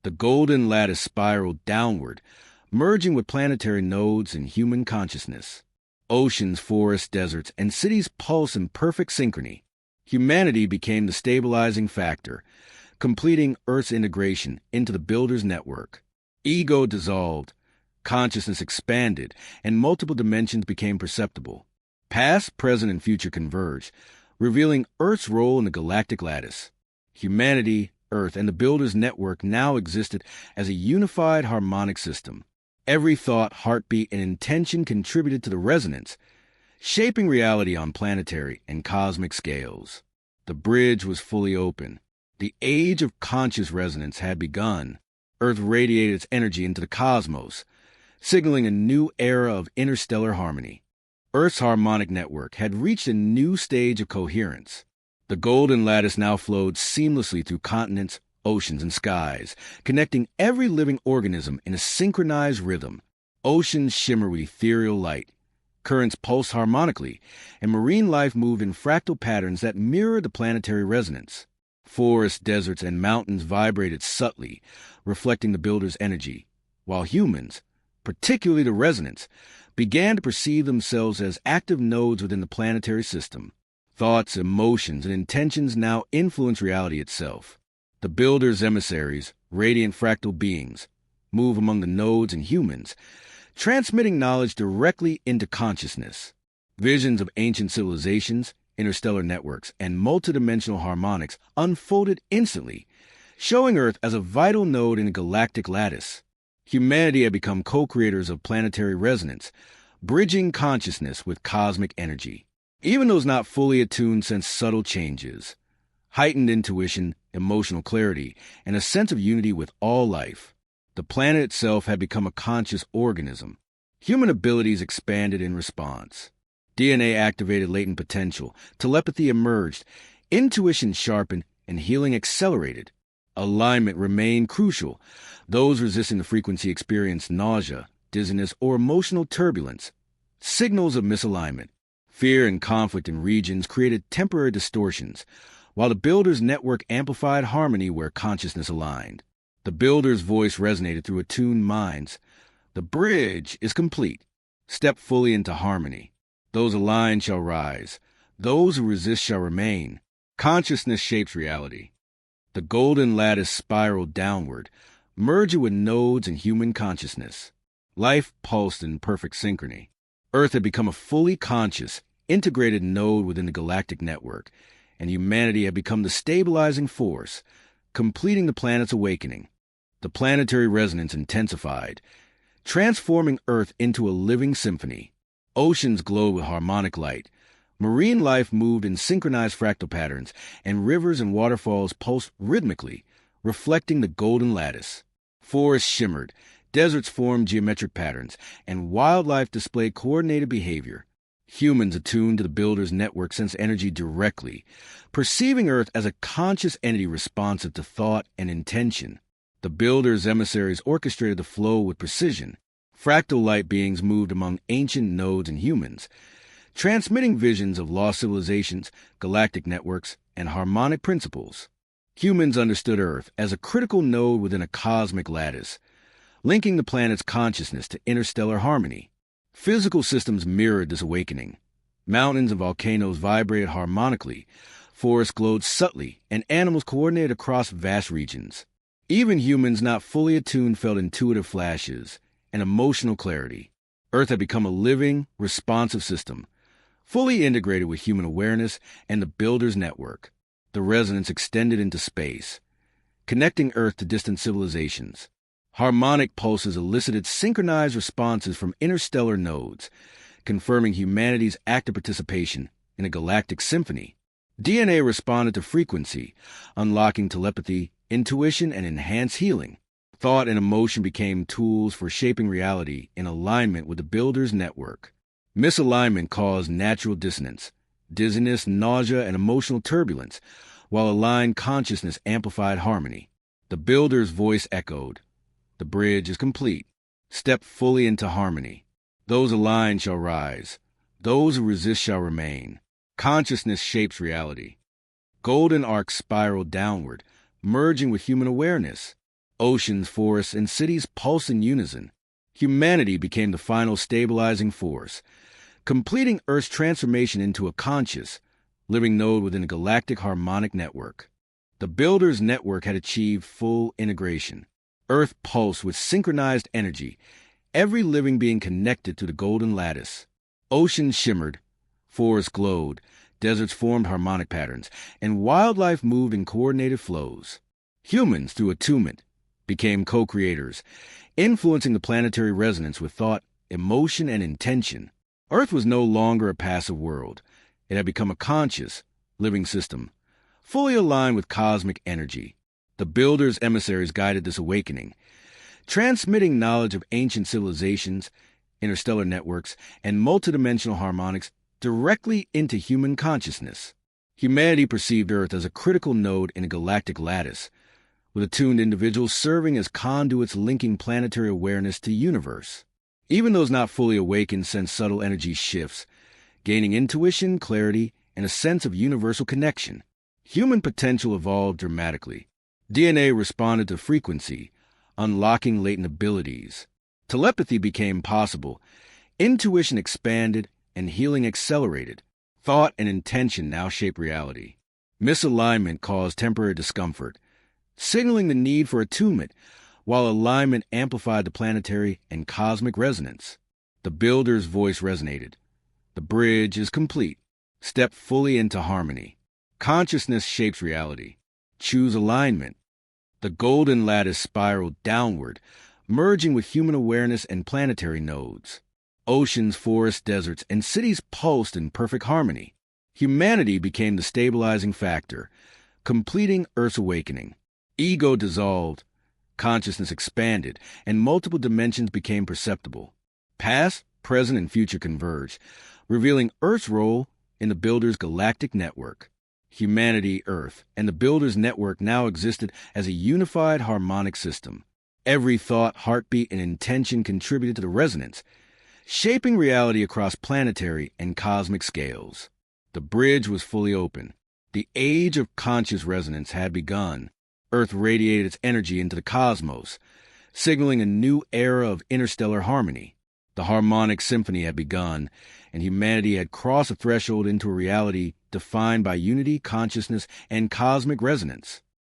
Speaker 1: The golden lattice spiraled downward, merging with planetary nodes and human consciousness. Oceans, forests, deserts, and cities pulse in perfect synchrony. Humanity became the stabilizing factor, completing Earth's integration into the Builder's network. Ego dissolved, consciousness expanded, and multiple dimensions became perceptible. Past, present, and future converged, revealing Earth's role in the galactic lattice. Humanity, Earth, and the Builder's network now existed as a unified harmonic system. Every thought, heartbeat, and intention contributed to the resonance, shaping reality on planetary and cosmic scales. The bridge was fully open. The age of conscious resonance had begun. Earth radiated its energy into the cosmos, signaling a new era of interstellar harmony. Earth's harmonic network had reached a new stage of coherence. The golden lattice now flowed seamlessly through continents, oceans, and skies, connecting every living organism in a synchronized rhythm. Oceans shimmer with ethereal light. Currents pulse harmonically, and marine life moved in fractal patterns that mirror the planetary resonance. Forests, deserts, and mountains vibrated subtly, reflecting the Builder's energy, while humans, particularly the resonance, began to perceive themselves as active nodes within the planetary system. Thoughts, emotions, and intentions now influence reality itself. The Builder's emissaries, radiant fractal beings, move among the nodes and humans, transmitting knowledge directly into consciousness. Visions of ancient civilizations, interstellar networks, and multidimensional harmonics unfolded instantly, showing Earth as a vital node in a galactic lattice. Humanity had become co-creators of planetary resonance, bridging consciousness with cosmic energy. Even those not fully attuned sensed subtle changes, heightened intuition, emotional clarity, and a sense of unity with all life. The planet itself had become a conscious organism. Human abilities expanded in response. DNA activated latent potential, telepathy emerged, intuition sharpened, and healing accelerated. Alignment remained crucial. Those resisting the frequency experienced nausea, dizziness, or emotional turbulence, signals of misalignment. Fear and conflict in regions created temporary distortions, while the builder's network amplified harmony where consciousness aligned. The builder's voice resonated through attuned minds. The bridge is complete. Step fully into harmony. Those aligned shall rise. Those who resist shall remain. Consciousness shapes reality. The golden lattice spiraled downward, merging with nodes in human consciousness. Life pulsed in perfect synchrony. Earth had become a fully conscious, integrated node within the galactic network, and humanity had become the stabilizing force, completing the planet's awakening. The planetary resonance intensified, transforming Earth into a living symphony. Oceans glowed with harmonic light. Marine life moved in synchronized fractal patterns, and rivers and waterfalls pulsed rhythmically, reflecting the golden lattice. Forests shimmered, deserts formed geometric patterns, and wildlife displayed coordinated behavior. Humans attuned to the builder's network sensed energy directly, perceiving Earth as a conscious entity responsive to thought and intention. The builder's emissaries orchestrated the flow with precision. Fractal light beings moved among ancient nodes and humans, transmitting visions of lost civilizations, galactic networks, and harmonic principles. Humans understood Earth as a critical node within a cosmic lattice, linking the planet's consciousness to interstellar harmony. Physical systems mirrored this awakening. Mountains and volcanoes vibrated harmonically, forests glowed subtly, and animals coordinated across vast regions. Even humans not fully attuned felt intuitive flashes and emotional clarity. Earth had become a living, responsive system, fully integrated with human awareness and the builder's network. The resonance extended into space, connecting Earth to distant civilizations. Harmonic pulses elicited synchronized responses from interstellar nodes, confirming humanity's active participation in a galactic symphony. DNA responded to frequency, unlocking telepathy, intuition, and enhanced healing. Thought and emotion became tools for shaping reality in alignment with the builder's network. Misalignment caused natural dissonance, dizziness, nausea, and emotional turbulence, while aligned consciousness amplified harmony. The builder's voice echoed. The bridge is complete. Step fully into harmony. Those aligned shall rise. Those who resist shall remain. Consciousness shapes reality. Golden arcs spiraled downward, merging with human awareness. Oceans, forests, and cities pulsed in unison. Humanity became the final stabilizing force, completing Earth's transformation into a conscious, living node within a galactic harmonic network. The builder's network had achieved full integration. Earth pulsed with synchronized energy, every living being connected to the golden lattice. Oceans shimmered, forests glowed, deserts formed harmonic patterns, and wildlife moved in coordinated flows. Humans, through attunement, became co-creators, influencing the planetary resonance with thought, emotion, and intention. Earth was no longer a passive world. It had become a conscious, living system, fully aligned with cosmic energy. The builder's emissaries guided this awakening, transmitting knowledge of ancient civilizations, interstellar networks, and multidimensional harmonics directly into human consciousness. Humanity perceived Earth as a critical node in a galactic lattice, with attuned individuals serving as conduits linking planetary awareness to the universe. Even those not fully awakened sensed subtle energy shifts, gaining intuition, clarity, and a sense of universal connection. Human potential evolved dramatically. DNA responded to frequency, unlocking latent abilities. Telepathy became possible. Intuition expanded, and healing accelerated. Thought and intention now shape reality. Misalignment caused temporary discomfort, signaling the need for attunement, while alignment amplified the planetary and cosmic resonance. The builder's voice resonated. The bridge is complete. Step fully into harmony. Consciousness shapes reality. Choose alignment. The golden lattice spiraled downward, merging with human awareness and planetary nodes. Oceans, forests, deserts, and cities pulsed in perfect harmony. Humanity became the stabilizing factor, completing Earth's awakening. Ego dissolved, consciousness expanded, and multiple dimensions became perceptible. Past, present, and future converged, revealing Earth's role in the Builder's galactic network. Humanity, Earth, and the Builder's network now existed as a unified harmonic system. Every thought, heartbeat, and intention contributed to the resonance, shaping reality across planetary and cosmic scales. The bridge was fully open. The age of conscious resonance had begun. Earth radiated its energy into the cosmos, signaling a new era of interstellar harmony. The harmonic symphony had begun, and humanity had crossed a threshold into a reality defined by unity, consciousness, and cosmic resonance.